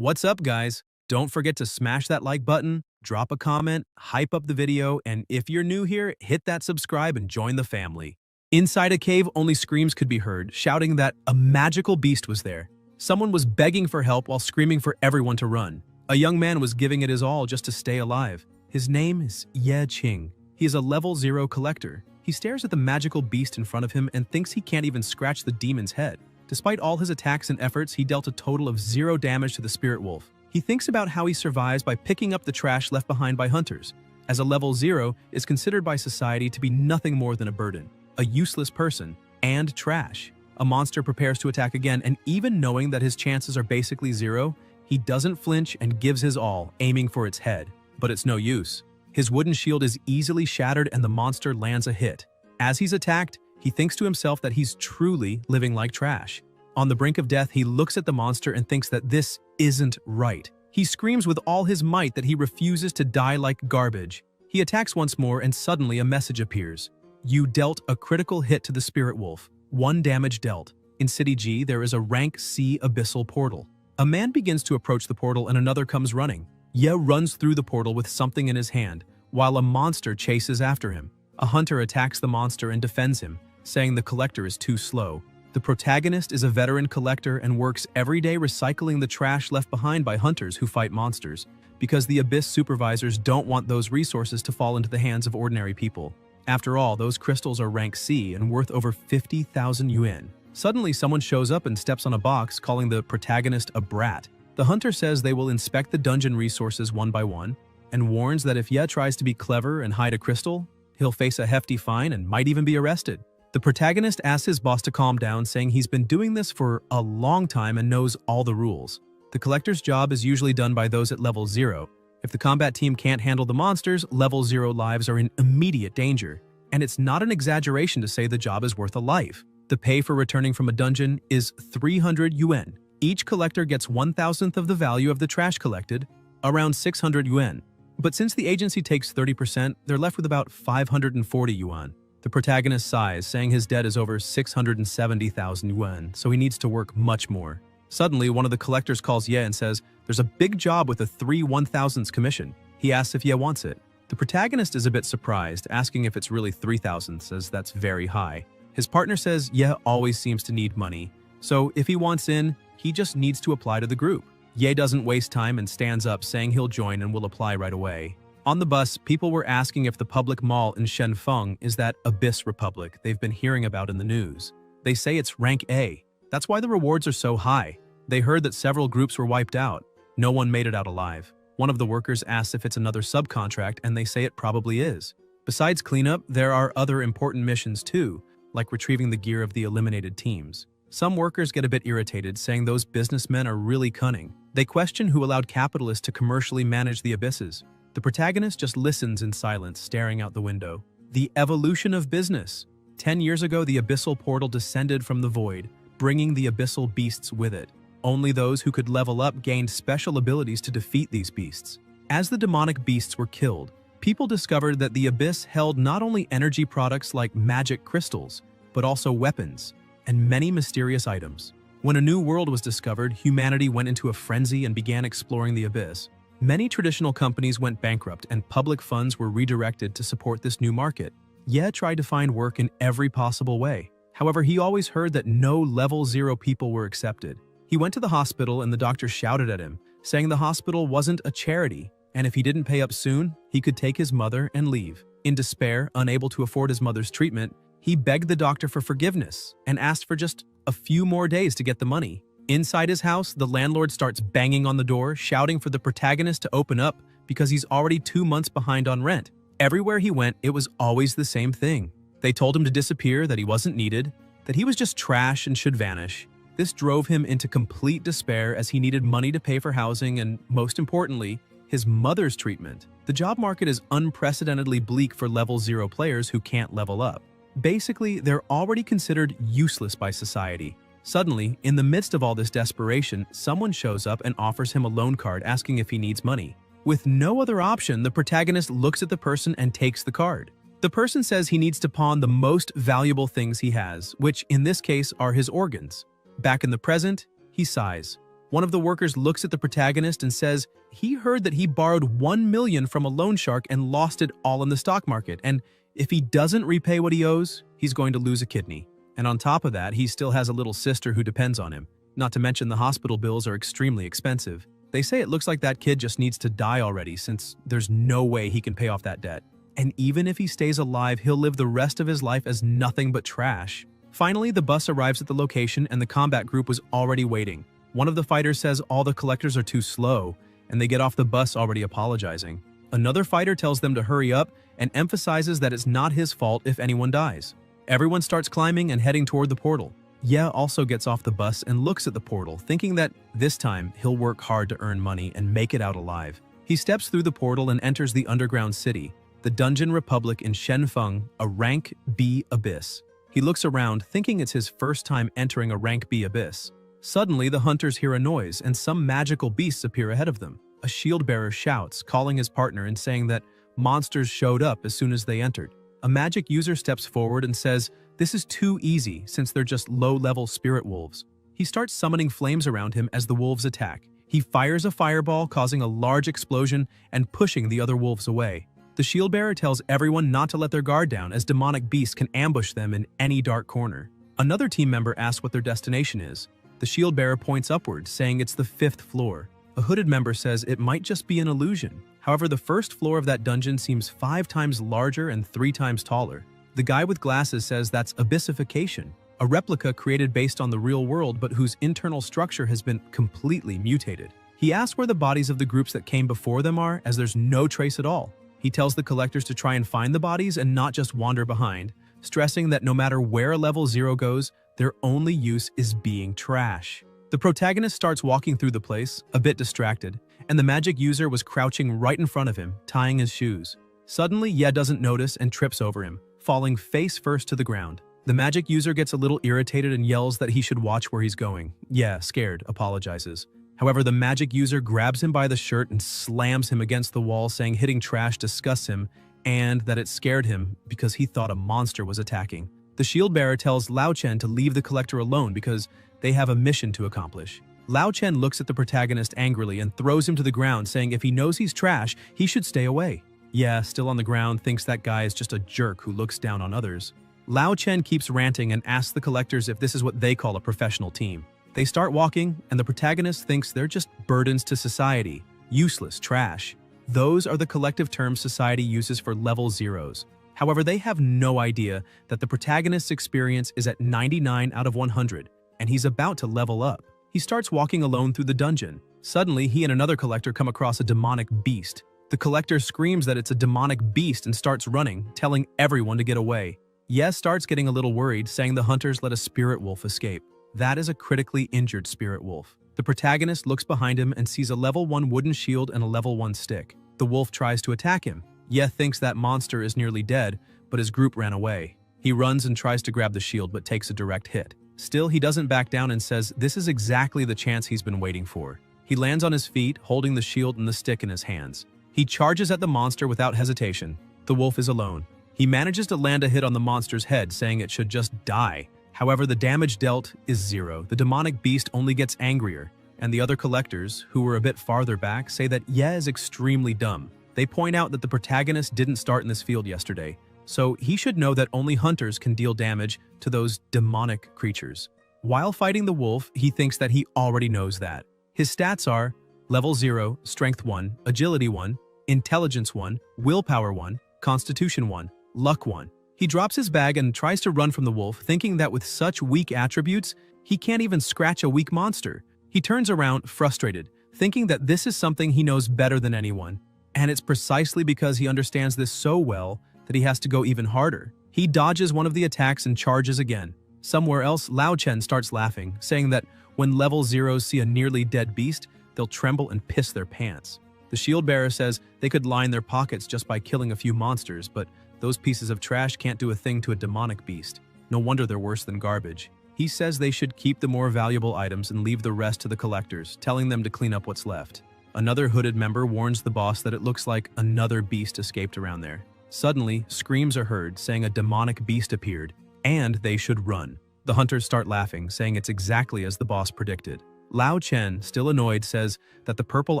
What's up, guys? Don't forget to smash that like button, drop a comment, hype up the video, and if you're new here, hit that subscribe and join the family. Inside a cave, only screams could be heard, shouting that a magical beast was there. Someone was begging for help while screaming for everyone to run. A young man was giving it his all just to stay alive. His name is Ye Qing. He is a level 0 collector. He stares at the magical beast in front of him and thinks he can't even scratch the demon's head. Despite all his attacks and efforts, he dealt a total of 0 damage to the spirit wolf. He thinks about how he survives by picking up the trash left behind by hunters, as a level 0 is considered by society to be nothing more than a burden, a useless person, and trash. A monster prepares to attack again, and even knowing that his chances are basically 0, he doesn't flinch and gives his all, aiming for its head. But it's no use. His wooden shield is easily shattered and the monster lands a hit. As he's attacked, he thinks to himself that he's truly living like trash. On the brink of death, he looks at the monster and thinks that this isn't right. He screams with all his might that he refuses to die like garbage. He attacks once more and suddenly a message appears. You dealt a critical hit to the spirit wolf. 1 damage dealt. In City G, there is a rank C abyssal portal. A man begins to approach the portal and another comes running. Ye runs through the portal with something in his hand, while a monster chases after him. A hunter attacks the monster and defends him, saying the collector is too slow. The protagonist is a veteran collector and works every day recycling the trash left behind by hunters who fight monsters, because the Abyss supervisors don't want those resources to fall into the hands of ordinary people. After all, those crystals are rank C and worth over 50,000 yuan. Suddenly, someone shows up and steps on a box, calling the protagonist a brat. The hunter says they will inspect the dungeon resources one by one, and warns that if Ye tries to be clever and hide a crystal, he'll face a hefty fine and might even be arrested. The protagonist asks his boss to calm down, saying he's been doing this for a long time and knows all the rules. The collector's job is usually done by those at level 0. If the combat team can't handle the monsters, level 0 lives are in immediate danger. And it's not an exaggeration to say the job is worth a life. The pay for returning from a dungeon is 300 yuan. Each collector gets 1,000th of the value of the trash collected, around 600 yuan. But since the agency takes 30%, they're left with about 540 yuan. The protagonist sighs, saying his debt is over 670,000 yuan, so he needs to work much more. Suddenly, one of the collectors calls Ye and says there's a big job with a 3 1,000ths commission. He asks if Ye wants it. The protagonist is a bit surprised, asking if it's really 3,000ths, as that's very high. His partner says Ye always seems to need money, so if he wants in, he just needs to apply to the group. Ye doesn't waste time and stands up, saying he'll join and will apply right away. On the bus, people were asking if the public mall in Shenfeng is that Abyss Republic they've been hearing about in the news. They say it's rank A. That's why the rewards are so high. They heard that several groups were wiped out. No one made it out alive. One of the workers asks if it's another subcontract, and they say it probably is. Besides cleanup, there are other important missions too, like retrieving the gear of the eliminated teams. Some workers get a bit irritated, saying those businessmen are really cunning. They question who allowed capitalists to commercially manage the abysses. The protagonist just listens in silence, staring out the window. The evolution of business. 10 years ago, the abyssal portal descended from the void, bringing the abyssal beasts with it. Only those who could level up gained special abilities to defeat these beasts. As the demonic beasts were killed, people discovered that the abyss held not only energy products like magic crystals, but also weapons and many mysterious items. When a new world was discovered, humanity went into a frenzy and began exploring the abyss. Many traditional companies went bankrupt and public funds were redirected to support this new market. Ye tried to find work in every possible way. However, he always heard that no level 0 people were accepted. He went to the hospital and the doctor shouted at him, saying the hospital wasn't a charity, and if he didn't pay up soon, he could take his mother and leave. In despair, unable to afford his mother's treatment, he begged the doctor for forgiveness and asked for just a few more days to get the money. Inside his house, the landlord starts banging on the door, shouting for the protagonist to open up because he's already 2 months behind on rent. Everywhere he went, it was always the same thing. They told him to disappear, that he wasn't needed, that he was just trash and should vanish. This drove him into complete despair as he needed money to pay for housing and, most importantly, his mother's treatment. The job market is unprecedentedly bleak for level 0 players who can't level up. Basically, they're already considered useless by society. Suddenly, in the midst of all this desperation, someone shows up and offers him a loan card asking if he needs money. With no other option, the protagonist looks at the person and takes the card. The person says he needs to pawn the most valuable things he has, which in this case are his organs. Back in the present, he sighs. One of the workers looks at the protagonist and says he heard that he borrowed 1 million from a loan shark and lost it all in the stock market, and if he doesn't repay what he owes, he's going to lose a kidney. And on top of that, he still has a little sister who depends on him. Not to mention the hospital bills are extremely expensive. They say it looks like that kid just needs to die already since there's no way he can pay off that debt. And even if he stays alive, he'll live the rest of his life as nothing but trash. Finally, the bus arrives at the location and the combat group was already waiting. One of the fighters says all the collectors are too slow, and they get off the bus already apologizing. Another fighter tells them to hurry up and emphasizes that it's not his fault if anyone dies. Everyone starts climbing and heading toward the portal. Ye also gets off the bus and looks at the portal, thinking that this time he'll work hard to earn money and make it out alive. He steps through the portal and enters the underground city, the Dungeon Republic in Shenfeng, a rank B abyss. He looks around, thinking it's his first time entering a rank B abyss. Suddenly, the hunters hear a noise and some magical beasts appear ahead of them. A shield bearer shouts, calling his partner and saying that monsters showed up as soon as they entered. A magic user steps forward and says this is too easy since they're just low-level spirit wolves. He starts summoning flames around him as the wolves attack. He fires a fireball, causing a large explosion and pushing the other wolves away. The shield bearer tells everyone not to let their guard down as demonic beasts can ambush them in any dark corner. Another team member asks what their destination is. The shield bearer points upward, saying it's the 5th floor. A hooded member says it might just be an illusion. However, the first floor of that dungeon seems 5 times larger and 3 times taller. The guy with glasses says that's abyssification, a replica created based on the real world but whose internal structure has been completely mutated. He asks where the bodies of the groups that came before them are, as there's no trace at all. He tells the collectors to try and find the bodies and not just wander behind, stressing that no matter where a level 0 goes, their only use is being trash. The protagonist starts walking through the place, a bit distracted, and the magic user was crouching right in front of him, tying his shoes. Suddenly, Ye doesn't notice and trips over him, falling face first to the ground. The magic user gets a little irritated and yells that he should watch where he's going. Ye, scared, apologizes. However, the magic user grabs him by the shirt and slams him against the wall, saying hitting trash disgusts him and that it scared him because he thought a monster was attacking. The shield bearer tells Lao Chen to leave the collector alone because they have a mission to accomplish. Lao Chen looks at the protagonist angrily and throws him to the ground, saying if he knows he's trash, he should stay away. Ye, still on the ground, thinks that guy is just a jerk who looks down on others. Lao Chen keeps ranting and asks the collectors if this is what they call a professional team. They start walking, and the protagonist thinks they're just burdens to society, useless trash. Those are the collective terms society uses for level 0s. However, they have no idea that the protagonist's experience is at 99 out of 100, and he's about to level up. He starts walking alone through the dungeon. Suddenly, he and another collector come across a demonic beast. The collector screams that it's a demonic beast and starts running, telling everyone to get away. Ye starts getting a little worried, saying the hunters let a spirit wolf escape. That is a critically injured spirit wolf. The protagonist looks behind him and sees a level 1 wooden shield and a level 1 stick. The wolf tries to attack him. Ye thinks that monster is nearly dead, but his group ran away. He runs and tries to grab the shield but takes a direct hit. Still, he doesn't back down and says this is exactly the chance he's been waiting for. He lands on his feet, holding the shield and the stick in his hands. He charges at the monster without hesitation. The wolf is alone. He manages to land a hit on the monster's head, saying it should just die. However, the damage dealt is 0. The demonic beast only gets angrier, and the other collectors, who were a bit farther back, say that Ye is extremely dumb. They point out that the protagonist didn't start in this field yesterday, so he should know that only hunters can deal damage to those demonic creatures. While fighting the wolf, he thinks that he already knows that. His stats are level 0, strength 1, agility 1, intelligence 1, willpower 1, constitution 1, luck 1. He drops his bag and tries to run from the wolf, thinking that with such weak attributes, he can't even scratch a weak monster. He turns around, frustrated, thinking that this is something he knows better than anyone. And it's precisely because he understands this so well that he has to go even harder. He dodges one of the attacks and charges again. Somewhere else, Lao Chen starts laughing, saying that when level 0s see a nearly dead beast, they'll tremble and piss their pants. The shield bearer says they could line their pockets just by killing a few monsters, but those pieces of trash can't do a thing to a demonic beast. No wonder they're worse than garbage. He says they should keep the more valuable items and leave the rest to the collectors, telling them to clean up what's left. Another hooded member warns the boss that it looks like another beast escaped around there. Suddenly, screams are heard, saying a demonic beast appeared, and they should run. The hunters start laughing, saying it's exactly as the boss predicted. Lao Chen, still annoyed, says that the purple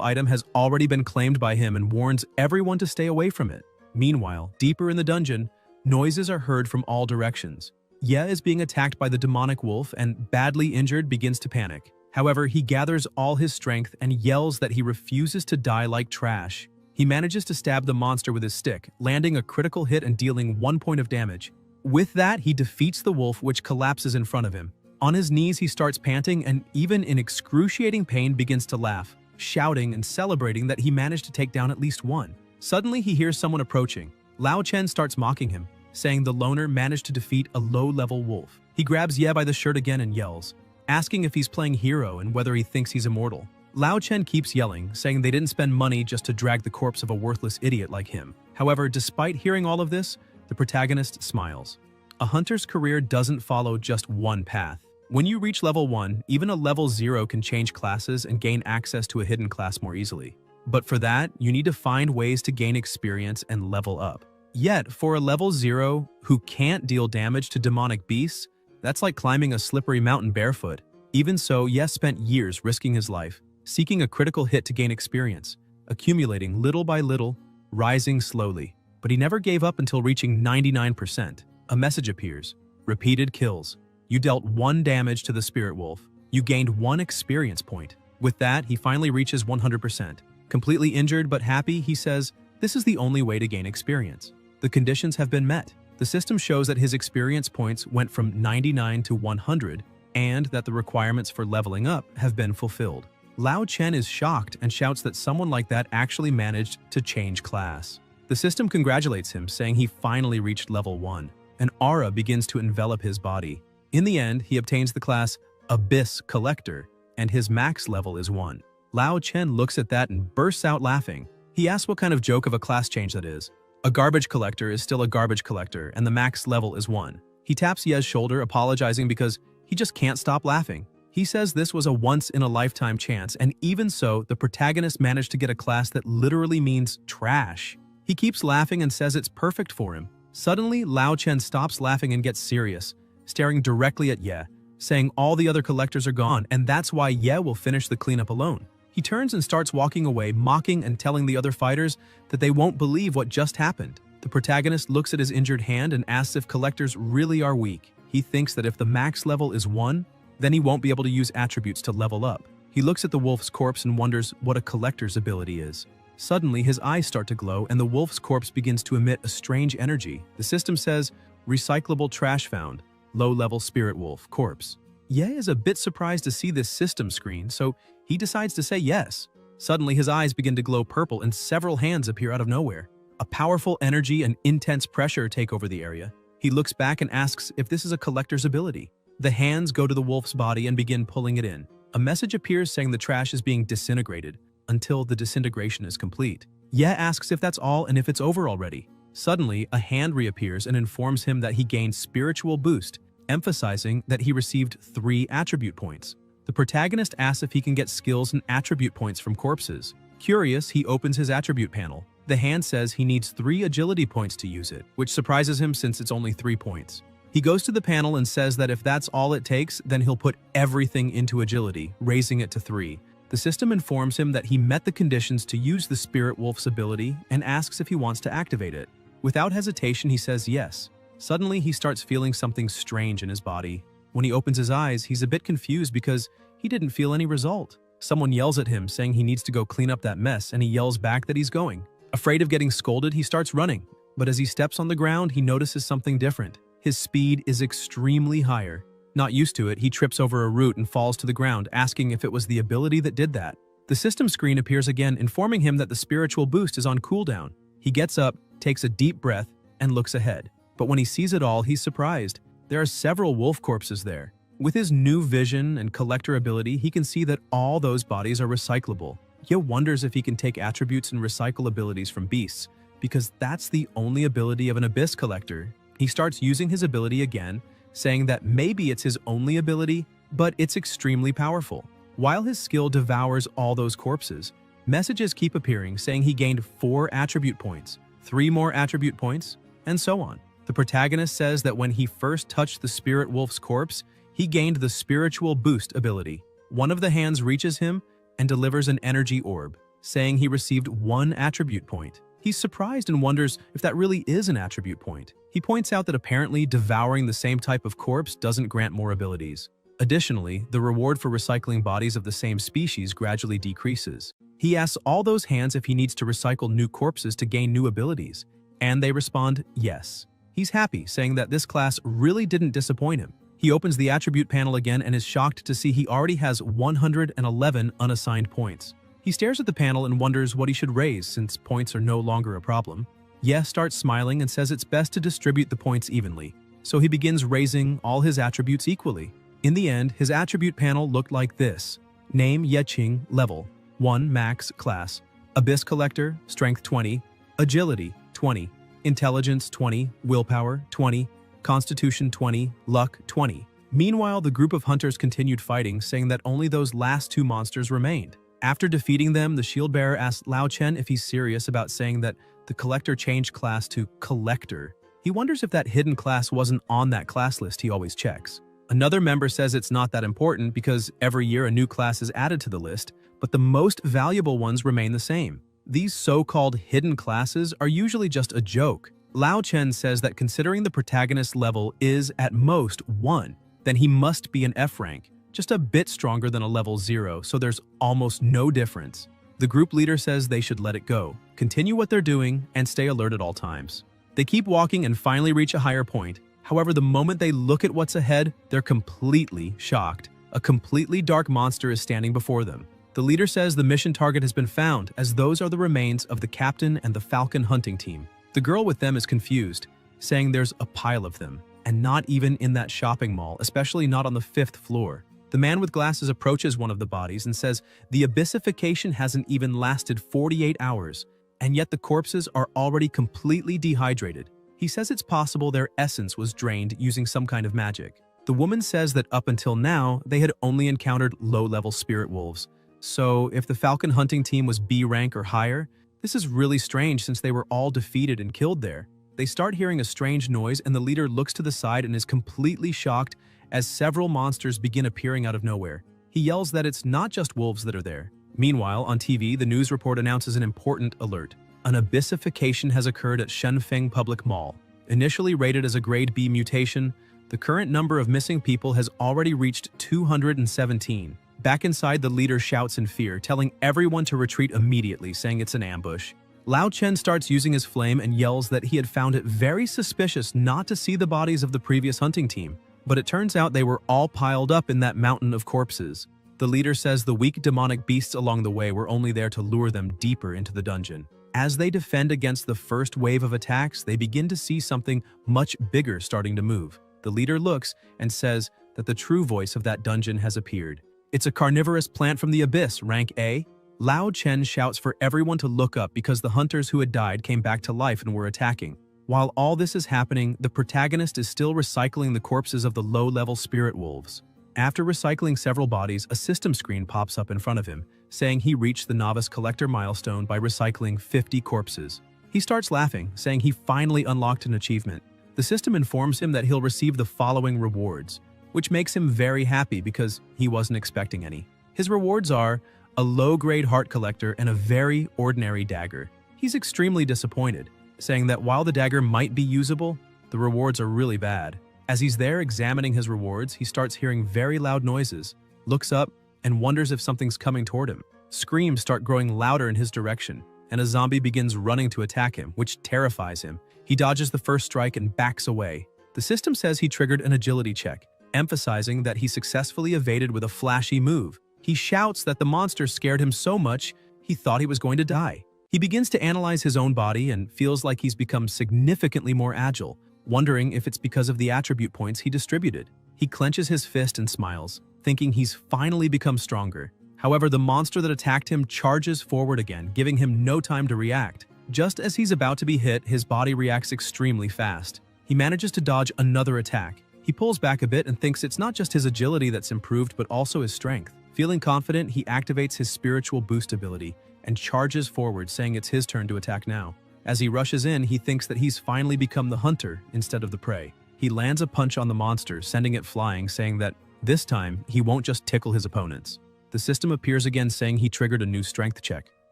item has already been claimed by him and warns everyone to stay away from it. Meanwhile, deeper in the dungeon, noises are heard from all directions. Ye is being attacked by the demonic wolf and, badly injured, begins to panic. However, he gathers all his strength and yells that he refuses to die like trash. He manages to stab the monster with his stick, landing a critical hit and dealing 1 point of damage. With that, he defeats the wolf, which collapses in front of him. On his knees, he starts panting and, even in excruciating pain, begins to laugh, shouting and celebrating that he managed to take down at least one. Suddenly, he hears someone approaching. Lao Chen starts mocking him, saying the loner managed to defeat a low-level wolf. He grabs Ye by the shirt again and yells, asking if he's playing hero and whether he thinks he's immortal. Lao Chen keeps yelling, saying they didn't spend money just to drag the corpse of a worthless idiot like him. However, despite hearing all of this, the protagonist smiles. A hunter's career doesn't follow just one path. When you reach level 1, even a level 0 can change classes and gain access to a hidden class more easily. But for that, you need to find ways to gain experience and level up. Yet, for a level 0 who can't deal damage to demonic beasts, that's like climbing a slippery mountain barefoot. Even so, Ye spent years risking his life, seeking a critical hit to gain experience, accumulating little by little, rising slowly. But he never gave up until reaching 99%. A message appears. Repeated kills. You dealt 1 damage to the spirit wolf. You gained 1 experience point. With that, he finally reaches 100%. Completely injured but happy, he says, "This is the only way to gain experience. The conditions have been met." The system shows that his experience points went from 99 to 100, and that the requirements for leveling up have been fulfilled. Lao Chen is shocked and shouts that someone like that actually managed to change class. The system congratulates him, saying he finally reached level 1. An aura begins to envelop his body. In the end, he obtains the class Abyss Collector, and his max level is 1. Lao Chen looks at that and bursts out laughing. He asks what kind of joke of a class change that is. A garbage collector is still a garbage collector, and the max level is 1. He taps Ye's shoulder, apologizing because he just can't stop laughing. He says this was a once-in-a-lifetime chance, and even so, the protagonist managed to get a class that literally means trash. He keeps laughing and says it's perfect for him. Suddenly, Lao Chen stops laughing and gets serious, staring directly at Ye, saying all the other collectors are gone, and that's why Ye will finish the cleanup alone. He turns and starts walking away, mocking and telling the other fighters that they won't believe what just happened. The protagonist looks at his injured hand and asks if collectors really are weak. He thinks that if the max level is 1, then he won't be able to use attributes to level up. He looks at the wolf's corpse and wonders what a collector's ability is. Suddenly, his eyes start to glow and the wolf's corpse begins to emit a strange energy. The system says, "Recyclable trash found. Low-level spirit wolf corpse." Ye is a bit surprised to see this system screen, so he decides to say yes. Suddenly, his eyes begin to glow purple and several hands appear out of nowhere. A powerful energy and intense pressure take over the area. He looks back and asks if this is a collector's ability. The hands go to the wolf's body and begin pulling it in. A message appears saying the trash is being disintegrated until the disintegration is complete. Ye asks if that's all and if it's over already. Suddenly, a hand reappears and informs him that he gained spiritual boost, emphasizing that he received 3 attribute points. The protagonist asks if he can get skills and attribute points from corpses. Curious, he opens his attribute panel. The hand says he needs 3 agility points to use it, which surprises him since it's only 3 points. He goes to the panel and says that if that's all it takes, then he'll put everything into agility, raising it to 3. The system informs him that he met the conditions to use the Spirit Wolf's ability and asks if he wants to activate it. Without hesitation, he says yes. Suddenly, he starts feeling something strange in his body. When he opens his eyes, he's a bit confused because he didn't feel any result. Someone yells at him, saying he needs to go clean up that mess, and he yells back that he's going. Afraid of getting scolded, he starts running. But as he steps on the ground, he notices something different. His speed is extremely higher. Not used to it, he trips over a root and falls to the ground, asking if it was the ability that did that. The system screen appears again, informing him that the spiritual boost is on cooldown. He gets up, takes a deep breath, and looks ahead. But when he sees it all, he's surprised. There are several wolf corpses there. With his new vision and collector ability, he can see that all those bodies are recyclable. He wonders if he can take attributes and recycle abilities from beasts, because that's the only ability of an abyss collector. He starts using his ability again, saying that maybe it's his only ability, but it's extremely powerful. While his skill devours all those corpses, messages keep appearing saying he gained 4 attribute points, 3 more attribute points, and so on. The protagonist says that when he first touched the spirit wolf's corpse, he gained the spiritual boost ability. One of the hands reaches him and delivers an energy orb, saying he received 1 attribute point. He's surprised and wonders if that really is an attribute point. He points out that apparently devouring the same type of corpse doesn't grant more abilities. Additionally, the reward for recycling bodies of the same species gradually decreases. He asks all those hands if he needs to recycle new corpses to gain new abilities, and they respond yes. He's happy, saying that this class really didn't disappoint him. He opens the attribute panel again and is shocked to see he already has 111 unassigned points. He stares at the panel and wonders what he should raise since points are no longer a problem. Yes starts smiling and says it's best to distribute the points evenly, so he begins raising all his attributes equally. In the end, his attribute panel looked like this. Name Yeqing, level 1 max class. Abyss Collector, strength 20, agility 20, intelligence 20, willpower 20, constitution 20, luck 20. Meanwhile, the group of hunters continued fighting, saying that only those last 2 monsters remained. After defeating them, the shield bearer asked Lao Chen if he's serious about saying that the collector changed class to collector. He wonders if that hidden class wasn't on that class list he always checks. Another member says it's not that important because every year a new class is added to the list, but the most valuable ones remain the same. These so-called hidden classes are usually just a joke. Lao Chen says that considering the protagonist's level is at most 1, then he must be an F rank, just a bit stronger than a level 0, so there's almost no difference. The group leader says they should let it go, continue what they're doing, and stay alert at all times. They keep walking and finally reach a higher point. However, the moment they look at what's ahead, they're completely shocked. A completely dark monster is standing before them. The leader says the mission target has been found, as those are the remains of the captain and the falcon hunting team. The girl with them is confused, saying there's a pile of them, and not even in that shopping mall, especially not on the 5th floor. The man with glasses approaches one of the bodies and says the abyssification hasn't even lasted 48 hours, and yet the corpses are already completely dehydrated. He says it's possible their essence was drained using some kind of magic. The woman says that up until now, they had only encountered low-level spirit wolves. So if the falcon hunting team was B rank or higher, this is really strange since they were all defeated and killed there. They start hearing a strange noise and the leader looks to the side and is completely shocked as several monsters begin appearing out of nowhere. He yells that it's not just wolves that are there. Meanwhile, on TV, the news report announces an important alert. An abyssification has occurred at Shenfeng Public Mall. Initially rated as a grade B mutation, the current number of missing people has already reached 217. Back inside, the leader shouts in fear, telling everyone to retreat immediately, saying it's an ambush. Lao Chen starts using his flame and yells that he had found it very suspicious not to see the bodies of the previous hunting team, but it turns out they were all piled up in that mountain of corpses. The leader says the weak demonic beasts along the way were only there to lure them deeper into the dungeon. As they defend against the first wave of attacks, they begin to see something much bigger starting to move. The leader looks and says that the true voice of that dungeon has appeared. It's a carnivorous plant from the abyss, rank A. Lao Chen shouts for everyone to look up because the hunters who had died came back to life and were attacking. While all this is happening, the protagonist is still recycling the corpses of the low-level spirit wolves. After recycling several bodies, a system screen pops up in front of him, saying he reached the novice collector milestone by recycling 50 corpses. He starts laughing, saying he finally unlocked an achievement. The system informs him that he'll receive the following rewards, which makes him very happy because he wasn't expecting any. His rewards are a low-grade heart collector and a very ordinary dagger. He's extremely disappointed, saying that while the dagger might be usable, the rewards are really bad. As he's there examining his rewards, he starts hearing very loud noises, looks up, and wonders if something's coming toward him. Screams start growing louder in his direction, and a zombie begins running to attack him, which terrifies him. He dodges the first strike and backs away. The system says he triggered an agility check, emphasizing that he successfully evaded with a flashy move. He shouts that the monster scared him so much he thought he was going to die. He begins to analyze his own body and feels like he's become significantly more agile, wondering if it's because of the attribute points he distributed. He clenches his fist and smiles, thinking he's finally become stronger. However, the monster that attacked him charges forward again, giving him no time to react. Just as he's about to be hit, his body reacts extremely fast. He manages to dodge another attack. He pulls back a bit and thinks it's not just his agility that's improved, but also his strength. Feeling confident, he activates his spiritual boost ability and charges forward, saying it's his turn to attack now. As he rushes in, he thinks that he's finally become the hunter instead of the prey. He lands a punch on the monster, sending it flying, saying that This time, he won't just tickle his opponents. The system appears again saying he triggered a new strength check,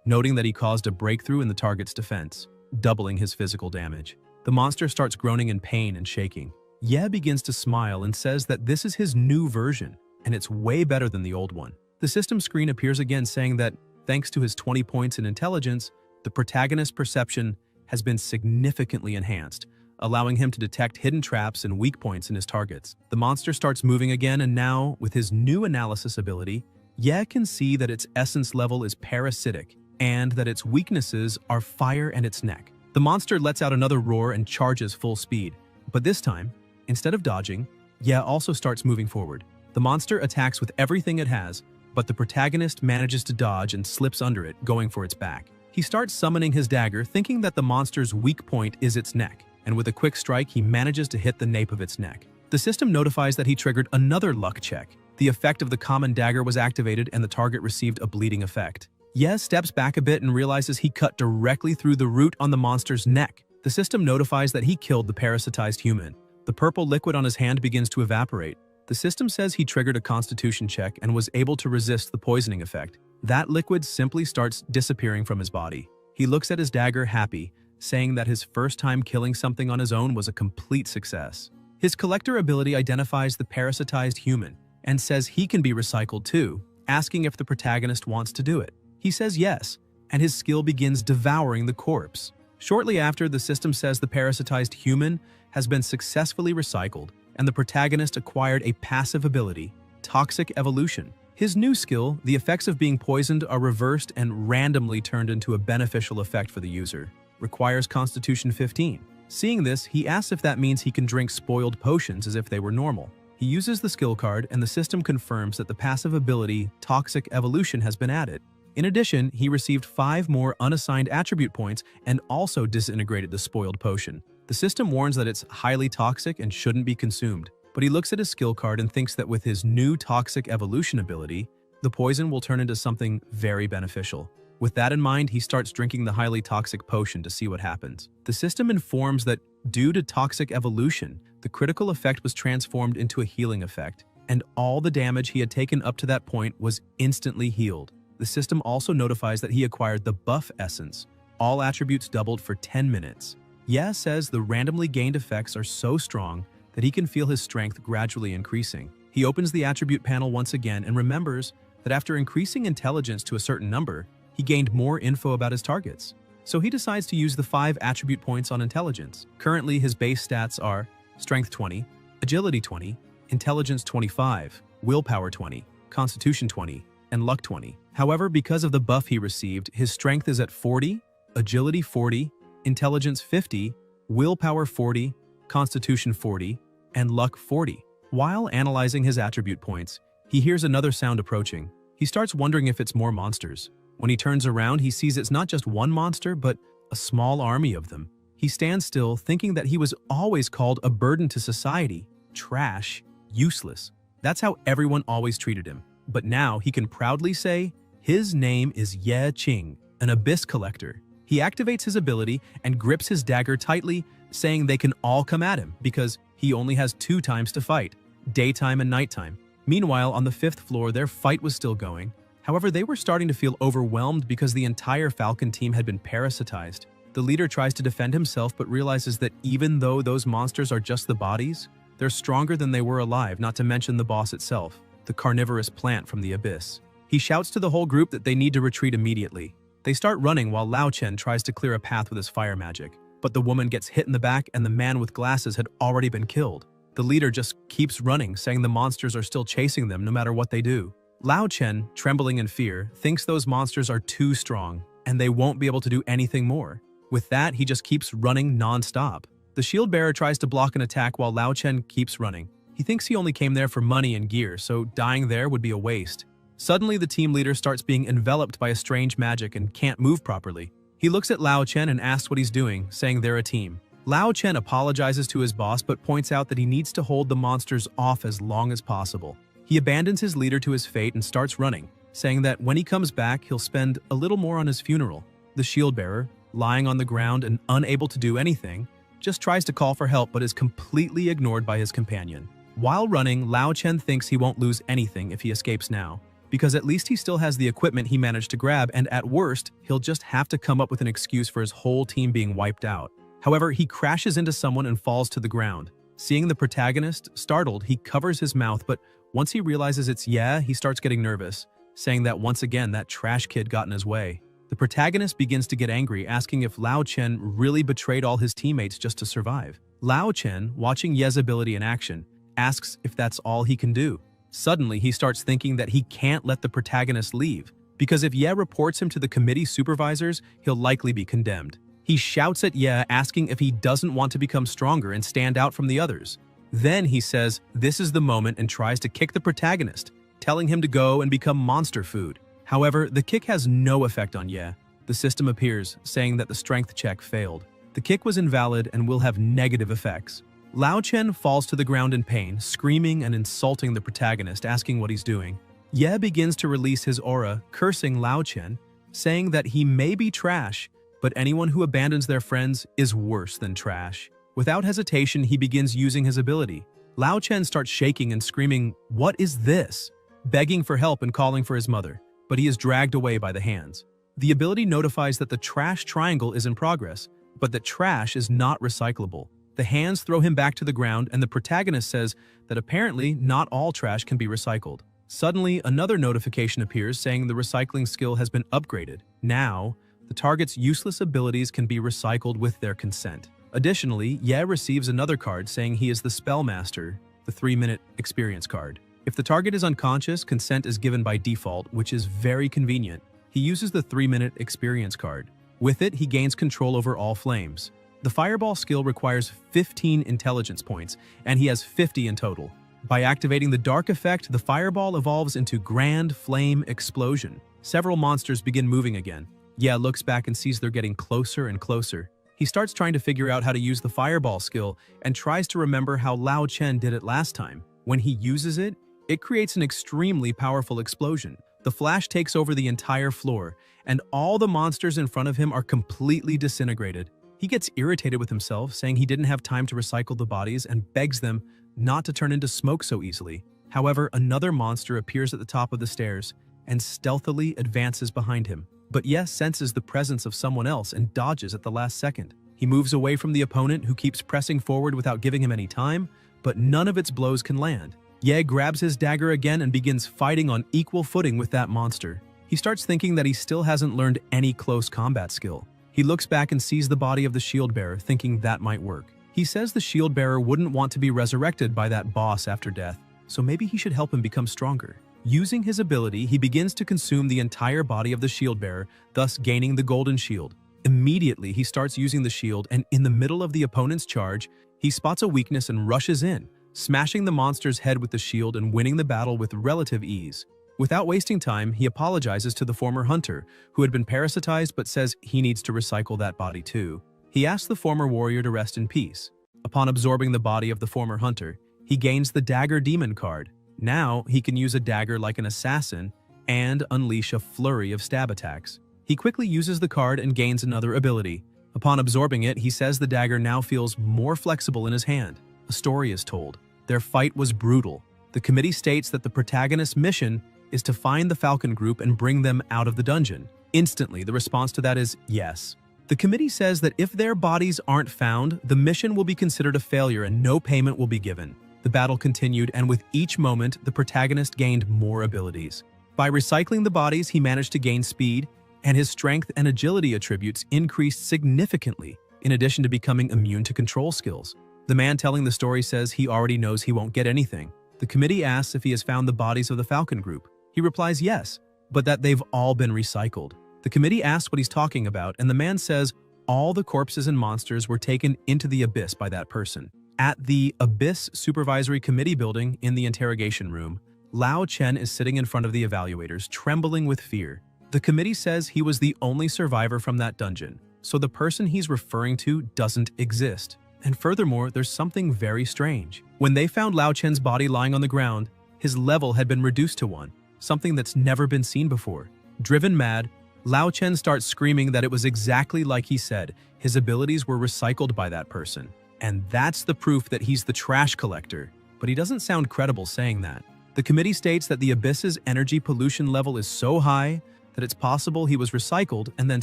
noting that he caused a breakthrough in the target's defense, doubling his physical damage. The monster starts groaning in pain and shaking. Ye begins to smile and says that this is his new version, and it's way better than the old one. The system screen appears again saying that, thanks to his 20 points in intelligence, the protagonist's perception has been significantly enhanced, allowing him to detect hidden traps and weak points in his targets. The monster starts moving again, and now, with his new analysis ability, Ye can see that its essence level is parasitic, and that its weaknesses are fire and its neck. The monster lets out another roar and charges full speed, but this time, instead of dodging, Ye also starts moving forward. The monster attacks with everything it has, but the protagonist manages to dodge and slips under it, going for its back. He starts summoning his dagger, thinking that the monster's weak point is its neck, and with a quick strike, he manages to hit the nape of its neck. The system notifies that he triggered another luck check. The effect of the common dagger was activated and the target received a bleeding effect. Ye steps back a bit and realizes he cut directly through the root on the monster's neck. The system notifies that he killed the parasitized human. The purple liquid on his hand begins to evaporate. The system says he triggered a constitution check and was able to resist the poisoning effect. That liquid simply starts disappearing from his body. He looks at his dagger happy, saying that his first time killing something on his own was a complete success. His collector ability identifies the parasitized human and says he can be recycled too, asking if the protagonist wants to do it. He says yes, and his skill begins devouring the corpse. Shortly after, the system says the parasitized human has been successfully recycled, and the protagonist acquired a passive ability, Toxic Evolution. His new skill, the effects of being poisoned are reversed and randomly turned into a beneficial effect for the user. Requires Constitution 15. Seeing this, he asks if that means he can drink spoiled potions as if they were normal. He uses the skill card, and the system confirms that the passive ability, Toxic Evolution, has been added. In addition, he received 5 more unassigned attribute points and also disintegrated the spoiled potion. The system warns that it's highly toxic and shouldn't be consumed, but he looks at his skill card and thinks that with his new Toxic Evolution ability, the poison will turn into something very beneficial. With that in mind, he starts drinking the highly toxic potion to see what happens. The system informs that due to Toxic Evolution, the critical effect was transformed into a healing effect, and all the damage he had taken up to that point was instantly healed. The system also notifies that he acquired the Buff Essence. All attributes doubled for 10 minutes. Ye says the randomly gained effects are so strong that he can feel his strength gradually increasing. He opens the attribute panel once again and remembers that after increasing intelligence to a certain number, he gained more info about his targets. So he decides to use the 5 attribute points on intelligence. Currently, his base stats are Strength 20, Agility 20, Intelligence 25, Willpower 20, Constitution 20, and Luck 20. However, because of the buff he received, his strength is at 40, Agility 40, Intelligence 50, Willpower 40, Constitution 40, and Luck 40. While analyzing his attribute points, he hears another sound approaching. He starts wondering if it's more monsters. When he turns around, he sees it's not just one monster, but a small army of them. He stands still, thinking that he was always called a burden to society, trash, useless. That's how everyone always treated him. But now he can proudly say, his name is Ye Qing, an abyss collector. He activates his ability and grips his dagger tightly, saying they can all come at him because he only has 2 times to fight, daytime and nighttime. Meanwhile, on the 5th floor, their fight was still going. However, they were starting to feel overwhelmed because the entire Falcon team had been parasitized. The leader tries to defend himself but realizes that even though those monsters are just the bodies, they're stronger than they were alive, not to mention the boss itself, the carnivorous plant from the abyss. He shouts to the whole group that they need to retreat immediately. They start running while Lao Chen tries to clear a path with his fire magic, but the woman gets hit in the back and the man with glasses had already been killed. The leader just keeps running, saying the monsters are still chasing them no matter what they do. Lao Chen, trembling in fear, thinks those monsters are too strong and they won't be able to do anything more. With that, he just keeps running non-stop. The shield bearer tries to block an attack while Lao Chen keeps running. He thinks he only came there for money and gear, so dying there would be a waste. Suddenly, the team leader starts being enveloped by a strange magic and can't move properly. He looks at Lao Chen and asks what he's doing, saying they're a team. Lao Chen apologizes to his boss but points out that he needs to hold the monsters off as long as possible. He abandons his leader to his fate and starts running, saying that when he comes back, he'll spend a little more on his funeral. The shield bearer, lying on the ground and unable to do anything, just tries to call for help but is completely ignored by his companion. While running, Lao Chen thinks he won't lose anything if he escapes now, because at least he still has the equipment he managed to grab, and at worst, he'll just have to come up with an excuse for his whole team being wiped out. However, he crashes into someone and falls to the ground. Seeing the protagonist, startled, he covers his mouth, but once he realizes it's Ye, he starts getting nervous, saying that once again that trash kid got in his way. The protagonist begins to get angry, asking if Lao Chen really betrayed all his teammates just to survive. Lao Chen, watching Ye's ability in action, asks if that's all he can do. Suddenly, he starts thinking that he can't let the protagonist leave, because if Ye reports him to the committee supervisors, he'll likely be condemned. He shouts at Ye, asking if he doesn't want to become stronger and stand out from the others. Then he says this is the moment and tries to kick the protagonist, telling him to go and become monster food. However, the kick has no effect on Ye. The system appears, saying that the strength check failed. The kick was invalid and will have negative effects. Lao Chen falls to the ground in pain, screaming and insulting the protagonist, asking what he's doing. Ye begins to release his aura, cursing Lao Chen, saying that he may be trash, but anyone who abandons their friends is worse than trash. Without hesitation, he begins using his ability. Lao Chen starts shaking and screaming, "What is this?" begging for help and calling for his mother, but he is dragged away by the hands. The ability notifies that the trash triangle is in progress, but that trash is not recyclable. The hands throw him back to the ground, and the protagonist says that apparently not all trash can be recycled. Suddenly, another notification appears saying the recycling skill has been upgraded. Now, the target's useless abilities can be recycled with their consent. Additionally, Ye receives another card saying he is the Spellmaster, the 3-minute experience card. If the target is unconscious, consent is given by default, which is very convenient. He uses the 3-minute experience card. With it, he gains control over all flames. The Fireball skill requires 15 intelligence points, and he has 50 in total. By activating the Dark effect, the Fireball evolves into Grand Flame Explosion. Several monsters begin moving again. Ye looks back and sees they're getting closer and closer. He starts trying to figure out how to use the Fireball skill and tries to remember how Lao Chen did it last time. When he uses it, it creates an extremely powerful explosion. The flash takes over the entire floor, and all the monsters in front of him are completely disintegrated. He gets irritated with himself, saying he didn't have time to recycle the bodies and begs them not to turn into smoke so easily. However, another monster appears at the top of the stairs and stealthily advances behind him. But Ye senses the presence of someone else and dodges at the last second. He moves away from the opponent, who keeps pressing forward without giving him any time, but none of its blows can land. Ye grabs his dagger again and begins fighting on equal footing with that monster. He starts thinking that he still hasn't learned any close combat skill. He looks back and sees the body of the shield bearer, thinking that might work. He says the shield bearer wouldn't want to be resurrected by that boss after death, so maybe he should help him become stronger. Using his ability, he begins to consume the entire body of the shield bearer, thus gaining the golden shield. Immediately, he starts using the shield, and in the middle of the opponent's charge, he spots a weakness and rushes in, smashing the monster's head with the shield and winning the battle with relative ease. Without wasting time, he apologizes to the former hunter, who had been parasitized but says he needs to recycle that body too. He asks the former warrior to rest in peace. Upon absorbing the body of the former hunter, he gains the Dagger Demon card. Now, he can use a dagger like an assassin and unleash a flurry of stab attacks. He quickly uses the card and gains another ability. Upon absorbing it, he says the dagger now feels more flexible in his hand. A story is told. Their fight was brutal. The committee states that the protagonist's mission is to find the Falcon Group and bring them out of the dungeon. Instantly, the response to that is yes. The committee says that if their bodies aren't found, the mission will be considered a failure and no payment will be given. The battle continued, and with each moment, the protagonist gained more abilities. By recycling the bodies, he managed to gain speed, and his strength and agility attributes increased significantly, in addition to becoming immune to control skills. The man telling the story says he already knows he won't get anything. The committee asks if he has found the bodies of the Falcon Group. He replies yes, but that they've all been recycled. The committee asks what he's talking about, and the man says all the corpses and monsters were taken into the abyss by that person. At the Abyss Supervisory Committee building in the interrogation room, Lao Chen is sitting in front of the evaluators, trembling with fear. The committee says he was the only survivor from that dungeon, so the person he's referring to doesn't exist. And furthermore, there's something very strange. When they found Lao Chen's body lying on the ground, his level had been reduced to 1, something that's never been seen before. Driven mad, Lao Chen starts screaming that it was exactly like he said, his abilities were recycled by that person. And that's the proof that he's the trash collector. but he doesn't sound credible saying that. The committee states that the abyss's energy pollution level is so high that it's possible he was recycled and then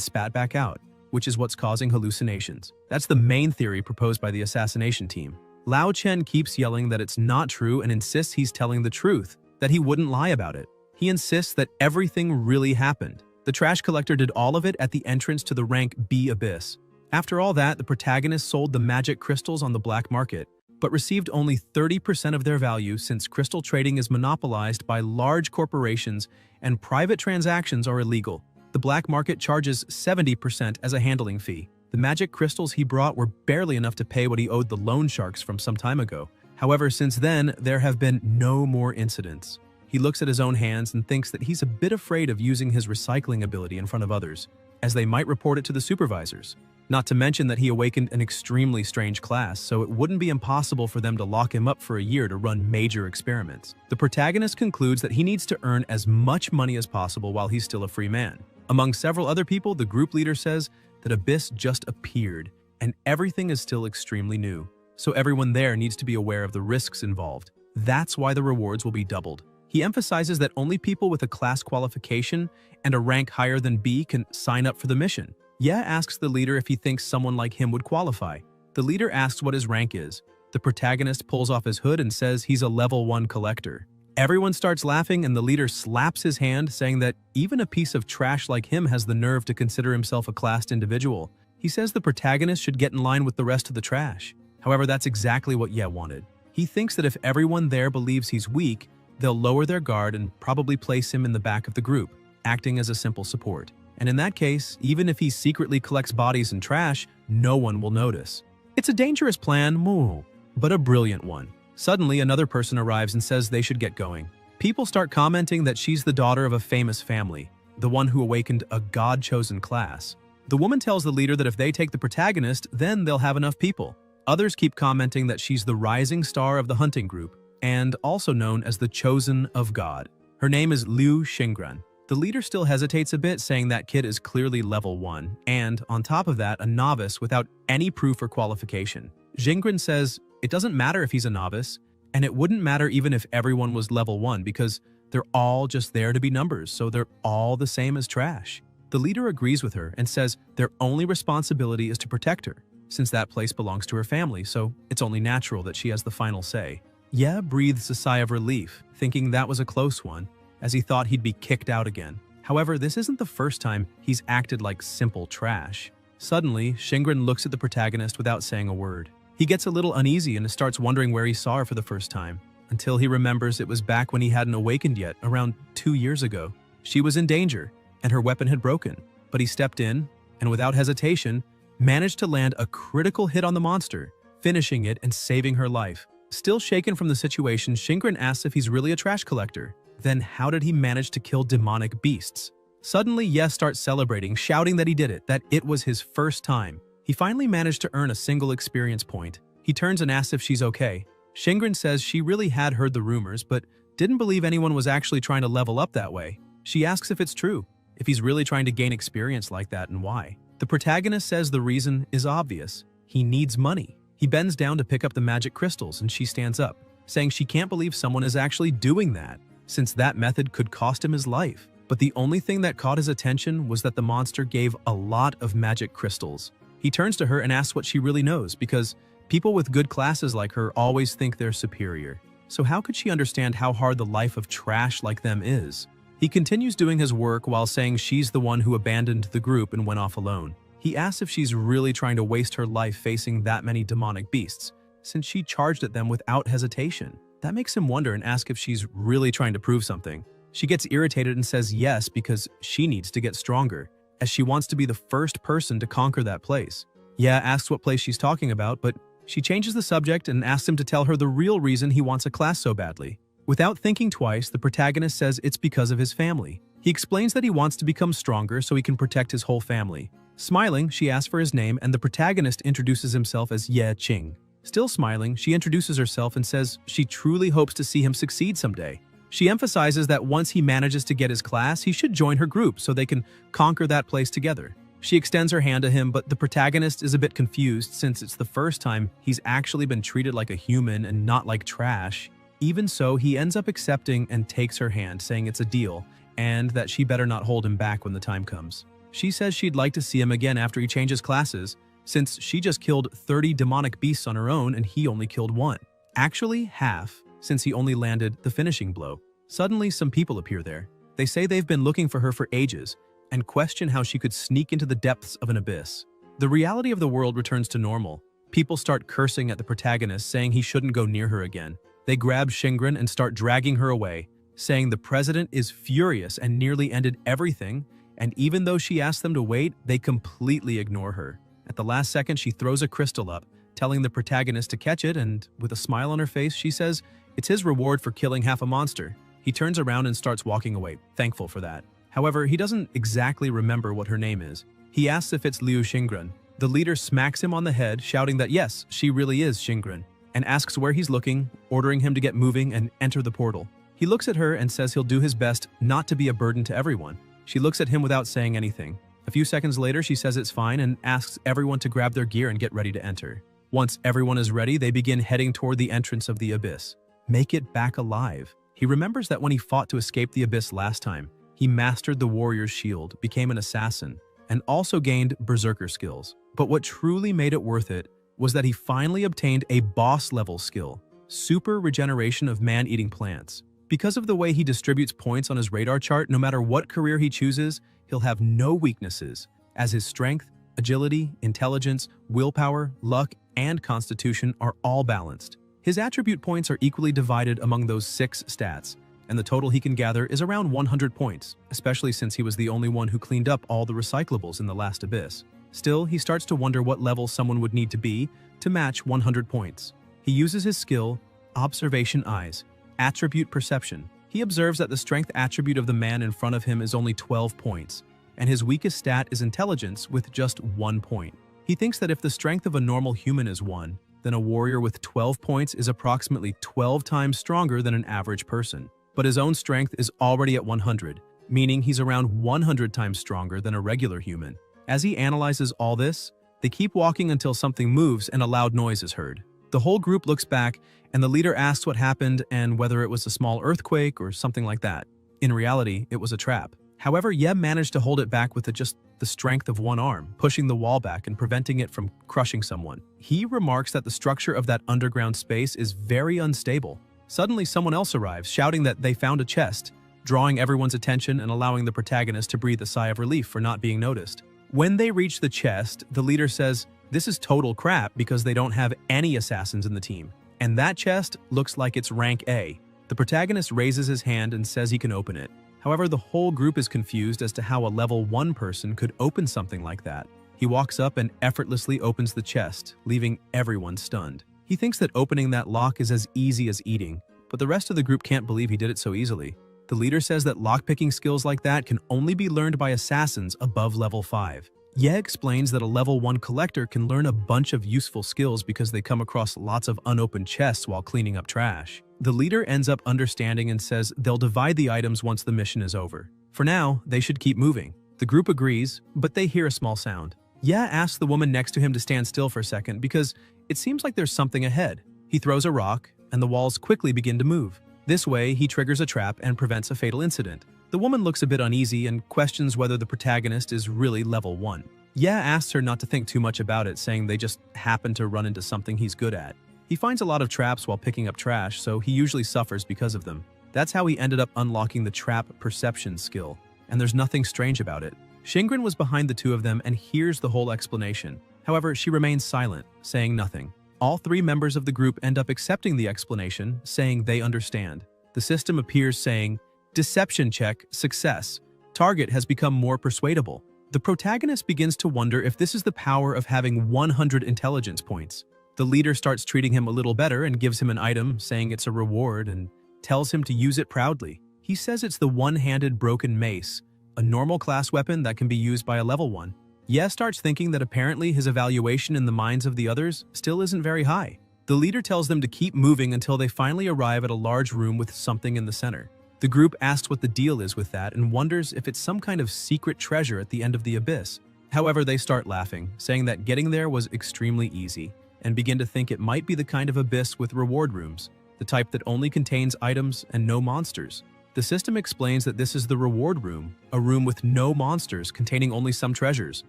spat back out, which is what's causing hallucinations. That's the main theory proposed by the assassination team. Lao Chen keeps yelling that it's not true and insists he's telling the truth, that he wouldn't lie about it. He insists that everything really happened. The trash collector did all of it at the entrance to the rank B abyss. After all that, the protagonist sold the magic crystals on the black market, but received only 30% of their value since crystal trading is monopolized by large corporations and private transactions are illegal. The black market charges 70% as a handling fee. The magic crystals he brought were barely enough to pay what he owed the loan sharks from some time ago. However, since then, there have been no more incidents. He looks at his own hands and thinks that he's a bit afraid of using his recycling ability in front of others, as they might report it to the supervisors. Not to mention that he awakened an extremely strange class, so it wouldn't be impossible for them to lock him up for a year to run major experiments. The protagonist concludes that he needs to earn as much money as possible while he's still a free man. Among several other people, the group leader says that Abyss just appeared, and everything is still extremely new, so everyone there needs to be aware of the risks involved. That's why the rewards will be doubled. He emphasizes that only people with a class qualification and a rank higher than B can sign up for the mission. Ye asks the leader if he thinks someone like him would qualify. The leader asks what his rank is. The protagonist pulls off his hood and says he's a level 1 collector. Everyone starts laughing and the leader slaps his hand, saying that even a piece of trash like him has the nerve to consider himself a classed individual. He says the protagonist should get in line with the rest of the trash. However, that's exactly what Ye wanted. He thinks that if everyone there believes he's weak, they'll lower their guard and probably place him in the back of the group, acting as a simple support. And in that case, even if he secretly collects bodies and trash, no one will notice. It's a dangerous plan, but a brilliant one. Suddenly, another person arrives and says they should get going. People start commenting that she's the daughter of a famous family, the one who awakened a god-chosen class. The woman tells the leader that if they take the protagonist, then they'll have enough people. Others keep commenting that she's the rising star of the hunting group, and also known as the Chosen of God. Her name is Liu Xingran. The leader still hesitates a bit, saying that kid is clearly level 1, and, on top of that, a novice without any proof or qualification. Xingran says it doesn't matter if he's a novice, and it wouldn't matter even if everyone was level 1 because they're all just there to be numbers, so they're all the same as trash. The leader agrees with her and says their only responsibility is to protect her, since that place belongs to her family, so it's only natural that she has the final say. Ye breathes a sigh of relief, thinking that was a close one, as he thought he'd be kicked out again. However, this isn't the first time he's acted like simple trash. Suddenly, Xingran looks at the protagonist without saying a word. He gets a little uneasy and starts wondering where he saw her for the first time, until he remembers it was back when he hadn't awakened yet, around 2 years ago. She was in danger, and her weapon had broken, but he stepped in, and without hesitation, managed to land a critical hit on the monster, finishing it and saving her life. Still shaken from the situation, Xingran asks if he's really a trash collector. Then how did he manage to kill demonic beasts? Suddenly, Ye starts celebrating, shouting that he did it, that it was his first time. He finally managed to earn a single experience point. He turns and asks if she's okay. Xingran says she really had heard the rumors, but didn't believe anyone was actually trying to level up that way. She asks if it's true, if he's really trying to gain experience like that and why. The protagonist says the reason is obvious. He needs money. He bends down to pick up the magic crystals and she stands up, saying she can't believe someone is actually doing that, since that method could cost him his life. But the only thing that caught his attention was that the monster gave a lot of magic crystals. He turns to her and asks what she really knows, because people with good classes like her always think they're superior. So how could she understand how hard the life of trash like them is? He continues doing his work while saying she's the one who abandoned the group and went off alone. He asks if she's really trying to waste her life facing that many demonic beasts, since she charged at them without hesitation. That makes him wonder and ask if she's really trying to prove something. She gets irritated and says yes because she needs to get stronger, as she wants to be the first person to conquer that place. Ye asks what place she's talking about, but she changes the subject and asks him to tell her the real reason he wants a class so badly. Without thinking twice, the protagonist says it's because of his family. He explains that he wants to become stronger so he can protect his whole family. Smiling, she asks for his name and the protagonist introduces himself as Ye Qing. Still smiling, she introduces herself and says she truly hopes to see him succeed someday. She emphasizes that once he manages to get his class, he should join her group so they can conquer that place together. She extends her hand to him, but the protagonist is a bit confused since it's the first time he's actually been treated like a human and not like trash. Even so, he ends up accepting and takes her hand, saying it's a deal, and that she better not hold him back when the time comes. She says she'd like to see him again after he changes classes, since she just killed 30 demonic beasts on her own and he only killed one. Actually, half, since he only landed the finishing blow. Suddenly, some people appear there. They say they've been looking for her for ages, and question how she could sneak into the depths of an abyss. The reality of the world returns to normal. People start cursing at the protagonist, saying he shouldn't go near her again. They grab Shingren and start dragging her away, saying the president is furious and nearly ended everything, and even though she asked them to wait, they completely ignore her. At the last second, she throws a crystal up, telling the protagonist to catch it, and with a smile on her face, she says it's his reward for killing half a monster. He turns around and starts walking away, thankful for that. However, he doesn't exactly remember what her name is. He asks if it's Liu Xingren. The leader smacks him on the head, shouting that yes, she really is Xingren, and asks where he's looking, ordering him to get moving and enter the portal. He looks at her and says he'll do his best not to be a burden to everyone. She looks at him without saying anything. A few seconds later, she says it's fine and asks everyone to grab their gear and get ready to enter. Once everyone is ready, they begin heading toward the entrance of the abyss. Make it back alive. He remembers that when he fought to escape the abyss last time, he mastered the warrior's shield, became an assassin, and also gained berserker skills. But what truly made it worth it was that he finally obtained a boss-level skill, super regeneration of man-eating plants. Because of the way he distributes points on his radar chart, no matter what career he chooses, he'll have no weaknesses, as his strength, agility, intelligence, willpower, luck, and constitution are all balanced. His attribute points are equally divided among those 6 stats, and the total he can gather is around 100 points, especially since he was the only one who cleaned up all the recyclables in the last abyss. Still, he starts to wonder what level someone would need to be to match 100 points. He uses his skill, Observation Eyes, Attribute Perception. He observes that the strength attribute of the man in front of him is only 12 points, and his weakest stat is Intelligence with just 1 point. He thinks that if the strength of a normal human is 1, then a warrior with 12 points is approximately 12 times stronger than an average person. But his own strength is already at 100, meaning he's around 100 times stronger than a regular human. As he analyzes all this, they keep walking until something moves and a loud noise is heard. The whole group looks back, and the leader asks what happened and whether it was a small earthquake or something like that. In reality, it was a trap. However, Yeb managed to hold it back with just the strength of one arm, pushing the wall back and preventing it from crushing someone. He remarks that the structure of that underground space is very unstable. Suddenly, someone else arrives, shouting that they found a chest, drawing everyone's attention and allowing the protagonist to breathe a sigh of relief for not being noticed. When they reach the chest, the leader says, this is total crap because they don't have any assassins in the team. And that chest looks like it's rank A. The protagonist raises his hand and says he can open it. However, the whole group is confused as to how a level 1 person could open something like that. He walks up and effortlessly opens the chest, leaving everyone stunned. He thinks that opening that lock is as easy as eating, but the rest of the group can't believe he did it so easily. The leader says that lockpicking skills like that can only be learned by assassins above level 5. Ye explains that a level 1 collector can learn a bunch of useful skills because they come across lots of unopened chests while cleaning up trash. The leader ends up understanding and says they'll divide the items once the mission is over. For now, they should keep moving. The group agrees, but they hear a small sound. Ye asks the woman next to him to stand still for a second because it seems like there's something ahead. He throws a rock, and the walls quickly begin to move. This way, he triggers a trap and prevents a fatal incident. The woman looks a bit uneasy and questions whether the protagonist is really level 1. Ye asks her not to think too much about it, saying they just happen to run into something he's good at. He finds a lot of traps while picking up trash, so he usually suffers because of them. That's how he ended up unlocking the trap perception skill, and there's nothing strange about it. Shingren was behind the two of them and hears the whole explanation. However, she remains silent, saying nothing. All 3 members of the group end up accepting the explanation, saying they understand. The system appears saying, Deception check, success. Target has become more persuadable. The protagonist begins to wonder if this is the power of having 100 intelligence points. The leader starts treating him a little better and gives him an item, saying it's a reward, and tells him to use it proudly. He says it's the one-handed broken mace, a normal class weapon that can be used by a level 1. Ye starts thinking that apparently his evaluation in the minds of the others still isn't very high. The leader tells them to keep moving until they finally arrive at a large room with something in the center. The group asks what the deal is with that and wonders if it's some kind of secret treasure at the end of the abyss. However, they start laughing, saying that getting there was extremely easy, and begin to think it might be the kind of abyss with reward rooms, the type that only contains items and no monsters. The system explains that this is the reward room, a room with no monsters containing only some treasures,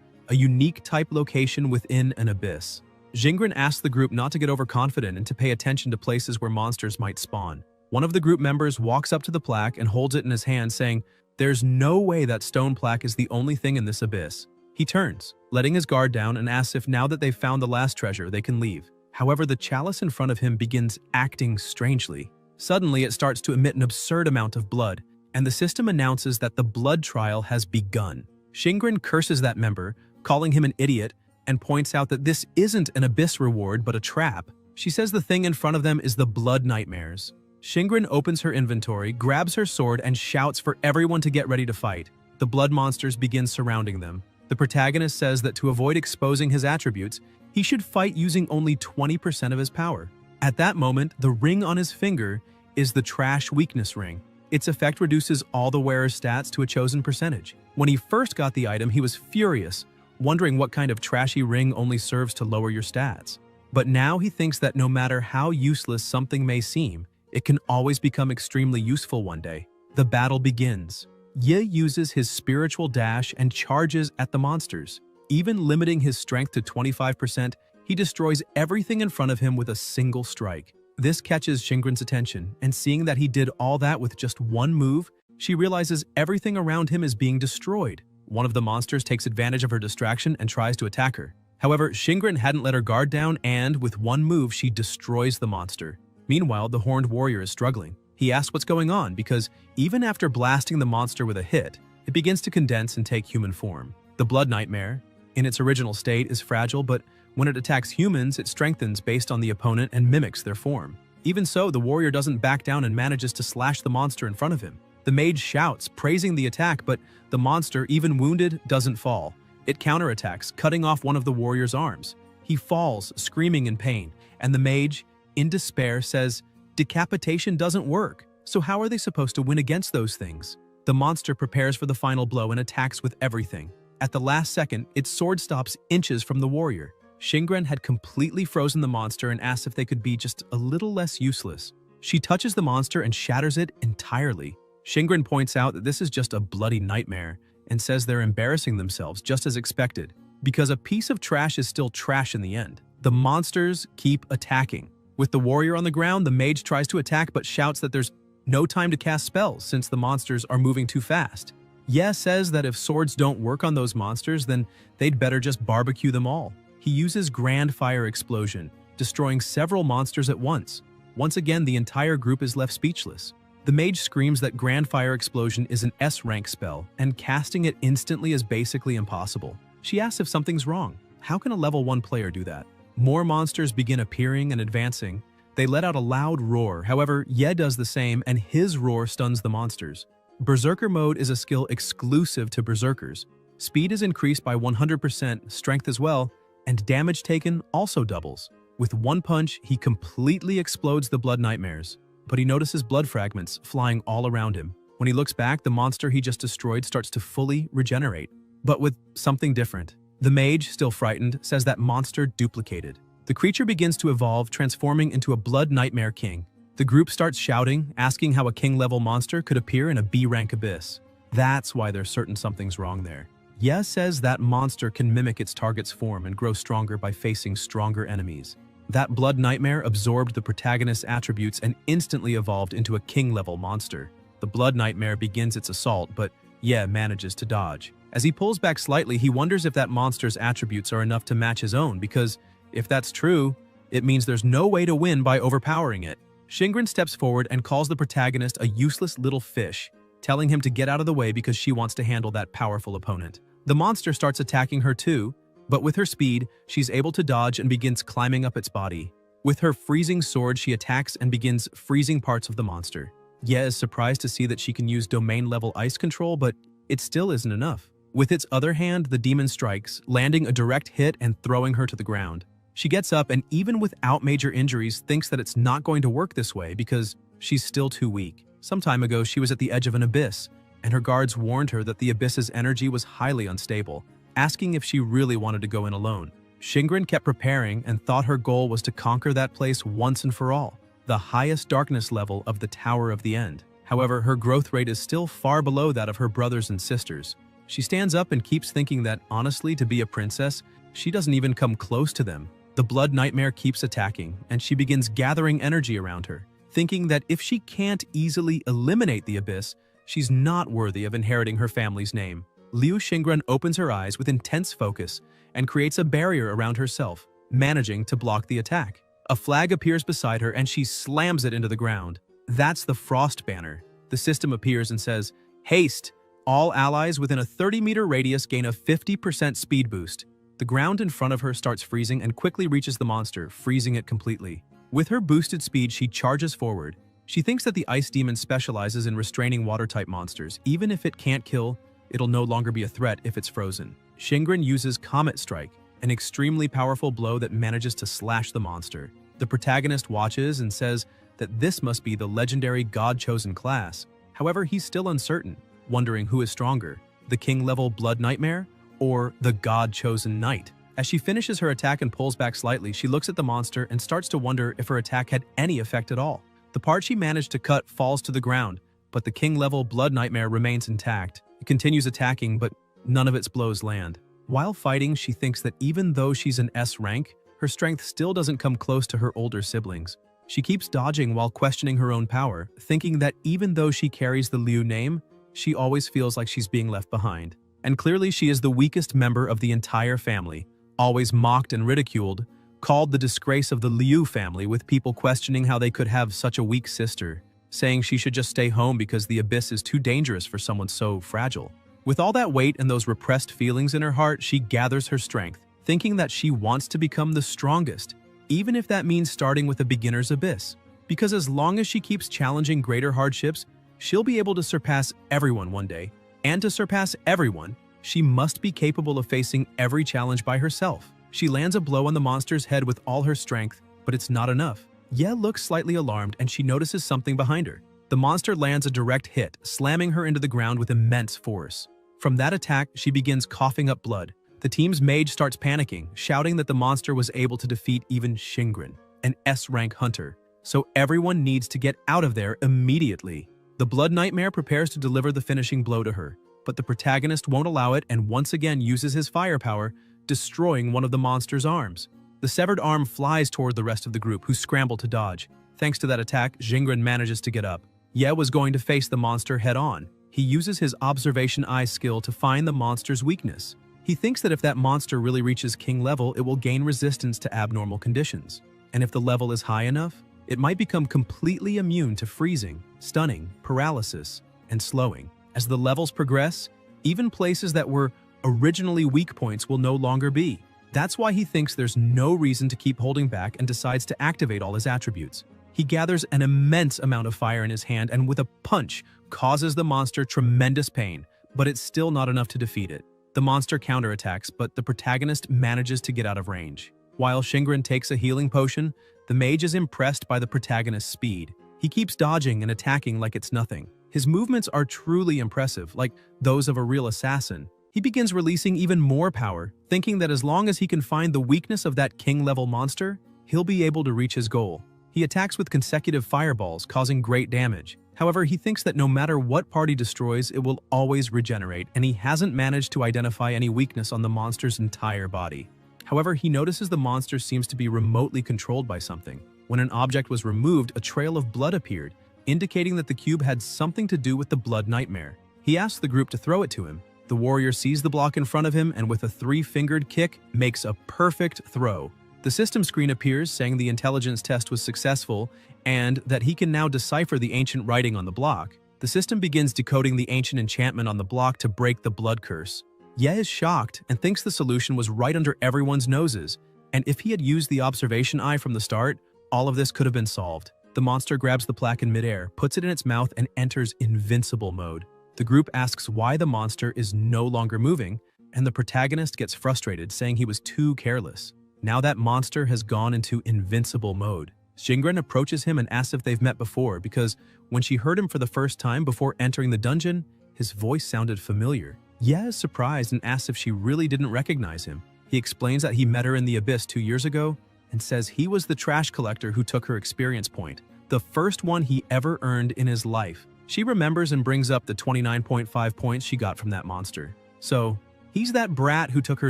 a unique type location within an abyss. Jingren asks the group not to get overconfident and to pay attention to places where monsters might spawn. One of the group members walks up to the plaque and holds it in his hand, saying, "There's no way that stone plaque is the only thing in this abyss." He turns, letting his guard down, and asks if now that they've found the last treasure, they can leave. However, the chalice in front of him begins acting strangely. Suddenly, it starts to emit an absurd amount of blood, and the system announces that the blood trial has begun. Shingren curses that member, calling him an idiot, and points out that this isn't an abyss reward but a trap. She says the thing in front of them is the blood nightmares. Shingren opens her inventory, grabs her sword, and shouts for everyone to get ready to fight. The blood monsters begin surrounding them. The protagonist says that to avoid exposing his attributes, he should fight using only 20% of his power. At that moment, the ring on his finger is the trash weakness ring. Its effect reduces all the wearer's stats to a chosen percentage. When he first got the item, he was furious, wondering what kind of trashy ring only serves to lower your stats. But now he thinks that no matter how useless something may seem, it can always become extremely useful one day. The battle begins. Ye uses his spiritual dash and charges at the monsters. Even limiting his strength to 25%, he destroys everything in front of him with a single strike. This catches Shingren's attention, and seeing that he did all that with just one move, she realizes everything around him is being destroyed. One of the monsters takes advantage of her distraction and tries to attack her. However, Shingren hadn't let her guard down, and with one move, she destroys the monster. Meanwhile, the horned warrior is struggling. He asks what's going on because even after blasting the monster with a hit, it begins to condense and take human form. The blood nightmare, in its original state, is fragile, but when it attacks humans, it strengthens based on the opponent and mimics their form. Even so, the warrior doesn't back down and manages to slash the monster in front of him. The mage shouts, praising the attack, but the monster, even wounded, doesn't fall. It counterattacks, cutting off one of the warrior's arms. He falls, screaming in pain, and the mage, in despair, says, "Decapitation doesn't work, so how are they supposed to win against those things?" The monster prepares for the final blow and attacks with everything. At the last second, its sword stops inches from the warrior. Shingren had completely frozen the monster and asks if they could be just a little less useless. She touches the monster and shatters it entirely. Shingren points out that this is just a bloody nightmare and says they're embarrassing themselves just as expected, because a piece of trash is still trash in the end. The monsters keep attacking. With the warrior on the ground, the mage tries to attack but shouts that there's no time to cast spells since the monsters are moving too fast. Ye says that if swords don't work on those monsters, then they'd better just barbecue them all. He uses Grand Fire Explosion, destroying several monsters at once. Once again, the entire group is left speechless. The mage screams that Grand Fire Explosion is an S-rank spell, and casting it instantly is basically impossible. She asks if something's wrong. How can a level 1 player do that? More monsters begin appearing and advancing. They let out a loud roar. However, Ye does the same, and his roar stuns the monsters. Berserker mode is a skill exclusive to berserkers. Speed is increased by 100%, strength as well, and damage taken also doubles. With one punch, he completely explodes the blood nightmares, but he notices blood fragments flying all around him. When he looks back, the monster he just destroyed starts to fully regenerate, but with something different. The mage, still frightened, says that monster duplicated. The creature begins to evolve, transforming into a blood nightmare king. The group starts shouting, asking how a king-level monster could appear in a B-rank abyss. That's why they're certain something's wrong there. Ye says that monster can mimic its target's form and grow stronger by facing stronger enemies. That blood nightmare absorbed the protagonist's attributes and instantly evolved into a king-level monster. The blood nightmare begins its assault, but Ye manages to dodge. As he pulls back slightly, he wonders if that monster's attributes are enough to match his own, because if that's true, it means there's no way to win by overpowering it. Shingren steps forward and calls the protagonist a useless little fish, telling him to get out of the way because she wants to handle that powerful opponent. The monster starts attacking her too, but with her speed, she's able to dodge and begins climbing up its body. With her freezing sword, she attacks and begins freezing parts of the monster. Ye is surprised to see that she can use domain-level ice control, but it still isn't enough. With its other hand, the demon strikes, landing a direct hit and throwing her to the ground. She gets up and even without major injuries thinks that it's not going to work this way because she's still too weak. Some time ago, she was at the edge of an abyss, and her guards warned her that the abyss's energy was highly unstable. asking if she really wanted to go in alone. Shingren kept preparing and thought her goal was to conquer that place once and for all, the highest darkness level of the Tower of the End. However, her growth rate is still far below that of her brothers and sisters. She stands up and keeps thinking that, honestly, to be a princess, she doesn't even come close to them. The blood nightmare keeps attacking, and she begins gathering energy around her, thinking that if she can't easily eliminate the abyss, she's not worthy of inheriting her family's name. Liu Xingren opens her eyes with intense focus and creates a barrier around herself, managing to block the attack. A flag appears beside her and she slams it into the ground. That's the Frost Banner. The system appears and says, "Haste! All allies within a 30-meter radius gain a 50% speed boost." The ground in front of her starts freezing and quickly reaches the monster, freezing it completely. With her boosted speed, she charges forward. She thinks that the Ice Demon specializes in restraining water-type monsters. Even if it can't kill, it'll no longer be a threat if it's frozen. Shingren uses Comet Strike, an extremely powerful blow that manages to slash the monster. The protagonist watches and says that this must be the legendary God-chosen class. However, he's still uncertain, wondering who is stronger, the King-level Blood Nightmare or the God-chosen Knight. As she finishes her attack and pulls back slightly, she looks at the monster and starts to wonder if her attack had any effect at all. The part she managed to cut falls to the ground, but the King-level Blood Nightmare remains intact. It continues attacking, but none of its blows land. While fighting, she thinks that even though she's an S rank, her strength still doesn't come close to her older siblings. She keeps dodging while questioning her own power, thinking that even though she carries the Liu name, she always feels like she's being left behind. And clearly she is the weakest member of the entire family, always mocked and ridiculed, called the disgrace of the Liu family, with people questioning how they could have such a weak sister, saying she should just stay home because the abyss is too dangerous for someone so fragile. With all that weight and those repressed feelings in her heart, she gathers her strength, thinking that she wants to become the strongest, even if that means starting with a beginner's abyss. Because as long as she keeps challenging greater hardships, she'll be able to surpass everyone one day. And to surpass everyone, she must be capable of facing every challenge by herself. She lands a blow on the monster's head with all her strength, but it's not enough. Ye looks slightly alarmed and she notices something behind her. The monster lands a direct hit, slamming her into the ground with immense force. From that attack, she begins coughing up blood. The team's mage starts panicking, shouting that the monster was able to defeat even Shingren, an S-rank hunter. So everyone needs to get out of there immediately. The Blood Nightmare prepares to deliver the finishing blow to her, but the protagonist won't allow it and once again uses his firepower, destroying one of the monster's arms. The severed arm flies toward the rest of the group, who scramble to dodge. Thanks to that attack, Xingren manages to get up. Ye was going to face the monster head-on. He uses his observation eye skill to find the monster's weakness. He thinks that if that monster really reaches king level, it will gain resistance to abnormal conditions. And if the level is high enough, it might become completely immune to freezing, stunning, paralysis, and slowing. As the levels progress, even places that were originally weak points will no longer be. That's why he thinks there's no reason to keep holding back and decides to activate all his attributes. He gathers an immense amount of fire in his hand and with a punch causes the monster tremendous pain, but it's still not enough to defeat it. The monster counterattacks, but the protagonist manages to get out of range. While Shingren takes a healing potion, the mage is impressed by the protagonist's speed. He keeps dodging and attacking like it's nothing. His movements are truly impressive, like those of a real assassin. He begins releasing even more power, thinking that as long as he can find the weakness of that king-level monster, he'll be able to reach his goal. He attacks with consecutive fireballs, causing great damage. However, he thinks that no matter what part he destroys, it will always regenerate, and he hasn't managed to identify any weakness on the monster's entire body. However, he notices the monster seems to be remotely controlled by something. When an object was removed, a trail of blood appeared, indicating that the cube had something to do with the Blood Nightmare. He asks the group to throw it to him. The warrior sees the block in front of him and with a three-fingered kick, makes a perfect throw. The system screen appears saying the intelligence test was successful and that he can now decipher the ancient writing on the block. The system begins decoding the ancient enchantment on the block to break the blood curse. Ye is shocked and thinks the solution was right under everyone's noses, and if he had used the observation eye from the start, all of this could have been solved. The monster grabs the plaque in midair, puts it in its mouth, and enters invincible mode. The group asks why the monster is no longer moving, and the protagonist gets frustrated, saying he was too careless. Now that monster has gone into invincible mode. Xingren approaches him and asks if they've met before, because when she heard him for the first time before entering the dungeon, his voice sounded familiar. Ye is surprised and asks if she really didn't recognize him. He explains that he met her in the abyss 2 years ago and says he was the trash collector who took her experience point, the first one he ever earned in his life. She remembers and brings up the 29.5 points she got from that monster. So, he's that brat who took her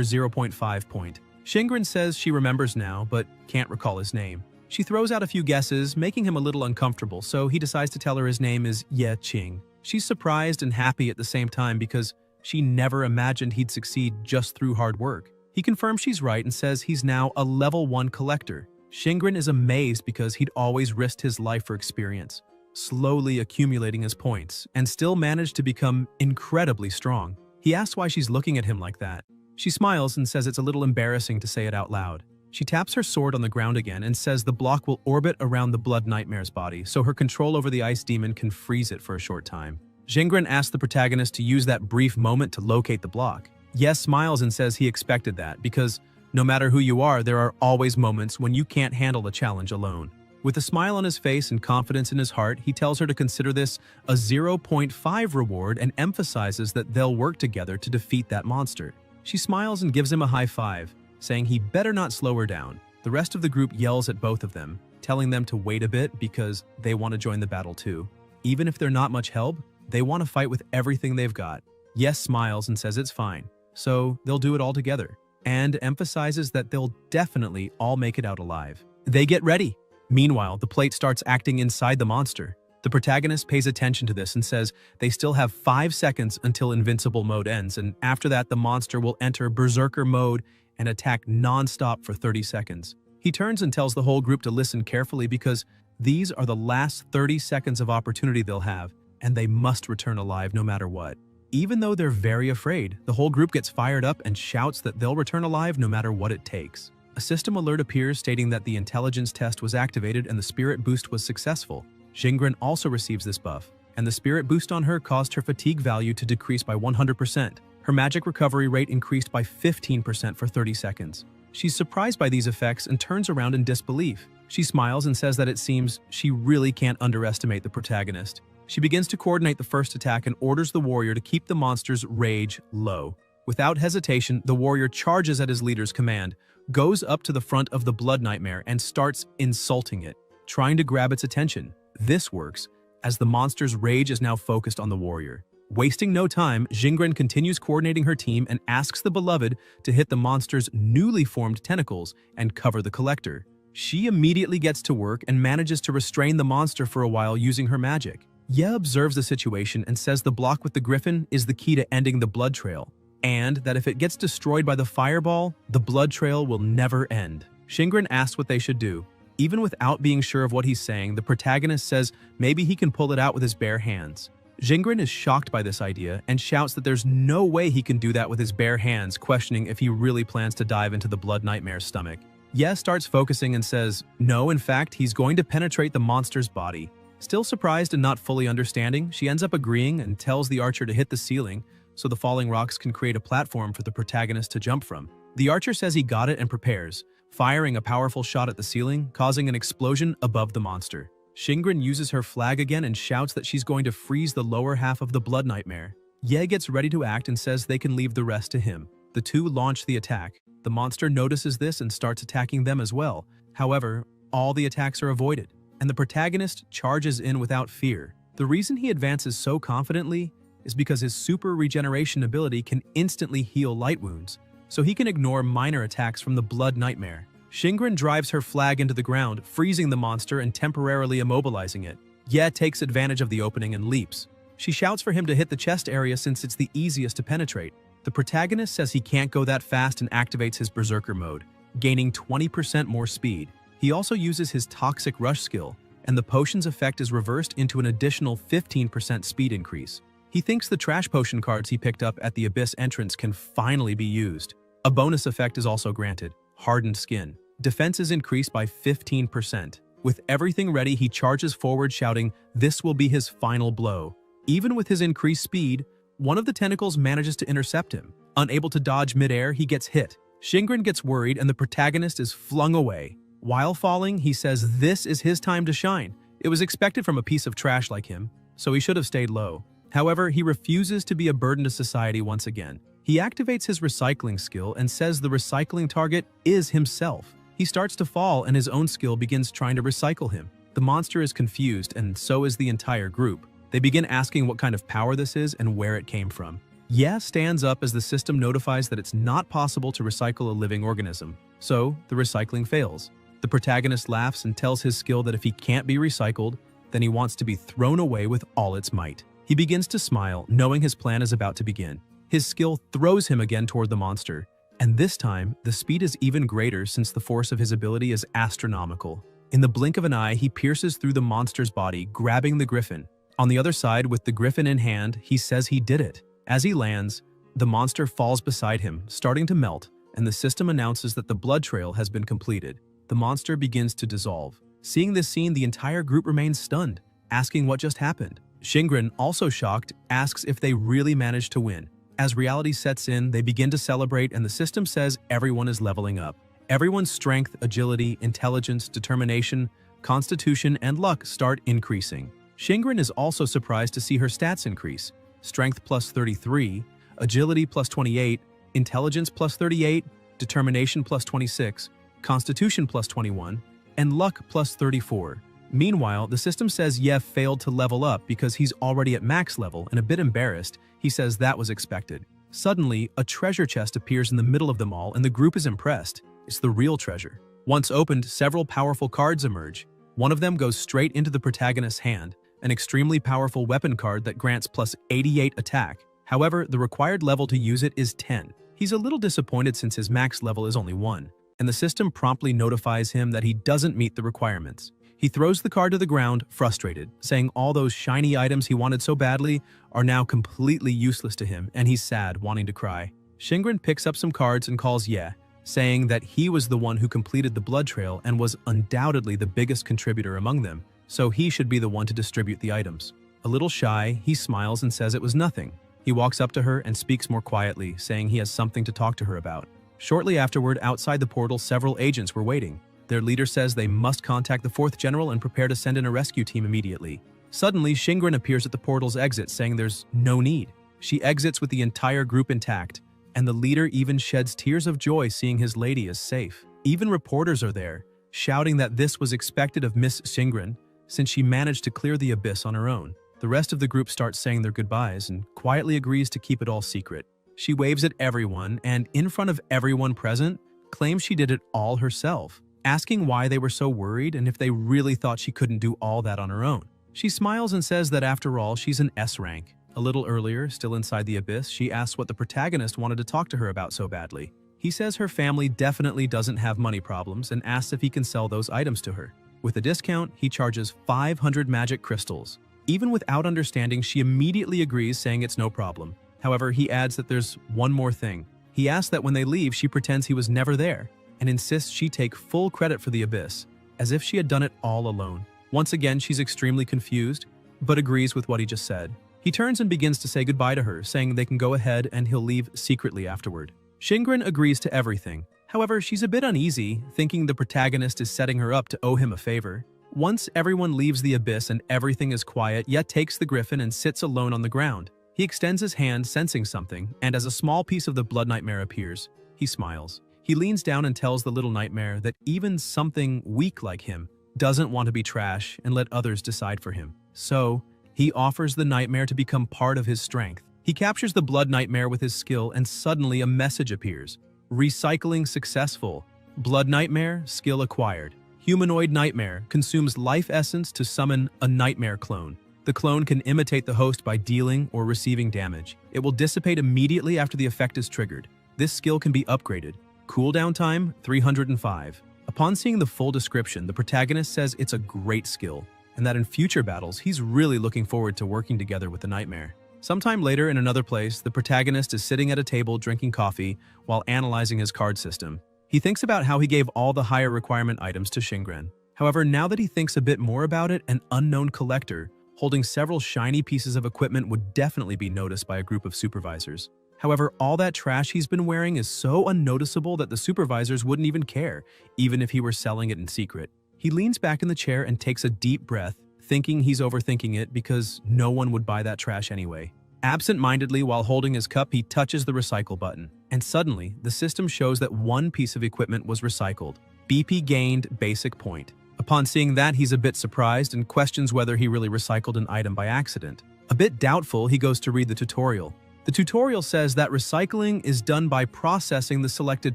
0.5 point. Shingren says she remembers now, but can't recall his name. She throws out a few guesses, making him a little uncomfortable, so he decides to tell her his name is Ye Qing. She's surprised and happy at the same time because she never imagined he'd succeed just through hard work. He confirms she's right and says he's now a level 1 collector. Shingren is amazed because he'd always risked his life for experience, slowly accumulating his points, and still managed to become incredibly strong. He asks why she's looking at him like that. She smiles and says it's a little embarrassing to say it out loud. She taps her sword on the ground again and says the block will orbit around the Blood Nightmare's body, so her control over the ice demon can freeze it for a short time. Shingren asks the protagonist to use that brief moment to locate the block. Yes smiles and says he expected that, because no matter who you are, there are always moments when you can't handle the challenge alone. With a smile on his face and confidence in his heart, he tells her to consider this a 0.5 reward and emphasizes that they'll work together to defeat that monster. She smiles and gives him a high five, saying he better not slow her down. The rest of the group yells at both of them, telling them to wait a bit because they want to join the battle too. Even if they're not much help, they want to fight with everything they've got. Yes smiles and says it's fine, so they'll do it all together, and emphasizes that they'll definitely all make it out alive. They get ready. Meanwhile, the plate starts acting inside the monster. The protagonist pays attention to this and says they still have 5 seconds until invincible mode ends, and after that the monster will enter berserker mode and attack non-stop for 30 seconds. He turns and tells the whole group to listen carefully because these are the last 30 seconds of opportunity they'll have, and they must return alive no matter what. Even though they're very afraid, the whole group gets fired up and shouts that they'll return alive no matter what it takes. A system alert appears stating that the intelligence test was activated and the spirit boost was successful. Shingren also receives this buff, and the spirit boost on her caused her fatigue value to decrease by 100%. Her magic recovery rate increased by 15% for 30 seconds. She's surprised by these effects and turns around in disbelief. She smiles and says that it seems she really can't underestimate the protagonist. She begins to coordinate the first attack and orders the warrior to keep the monster's rage low. Without hesitation, the warrior charges at his leader's command, goes up to the front of the Blood Nightmare and starts insulting it, trying to grab its attention. This works, as the monster's rage is now focused on the warrior. Wasting no time, Shingren continues coordinating her team and asks the beloved to hit the monster's newly formed tentacles and cover the collector. She immediately gets to work and manages to restrain the monster for a while using her magic. Ye observes the situation and says the block with the griffin is the key to ending the blood trail, and that if it gets destroyed by the fireball, the blood trail will never end. Shingren asks what they should do. Even without being sure of what he's saying, the protagonist says maybe he can pull it out with his bare hands. Shingren is shocked by this idea and shouts that there's no way he can do that with his bare hands, questioning if he really plans to dive into the Blood Nightmare's stomach. Ye starts focusing and says, no, in fact, he's going to penetrate the monster's body. Still surprised and not fully understanding, she ends up agreeing and tells the archer to hit the ceiling so the falling rocks can create a platform for the protagonist to jump from. The archer says he got it and prepares, firing a powerful shot at the ceiling, causing an explosion above the monster. Shingren uses her flag again and shouts that she's going to freeze the lower half of the Blood Nightmare. Ye gets ready to act and says they can leave the rest to him. The two launch the attack. The monster notices this and starts attacking them as well. However, all the attacks are avoided, and the protagonist charges in without fear. The reason he advances so confidently is because his super regeneration ability can instantly heal light wounds, so he can ignore minor attacks from the Blood Nightmare. Shingren drives her flag into the ground, freezing the monster and temporarily immobilizing it. Ye takes advantage of the opening and leaps. She shouts for him to hit the chest area since it's the easiest to penetrate. The protagonist says he can't go that fast and activates his berserker mode, gaining 20% more speed. He also uses his Toxic Rush skill, and the potion's effect is reversed into an additional 15% speed increase. He thinks the trash potion cards he picked up at the Abyss entrance can finally be used. A bonus effect is also granted, Hardened Skin. Defense is increased by 15%. With everything ready, he charges forward shouting, this will be his final blow. Even with his increased speed, one of the tentacles manages to intercept him. Unable to dodge midair, he gets hit. Shingren gets worried and the protagonist is flung away. While falling, he says this is his time to shine. It was expected from a piece of trash like him, so he should have stayed low. However, he refuses to be a burden to society once again. He activates his recycling skill and says the recycling target is himself. He starts to fall and his own skill begins trying to recycle him. The monster is confused and so is the entire group. They begin asking what kind of power this is and where it came from. Yeah stands up as the system notifies that it's not possible to recycle a living organism. So, the recycling fails. The protagonist laughs and tells his skill that if he can't be recycled, then he wants to be thrown away with all its might. He begins to smile, knowing his plan is about to begin. His skill throws him again toward the monster, and this time, the speed is even greater since the force of his ability is astronomical. In the blink of an eye, he pierces through the monster's body, grabbing the griffin. On the other side, with the griffin in hand, he says he did it. As he lands, the monster falls beside him, starting to melt, and the system announces that the blood trail has been completed. The monster begins to dissolve. Seeing this scene, the entire group remains stunned, asking what just happened. Shingren, also shocked, asks if they really managed to win. As reality sets in, they begin to celebrate and the system says everyone is leveling up. Everyone's strength, agility, intelligence, determination, constitution, and luck start increasing. Shingren is also surprised to see her stats increase. Strength plus 33, agility plus 28, intelligence plus 38, determination plus 26, constitution plus 21, and luck plus 34. Meanwhile, the system says Yev failed to level up because he's already at max level, and a bit embarrassed, he says that was expected. Suddenly, a treasure chest appears in the middle of them all and the group is impressed. It's the real treasure. Once opened, several powerful cards emerge. One of them goes straight into the protagonist's hand, an extremely powerful weapon card that grants plus 88 attack. However, the required level to use it is 10. He's a little disappointed since his max level is only 1, and the system promptly notifies him that he doesn't meet the requirements. He throws the card to the ground, frustrated, saying all those shiny items he wanted so badly are now completely useless to him, and he's sad, wanting to cry. Shingren picks up some cards and calls Ye, saying that he was the one who completed the blood trail and was undoubtedly the biggest contributor among them, so he should be the one to distribute the items. A little shy, he smiles and says it was nothing. He walks up to her and speaks more quietly, saying he has something to talk to her about. Shortly afterward, outside the portal, several agents were waiting. Their leader says they must contact the 4th General and prepare to send in a rescue team immediately. Suddenly, Shingren appears at the portal's exit, saying there's no need. She exits with the entire group intact, and the leader even sheds tears of joy seeing his lady is safe. Even reporters are there, shouting that this was expected of Miss Shingren, since she managed to clear the abyss on her own. The rest of the group starts saying their goodbyes and quietly agrees to keep it all secret. She waves at everyone and, in front of everyone present, claims she did it all herself, asking why they were so worried and if they really thought she couldn't do all that on her own. She smiles and says that after all, she's an S rank. A little earlier, still inside the abyss, she asks what the protagonist wanted to talk to her about so badly. He says her family definitely doesn't have money problems and asks if he can sell those items to her. With a discount, he charges 500 magic crystals. Even without understanding, she immediately agrees, saying it's no problem. However, he adds that there's one more thing. He asks that when they leave, she pretends he was never there, and insists she take full credit for the abyss, as if she had done it all alone. Once again, she's extremely confused, but agrees with what he just said. He turns and begins to say goodbye to her, saying they can go ahead and he'll leave secretly afterward. Shingren agrees to everything. However, she's a bit uneasy, thinking the protagonist is setting her up to owe him a favor. Once everyone leaves the abyss and everything is quiet, Ye takes the griffin and sits alone on the ground. He extends his hand, sensing something, and as a small piece of the blood nightmare appears, he smiles. He leans down and tells the little nightmare that even something weak like him doesn't want to be trash and let others decide for him. So, he offers the nightmare to become part of his strength. He captures the blood nightmare with his skill and suddenly a message appears. Recycling successful. Blood nightmare, skill acquired. Humanoid nightmare consumes life essence to summon a nightmare clone. The clone can imitate the host by dealing or receiving damage. It will dissipate immediately after the effect is triggered. This skill can be upgraded. Cooldown time, 305. Upon seeing the full description, the protagonist says it's a great skill, and that in future battles, he's really looking forward to working together with the nightmare. Sometime later, in another place, the protagonist is sitting at a table drinking coffee while analyzing his card system. He thinks about how he gave all the higher requirement items to Shingren. However, now that he thinks a bit more about it, an unknown collector, holding several shiny pieces of equipment, would definitely be noticed by a group of supervisors. However, all that trash he's been wearing is so unnoticeable that the supervisors wouldn't even care, even if he were selling it in secret. He leans back in the chair and takes a deep breath, thinking he's overthinking it because no one would buy that trash anyway. Absent-mindedly, while holding his cup, he touches the recycle button, and suddenly, the system shows that one piece of equipment was recycled. BP gained basic point. Upon seeing that, he's a bit surprised and questions whether he really recycled an item by accident. A bit doubtful, he goes to read the tutorial. The tutorial says that recycling is done by processing the selected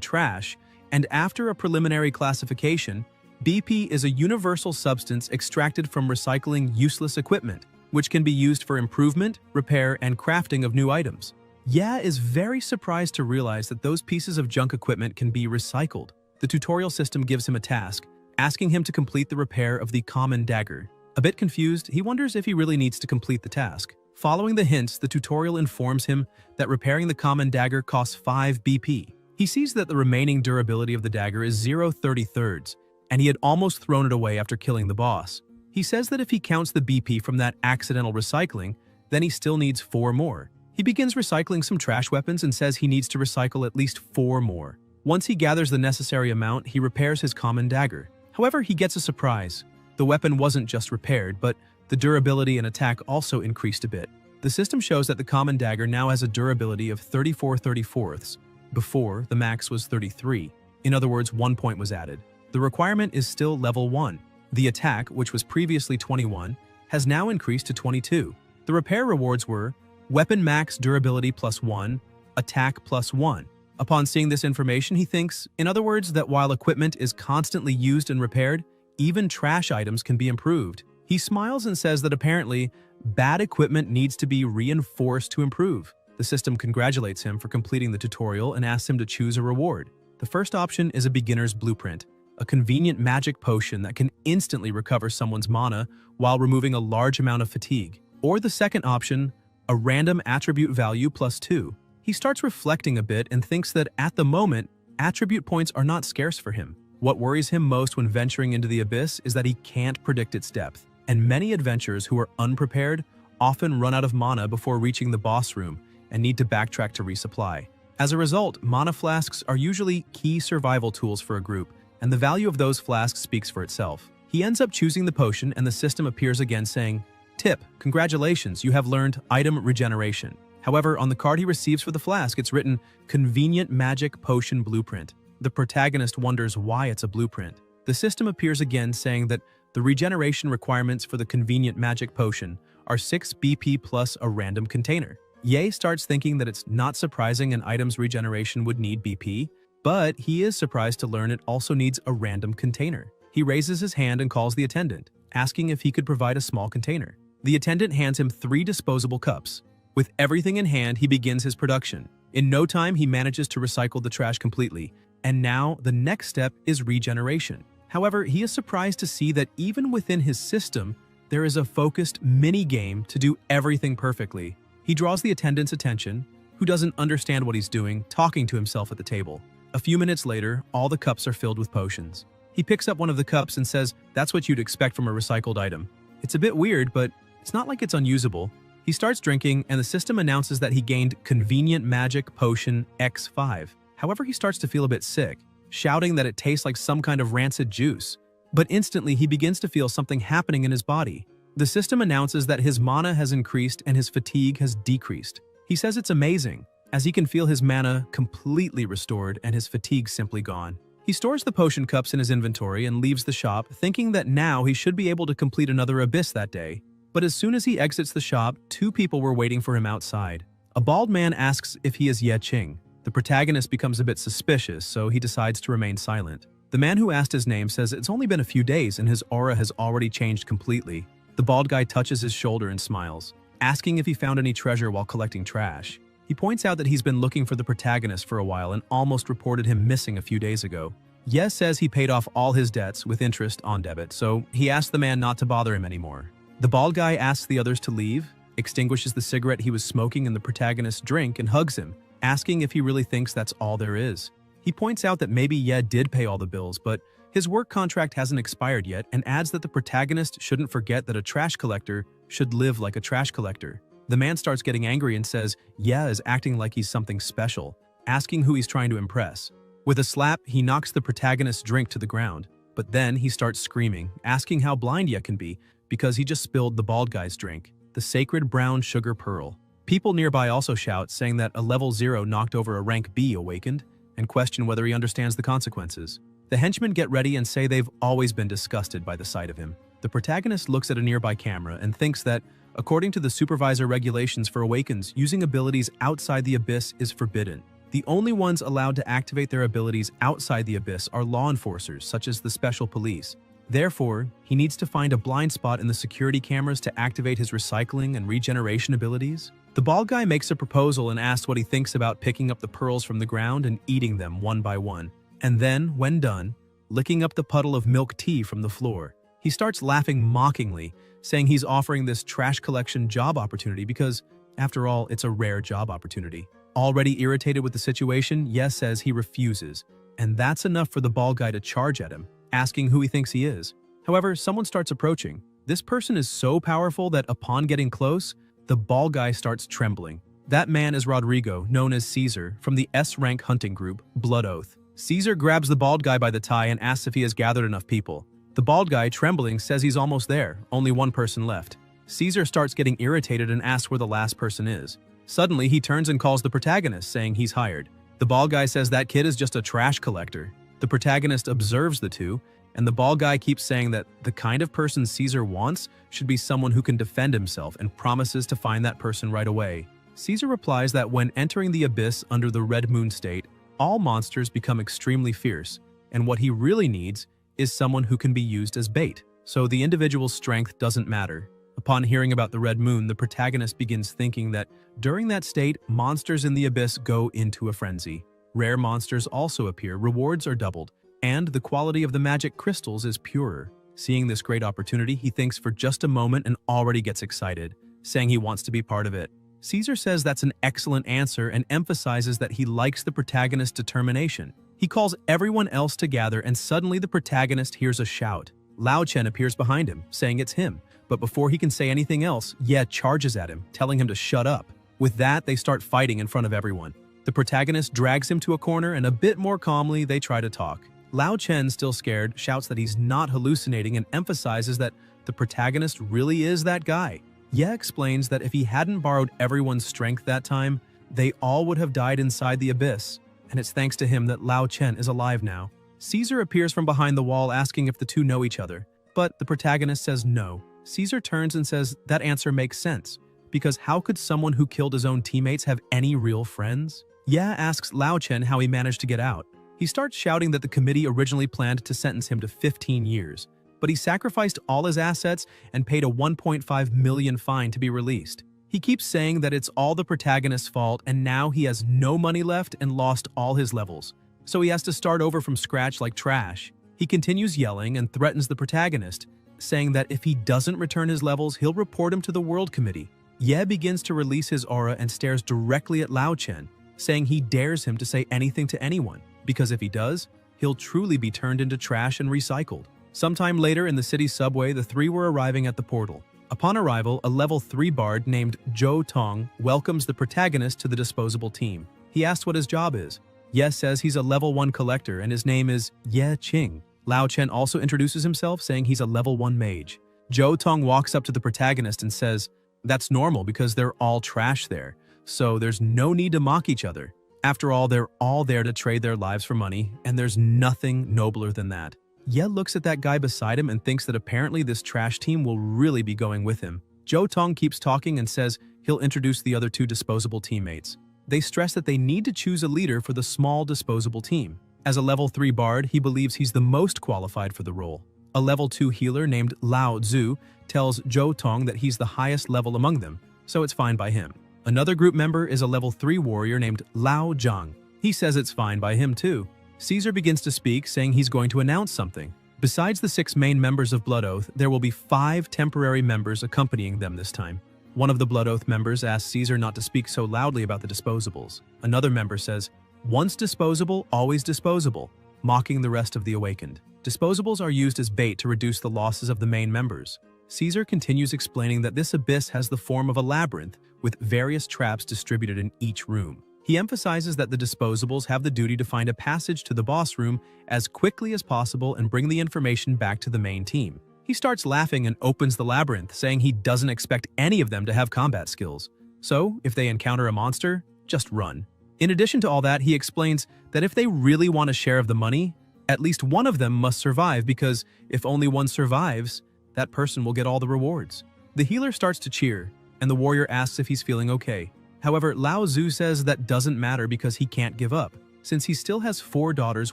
trash, and after a preliminary classification, BP is a universal substance extracted from recycling useless equipment, which can be used for improvement, repair, and crafting of new items. Ye is very surprised to realize that those pieces of junk equipment can be recycled. The tutorial system gives him a task, asking him to complete the repair of the common dagger. A bit confused, he wonders if he really needs to complete the task. Following the hints, the tutorial informs him that repairing the common dagger costs 5 BP. He sees that the remaining durability of the dagger is 0.33, and he had almost thrown it away after killing the boss. He says that if he counts the BP from that accidental recycling, then he still needs 4 more. He begins recycling some trash weapons and says he needs to recycle at least 4 more. Once he gathers the necessary amount, he repairs his common dagger. However, he gets a surprise. The weapon wasn't just repaired, but the durability and attack also increased a bit. The system shows that the common dagger now has a durability of 34/34. Before, the max was 33. In other words, 1 point was added. The requirement is still level 1. The attack, which was previously 21, has now increased to 22. The repair rewards were weapon max durability +1, attack +1. Upon seeing this information, he thinks, in other words, that while equipment is constantly used and repaired, even trash items can be improved. He smiles and says that apparently, bad equipment needs to be reinforced to improve. The system congratulates him for completing the tutorial and asks him to choose a reward. The first option is a beginner's blueprint, a convenient magic potion that can instantly recover someone's mana while removing a large amount of fatigue. Or the second option, a random attribute value +2. He starts reflecting a bit and thinks that at the moment, attribute points are not scarce for him. What worries him most when venturing into the abyss is that he can't predict its depth, and many adventurers who are unprepared often run out of mana before reaching the boss room and need to backtrack to resupply. As a result, mana flasks are usually key survival tools for a group, and the value of those flasks speaks for itself. He ends up choosing the potion, and the system appears again saying, "Tip, congratulations, you have learned item regeneration." However, on the card he receives for the flask, it's written, "Convenient Magic Potion Blueprint." The protagonist wonders why it's a blueprint. The system appears again saying that the regeneration requirements for the convenient magic potion are 6 BP plus a random container. Ye starts thinking that it's not surprising an item's regeneration would need BP, but he is surprised to learn it also needs a random container. He raises his hand and calls the attendant, asking if he could provide a small container. The attendant hands him 3 disposable cups. With everything in hand, he begins his production. In no time, he manages to recycle the trash completely, and now the next step is regeneration. However, he is surprised to see that even within his system, there is a focused mini-game to do everything perfectly. He draws the attendant's attention, who doesn't understand what he's doing, talking to himself at the table. A few minutes later, all the cups are filled with potions. He picks up one of the cups and says, "That's what you'd expect from a recycled item." It's a bit weird, but it's not like it's unusable. He starts drinking, and the system announces that he gained Convenient Magic Potion X5. However, he starts to feel a bit sick, shouting that it tastes like some kind of rancid juice. But instantly, he begins to feel something happening in his body. The system announces that his mana has increased and his fatigue has decreased. He says it's amazing, as he can feel his mana completely restored and his fatigue simply gone. He stores the potion cups in his inventory and leaves the shop, thinking that now he should be able to complete another abyss that day. But as soon as he exits the shop, 2 people were waiting for him outside. A bald man asks if he is Ye Qing. The protagonist becomes a bit suspicious, so he decides to remain silent. The man who asked his name says it's only been a few days and his aura has already changed completely. The bald guy touches his shoulder and smiles, asking if he found any treasure while collecting trash. He points out that he's been looking for the protagonist for a while and almost reported him missing a few days ago. Ye says he paid off all his debts with interest on debit, so he asks the man not to bother him anymore. The bald guy asks the others to leave, extinguishes the cigarette he was smoking in the protagonist's drink, and hugs him, asking if he really thinks that's all there is. He points out that maybe Ye did pay all the bills, but his work contract hasn't expired yet, and adds that the protagonist shouldn't forget that a trash collector should live like a trash collector. The man starts getting angry and says Ye is acting like he's something special, asking who he's trying to impress. With a slap, he knocks the protagonist's drink to the ground, but then he starts screaming, asking how blind Ye can be, because he just spilled the bald guy's drink, the sacred brown sugar pearl. People nearby also shout, saying that a level 0 knocked over a rank B awakened, and question whether he understands the consequences. The henchmen get ready and say they've always been disgusted by the sight of him. The protagonist looks at a nearby camera and thinks that, according to the supervisor regulations for awakens, using abilities outside the abyss is forbidden. The only ones allowed to activate their abilities outside the abyss are law enforcers, such as the special police. Therefore, he needs to find a blind spot in the security cameras to activate his recycling and regeneration abilities. The bald guy makes a proposal and asks what he thinks about picking up the pearls from the ground and eating them one by one. And then, when done, licking up the puddle of milk tea from the floor. He starts laughing mockingly, saying he's offering this trash collection job opportunity because, after all, it's a rare job opportunity. Already irritated with the situation, Ye says he refuses, and that's enough for the bald guy to charge at him, asking who he thinks he is. However, someone starts approaching. This person is so powerful that upon getting close, the bald guy starts trembling. That man is Rodrigo, known as Caesar, from the S-rank hunting group, Blood Oath. Caesar grabs the bald guy by the tie and asks if he has gathered enough people. The bald guy, trembling, says he's almost there, only one person left. Caesar starts getting irritated and asks where the last person is. Suddenly, he turns and calls the protagonist, saying he's hired. The bald guy says that kid is just a trash collector. The protagonist observes the two, and the bald guy keeps saying that the kind of person Caesar wants should be someone who can defend himself and promises to find that person right away. Caesar replies that when entering the abyss under the Red Moon state, all monsters become extremely fierce, and what he really needs is someone who can be used as bait, so the individual's strength doesn't matter. Upon hearing about the Red Moon, the protagonist begins thinking that during that state, monsters in the abyss go into a frenzy. Rare monsters also appear, rewards are doubled, and the quality of the magic crystals is purer. Seeing this great opportunity, he thinks for just a moment and already gets excited, saying he wants to be part of it. Caesar says that's an excellent answer and emphasizes that he likes the protagonist's determination. He calls everyone else to gather, and suddenly the protagonist hears a shout. Lao Chen appears behind him, saying it's him, but before he can say anything else, Ye charges at him, telling him to shut up. With that, they start fighting in front of everyone. The protagonist drags him to a corner, and a bit more calmly, they try to talk. Lao Chen, still scared, shouts that he's not hallucinating and emphasizes that the protagonist really is that guy. Ye explains that if he hadn't borrowed everyone's strength that time, they all would have died inside the abyss, and it's thanks to him that Lao Chen is alive now. Caesar appears from behind the wall asking if the two know each other, but the protagonist says no. Caesar turns and says that answer makes sense, because how could someone who killed his own teammates have any real friends? Ye asks Lao Chen how he managed to get out. He starts shouting that the committee originally planned to sentence him to 15 years, but he sacrificed all his assets and paid a 1.5 million fine to be released. He keeps saying that it's all the protagonist's fault and now he has no money left and lost all his levels, so he has to start over from scratch like trash. He continues yelling and threatens the protagonist, saying that if he doesn't return his levels, he'll report him to the World Committee. Ye begins to release his aura and stares directly at Lao Chen, saying he dares him to say anything to anyone, because if he does, he'll truly be turned into trash and recycled. Sometime later in the city's subway, the three were arriving at the portal. Upon arrival, a level 3 bard named Zhou Tong welcomes the protagonist to the disposable team. He asks what his job is. Ye says he's a level 1 collector and his name is Ye Qing. Lao Chen also introduces himself, saying he's a level 1 mage. Zhou Tong walks up to the protagonist and says, "That's normal because they're all trash there, so there's no need to mock each other. After all, they're all there to trade their lives for money, and there's nothing nobler than that." Ye looks at that guy beside him and thinks that apparently this trash team will really be going with him. Zhou Tong keeps talking and says he'll introduce the other 2 disposable teammates. They stress that they need to choose a leader for the small disposable team. As a level 3 bard, he believes he's the most qualified for the role. A level 2 healer named Lao Zhu tells Zhou Tong that he's the highest level among them, so it's fine by him. Another group member is a level 3 warrior named Lao Zhang. He says it's fine by him too. Caesar begins to speak, saying he's going to announce something. Besides the 6 main members of Blood Oath, there will be 5 temporary members accompanying them this time. One of the Blood Oath members asks Caesar not to speak so loudly about the disposables. Another member says, "Once disposable, always disposable," mocking the rest of the awakened. Disposables are used as bait to reduce the losses of the main members. Caesar continues explaining that this abyss has the form of a labyrinth with various traps distributed in each room. He emphasizes that the disposables have the duty to find a passage to the boss room as quickly as possible and bring the information back to the main team. He starts laughing and opens the labyrinth, saying he doesn't expect any of them to have combat skills. So, if they encounter a monster, just run. In addition to all that, he explains that if they really want a share of the money, at least one of them must survive because if only one survives, that person will get all the rewards. The healer starts to cheer, and the warrior asks if he's feeling okay. However, Lao Tzu says that doesn't matter because he can't give up, since he still has 4 daughters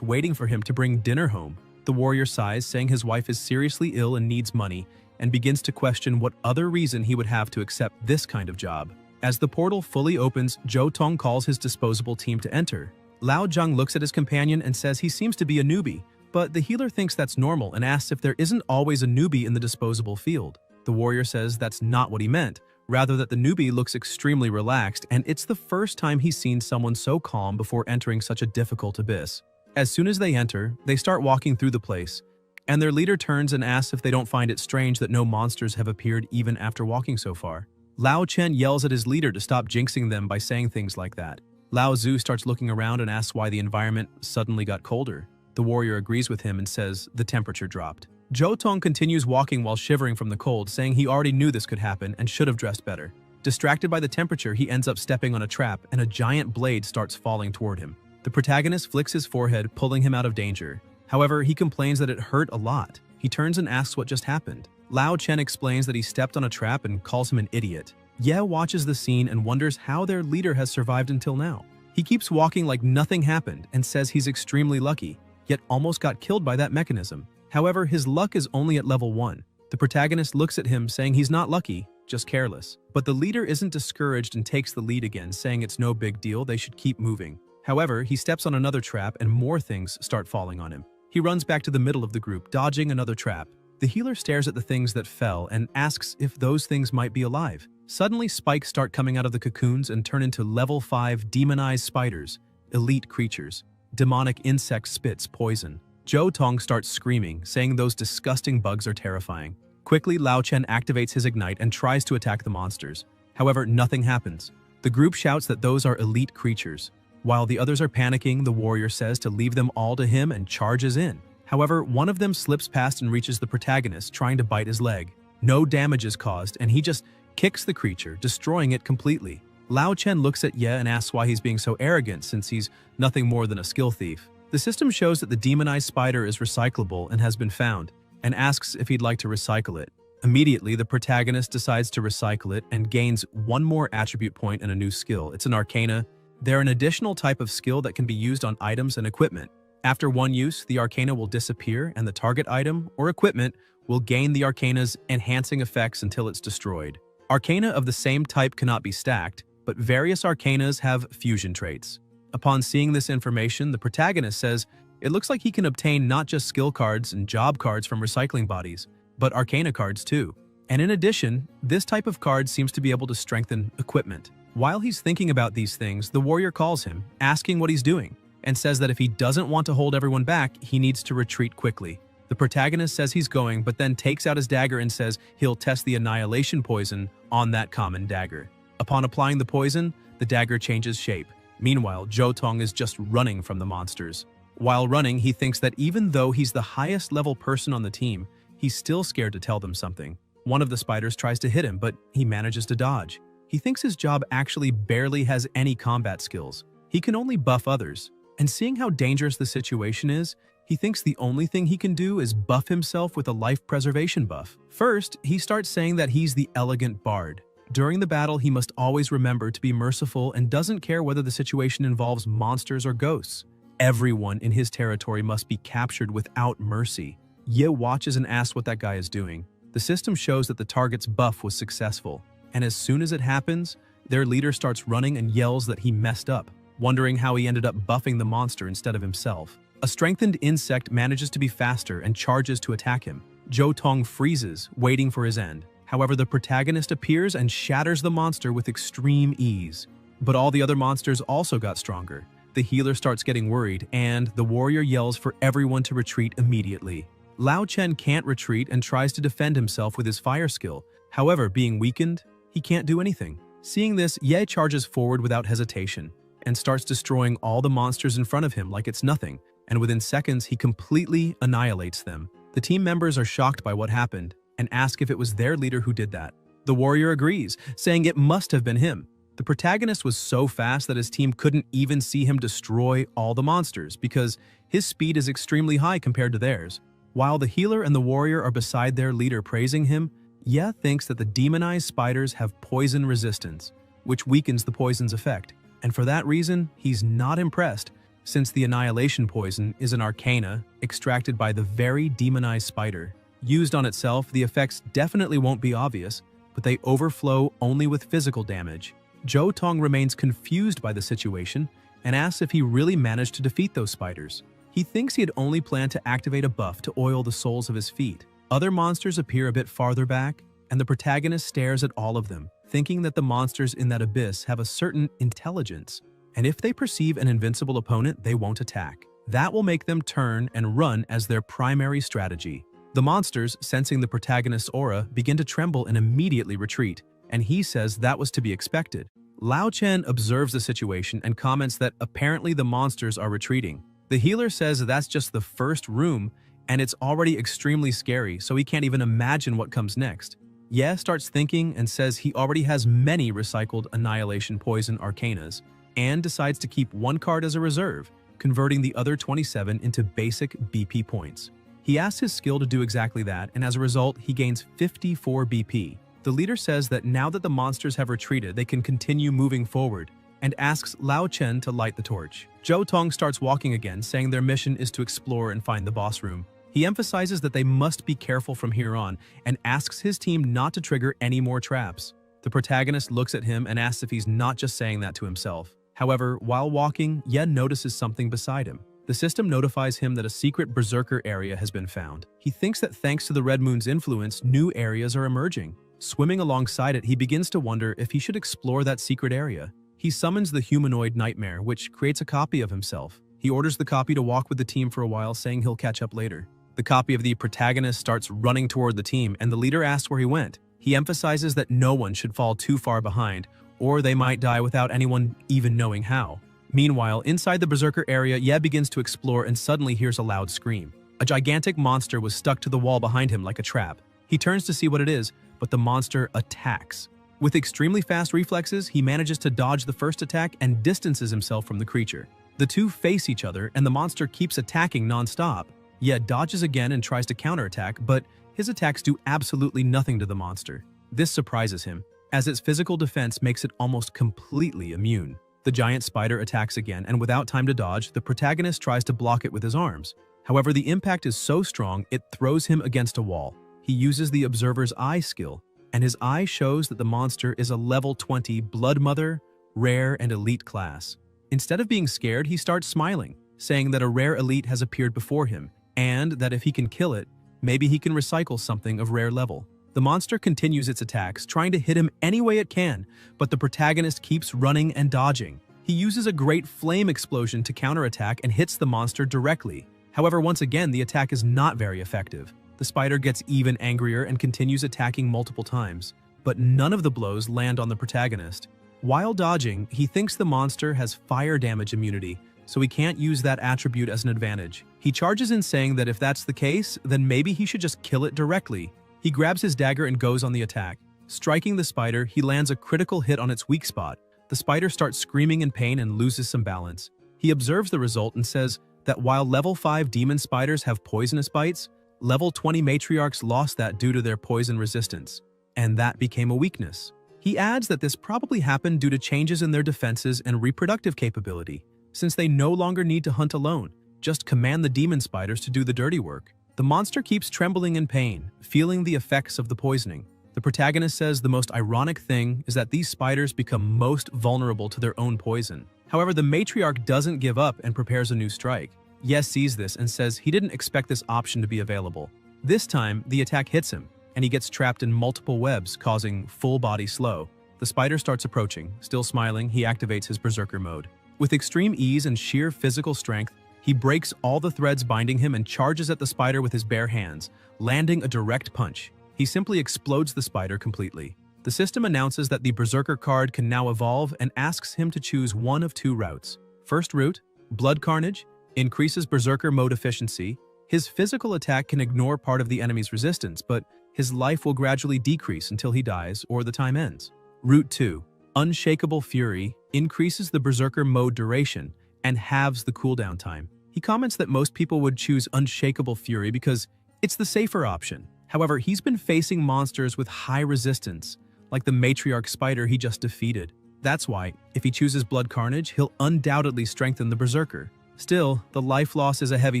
waiting for him to bring dinner home. The warrior sighs, saying his wife is seriously ill and needs money, and begins to question what other reason he would have to accept this kind of job. As the portal fully opens, Zhou Tong calls his disposable team to enter. Lao Zhang looks at his companion and says he seems to be a newbie, but the healer thinks that's normal and asks if there isn't always a newbie in the disposable field. The warrior says that's not what he meant, rather that the newbie looks extremely relaxed and it's the first time he's seen someone so calm before entering such a difficult abyss. As soon as they enter, they start walking through the place, and their leader turns and asks if they don't find it strange that no monsters have appeared even after walking so far. Lao Chen yells at his leader to stop jinxing them by saying things like that. Lao Tzu starts looking around and asks why the environment suddenly got colder. The warrior agrees with him and says the temperature dropped. Zhou Tong continues walking while shivering from the cold, saying he already knew this could happen and should have dressed better. Distracted by the temperature, he ends up stepping on a trap and a giant blade starts falling toward him. The protagonist flicks his forehead, pulling him out of danger. However, he complains that it hurt a lot. He turns and asks what just happened. Lao Chen explains that he stepped on a trap and calls him an idiot. Ye watches the scene and wonders how their leader has survived until now. He keeps walking like nothing happened and says he's extremely lucky, yet almost got killed by that mechanism. However, his luck is only at level 1. The protagonist looks at him saying he's not lucky, just careless. But the leader isn't discouraged and takes the lead again, saying it's no big deal, they should keep moving. However, he steps on another trap and more things start falling on him. He runs back to the middle of the group, dodging another trap. The healer stares at the things that fell and asks if those things might be alive. Suddenly, spikes start coming out of the cocoons and turn into level 5 demonized spiders, elite creatures. Demonic insect spits poison. Zhou Tong starts screaming, saying those disgusting bugs are terrifying. Quickly, Lao Chen activates his ignite and tries to attack the monsters. However, nothing happens. The group shouts that those are elite creatures. While the others are panicking, the warrior says to leave them all to him and charges in. However, one of them slips past and reaches the protagonist, trying to bite his leg. No damage is caused, and he just kicks the creature, destroying it completely. Lao Chen looks at Ye and asks why he's being so arrogant since he's nothing more than a skill thief. The system shows that the demonized spider is recyclable and has been found, and asks if he'd like to recycle it. Immediately, the protagonist decides to recycle it and gains one more attribute point and a new skill. It's an arcana. They're an additional type of skill that can be used on items and equipment. After one use, the arcana will disappear and the target item or equipment will gain the arcana's enhancing effects until it's destroyed. Arcana of the same type cannot be stacked, but various arcanas have fusion traits. Upon seeing this information, the protagonist says it looks like he can obtain not just skill cards and job cards from recycling bodies, but arcana cards too. And in addition, this type of card seems to be able to strengthen equipment. While he's thinking about these things, the warrior calls him, asking what he's doing, and says that if he doesn't want to hold everyone back, he needs to retreat quickly. The protagonist says he's going, but then takes out his dagger and says he'll test the annihilation poison on that common dagger. Upon applying the poison, the dagger changes shape. Meanwhile, Zhou Tong is just running from the monsters. While running, he thinks that even though he's the highest level person on the team, he's still scared to tell them something. One of the spiders tries to hit him, but he manages to dodge. He thinks his job actually barely has any combat skills. He can only buff others. And seeing how dangerous the situation is, he thinks the only thing he can do is buff himself with a life preservation buff. First, he starts saying that he's the elegant bard. During the battle, he must always remember to be merciful and doesn't care whether the situation involves monsters or ghosts. Everyone in his territory must be captured without mercy. Ye watches and asks what that guy is doing. The system shows that the target's buff was successful, and as soon as it happens, their leader starts running and yells that he messed up, wondering how he ended up buffing the monster instead of himself. A strengthened insect manages to be faster and charges to attack him. Zhou Tong freezes, waiting for his end. However, the protagonist appears and shatters the monster with extreme ease. But all the other monsters also got stronger. The healer starts getting worried, and the warrior yells for everyone to retreat immediately. Lao Chen can't retreat and tries to defend himself with his fire skill. However, being weakened, he can't do anything. Seeing this, Ye charges forward without hesitation and starts destroying all the monsters in front of him like it's nothing, and within seconds he completely annihilates them. The team members are shocked by what happened and ask if it was their leader who did that. The warrior agrees, saying it must have been him. The protagonist was so fast that his team couldn't even see him destroy all the monsters because his speed is extremely high compared to theirs. While the healer and the warrior are beside their leader praising him, Ye thinks that the demonized spiders have poison resistance, which weakens the poison's effect. And for that reason, he's not impressed, since the annihilation poison is an arcana extracted by the very demonized spider. Used on itself, the effects definitely won't be obvious, but they overflow only with physical damage. Zhou Tong remains confused by the situation and asks if he really managed to defeat those spiders. He thinks he had only planned to activate a buff to oil the soles of his feet. Other monsters appear a bit farther back, and the protagonist stares at all of them, thinking that the monsters in that abyss have a certain intelligence, and if they perceive an invincible opponent, they won't attack. That will make them turn and run as their primary strategy. The monsters, sensing the protagonist's aura, begin to tremble and immediately retreat, and he says that was to be expected. Lao Chen observes the situation and comments that apparently the monsters are retreating. The healer says that's just the first room, and it's already extremely scary, so he can't even imagine what comes next. Ye starts thinking and says he already has many recycled annihilation poison arcanas, and decides to keep one card as a reserve, converting the other 27 into basic BP points. He asks his skill to do exactly that, and as a result, he gains 54 BP. The leader says that now that the monsters have retreated, they can continue moving forward, and asks Lao Chen to light the torch. Zhou Tong starts walking again, saying their mission is to explore and find the boss room. He emphasizes that they must be careful from here on, and asks his team not to trigger any more traps. The protagonist looks at him and asks if he's not just saying that to himself. However, while walking, Yen notices something beside him. The system notifies him that a secret berserker area has been found. He thinks that thanks to the Red Moon's influence, new areas are emerging. Swimming alongside it, he begins to wonder if he should explore that secret area. He summons the humanoid nightmare, which creates a copy of himself. He orders the copy to walk with the team for a while, saying he'll catch up later. The copy of the protagonist starts running toward the team, and the leader asks where he went. He emphasizes that no one should fall too far behind, or they might die without anyone even knowing how. Meanwhile, inside the berserker area, Ye begins to explore and suddenly hears a loud scream. A gigantic monster was stuck to the wall behind him like a trap. He turns to see what it is, but the monster attacks. With extremely fast reflexes, he manages to dodge the first attack and distances himself from the creature. The two face each other, and the monster keeps attacking non-stop. Ye dodges again and tries to counterattack, but his attacks do absolutely nothing to the monster. This surprises him, as its physical defense makes it almost completely immune. The giant spider attacks again, and without time to dodge, the protagonist tries to block it with his arms. However, the impact is so strong, it throws him against a wall. He uses the Observer's Eye skill, and his eye shows that the monster is a level 20 Blood Mother, Rare, and Elite class. Instead of being scared, he starts smiling, saying that a rare elite has appeared before him, and that if he can kill it, maybe he can recycle something of rare level. The monster continues its attacks, trying to hit him any way it can, but the protagonist keeps running and dodging. He uses a great flame explosion to counterattack and hits the monster directly. However, once again, the attack is not very effective. The spider gets even angrier and continues attacking multiple times, but none of the blows land on the protagonist. While dodging, he thinks the monster has fire damage immunity, so he can't use that attribute as an advantage. He charges in, saying that if that's the case, then maybe he should just kill it directly. He grabs his dagger and goes on the attack. Striking the spider, he lands a critical hit on its weak spot. The spider starts screaming in pain and loses some balance. He observes the result and says that while level 5 demon spiders have poisonous bites, level 20 matriarchs lost that due to their poison resistance, and that became a weakness. He adds that this probably happened due to changes in their defenses and reproductive capability, since they no longer need to hunt alone, just command the demon spiders to do the dirty work. The monster keeps trembling in pain, feeling the effects of the poisoning. The protagonist says the most ironic thing is that these spiders become most vulnerable to their own poison. However, the matriarch doesn't give up and prepares a new strike. Yes sees this and says he didn't expect this option to be available. This time, the attack hits him, and he gets trapped in multiple webs, causing full body slow. The spider starts approaching. Still smiling, he activates his berserker mode. With extreme ease and sheer physical strength, he breaks all the threads binding him and charges at the spider with his bare hands, landing a direct punch. He simply explodes the spider completely. The system announces that the berserker card can now evolve and asks him to choose one of two routes. First route, Blood Carnage, increases berserker mode efficiency, His physical attack can ignore part of the enemy's resistance, but his life will gradually decrease until he dies or the time ends. Route 2. Unshakable Fury increases the Berserker mode duration and halves the cooldown time. He comments that most people would choose Unshakable Fury because it's the safer option. However, he's been facing monsters with high resistance, like the Matriarch Spider he just defeated. That's why, if he chooses Blood Carnage, he'll undoubtedly strengthen the Berserker. Still, the life loss is a heavy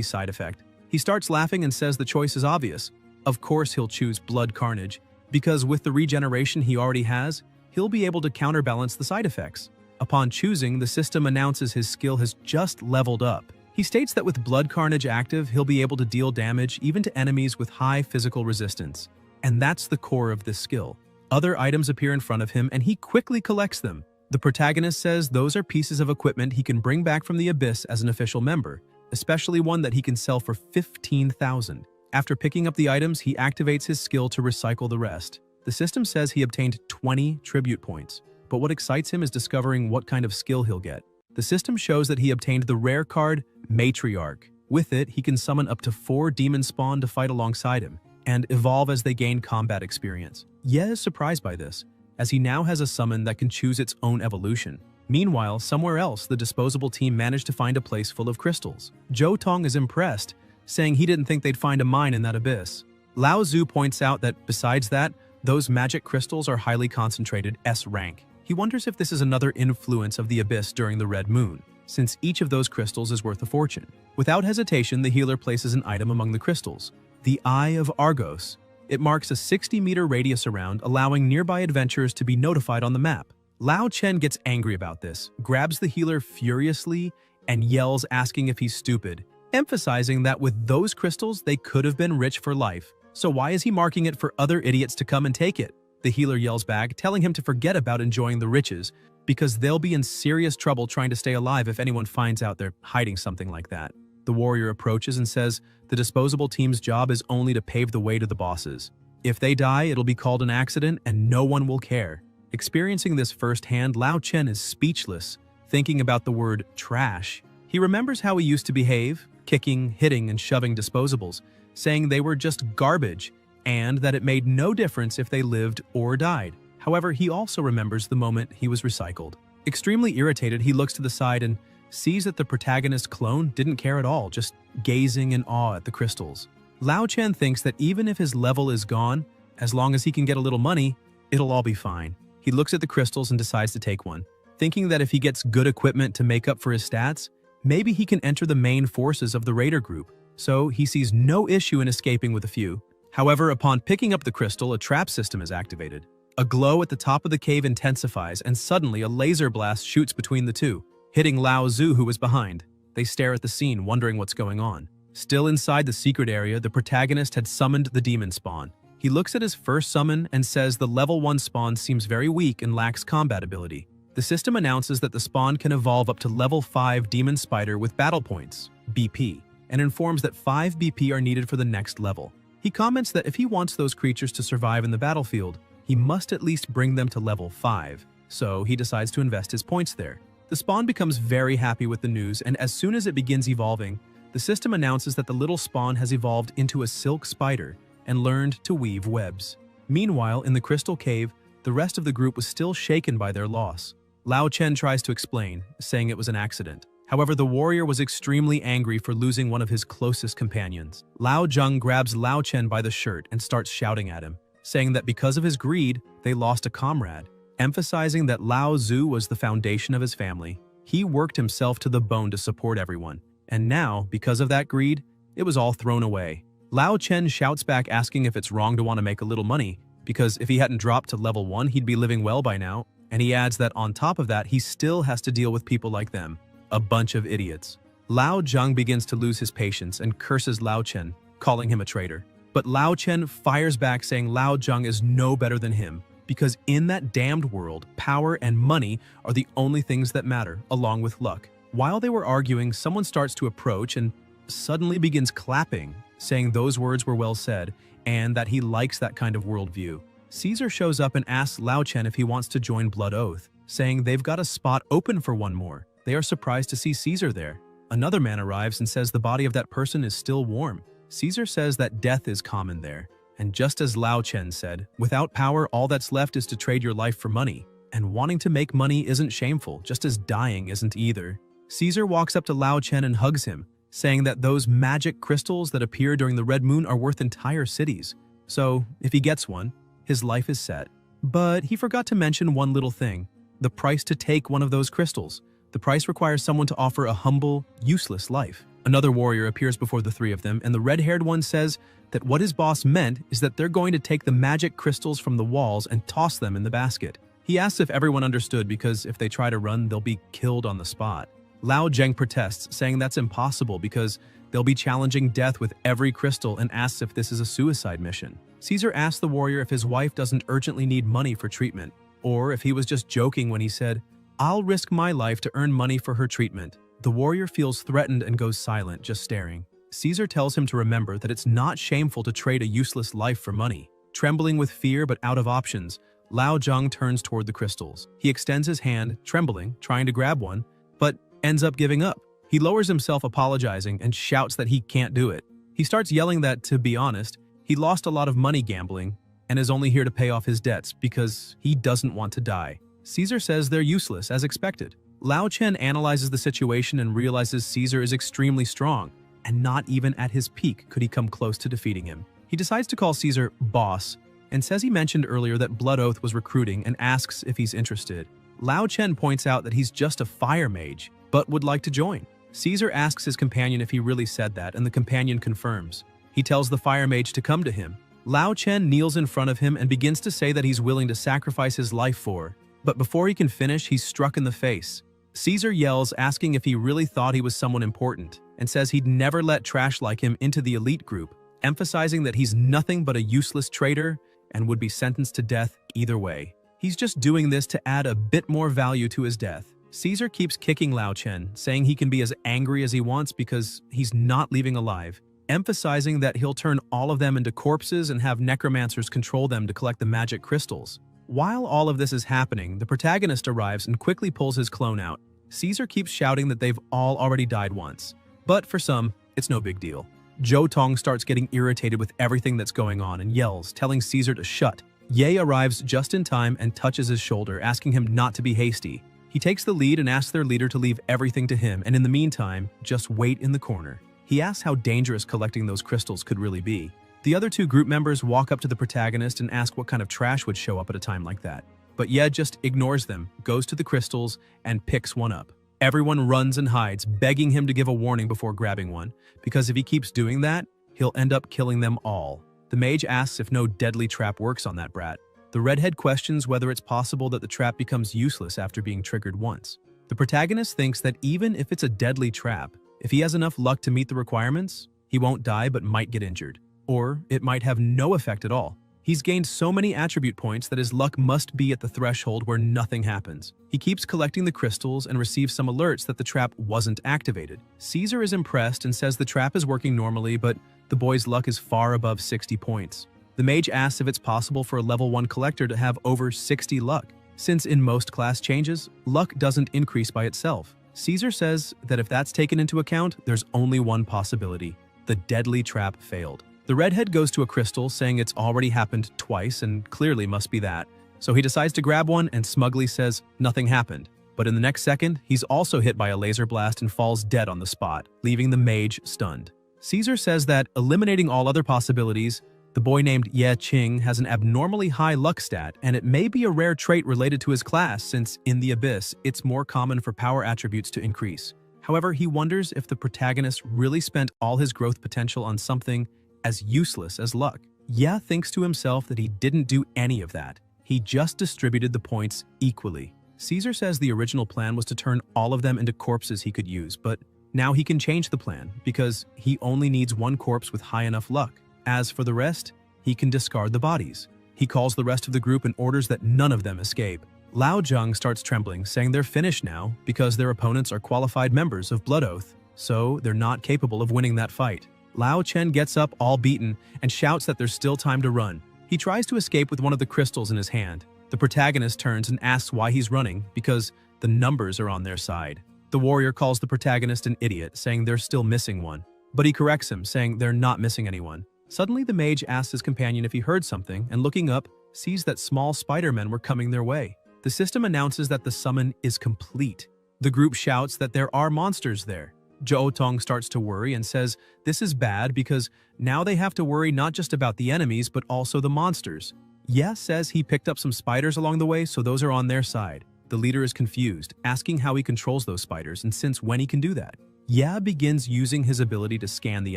side effect. He starts laughing and says the choice is obvious. Of course he'll choose Blood Carnage, because with the regeneration he already has, he'll be able to counterbalance the side effects. Upon choosing, the system announces his skill has just leveled up. He states that with Blood Carnage active, he'll be able to deal damage even to enemies with high physical resistance. And that's the core of this skill. Other items appear in front of him and he quickly collects them. The protagonist says those are pieces of equipment he can bring back from the Abyss as an official member, especially one that he can sell for 15,000. After picking up the items, he activates his skill to recycle the rest. The system says he obtained 20 tribute points, but what excites him is discovering what kind of skill he'll get. The system shows that he obtained the rare card, Matriarch. With it, he can summon up to 4 demon spawn to fight alongside him, and evolve as they gain combat experience. Ye is surprised by this, as he now has a summon that can choose its own evolution. Meanwhile, somewhere else, the disposable team managed to find a place full of crystals. Zhou Tong is impressed, saying he didn't think they'd find a mine in that abyss. Lao Zhu points out that, besides that, those magic crystals are highly concentrated S rank. He wonders if this is another influence of the abyss during the Red Moon, since each of those crystals is worth a fortune. Without hesitation, the healer places an item among the crystals, the Eye of Argos. It marks a 60-meter radius around, allowing nearby adventurers to be notified on the map. Lao Chen gets angry about this, grabs the healer furiously, and yells asking if he's stupid, emphasizing that with those crystals they could have been rich for life. So why is he marking it for other idiots to come and take it? The healer yells back, telling him to forget about enjoying the riches, because they'll be in serious trouble trying to stay alive if anyone finds out they're hiding something like that. The warrior approaches and says the disposable team's job is only to pave the way to the bosses. If they die, it'll be called an accident and no one will care. Experiencing this firsthand, Lao Chen is speechless, thinking about the word trash. He remembers how he used to behave, kicking, hitting, and shoving disposables, saying they were just garbage, and that it made no difference if they lived or died. However, he also remembers the moment he was recycled. Extremely irritated, he looks to the side and sees that the protagonist clone didn't care at all, just gazing in awe at the crystals. Lao Chen thinks that even if his level is gone, as long as he can get a little money, it'll all be fine. He looks at the crystals and decides to take one, thinking that if he gets good equipment to make up for his stats, maybe he can enter the main forces of the raider group. So he sees no issue in escaping with a few. However, upon picking up the crystal, a trap system is activated. A glow at the top of the cave intensifies, and suddenly a laser blast shoots between the two, hitting Lao Zhu, who was behind. They stare at the scene, wondering what's going on. Still inside the secret area, the protagonist had summoned the demon spawn. He looks at his first summon and says the level 1 spawn seems very weak and lacks combat ability. The system announces that the spawn can evolve up to level 5 demon spider with battle points, BP, and informs that 5 BP are needed for the next level. He comments that if he wants those creatures to survive in the battlefield, he must at least bring them to level 5, so he decides to invest his points there. The spawn becomes very happy with the news, and as soon as it begins evolving, the system announces that the little spawn has evolved into a silk spider and learned to weave webs. Meanwhile, in the crystal cave, the rest of the group was still shaken by their loss. Lao Chen tries to explain, saying it was an accident. However, the warrior was extremely angry for losing one of his closest companions. Lao Zheng grabs Lao Chen by the shirt and starts shouting at him, saying that because of his greed, they lost a comrade, emphasizing that Lao Zhu was the foundation of his family. He worked himself to the bone to support everyone, and now, because of that greed, it was all thrown away. Lao Chen shouts back asking if it's wrong to want to make a little money, because if he hadn't dropped to level 1, he'd be living well by now, and he adds that on top of that, he still has to deal with people like them, a bunch of idiots. Lao Zheng begins to lose his patience and curses Lao Chen, calling him a traitor. But Lao Chen fires back saying Lao Zheng is no better than him, because in that damned world, power and money are the only things that matter, along with luck. While they were arguing, someone starts to approach and suddenly begins clapping, saying those words were well said, and that he likes that kind of worldview. Caesar shows up and asks Lao Chen if he wants to join Blood Oath, saying they've got a spot open for one more. They are surprised to see Caesar there. Another man arrives and says the body of that person is still warm. Caesar says that death is common there, and just as Lao Chen said, without power, all that's left is to trade your life for money. And wanting to make money isn't shameful, just as dying isn't either. Caesar walks up to Lao Chen and hugs him, saying that those magic crystals that appear during the red moon are worth entire cities. So, if he gets one, his life is set. But he forgot to mention one little thing: the price to take one of those crystals. The price requires someone to offer a humble, useless life. Another warrior appears before the three of them, and the red-haired one says that what his boss meant is that they're going to take the magic crystals from the walls and toss them in the basket. He asks if everyone understood because if they try to run, they'll be killed on the spot. Lao Zheng protests, saying that's impossible because they'll be challenging death with every crystal, and asks if this is a suicide mission. Caesar asks the warrior if his wife doesn't urgently need money for treatment, or if he was just joking when he said, "I'll risk my life to earn money for her treatment." The warrior feels threatened and goes silent, just staring. Caesar tells him to remember that it's not shameful to trade a useless life for money. Trembling with fear but out of options, Lao Zheng turns toward the crystals. He extends his hand, trembling, trying to grab one, but ends up giving up. He lowers himself, apologizing, and shouts that he can't do it. He starts yelling that, to be honest, he lost a lot of money gambling and is only here to pay off his debts because he doesn't want to die. Caesar says they're useless, as expected. Lao Chen analyzes the situation and realizes Caesar is extremely strong, and not even at his peak could he come close to defeating him. He decides to call Caesar boss, and says he mentioned earlier that Blood Oath was recruiting and asks if he's interested. Lao Chen points out that he's just a fire mage, but would like to join. Caesar asks his companion if he really said that, and the companion confirms. He tells the fire mage to come to him. Lao Chen kneels in front of him and begins to say that he's willing to sacrifice his life for, but before he can finish, he's struck in the face. Caesar yells, asking if he really thought he was someone important, and says he'd never let trash like him into the elite group, emphasizing that he's nothing but a useless traitor and would be sentenced to death either way. He's just doing this to add a bit more value to his death. Caesar keeps kicking Lao Chen, saying he can be as angry as he wants because he's not leaving alive, emphasizing that he'll turn all of them into corpses and have necromancers control them to collect the magic crystals. While all of this is happening, the protagonist arrives and quickly pulls his clone out. Caesar keeps shouting that they've all already died once, but for some, it's no big deal. Zhou Tong starts getting irritated with everything that's going on and yells, telling Caesar to shut. Ye arrives just in time and touches his shoulder, asking him not to be hasty. He takes the lead and asks their leader to leave everything to him, and in the meantime, just wait in the corner. He asks how dangerous collecting those crystals could really be. The other two group members walk up to the protagonist and ask what kind of trash would show up at a time like that. But Ye just ignores them, goes to the crystals, and picks one up. Everyone runs and hides, begging him to give a warning before grabbing one, because if he keeps doing that, he'll end up killing them all. The mage asks if no deadly trap works on that brat. The redhead questions whether it's possible that the trap becomes useless after being triggered once. The protagonist thinks that even if it's a deadly trap, if he has enough luck to meet the requirements, he won't die but might get injured. Or it might have no effect at all. He's gained so many attribute points that his luck must be at the threshold where nothing happens. He keeps collecting the crystals and receives some alerts that the trap wasn't activated. Caesar is impressed and says the trap is working normally, but the boy's luck is far above 60 points. The mage asks if it's possible for a level 1 collector to have over 60 luck, since in most class changes, luck doesn't increase by itself. Caesar says that if that's taken into account, there's only one possibility: the deadly trap failed. The redhead goes to a crystal, saying it's already happened twice and clearly must be that. So he decides to grab one and smugly says nothing happened. But in the next second, he's also hit by a laser blast and falls dead on the spot, leaving the mage stunned. Caesar says that, eliminating all other possibilities, the boy named Ye Qing has an abnormally high luck stat, and it may be a rare trait related to his class since, in the Abyss, it's more common for power attributes to increase. However, he wonders if the protagonist really spent all his growth potential on something as useless as luck. Ye thinks to himself that he didn't do any of that. He just distributed the points equally. Caesar says the original plan was to turn all of them into corpses he could use, but now he can change the plan because he only needs one corpse with high enough luck. As for the rest, he can discard the bodies. He calls the rest of the group and orders that none of them escape. Lao Zheng starts trembling, saying they're finished now because their opponents are qualified members of Blood Oath, so they're not capable of winning that fight. Lao Chen gets up all beaten and shouts that there's still time to run. He tries to escape with one of the crystals in his hand. The protagonist turns and asks why he's running, because the numbers are on their side. The warrior calls the protagonist an idiot, saying they're still missing one. but he corrects him, saying they're not missing anyone. Suddenly, the mage asks his companion if he heard something, and looking up, sees that small spider-men were coming their way. The system announces that the summon is complete. The group shouts that there are monsters there. Tong starts to worry and says this is bad because now they have to worry not just about the enemies but also the monsters. Ye says he picked up some spiders along the way, so those are on their side. The leader is confused, asking how he controls those spiders and since when he can do that. Ye begins using his ability to scan the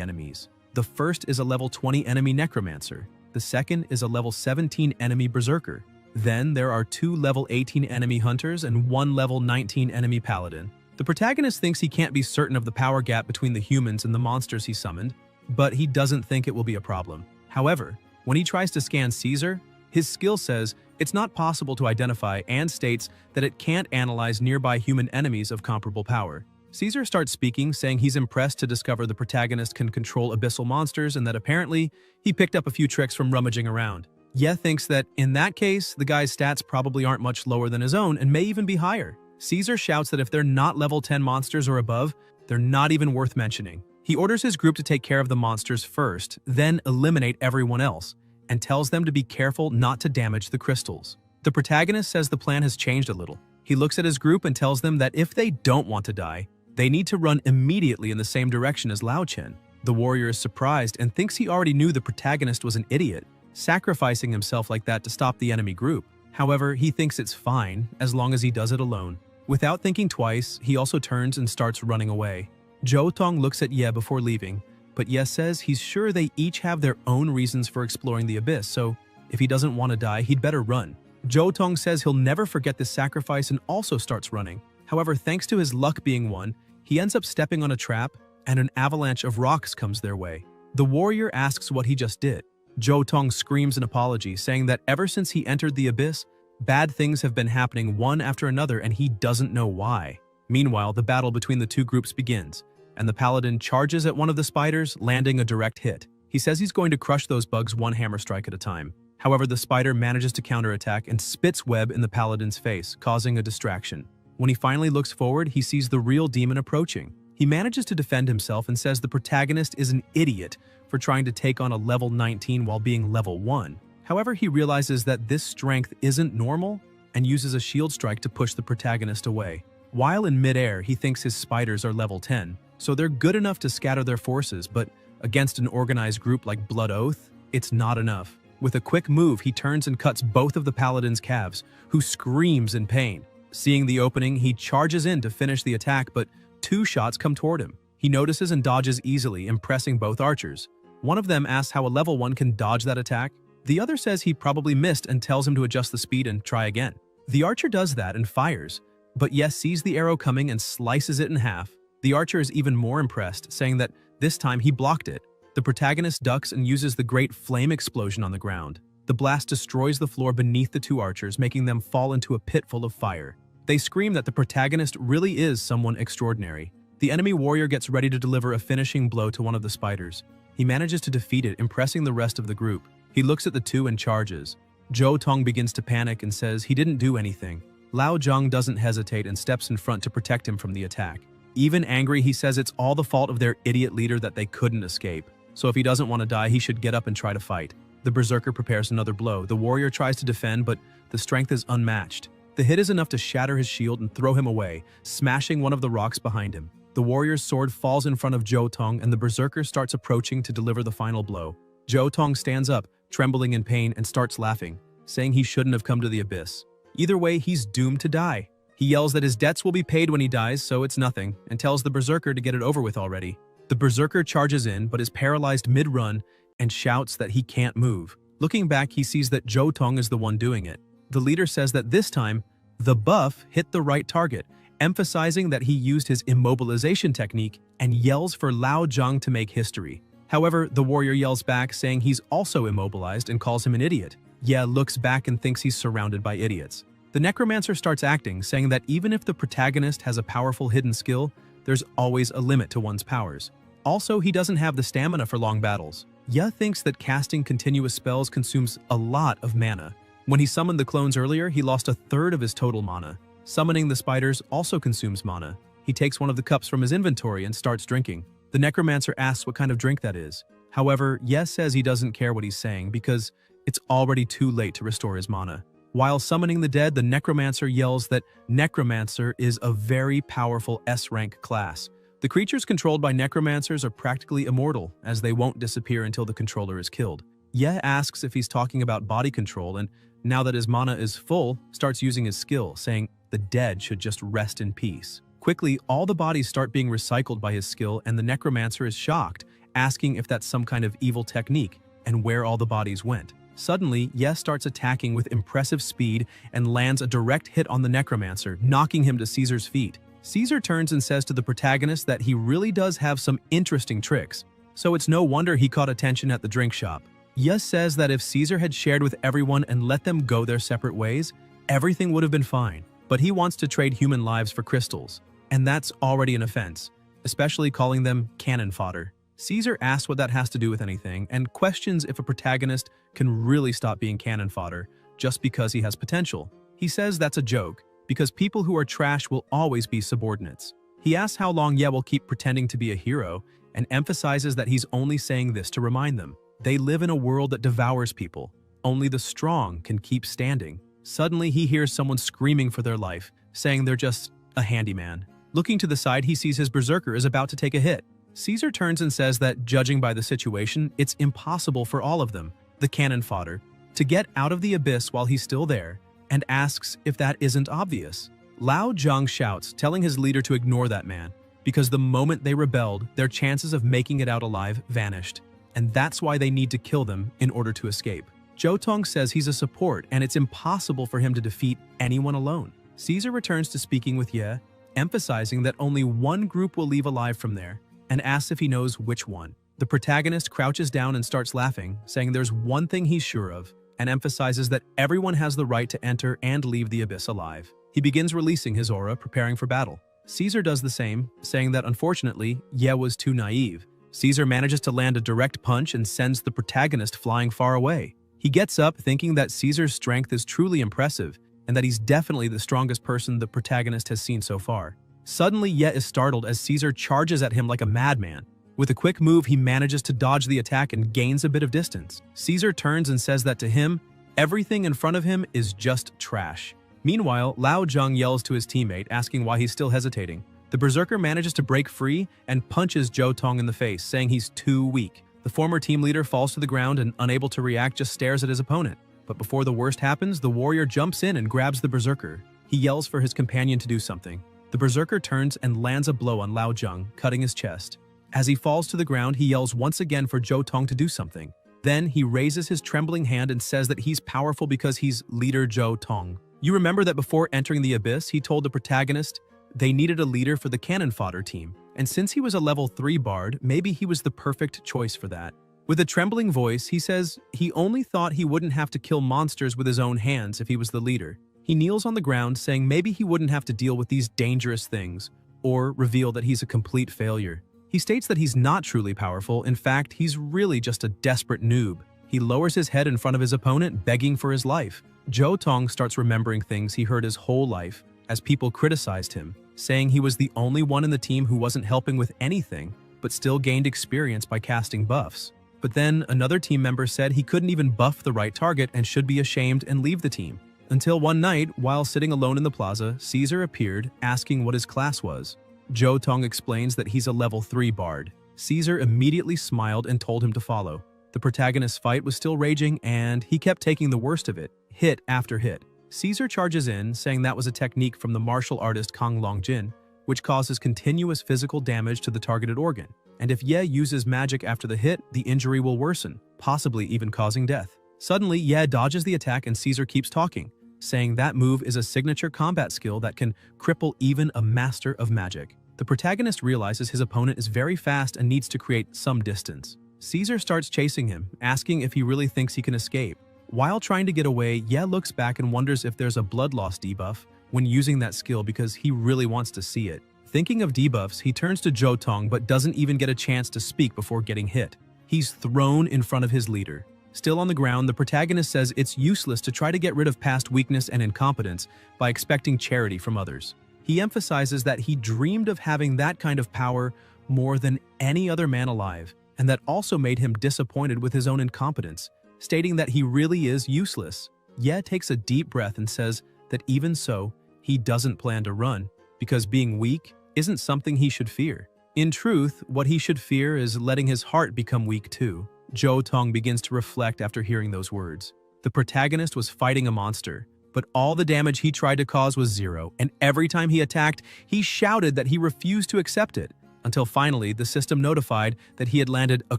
enemies. The first is a level 20 enemy necromancer. The second is a level 17 enemy berserker. Then there are 2 level 18 enemy hunters and 1 level 19 enemy paladin. The protagonist thinks he can't be certain of the power gap between the humans and the monsters he summoned, but he doesn't think it will be a problem. However, when he tries to scan Caesar, his skill says it's not possible to identify and states that it can't analyze nearby human enemies of comparable power. Caesar starts speaking, saying he's impressed to discover the protagonist can control abyssal monsters and that apparently he picked up a few tricks from rummaging around. Ye thinks that in that case, the guy's stats probably aren't much lower than his own and may even be higher. Caesar shouts that if they're not level 10 monsters or above, they're not even worth mentioning. He orders his group to take care of the monsters first, then eliminate everyone else, and tells them to be careful not to damage the crystals. The protagonist says the plan has changed a little. He looks at his group and tells them that if they don't want to die, they need to run immediately in the same direction as Lao Chen. The warrior is surprised and thinks he already knew the protagonist was an idiot, sacrificing himself like that to stop the enemy group. However, he thinks it's fine as long as he does it alone. Without thinking twice, he also turns and starts running away. Tong looks at Ye before leaving, but Ye says he's sure they each have their own reasons for exploring the abyss, so if he doesn't want to die, he'd better run. Tong says he'll never forget this sacrifice and also starts running. However, thanks to his luck being one, he ends up stepping on a trap and an avalanche of rocks comes their way. The warrior asks what he just did. Tong screams an apology, saying that ever since he entered the abyss, bad things have been happening one after another and he doesn't know why. Meanwhile, the battle between the two groups begins, and the paladin charges at one of the spiders, landing a direct hit. He says he's going to crush those bugs one hammer strike at a time. However, the spider manages to counterattack and spits web in the paladin's face, causing a distraction. When he finally looks forward, he sees the real demon approaching. He manages to defend himself and says the protagonist is an idiot for trying to take on a level 19 while being level 1. However, he realizes that this strength isn't normal and uses a shield strike to push the protagonist away. While in midair, he thinks his spiders are level 10, so they're good enough to scatter their forces, but against an organized group like Blood Oath, it's not enough. With a quick move, he turns and cuts both of the paladin's calves, who screams in pain. Seeing the opening, he charges in to finish the attack, but 2 shots come toward him. He notices and dodges easily, impressing both archers. One of them asks how a level 1 can dodge that attack. The other says he probably missed and tells him to adjust the speed and try again. The archer does that and fires, but Yes sees the arrow coming and slices it in half. The archer is even more impressed, saying that this time he blocked it. The protagonist ducks and uses the great flame explosion on the ground. The blast destroys the floor beneath the 2 archers, making them fall into a pit full of fire. They scream that the protagonist really is someone extraordinary. The enemy warrior gets ready to deliver a finishing blow to one of the spiders. He manages to defeat it, impressing the rest of the group. He looks at the 2 and charges. Tong begins to panic and says he didn't do anything. Lao Zhang doesn't hesitate and steps in front to protect him from the attack. Even angry, he says it's all the fault of their idiot leader that they couldn't escape. So if he doesn't want to die, he should get up and try to fight. The berserker prepares another blow. The warrior tries to defend, but the strength is unmatched. The hit is enough to shatter his shield and throw him away, smashing one of the rocks behind him. The warrior's sword falls in front of Tong, and the berserker starts approaching to deliver the final blow. Tong stands up, trembling in pain, and starts laughing, saying he shouldn't have come to the abyss. Either way, he's doomed to die. He yells that his debts will be paid when he dies, so it's nothing, and tells the berserker to get it over with already. The berserker charges in, but is paralyzed mid-run and shouts that he can't move. Looking back, he sees that Tong is the one doing it. The leader says that this time, the buff hit the right target, emphasizing that he used his immobilization technique and yells for Lao Zhang to make history. However, the warrior yells back, saying he's also immobilized and calls him an idiot. Ye looks back and thinks he's surrounded by idiots. The necromancer starts acting, saying that even if the protagonist has a powerful hidden skill, there's always a limit to one's powers. Also, he doesn't have the stamina for long battles. Ye thinks that casting continuous spells consumes a lot of mana. When he summoned the clones earlier, he lost 1/3 of his total mana. Summoning the spiders also consumes mana. He takes one of the cups from his inventory and starts drinking. The necromancer asks what kind of drink that is. However, Ye says he doesn't care what he's saying because it's already too late to restore his mana. While summoning the dead, the necromancer yells that necromancer is a very powerful S-rank class. The creatures controlled by necromancers are practically immortal, as they won't disappear until the controller is killed. Ye asks if he's talking about body control, and now that his mana is full, starts using his skill, saying the dead should just rest in peace. Quickly, all the bodies start being recycled by his skill, and the necromancer is shocked, asking if that's some kind of evil technique, and where all the bodies went. Suddenly, Ye starts attacking with impressive speed and lands a direct hit on the necromancer, knocking him to Caesar's feet. Caesar turns and says to the protagonist that he really does have some interesting tricks, so it's no wonder he caught attention at the drink shop. Ye says that if Caesar had shared with everyone and let them go their separate ways, everything would have been fine. But he wants to trade human lives for crystals, and that's already an offense, especially calling them cannon fodder. Caesar asks what that has to do with anything and questions if a protagonist can really stop being cannon fodder just because he has potential. He says that's a joke, because people who are trash will always be subordinates. He asks how long Ye will keep pretending to be a hero and emphasizes that he's only saying this to remind them. They live in a world that devours people. Only the strong can keep standing. Suddenly, he hears someone screaming for their life, saying they're just a handyman. Looking to the side, he sees his berserker is about to take a hit. Caesar turns and says that, judging by the situation, it's impossible for all of them, the cannon fodder, to get out of the abyss while he's still there, and asks if that isn't obvious. Lao Zhang shouts, telling his leader to ignore that man, because the moment they rebelled, their chances of making it out alive vanished, and that's why they need to kill them in order to escape. Zhou Tong says he's a support, and it's impossible for him to defeat anyone alone. Caesar returns to speaking with Ye, emphasizing that only one group will leave alive from there, and asks if he knows which one. The protagonist crouches down and starts laughing, saying there's one thing he's sure of, and emphasizes that everyone has the right to enter and leave the abyss alive. He begins releasing his aura, preparing for battle. Caesar does the same, saying that unfortunately, Ye was too naive. Caesar manages to land a direct punch and sends the protagonist flying far away. He gets up thinking that Caesar's strength is truly impressive, and that he's definitely the strongest person the protagonist has seen so far. Suddenly, Ye is startled as Caesar charges at him like a madman. With a quick move, he manages to dodge the attack and gains a bit of distance. Caesar turns and says that to him, everything in front of him is just trash. Meanwhile, Lao Zhang yells to his teammate, asking why he's still hesitating. The berserker manages to break free and punches Zhou Tong in the face, saying he's too weak. The former team leader falls to the ground and, unable to react, just stares at his opponent. But before the worst happens, the warrior jumps in and grabs the berserker. He yells for his companion to do something. The berserker turns and lands a blow on Lao Zhang, cutting his chest. As he falls to the ground, he yells once again for Zhou Tong to do something. Then he raises his trembling hand and says that he's powerful because he's leader Zhou Tong. You remember that before entering the abyss, he told the protagonist they needed a leader for the cannon fodder team, and since he was a level 3 bard, maybe he was the perfect choice for that. With a trembling voice, he says he only thought he wouldn't have to kill monsters with his own hands if he was the leader. He kneels on the ground, saying maybe he wouldn't have to deal with these dangerous things, or reveal that he's a complete failure. He states that he's not truly powerful. In fact, he's really just a desperate noob. He lowers his head in front of his opponent, begging for his life. Zhou Tong starts remembering things he heard his whole life as people criticized him, saying he was the only one in the team who wasn't helping with anything, but still gained experience by casting buffs. But then another team member said he couldn't even buff the right target and should be ashamed and leave the team. Until one night, while sitting alone in the plaza, Caesar appeared, asking what his class was. Zhou Tong explains that he's a level 3 bard. Caesar immediately smiled and told him to follow. The protagonist's fight was still raging, and he kept taking the worst of it, hit after hit. Caesar charges in, saying that was a technique from the martial artist Kang Longjin, which causes continuous physical damage to the targeted organ. And if Ye uses magic after the hit, the injury will worsen, possibly even causing death. Suddenly, Ye dodges the attack and Caesar keeps talking, saying that move is a signature combat skill that can cripple even a master of magic. The protagonist realizes his opponent is very fast and needs to create some distance. Caesar starts chasing him, asking if he really thinks he can escape. While trying to get away, Ye looks back and wonders if there's a blood loss debuff when using that skill because he really wants to see it. Thinking of debuffs, he turns to Zhou Tong but doesn't even get a chance to speak before getting hit. He's thrown in front of his leader. Still on the ground, the protagonist says it's useless to try to get rid of past weakness and incompetence by expecting charity from others. He emphasizes that he dreamed of having that kind of power more than any other man alive, and that also made him disappointed with his own incompetence, stating that he really is useless. Ye takes a deep breath and says that even so, he doesn't plan to run, because being weak isn't something he should fear. In truth, what he should fear is letting his heart become weak too. Jo Tong begins to reflect after hearing those words. The protagonist was fighting a monster, but all the damage he tried to cause was zero, and every time he attacked, he shouted that he refused to accept it, until finally the system notified that he had landed a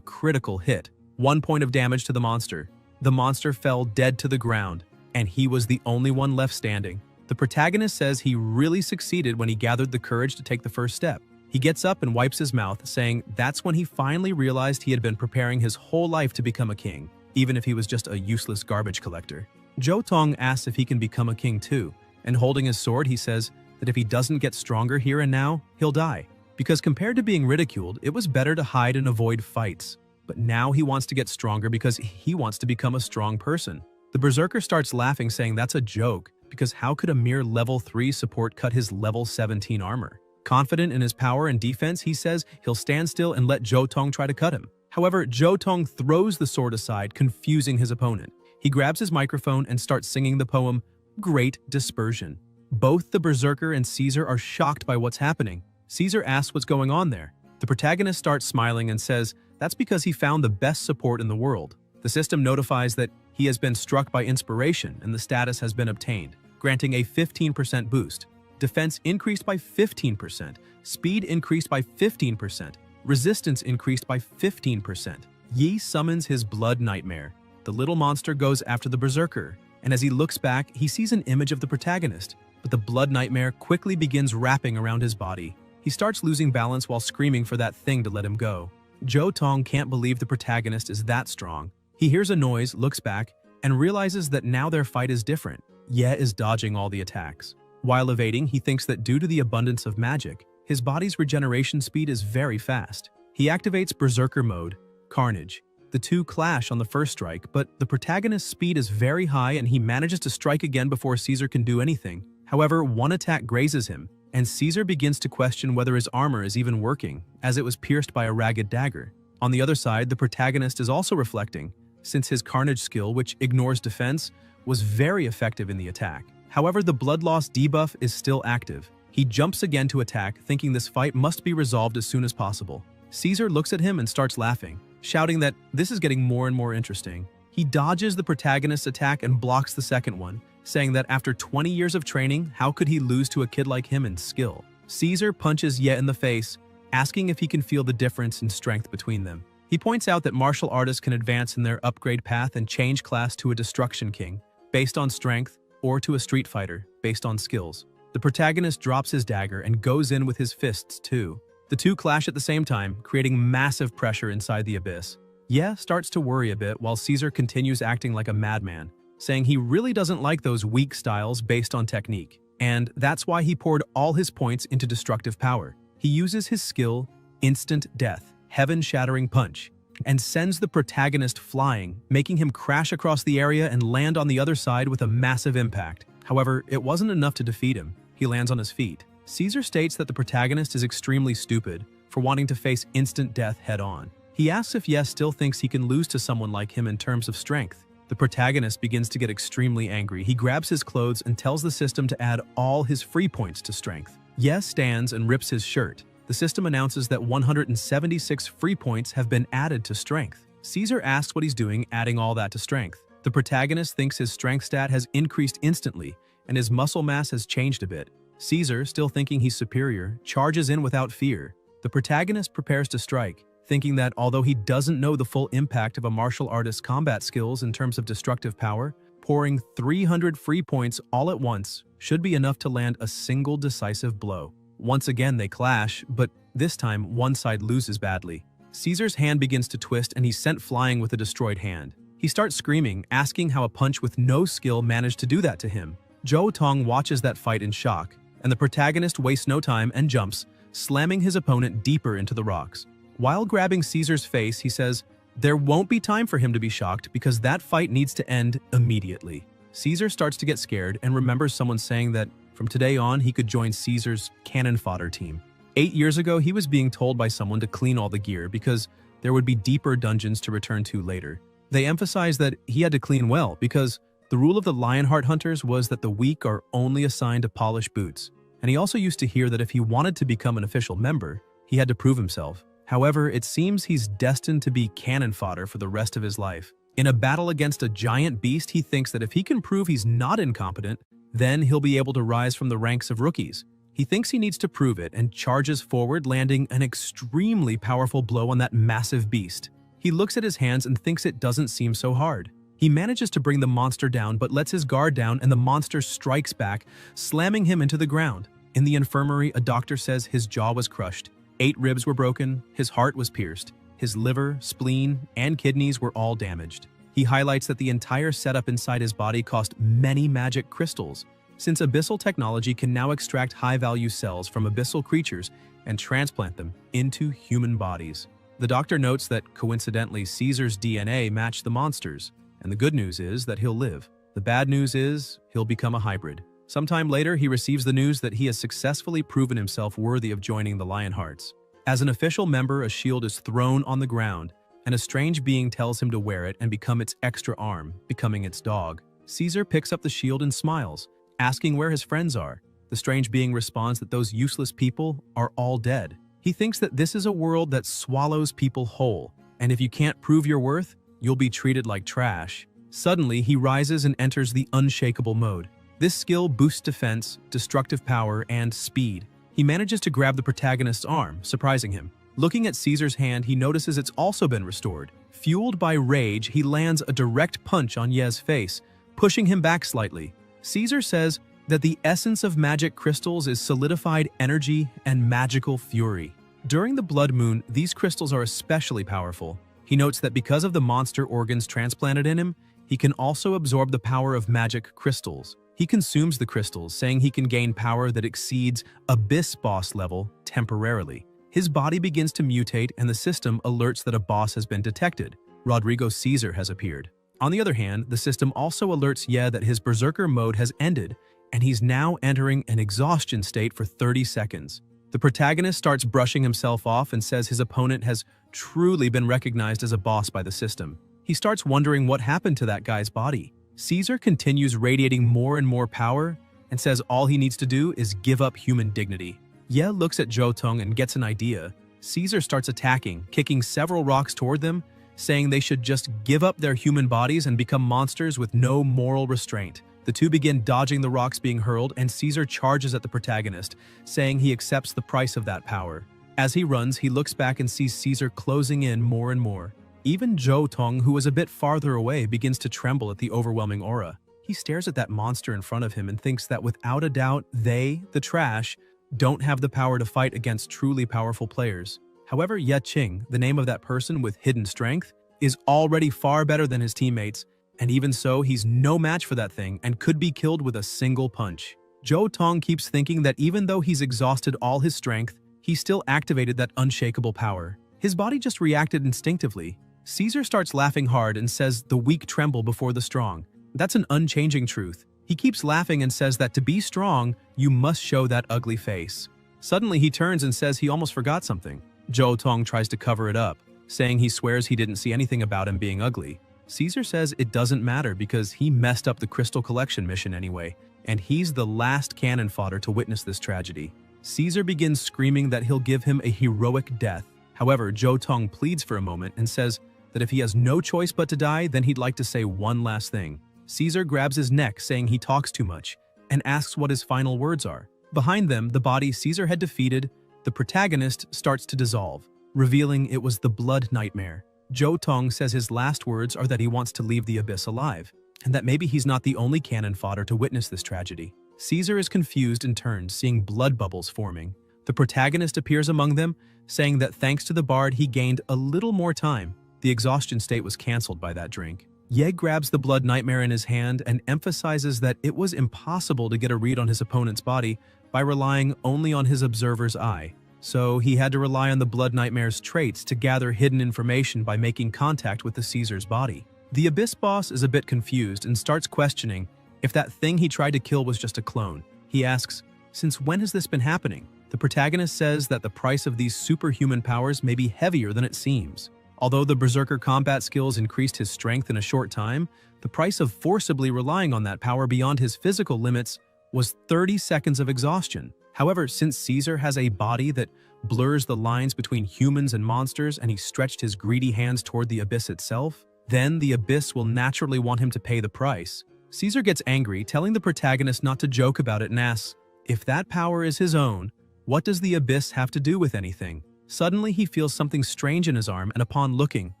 critical hit. 1 point of damage to the monster. The monster fell dead to the ground, and he was the only one left standing. The protagonist says he really succeeded when he gathered the courage to take the first step. He gets up and wipes his mouth, saying that's when he finally realized he had been preparing his whole life to become a king, even if he was just a useless garbage collector. Jo Tong asks if he can become a king too, and holding his sword, he says that if he doesn't get stronger here and now, he'll die. Because compared to being ridiculed, it was better to hide and avoid fights. But now he wants to get stronger because he wants to become a strong person. The berserker starts laughing, saying that's a joke, because how could a mere level 3 support cut his level 17 armor? Confident in his power and defense, he says he'll stand still and let Jo Tong try to cut him. However, Jo Tong throws the sword aside, confusing his opponent. He grabs his microphone and starts singing the poem, Great Dispersion. Both the berserker and Caesar are shocked by what's happening. Caesar asks what's going on there. The protagonist starts smiling and says that's because he found the best support in the world. The system notifies that he has been struck by inspiration and the status has been obtained, granting a 15% boost. Defense increased by 15%, speed increased by 15%, resistance increased by 15%. Yi summons his blood nightmare. The little monster goes after the berserker, and as he looks back, he sees an image of the protagonist, but the blood nightmare quickly begins wrapping around his body. He starts losing balance while screaming for that thing to let him go. Jo Tong can't believe the protagonist is that strong. He hears a noise, looks back, and realizes that now their fight is different. Ye is dodging all the attacks. While evading, he thinks that due to the abundance of magic, his body's regeneration speed is very fast. He activates Berserker mode, Carnage. The two clash on the first strike, but the protagonist's speed is very high and he manages to strike again before Caesar can do anything. However, one attack grazes him, and Caesar begins to question whether his armor is even working, as it was pierced by a ragged dagger. On the other side, the protagonist is also reflecting, since his Carnage skill, which ignores defense, was very effective in the attack. However, the blood loss debuff is still active. He jumps again to attack, thinking this fight must be resolved as soon as possible. Caesar looks at him and starts laughing, shouting that this is getting more and more interesting. He dodges the protagonist's attack and blocks the second one, saying that after 20 years of training, how could he lose to a kid like him in skill? Caesar punches Ye in the face, asking if he can feel the difference in strength between them. He points out that martial artists can advance in their upgrade path and change class to a Destruction King, based on strength, or to a Street Fighter, based on skills. The protagonist drops his dagger and goes in with his fists too. The two clash at the same time, creating massive pressure inside the abyss. Ye starts to worry a bit while Caesar continues acting like a madman, saying he really doesn't like those weak styles based on technique, and that's why he poured all his points into destructive power. He uses his skill, Instant Death, Heaven-Shattering Punch, and sends the protagonist flying, making him crash across the area and land on the other side with a massive impact. However, it wasn't enough to defeat him. He lands on his feet. Caesar states that the protagonist is extremely stupid for wanting to face instant death head-on. He asks if Yes still thinks he can lose to someone like him in terms of strength. The protagonist begins to get extremely angry. He grabs his clothes and tells the system to add all his free points to strength. Yes stands and rips his shirt. The system announces that 176 free points have been added to strength. Caesar asks what he's doing adding all that to strength. The protagonist thinks his strength stat has increased instantly and his muscle mass has changed a bit. Caesar, still thinking he's superior, charges in without fear. The protagonist prepares to strike, thinking that although he doesn't know the full impact of a martial artist's combat skills in terms of destructive power, pouring 300 free points all at once should be enough to land a single decisive blow. Once again they clash, but this time one side loses badly. Caesar's hand begins to twist and he's sent flying with a destroyed hand. He starts screaming, asking how a punch with no skill managed to do that to him. Jo Tong watches that fight in shock, and the protagonist wastes no time and jumps, slamming his opponent deeper into the rocks. While grabbing Caesar's face, he says, there won't be time for him to be shocked because that fight needs to end immediately. Caesar starts to get scared and remembers someone saying that from today on he could join Caesar's cannon fodder team. 8 years ago, he was being told by someone to clean all the gear because there would be deeper dungeons to return to later. They emphasized that he had to clean well because the rule of the Lionheart Hunters was that the weak are only assigned to polish boots. And he also used to hear that if he wanted to become an official member, he had to prove himself. However, it seems he's destined to be cannon fodder for the rest of his life. In a battle against a giant beast, he thinks that if he can prove he's not incompetent, then he'll be able to rise from the ranks of rookies. He thinks he needs to prove it and charges forward, landing an extremely powerful blow on that massive beast. He looks at his hands and thinks it doesn't seem so hard. He manages to bring the monster down but lets his guard down and the monster strikes back, slamming him into the ground. In the infirmary, a doctor says his jaw was crushed, 8 ribs were broken, his heart was pierced, his liver, spleen, and kidneys were all damaged. He highlights that the entire setup inside his body cost many magic crystals, since abyssal technology can now extract high-value cells from abyssal creatures and transplant them into human bodies. The doctor notes that, coincidentally, Caesar's DNA matched the monster's, and the good news is that he'll live. The bad news is he'll become a hybrid. Sometime later, he receives the news that he has successfully proven himself worthy of joining the Lionhearts. As an official member, a shield is thrown on the ground, and a strange being tells him to wear it and become its extra arm, becoming its dog. Caesar picks up the shield and smiles, asking where his friends are. The strange being responds that those useless people are all dead. He thinks that this is a world that swallows people whole, and if you can't prove your worth, you'll be treated like trash. Suddenly, he rises and enters the unshakable mode. This skill boosts defense, destructive power, and speed. He manages to grab the protagonist's arm, surprising him. Looking at Caesar's hand, he notices it's also been restored. Fueled by rage, he lands a direct punch on Ye's face, pushing him back slightly. Caesar says that the essence of magic crystals is solidified energy and magical fury. During the blood moon, these crystals are especially powerful. He notes that because of the monster organs transplanted in him, he can also absorb the power of magic crystals. He consumes the crystals, saying he can gain power that exceeds Abyss Boss level temporarily. His body begins to mutate and the system alerts that a boss has been detected. Rodrigo Caesar has appeared. On the other hand, the system also alerts Ye that his Berserker mode has ended and he's now entering an exhaustion state for 30 seconds. The protagonist starts brushing himself off and says his opponent has truly been recognized as a boss by the system. He starts wondering what happened to that guy's body. Caesar continues radiating more and more power and says all he needs to do is give up human dignity. Ye looks at Zhou Tong and gets an idea. Caesar starts attacking, kicking several rocks toward them, saying they should just give up their human bodies and become monsters with no moral restraint. The two begin dodging the rocks being hurled, and Caesar charges at the protagonist, saying he accepts the price of that power. As he runs, he looks back and sees Caesar closing in more and more. Even Zhou Tong, who was a bit farther away, begins to tremble at the overwhelming aura. He stares at that monster in front of him and thinks that without a doubt, they, the trash, don't have the power to fight against truly powerful players. However, Ye Qing, the name of that person with hidden strength, is already far better than his teammates, and even so, he's no match for that thing and could be killed with a single punch. Zhou Tong keeps thinking that even though he's exhausted all his strength, he still activated that unshakable power. His body just reacted instinctively. Caesar starts laughing hard and says the weak tremble before the strong. That's an unchanging truth. He keeps laughing and says that to be strong, you must show that ugly face. Suddenly, he turns and says he almost forgot something. Zhou Tong tries to cover it up, saying he swears he didn't see anything about him being ugly. Caesar says it doesn't matter because he messed up the Crystal Collection mission anyway, and he's the last cannon fodder to witness this tragedy. Caesar begins screaming that he'll give him a heroic death. However, Zhou Tong pleads for a moment and says that if he has no choice but to die, then he'd like to say one last thing. Caesar grabs his neck, saying he talks too much, and asks what his final words are. Behind them, the body Caesar had defeated, the protagonist starts to dissolve, revealing it was the blood nightmare. Zhou Tong says his last words are that he wants to leave the abyss alive, and that maybe he's not the only cannon fodder to witness this tragedy. Caesar is confused and turns, seeing blood bubbles forming. The protagonist appears among them, saying that thanks to the bard he gained a little more time. The exhaustion state was cancelled by that drink. Ye grabs the blood nightmare in his hand and emphasizes that it was impossible to get a read on his opponent's body by relying only on his observer's eye. So he had to rely on the blood nightmare's traits to gather hidden information by making contact with the Caesar's body. The Abyss boss is a bit confused and starts questioning if that thing he tried to kill was just a clone. He asks, "Since when has this been happening?" The protagonist says that the price of these superhuman powers may be heavier than it seems. Although the berserker combat skills increased his strength in a short time, the price of forcibly relying on that power beyond his physical limits was 30 seconds of exhaustion. However, since Caesar has a body that blurs the lines between humans and monsters and he stretched his greedy hands toward the abyss itself, then the abyss will naturally want him to pay the price. Caesar gets angry, telling the protagonist not to joke about it and asks, if that power is his own, what does the abyss have to do with anything? Suddenly he feels something strange in his arm and upon looking,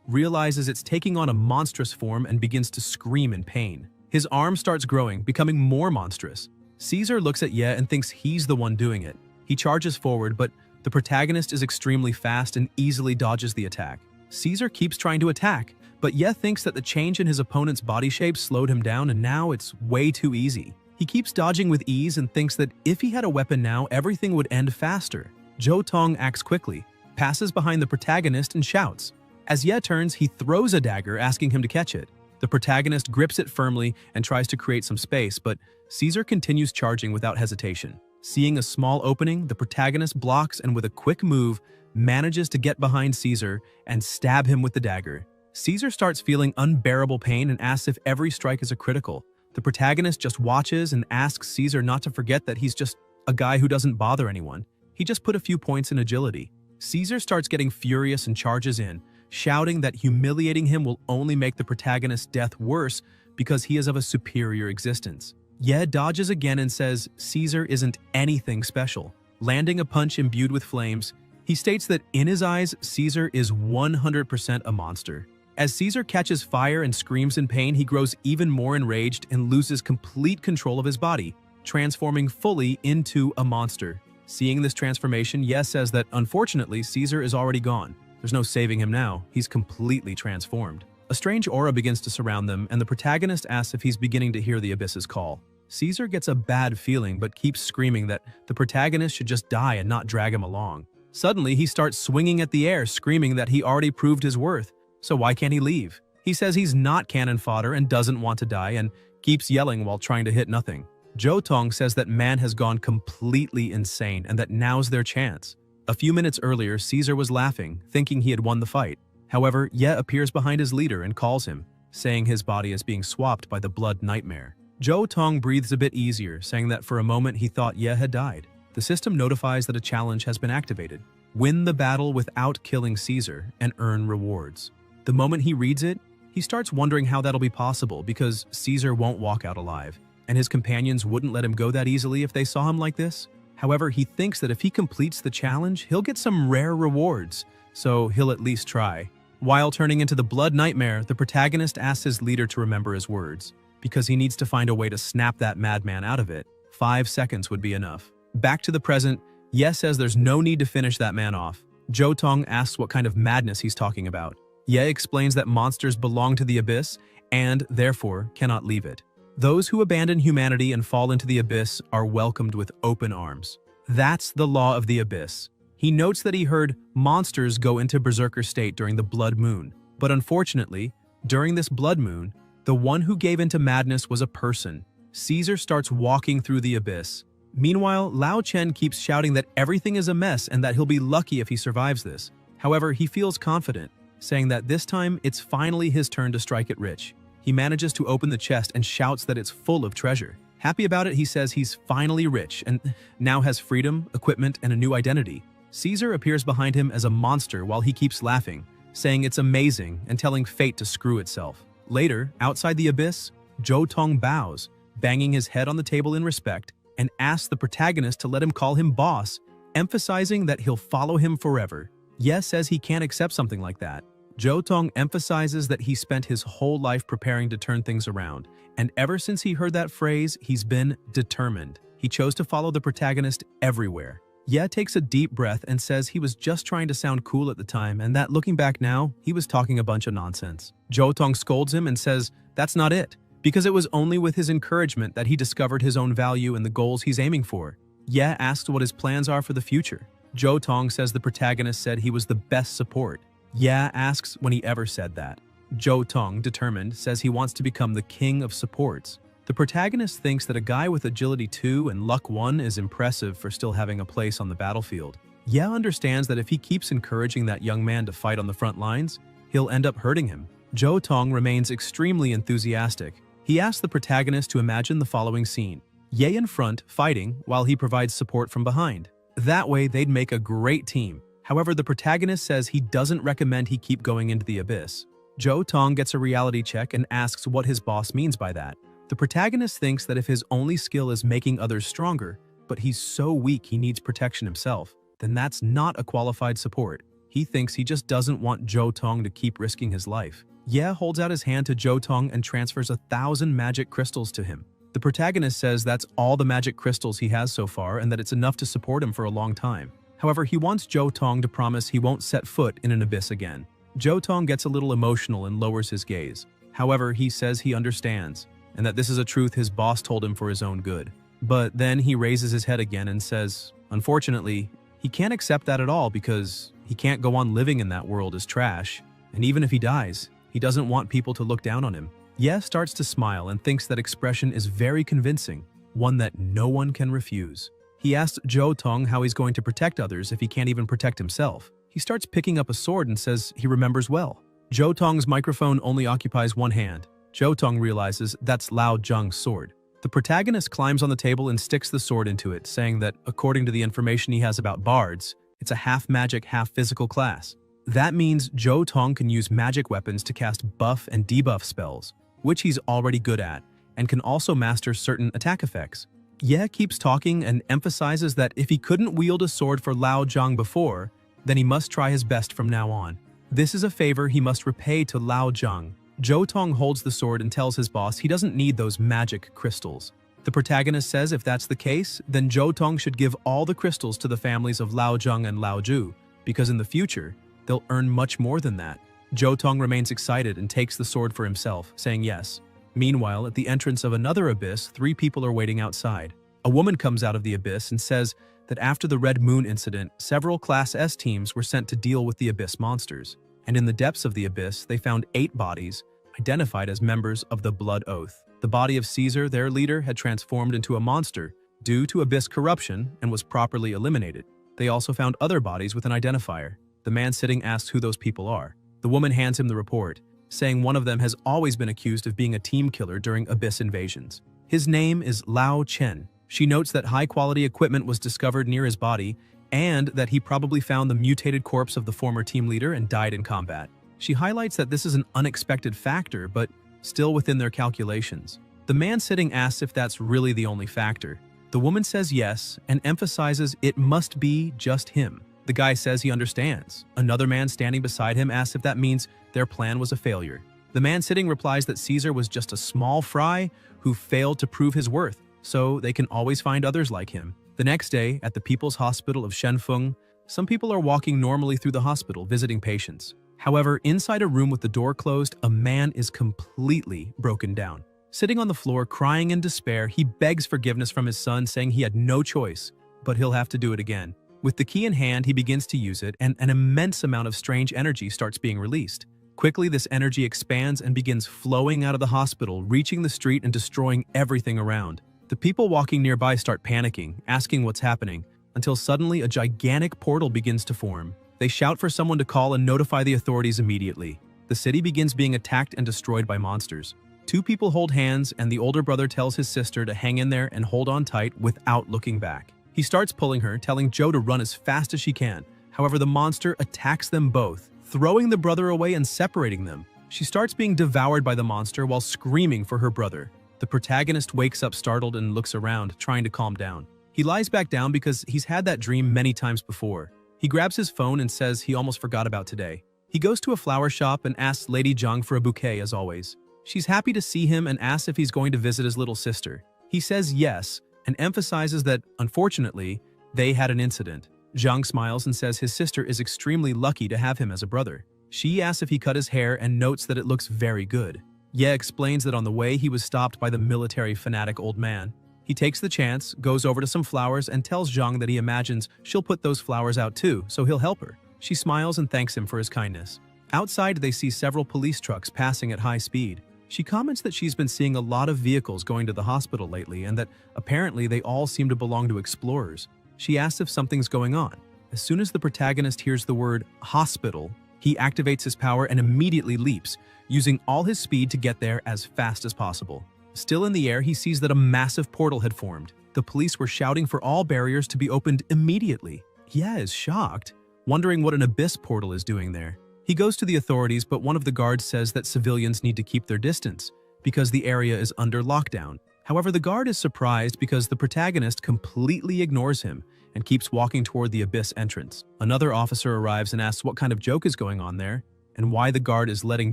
realizes it's taking on a monstrous form and begins to scream in pain. His arm starts growing, becoming more monstrous. Caesar looks at Ye and thinks he's the one doing it. He charges forward, but the protagonist is extremely fast and easily dodges the attack. Caesar keeps trying to attack, but Ye thinks that the change in his opponent's body shape slowed him down and now it's way too easy. He keeps dodging with ease and thinks that if he had a weapon now, everything would end faster. Zhou Tong acts quickly, passes behind the protagonist and shouts. As Ye turns, he throws a dagger, asking him to catch it. The protagonist grips it firmly and tries to create some space, but Caesar continues charging without hesitation. Seeing a small opening, the protagonist blocks and with a quick move, manages to get behind Caesar and stab him with the dagger. Caesar starts feeling unbearable pain and asks if every strike is a critical. The protagonist just watches and asks Caesar not to forget that he's just a guy who doesn't bother anyone. He just put a few points in agility. Caesar starts getting furious and charges in, shouting that humiliating him will only make the protagonist's death worse because he is of a superior existence. Ye dodges again and says Caesar isn't anything special. Landing a punch imbued with flames, he states that in his eyes, Caesar is 100% a monster. As Caesar catches fire and screams in pain, he grows even more enraged and loses complete control of his body, transforming fully into a monster. Seeing this transformation, Ye says that unfortunately, Caesar is already gone. There's no saving him now. He's completely transformed. A strange aura begins to surround them, and the protagonist asks if he's beginning to hear the abyss's call. Caesar gets a bad feeling but keeps screaming that the protagonist should just die and not drag him along. Suddenly, he starts swinging at the air, screaming that he already proved his worth, so why can't he leave? He says he's not cannon fodder and doesn't want to die and keeps yelling while trying to hit nothing. Zhou Tong says that man has gone completely insane and that now's their chance. A few minutes earlier, Caesar was laughing, thinking he had won the fight. However, Ye appears behind his leader and calls him, saying his body is being swapped by the blood nightmare. Zhou Tong breathes a bit easier, saying that for a moment he thought Ye had died. The system notifies that a challenge has been activated. Win the battle without killing Caesar and earn rewards. The moment he reads it, he starts wondering how that'll be possible because Caesar won't walk out alive, and his companions wouldn't let him go that easily if they saw him like this. However, he thinks that if he completes the challenge, he'll get some rare rewards, so he'll at least try. While turning into the blood nightmare, the protagonist asks his leader to remember his words, because he needs to find a way to snap that madman out of it. 5 seconds would be enough. Back to the present, Ye says there's no need to finish that man off. Zhou Tong asks what kind of madness he's talking about. Ye explains that monsters belong to the abyss and, therefore, cannot leave it. Those who abandon humanity and fall into the abyss are welcomed with open arms. That's the law of the abyss. He notes that he heard monsters go into berserker state during the blood moon, but unfortunately, during this blood moon, the one who gave into madness was a person. Caesar starts walking through the abyss. Meanwhile, Lao Chen keeps shouting that everything is a mess and that he'll be lucky if he survives this. However, he feels confident, saying that this time it's finally his turn to strike it rich. He manages to open the chest and shouts that it's full of treasure. Happy about it, he says he's finally rich and now has freedom, equipment, and a new identity. Caesar appears behind him as a monster while he keeps laughing, saying it's amazing and telling fate to screw itself. Later, outside the abyss, Zhou Tong bows, banging his head on the table in respect, and asks the protagonist to let him call him boss, emphasizing that he'll follow him forever. Ye says he can't accept something like that. Zhou Tong emphasizes that he spent his whole life preparing to turn things around, and ever since he heard that phrase, he's been determined. He chose to follow the protagonist everywhere. Ye takes a deep breath and says he was just trying to sound cool at the time and that looking back now, he was talking a bunch of nonsense. Zhou Tong scolds him and says that's not it, because it was only with his encouragement that he discovered his own value and the goals he's aiming for. Ye asks what his plans are for the future. Zhou Tong says the protagonist said he was the best support. Ye asks when he ever said that. Zhou Tong, determined, says he wants to become the king of supports. The protagonist thinks that a guy with agility 2 and luck 1 is impressive for still having a place on the battlefield. Ye understands that if he keeps encouraging that young man to fight on the front lines, he'll end up hurting him. Jo Tong remains extremely enthusiastic. He asks the protagonist to imagine the following scene. Ye in front, fighting, while he provides support from behind. That way, they'd make a great team. However, the protagonist says he doesn't recommend he keep going into the abyss. Jo Tong gets a reality check and asks what his boss means by that. The protagonist thinks that if his only skill is making others stronger, but he's so weak he needs protection himself, then that's not a qualified support. He thinks he just doesn't want Jo Tong to keep risking his life. Ye holds out his hand to Jo Tong and transfers 1,000 magic crystals to him. The protagonist says that's all the magic crystals he has so far and that it's enough to support him for a long time. However, he wants Jo Tong to promise he won't set foot in an abyss again. Jo Tong gets a little emotional and lowers his gaze. However, he says he understands, and that this is a truth his boss told him for his own good. But then he raises his head again and says, unfortunately, he can't accept that at all because he can't go on living in that world as trash, and even if he dies, he doesn't want people to look down on him. Ye starts to smile and thinks that expression is very convincing, one that no one can refuse. He asks Jo Tong how he's going to protect others if he can't even protect himself. He starts picking up a sword and says he remembers well. Jo Tong's microphone only occupies one hand. Jo Tong realizes that's Lao Zheng's sword. The protagonist climbs on the table and sticks the sword into it, saying that according to the information he has about bards, it's a half-magic, half-physical class. That means Jo Tong can use magic weapons to cast buff and debuff spells, which he's already good at, and can also master certain attack effects. Ye keeps talking and emphasizes that if he couldn't wield a sword for Lao Zheng before, then he must try his best from now on. This is a favor he must repay to Lao Zheng. Jo Tong holds the sword and tells his boss he doesn't need those magic crystals. The protagonist says if that's the case, then Jo Tong should give all the crystals to the families of Lao Zheng and Lao Zhu, because in the future, they'll earn much more than that. Jo Tong remains excited and takes the sword for himself, saying yes. Meanwhile, at the entrance of another abyss, 3 people are waiting outside. A woman comes out of the abyss and says that after the Red Moon incident, several Class S teams were sent to deal with the abyss monsters. And in the depths of the abyss, they found 8 bodies, identified as members of the Blood Oath. The body of Caesar, their leader, had transformed into a monster due to abyss corruption and was properly eliminated. They also found other bodies with an identifier. The man sitting asks who those people are. The woman hands him the report, saying one of them has always been accused of being a team killer during abyss invasions. His name is Lao Chen. She notes that high-quality equipment was discovered near his body and that he probably found the mutated corpse of the former team leader and died in combat. She highlights that this is an unexpected factor, but still within their calculations. The man sitting asks if that's really the only factor. The woman says yes and emphasizes it must be just him. The guy says he understands. Another man standing beside him asks if that means their plan was a failure. The man sitting replies that Caesar was just a small fry who failed to prove his worth, so they can always find others like him. The next day, at the People's Hospital of Shenfeng, some people are walking normally through the hospital visiting patients. However, inside a room with the door closed, a man is completely broken down. Sitting on the floor, crying in despair, he begs forgiveness from his son, saying he had no choice, but he'll have to do it again. With the key in hand, he begins to use it, and an immense amount of strange energy starts being released. Quickly, this energy expands and begins flowing out of the hospital, reaching the street and destroying everything around. The people walking nearby start panicking, asking what's happening, until suddenly a gigantic portal begins to form. They shout for someone to call and notify the authorities immediately. The city begins being attacked and destroyed by monsters. 2 people hold hands, and the older brother tells his sister to hang in there and hold on tight without looking back. He starts pulling her, telling Jo to run as fast as she can. However, the monster attacks them both, throwing the brother away and separating them. She starts being devoured by the monster while screaming for her brother. The protagonist wakes up startled and looks around, trying to calm down. He lies back down because he's had that dream many times before. He grabs his phone and says he almost forgot about today. He goes to a flower shop and asks Lady Zhang for a bouquet as always. She's happy to see him and asks if he's going to visit his little sister. He says yes, and emphasizes that, unfortunately, they had an incident. Zhang smiles and says his sister is extremely lucky to have him as a brother. She asks if he cut his hair and notes that it looks very good. Ye explains that on the way he was stopped by the military fanatic old man. He takes the chance, goes over to some flowers, and tells Zhang that he imagines she'll put those flowers out too, so he'll help her. She smiles and thanks him for his kindness. Outside, they see several police trucks passing at high speed. She comments that she's been seeing a lot of vehicles going to the hospital lately and that apparently they all seem to belong to explorers. She asks if something's going on. As soon as the protagonist hears the word hospital, he activates his power and immediately leaps, using all his speed to get there as fast as possible. Still in the air, he sees that a massive portal had formed. The police were shouting for all barriers to be opened immediately. Ye is shocked, wondering what an abyss portal is doing there. He goes to the authorities, but one of the guards says that civilians need to keep their distance because the area is under lockdown. However, the guard is surprised because the protagonist completely ignores him and keeps walking toward the abyss entrance. Another officer arrives and asks what kind of joke is going on there and why the guard is letting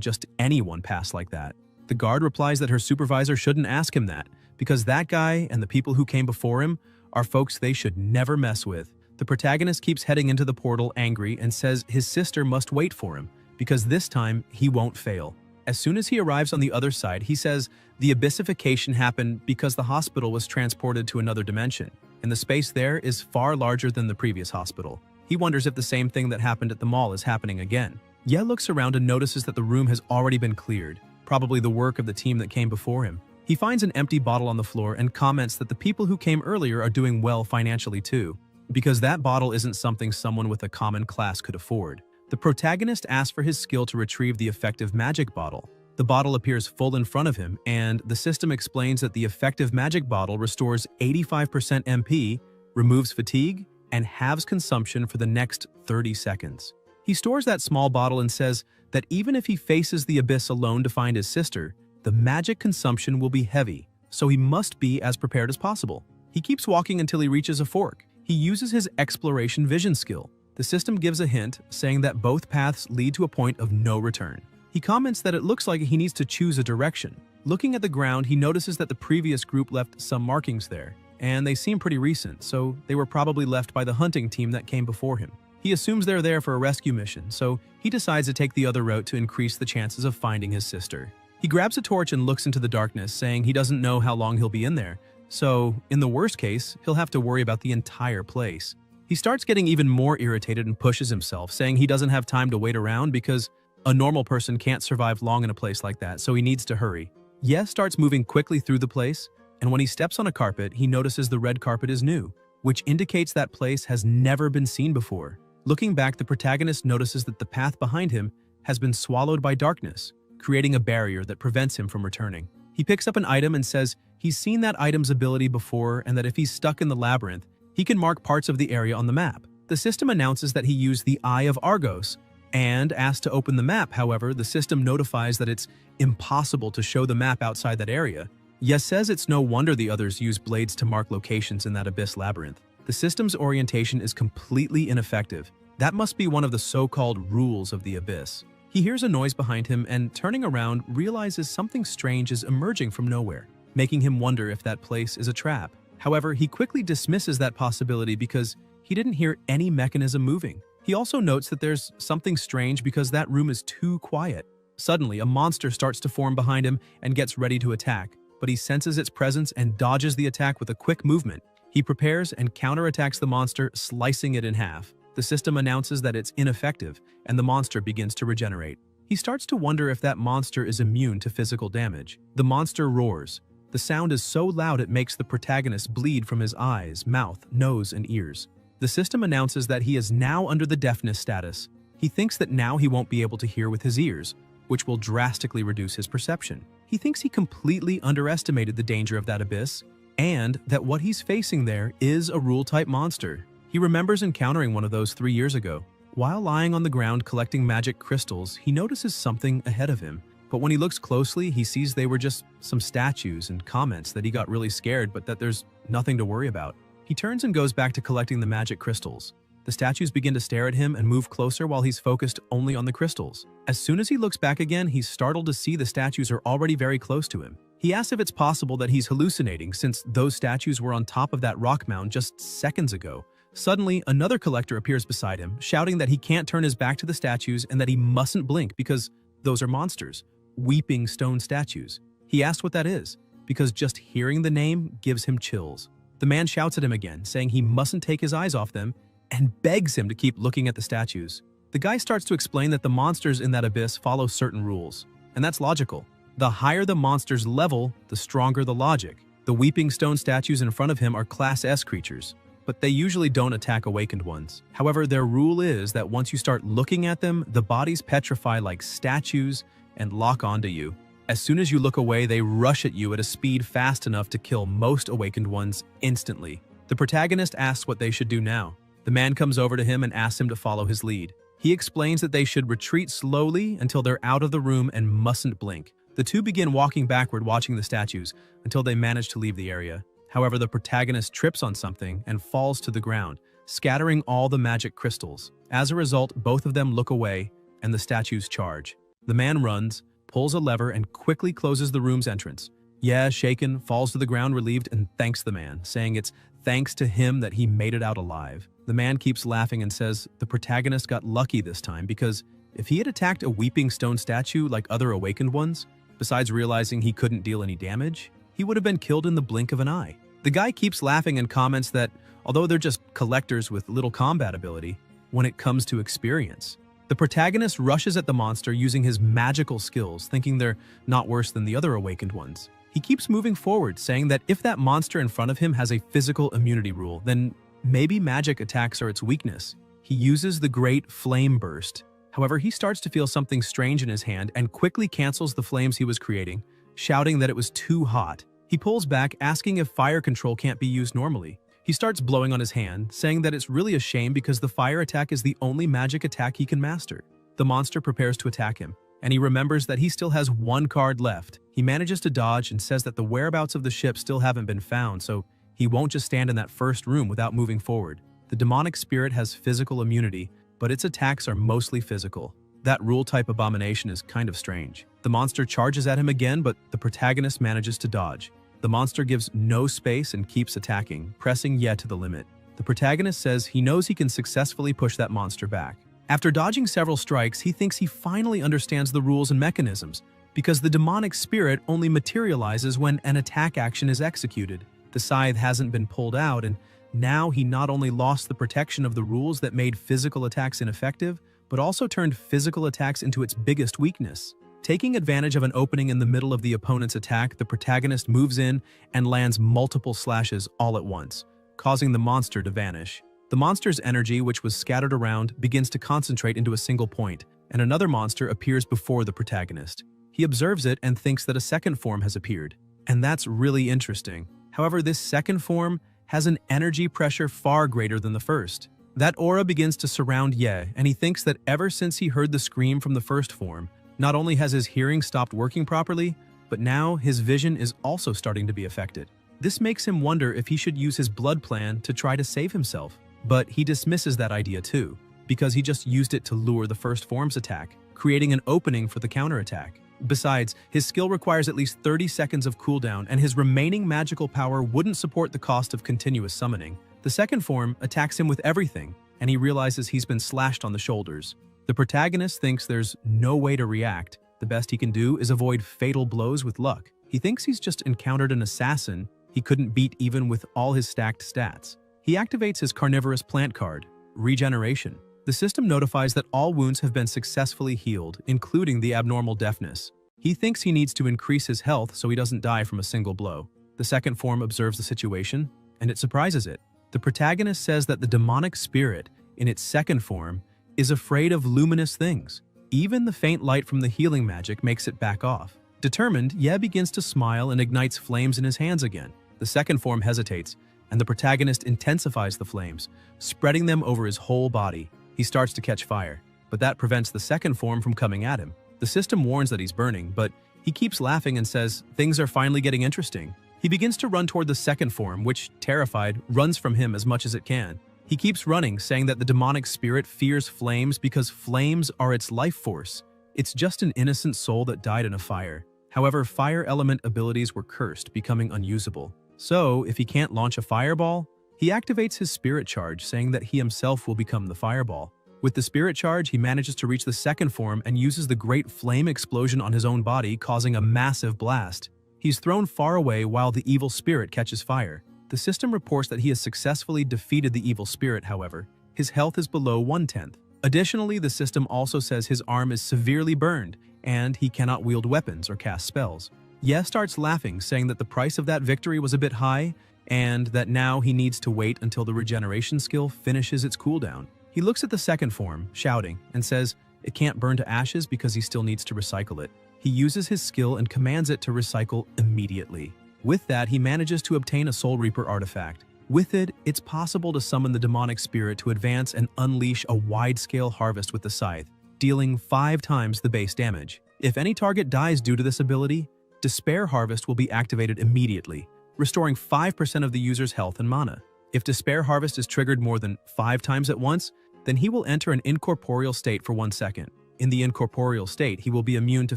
just anyone pass like that. The guard replies that her supervisor shouldn't ask him that because that guy and the people who came before him are folks they should never mess with. The protagonist keeps heading into the portal angry and says his sister must wait for him because this time he won't fail. As soon as he arrives on the other side, he says the abyssification happened because the hospital was transported to another dimension, and the space there is far larger than the previous hospital. He wonders if the same thing that happened at the mall is happening again. Ye looks around and notices that the room has already been cleared, probably the work of the team that came before him. He finds an empty bottle on the floor and comments that the people who came earlier are doing well financially too, because that bottle isn't something someone with a common class could afford. The protagonist asks for his skill to retrieve the effective magic bottle. The bottle appears full in front of him, and the system explains that the effective magic bottle restores 85% MP, removes fatigue, and halves consumption for the next 30 seconds. He stores that small bottle and says that even if he faces the abyss alone to find his sister, the magic consumption will be heavy, so he must be as prepared as possible. He keeps walking until he reaches a fork. He uses his exploration vision skill. The system gives a hint, saying that both paths lead to a point of no return. He comments that it looks like he needs to choose a direction. Looking at the ground, he notices that the previous group left some markings there, and they seem pretty recent, so they were probably left by the hunting team that came before him. He assumes they're there for a rescue mission, so he decides to take the other route to increase the chances of finding his sister. He grabs a torch and looks into the darkness, saying he doesn't know how long he'll be in there, so in the worst case, he'll have to worry about the entire place. He starts getting even more irritated and pushes himself, saying he doesn't have time to wait around because a normal person can't survive long in a place like that, so he needs to hurry. Ye starts moving quickly through the place, and when he steps on a carpet, he notices the red carpet is new, which indicates that place has never been seen before. Looking back, the protagonist notices that the path behind him has been swallowed by darkness, creating a barrier that prevents him from returning. He picks up an item and says he's seen that item's ability before and that if he's stuck in the labyrinth, he can mark parts of the area on the map. The system announces that he used the Eye of Argos and asks to open the map. However, the system notifies that it's impossible to show the map outside that area. Ye says it's no wonder the others use blades to mark locations in that abyss labyrinth. The system's orientation is completely ineffective. That must be one of the so-called rules of the abyss. He hears a noise behind him and, turning around, realizes something strange is emerging from nowhere, making him wonder if that place is a trap. However, he quickly dismisses that possibility because he didn't hear any mechanism moving. He also notes that there's something strange because that room is too quiet. Suddenly, a monster starts to form behind him and gets ready to attack, but he senses its presence and dodges the attack with a quick movement. He prepares and counterattacks the monster, slicing it in half. The system announces that it's ineffective, and the monster begins to regenerate. He starts to wonder if that monster is immune to physical damage. The monster roars. The sound is so loud it makes the protagonist bleed from his eyes, mouth, nose, and ears. The system announces that he is now under the deafness status. He thinks that now he won't be able to hear with his ears, which will drastically reduce his perception. He thinks he completely underestimated the danger of that abyss, and that what he's facing there is a rule-type monster. He remembers encountering one of those 3 years ago. While lying on the ground collecting magic crystals, he notices something ahead of him. But when he looks closely, he sees they were just some statues and comments that he got really scared, but that there's nothing to worry about. He turns and goes back to collecting the magic crystals. The statues begin to stare at him and move closer while he's focused only on the crystals. As soon as he looks back again, he's startled to see the statues are already very close to him. He asks if it's possible that he's hallucinating since those statues were on top of that rock mound just seconds ago. Suddenly, another collector appears beside him, shouting that he can't turn his back to the statues and that he mustn't blink because those are monsters. Weeping stone statues. He asks what that is, because just hearing the name gives him chills. The man shouts at him again, saying he mustn't take his eyes off them, and begs him to keep looking at the statues. The guy starts to explain that the monsters in that abyss follow certain rules, and that's logical. The higher the monster's level, the stronger the logic. The weeping stone statues in front of him are Class S creatures, but they usually don't attack awakened ones. However, their rule is that once you start looking at them, the bodies petrify like statues and lock onto you. As soon as you look away, they rush at you at a speed fast enough to kill most awakened ones instantly. The protagonist asks what they should do now. The man comes over to him and asks him to follow his lead. He explains that they should retreat slowly until they're out of the room and mustn't blink. The two begin walking backward, watching the statues, until they manage to leave the area. However, the protagonist trips on something and falls to the ground, scattering all the magic crystals. As a result, both of them look away, and the statues charge. The man runs, pulls a lever, and quickly closes the room's entrance. Ye, shaken, falls to the ground relieved and thanks the man, saying it's thanks to him that he made it out alive. The man keeps laughing and says the protagonist got lucky this time because if he had attacked a weeping stone statue like other awakened ones, besides realizing he couldn't deal any damage, he would have been killed in the blink of an eye. The guy keeps laughing and comments that although they're just collectors with little combat ability, when it comes to experience. The protagonist rushes at the monster using his magical skills, thinking they're not worse than the other awakened ones. He keeps moving forward, saying that if that monster in front of him has a physical immunity rule, then maybe magic attacks are its weakness. He uses the Great Flame Burst. However, he starts to feel something strange in his hand and quickly cancels the flames he was creating, shouting that it was too hot. He pulls back, asking if fire control can't be used normally. He starts blowing on his hand, saying that it's really a shame because the fire attack is the only magic attack he can master. The monster prepares to attack him, and he remembers that he still has one card left. He manages to dodge and says that the whereabouts of the ship still haven't been found, so he won't just stand in that first room without moving forward. The demonic spirit has physical immunity, but its attacks are mostly physical. That rule-type abomination is kind of strange. The monster charges at him again, but the protagonist manages to dodge. The monster gives no space and keeps attacking, pressing Ye to the limit. The protagonist says he knows he can successfully push that monster back. After dodging several strikes, he thinks he finally understands the rules and mechanisms, because the demonic spirit only materializes when an attack action is executed. The scythe hasn't been pulled out, and now he not only lost the protection of the rules that made physical attacks ineffective, but also turned physical attacks into its biggest weakness. Taking advantage of an opening in the middle of the opponent's attack, the protagonist moves in and lands multiple slashes all at once, causing the monster to vanish. The monster's energy, which was scattered around, begins to concentrate into a single point, and another monster appears before the protagonist. He observes it and thinks that a second form has appeared, and that's really interesting. However, this second form has an energy pressure far greater than the first. That aura begins to surround Ye, and he thinks that ever since he heard the scream from the first form, not only has his hearing stopped working properly, but now his vision is also starting to be affected. This makes him wonder if he should use his blood plan to try to save himself. But he dismisses that idea too, because he just used it to lure the first form's attack, creating an opening for the counterattack. Besides, his skill requires at least 30 seconds of cooldown, and his remaining magical power wouldn't support the cost of continuous summoning. The second form attacks him with everything, and he realizes he's been slashed on the shoulders. The protagonist thinks there's no way to react. The best he can do is avoid fatal blows with luck. He thinks he's just encountered an assassin he couldn't beat even with all his stacked stats. He activates his carnivorous plant card, Regeneration. The system notifies that all wounds have been successfully healed, including the abnormal deafness. He thinks he needs to increase his health so he doesn't die from a single blow. The second form observes the situation, and it surprises it. The protagonist says that the demonic spirit, in its second form, is afraid of luminous things. Even the faint light from the healing magic makes it back off. Determined, Ye begins to smile and ignites flames in his hands again. The second form hesitates, and the protagonist intensifies the flames, spreading them over his whole body. He starts to catch fire, but that prevents the second form from coming at him. The system warns that he's burning, but he keeps laughing and says things are finally getting interesting. He begins to run toward the second form, which, terrified, runs from him as much as it can. He keeps running, saying that the demonic spirit fears flames because flames are its life force. It's just an innocent soul that died in a fire. However, fire element abilities were cursed, becoming unusable. So, if he can't launch a fireball, he activates his spirit charge, saying that he himself will become the fireball. With the spirit charge, he manages to reach the second form and uses the great flame explosion on his own body, causing a massive blast. He's thrown far away while the evil spirit catches fire. The system reports that he has successfully defeated the evil spirit, however. His health is below 1/10. Additionally, the system also says his arm is severely burned, and he cannot wield weapons or cast spells. Ye starts laughing, saying that the price of that victory was a bit high, and that now he needs to wait until the regeneration skill finishes its cooldown. He looks at the second form, shouting, and says it can't burn to ashes because he still needs to recycle it. He uses his skill and commands it to recycle immediately. With that, he manages to obtain a Soul Reaper artifact. With it, it's possible to summon the demonic spirit to advance and unleash a wide-scale harvest with the scythe, dealing 5 times the base damage. If any target dies due to this ability, Despair Harvest will be activated immediately, restoring 5% of the user's health and mana. If Despair Harvest is triggered more than 5 times at once, then he will enter an incorporeal state for 1 second. In the incorporeal state, he will be immune to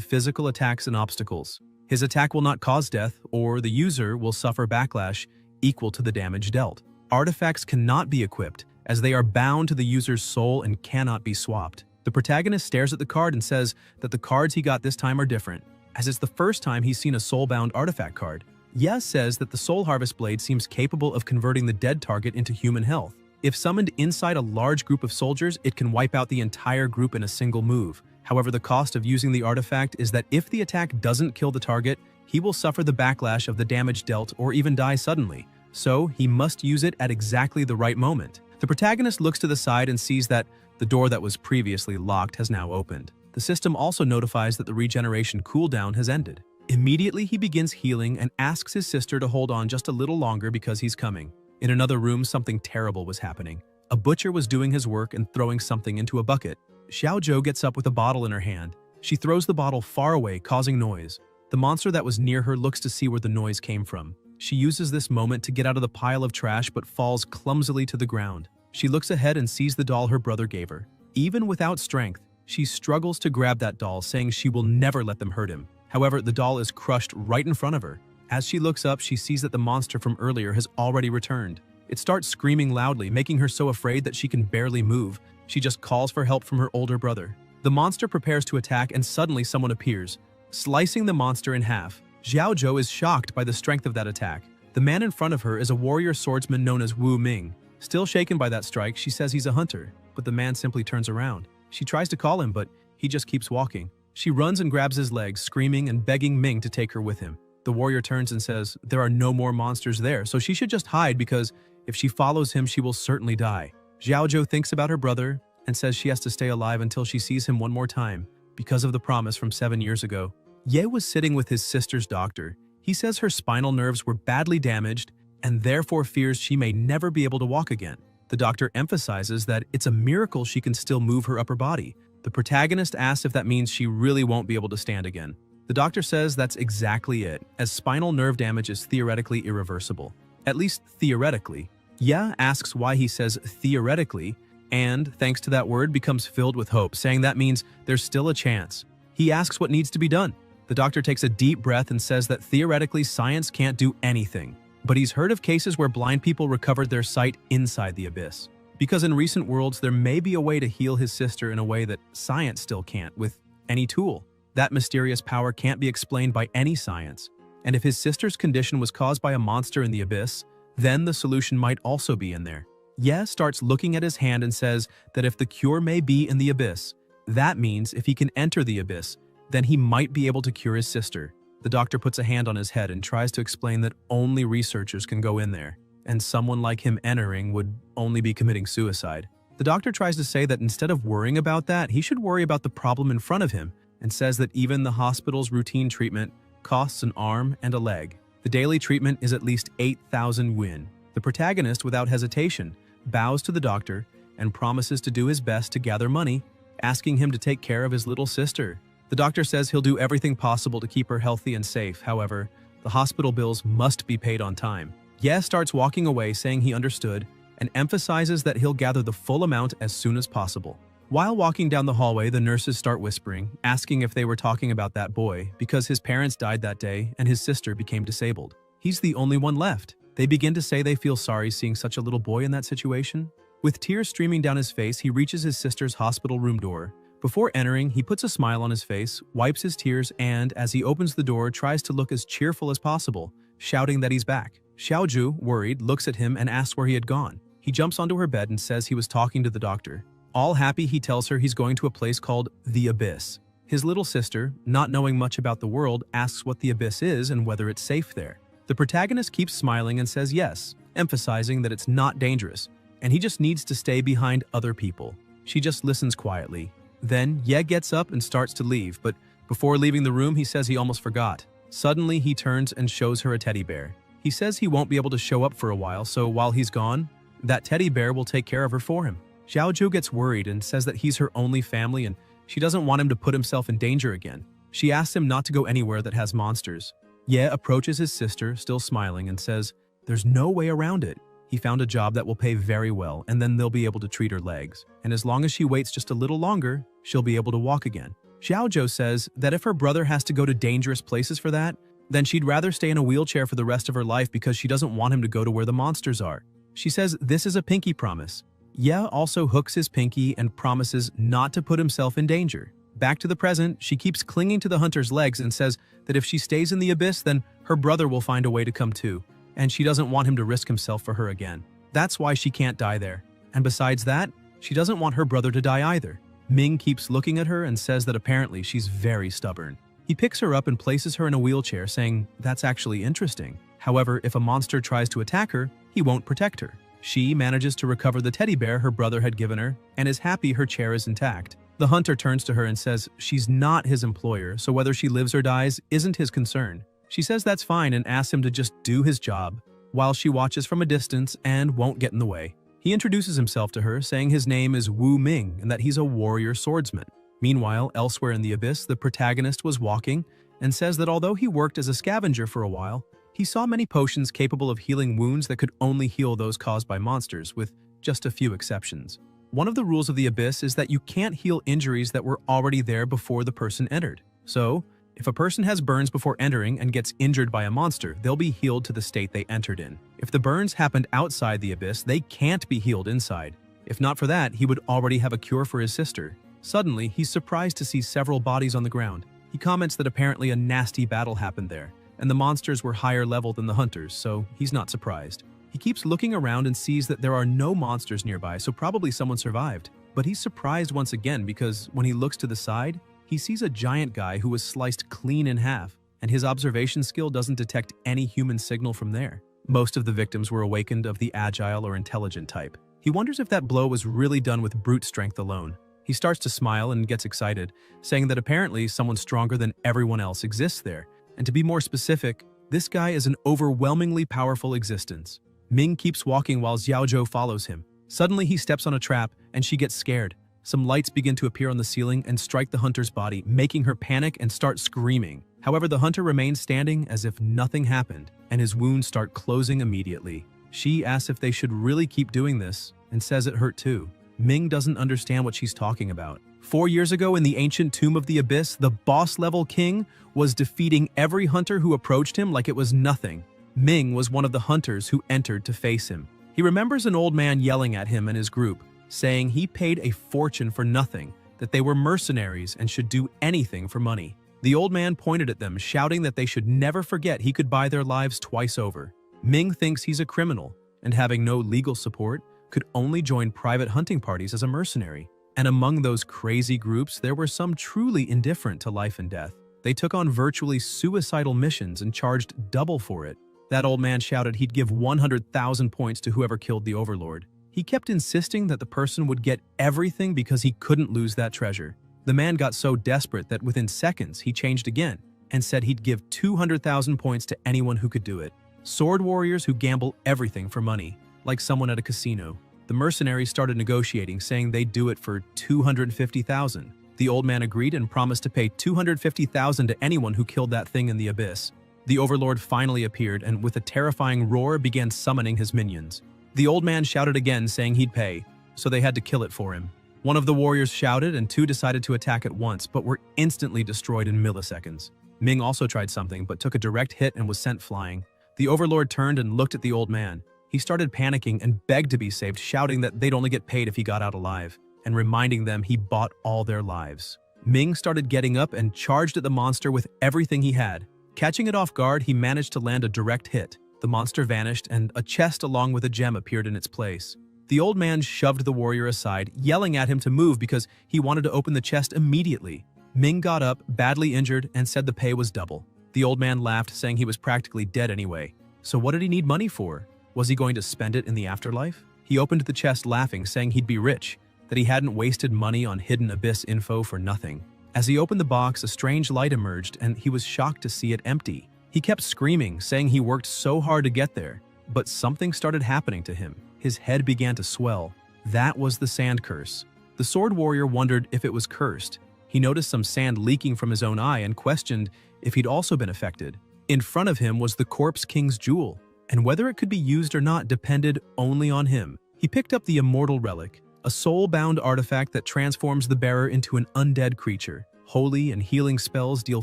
physical attacks and obstacles. His attack will not cause death, or the user will suffer backlash equal to the damage dealt. Artifacts cannot be equipped, as they are bound to the user's soul and cannot be swapped. The protagonist stares at the card and says that the cards he got this time are different, as it's the first time he's seen a soul-bound artifact card. Ye says that the Soul Harvest Blade seems capable of converting the dead target into human health. If summoned inside a large group of soldiers, it can wipe out the entire group in a single move. However, the cost of using the artifact is that if the attack doesn't kill the target, he will suffer the backlash of the damage dealt or even die suddenly. So, he must use it at exactly the right moment. The protagonist looks to the side and sees that the door that was previously locked has now opened. The system also notifies that the regeneration cooldown has ended. Immediately, he begins healing and asks his sister to hold on just a little longer because he's coming. In another room, something terrible was happening. A butcher was doing his work and throwing something into a bucket. Xiaozhou gets up with a bottle in her hand. She throws the bottle far away, causing noise. The monster that was near her looks to see where the noise came from. She uses this moment to get out of the pile of trash but falls clumsily to the ground. She looks ahead and sees the doll her brother gave her. Even without strength, she struggles to grab that doll, saying she will never let them hurt him. However, the doll is crushed right in front of her. As she looks up, she sees that the monster from earlier has already returned. It starts screaming loudly, making her so afraid that she can barely move. She just calls for help from her older brother. The monster prepares to attack and suddenly someone appears, slicing the monster in half. Xiaozhou is shocked by the strength of that attack. The man in front of her is a warrior swordsman known as Wu Ming. Still shaken by that strike, she says he's a hunter, but the man simply turns around. She tries to call him, but he just keeps walking. She runs and grabs his legs, screaming and begging Ming to take her with him. The warrior turns and says there are no more monsters there, so she should just hide because if she follows him, she will certainly die. Xiaozhou thinks about her brother and says she has to stay alive until she sees him one more time because of the promise from 7 years ago. Ye was sitting with his sister's doctor. He says her spinal nerves were badly damaged and therefore fears she may never be able to walk again. The doctor emphasizes that it's a miracle she can still move her upper body. The protagonist asks if that means she really won't be able to stand again. The doctor says that's exactly it, as spinal nerve damage is theoretically irreversible. At least theoretically. Ye asks why he says theoretically, and, thanks to that word, becomes filled with hope, saying that means there's still a chance. He asks what needs to be done. The doctor takes a deep breath and says that theoretically science can't do anything. But he's heard of cases where blind people recovered their sight inside the abyss. Because in recent worlds, there may be a way to heal his sister in a way that science still can't, with any tool. That mysterious power can't be explained by any science. And if his sister's condition was caused by a monster in the abyss, then the solution might also be in there. Ye starts looking at his hand and says that if the cure may be in the abyss, that means if he can enter the abyss, then he might be able to cure his sister. The doctor puts a hand on his head and tries to explain that only researchers can go in there, and someone like him entering would only be committing suicide. The doctor tries to say that instead of worrying about that, he should worry about the problem in front of him, and says that even the hospital's routine treatment costs an arm and a leg. The daily treatment is at least 8,000 won. The protagonist, without hesitation, bows to the doctor and promises to do his best to gather money, asking him to take care of his little sister. The doctor says he'll do everything possible to keep her healthy and safe. However, the hospital bills must be paid on time. Ye starts walking away, saying he understood, and emphasizes that he'll gather the full amount as soon as possible. While walking down the hallway, the nurses start whispering, asking if they were talking about that boy, because his parents died that day and his sister became disabled. He's the only one left. They begin to say they feel sorry seeing such a little boy in that situation. With tears streaming down his face, he reaches his sister's hospital room door. Before entering, he puts a smile on his face, wipes his tears, and, as he opens the door, tries to look as cheerful as possible, shouting that he's back. Xiaozhou, worried, looks at him and asks where he had gone. He jumps onto her bed and says he was talking to the doctor. All happy, he tells her he's going to a place called The Abyss. His little sister, not knowing much about the world, asks what the abyss is and whether it's safe there. The protagonist keeps smiling and says yes, emphasizing that it's not dangerous, and he just needs to stay behind other people. She just listens quietly. Then, Ye gets up and starts to leave, but before leaving the room, he says he almost forgot. Suddenly, he turns and shows her a teddy bear. He says he won't be able to show up for a while, so while he's gone, that teddy bear will take care of her for him. Xiaozhou gets worried and says that he's her only family and she doesn't want him to put himself in danger again. She asks him not to go anywhere that has monsters. Ye approaches his sister, still smiling, and says, "There's no way around it. He found a job that will pay very well, and then they'll be able to treat her legs. And as long as she waits just a little longer, she'll be able to walk again." Xiaozhou says that if her brother has to go to dangerous places for that, then she'd rather stay in a wheelchair for the rest of her life because she doesn't want him to go to where the monsters are. She says this is a pinky promise. Ye also hooks his pinky and promises not to put himself in danger. Back to the present, she keeps clinging to the hunter's legs and says that if she stays in the abyss, then her brother will find a way to come too, and she doesn't want him to risk himself for her again. That's why she can't die there. And besides that, she doesn't want her brother to die either. Ming keeps looking at her and says that apparently she's very stubborn. He picks her up and places her in a wheelchair, saying that's actually interesting. However, if a monster tries to attack her, he won't protect her. She manages to recover the teddy bear her brother had given her and is happy her chair is intact. The hunter turns to her and says she's not his employer, so whether she lives or dies isn't his concern. She says that's fine and asks him to just do his job, while she watches from a distance and won't get in the way. He introduces himself to her, saying his name is Wu Ming and that he's a warrior swordsman. Meanwhile, elsewhere in the abyss, the protagonist was walking and says that although he worked as a scavenger for a while, he saw many potions capable of healing wounds that could only heal those caused by monsters, with just a few exceptions. One of the rules of the abyss is that you can't heal injuries that were already there before the person entered. So, if a person has burns before entering and gets injured by a monster, they'll be healed to the state they entered in. If the burns happened outside the abyss, they can't be healed inside. If not for that, he would already have a cure for his sister. Suddenly, he's surprised to see several bodies on the ground. He comments that apparently a nasty battle happened there, and the monsters were higher level than the hunters, so he's not surprised. He keeps looking around and sees that there are no monsters nearby, so probably someone survived. But he's surprised once again because when he looks to the side, he sees a giant guy who was sliced clean in half, and his observation skill doesn't detect any human signal from there. Most of the victims were awakened of the agile or intelligent type. He wonders if that blow was really done with brute strength alone. He starts to smile and gets excited, saying that apparently someone stronger than everyone else exists there. And to be more specific, this guy is an overwhelmingly powerful existence. Ming keeps walking while Xiaozhou follows him. Suddenly he steps on a trap and she gets scared. Some lights begin to appear on the ceiling and strike the hunter's body, making her panic and start screaming. However, the hunter remains standing as if nothing happened, and his wounds start closing immediately. She asks if they should really keep doing this and says it hurt too. Ming doesn't understand what she's talking about. 4 years ago in the ancient Tomb of the Abyss, the boss-level king was defeating every hunter who approached him like it was nothing. Ming was one of the hunters who entered to face him. He remembers an old man yelling at him and his group, saying he paid a fortune for nothing, that they were mercenaries and should do anything for money. The old man pointed at them, shouting that they should never forget he could buy their lives twice over. Ming thinks he's a criminal, and having no legal support, could only join private hunting parties as a mercenary. And among those crazy groups, there were some truly indifferent to life and death. They took on virtually suicidal missions and charged double for it. That old man shouted he'd give 100,000 points to whoever killed the overlord. He kept insisting that the person would get everything because he couldn't lose that treasure. The man got so desperate that within seconds he changed again and said he'd give 200,000 points to anyone who could do it. Sword warriors who gamble everything for money, like someone at a casino. The mercenaries started negotiating, saying they'd do it for 250,000. The old man agreed and promised to pay 250,000 to anyone who killed that thing in the abyss. The overlord finally appeared and with a terrifying roar began summoning his minions. The old man shouted again, saying he'd pay, so they had to kill it for him. One of the warriors shouted and two decided to attack at once, but were instantly destroyed in milliseconds. Ming also tried something, but took a direct hit and was sent flying. The overlord turned and looked at the old man. He started panicking and begged to be saved, shouting that they'd only get paid if he got out alive, and reminding them he bought all their lives. Ming started getting up and charged at the monster with everything he had. Catching it off guard, he managed to land a direct hit. The monster vanished, and a chest along with a gem appeared in its place. The old man shoved the warrior aside, yelling at him to move because he wanted to open the chest immediately. Ming got up, badly injured, and said the pay was double. The old man laughed, saying he was practically dead anyway. So what did he need money for? Was he going to spend it in the afterlife? He opened the chest laughing, saying he'd be rich, that he hadn't wasted money on hidden abyss info for nothing. As he opened the box, a strange light emerged, and he was shocked to see it empty. He kept screaming, saying he worked so hard to get there. But something started happening to him. His head began to swell. That was the sand curse. The sword warrior wondered if it was cursed. He noticed some sand leaking from his own eye and questioned if he'd also been affected. In front of him was the Corpse King's jewel, and whether it could be used or not depended only on him. He picked up the Immortal Relic, a soul-bound artifact that transforms the bearer into an undead creature. Holy and healing spells deal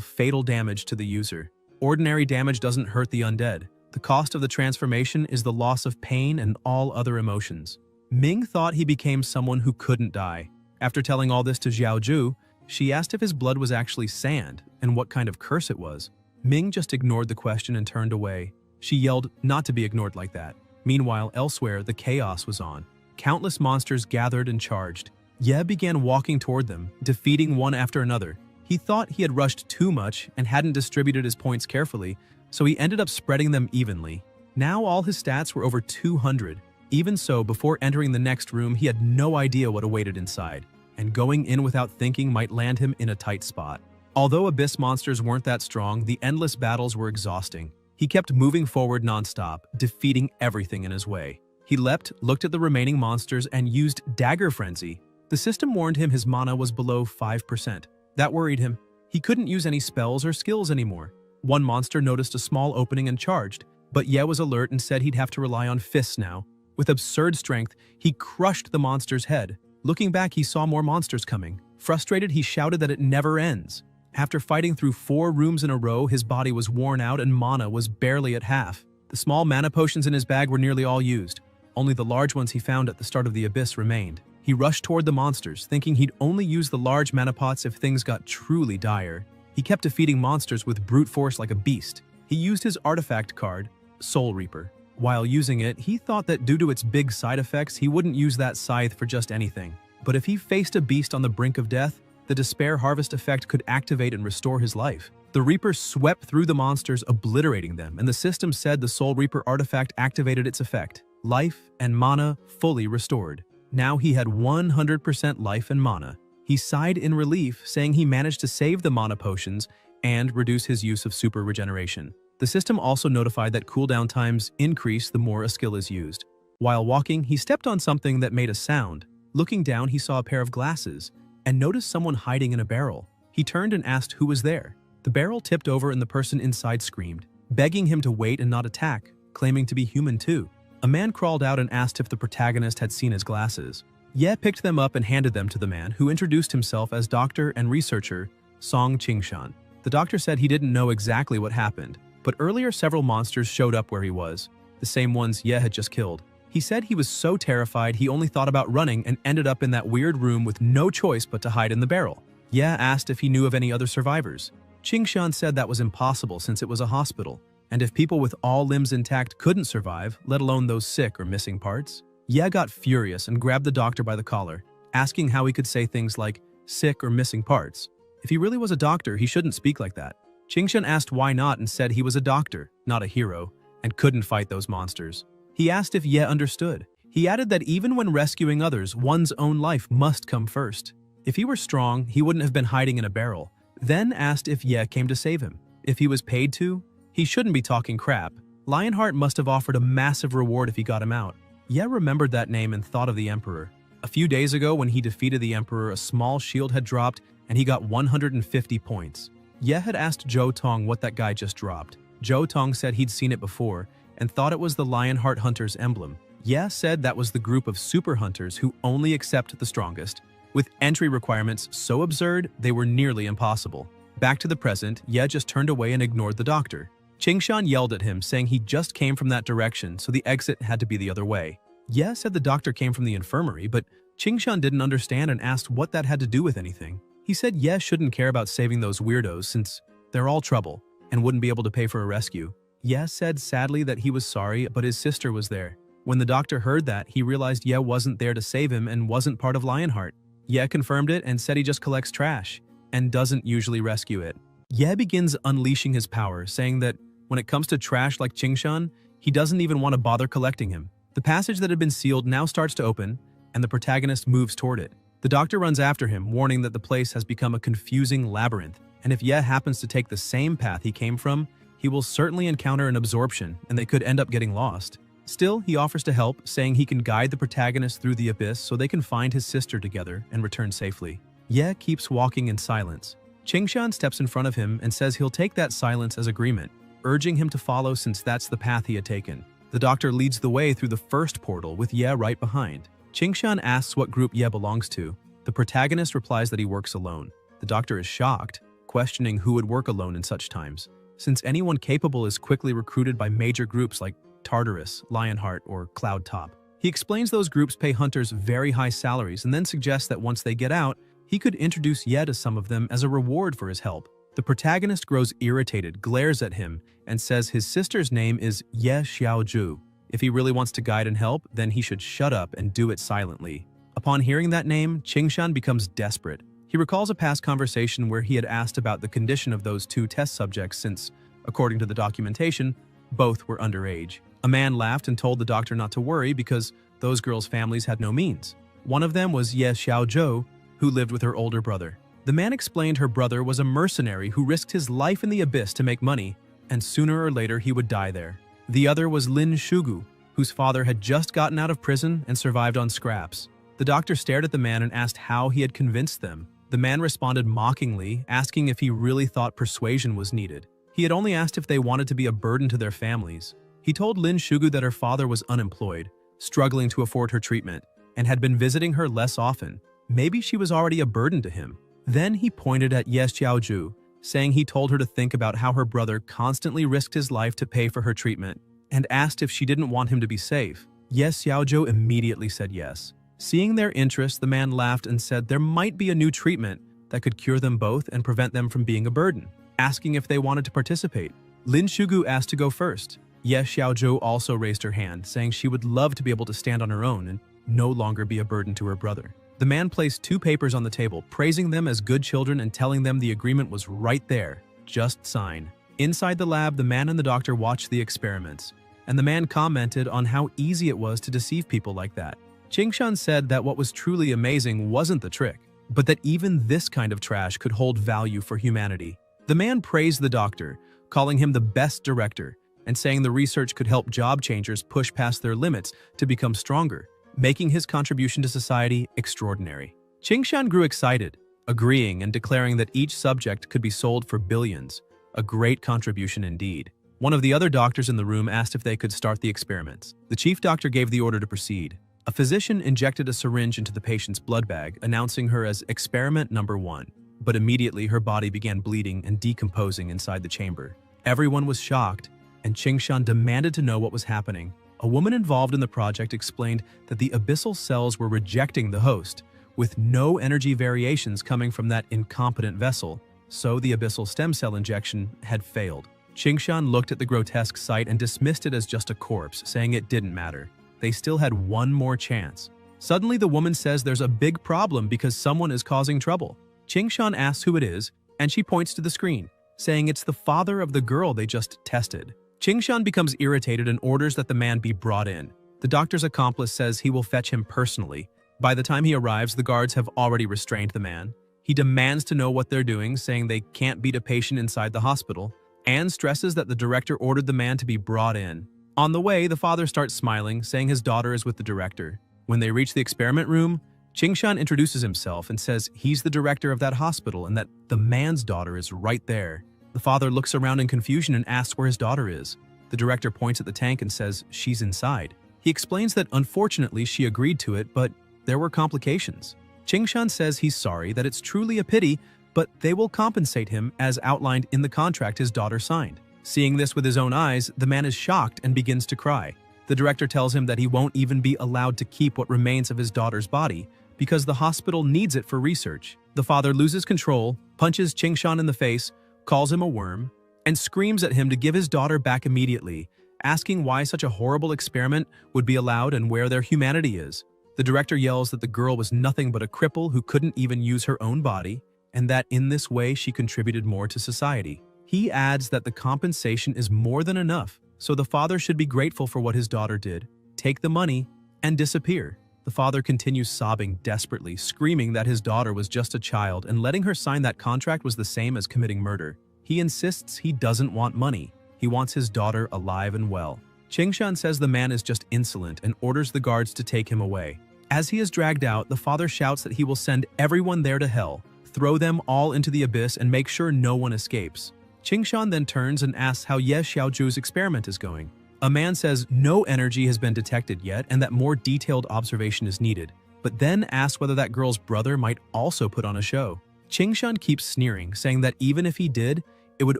fatal damage to the user. Ordinary damage doesn't hurt the undead. The cost of the transformation is the loss of pain and all other emotions. Ming thought he became someone who couldn't die. After telling all this to Xiaoju, she asked if his blood was actually sand and what kind of curse it was. Ming just ignored the question and turned away. She yelled not to be ignored like that. Meanwhile, elsewhere, the chaos was on. Countless monsters gathered and charged. Ye began walking toward them, defeating one after another. He thought he had rushed too much and hadn't distributed his points carefully, so he ended up spreading them evenly. Now all his stats were over 200. Even so, before entering the next room, he had no idea what awaited inside, and going in without thinking might land him in a tight spot. Although abyss monsters weren't that strong, the endless battles were exhausting. He kept moving forward non-stop, defeating everything in his way. He leapt, looked at the remaining monsters, and used Dagger Frenzy. The system warned him his mana was below 5%. That worried him. He couldn't use any spells or skills anymore. One monster noticed a small opening and charged, but Ye was alert and said he'd have to rely on fists now. With absurd strength, he crushed the monster's head. Looking back, he saw more monsters coming. Frustrated, he shouted that it never ends. After fighting through 4 rooms in a row, his body was worn out and mana was barely at half. The small mana potions in his bag were nearly all used. Only the large ones he found at the start of the abyss remained. He rushed toward the monsters, thinking he'd only use the large mana pots if things got truly dire. He kept defeating monsters with brute force like a beast. He used his artifact card, Soul Reaper. While using it, he thought that due to its big side effects, he wouldn't use that scythe for just anything. But if he faced a beast on the brink of death, the Despair Harvest effect could activate and restore his life. The Reaper swept through the monsters, obliterating them, and the system said the Soul Reaper artifact activated its effect. Life and mana fully restored. Now he had 100% life and mana. He sighed in relief, saying he managed to save the mana potions and reduce his use of super regeneration. The system also notified that cooldown times increase the more a skill is used. While walking, he stepped on something that made a sound. Looking down, he saw a pair of glasses and noticed someone hiding in a barrel. He turned and asked who was there. The barrel tipped over and the person inside screamed, begging him to wait and not attack, claiming to be human too. A man crawled out and asked if the protagonist had seen his glasses. Ye picked them up and handed them to the man, who introduced himself as doctor and researcher Song Qingshan. The doctor said he didn't know exactly what happened, but earlier several monsters showed up where he was, the same ones Ye had just killed. He said he was so terrified he only thought about running and ended up in that weird room with no choice but to hide in the barrel. Ye asked if he knew of any other survivors. Qingshan said that was impossible since it was a hospital, and if people with all limbs intact couldn't survive, let alone those sick or missing parts. Ye got furious and grabbed the doctor by the collar, asking how he could say things like sick or missing parts. If he really was a doctor, he shouldn't speak like that. Qingshan asked why not and said he was a doctor, not a hero, and couldn't fight those monsters. He asked if Ye understood. He added that even when rescuing others, one's own life must come first. If he were strong, he wouldn't have been hiding in a barrel. Then asked if Ye came to save him. If he was paid to, he shouldn't be talking crap. Lionheart must have offered a massive reward if he got him out. Ye remembered that name and thought of the Emperor. A few days ago when he defeated the Emperor, a small shield had dropped and he got 150 points. Ye had asked Zhou Tong what that guy just dropped. Zhou Tong said he'd seen it before and thought it was the Lionheart Hunter's emblem. Ye said that was the group of super hunters who only accept the strongest, with entry requirements so absurd they were nearly impossible. Back to the present, Ye just turned away and ignored the doctor. Qingshan yelled at him, saying he just came from that direction, so the exit had to be the other way. Ye said the doctor came from the infirmary, but Qingshan didn't understand and asked what that had to do with anything. He said Ye shouldn't care about saving those weirdos since they're all trouble and wouldn't be able to pay for a rescue. Ye said sadly that he was sorry, but his sister was there. When the doctor heard that, he realized Ye wasn't there to save him and wasn't part of Lionheart. Ye confirmed it and said he just collects trash. and doesn't usually rescue it. Ye begins unleashing his power, saying that when it comes to trash like Qingshan, he doesn't even want to bother collecting him. The passage that had been sealed now starts to open, and the protagonist moves toward it. The doctor runs after him, warning that the place has become a confusing labyrinth, and if Ye happens to take the same path he came from, he will certainly encounter an absorption, and they could end up getting lost. Still, he offers to help, saying he can guide the protagonist through the abyss so they can find his sister together and return safely. Ye keeps walking in silence. Qingshan steps in front of him and says he'll take that silence as agreement, urging him to follow since that's the path he had taken. The doctor leads the way through the first portal with Ye right behind. Qingshan asks what group Ye belongs to. The protagonist replies that he works alone. The doctor is shocked, questioning who would work alone in such times, since anyone capable is quickly recruited by major groups like Tartarus, Lionheart, or Cloud Top. He explains those groups pay hunters very high salaries and then suggests that once they get out, he could introduce Ye to some of them as a reward for his help. The protagonist grows irritated, glares at him, and says his sister's name is Ye Xiaoju. If he really wants to guide and help, then he should shut up and do it silently. Upon hearing that name, Qingshan becomes desperate. He recalls a past conversation where he had asked about the condition of those two test subjects since, according to the documentation, both were underage. A man laughed and told the doctor not to worry because those girls' families had no means. One of them was Ye Xiaozhou, who lived with her older brother. The man explained her brother was a mercenary who risked his life in the abyss to make money, and sooner or later he would die there. The other was Lin Shugu, whose father had just gotten out of prison and survived on scraps. The doctor stared at the man and asked how he had convinced them. The man responded mockingly, asking if he really thought persuasion was needed. He had only asked if they wanted to be a burden to their families. He told Lin Shugu that her father was unemployed, struggling to afford her treatment, and had been visiting her less often. Maybe she was already a burden to him. Then he pointed at Ye Xiaoju, saying he told her to think about how her brother constantly risked his life to pay for her treatment, and asked if she didn't want him to be safe. Ye Xiaoju immediately said yes. Seeing their interest, the man laughed and said there might be a new treatment that could cure them both and prevent them from being a burden, asking if they wanted to participate. Lin Shugu asked to go first. Ye Xiaozhou also raised her hand, saying she would love to be able to stand on her own and no longer be a burden to her brother. The man placed two papers on the table, praising them as good children and telling them the agreement was right there. Just sign. Inside the lab, the man and the doctor watched the experiments, and the man commented on how easy it was to deceive people like that. Qingshan said that what was truly amazing wasn't the trick, but that even this kind of trash could hold value for humanity. The man praised the doctor, calling him the best director, and saying the research could help job changers push past their limits to become stronger, making his contribution to society extraordinary. Qingshan grew excited, agreeing and declaring that each subject could be sold for billions, a great contribution indeed. One of the other doctors in the room asked if they could start the experiments. The chief doctor gave the order to proceed. A physician injected a syringe into the patient's blood bag, announcing her as experiment number 1. But immediately her body began bleeding and decomposing inside the chamber. Everyone was shocked, and Qingshan demanded to know what was happening. A woman involved in the project explained that the abyssal cells were rejecting the host, with no energy variations coming from that incompetent vessel, so the abyssal stem cell injection had failed. Qingshan looked at the grotesque sight and dismissed it as just a corpse, saying it didn't matter. They still had one more chance. Suddenly, the woman says there's a big problem because someone is causing trouble. Qingshan asks who it is, and she points to the screen, saying it's the father of the girl they just tested. Qingshan becomes irritated and orders that the man be brought in. The doctor's accomplice says he will fetch him personally. By the time he arrives, the guards have already restrained the man. He demands to know what they're doing, saying they can't beat a patient inside the hospital, and stresses that the director ordered the man to be brought in. On the way, the father starts smiling, saying his daughter is with the director. When they reach the experiment room, Qingshan introduces himself and says he's the director of that hospital and that the man's daughter is right there. The father looks around in confusion and asks where his daughter is. The director points at the tank and says she's inside. He explains that unfortunately she agreed to it, but there were complications. Qingshan says he's sorry, that it's truly a pity, but they will compensate him as outlined in the contract his daughter signed. Seeing this with his own eyes, the man is shocked and begins to cry. The director tells him that he won't even be allowed to keep what remains of his daughter's body because the hospital needs it for research. The father loses control, punches Qingshan in the face, calls him a worm, and screams at him to give his daughter back immediately, asking why such a horrible experiment would be allowed and where their humanity is. The director yells that the girl was nothing but a cripple who couldn't even use her own body, and that in this way she contributed more to society. He adds that the compensation is more than enough, so the father should be grateful for what his daughter did, take the money, and disappear. The father continues sobbing desperately, screaming that his daughter was just a child and letting her sign that contract was the same as committing murder. He insists he doesn't want money. He wants his daughter alive and well. Chingshan says the man is just insolent and orders the guards to take him away. As he is dragged out, the father shouts that he will send everyone there to hell, throw them all into the abyss, and make sure no one escapes. Chingshan then turns and asks how Ye Xiaoju's experiment is going. A man says no energy has been detected yet and that more detailed observation is needed, but then asks whether that girl's brother might also put on a show. Chingshan keeps sneering, saying that even if he did, it would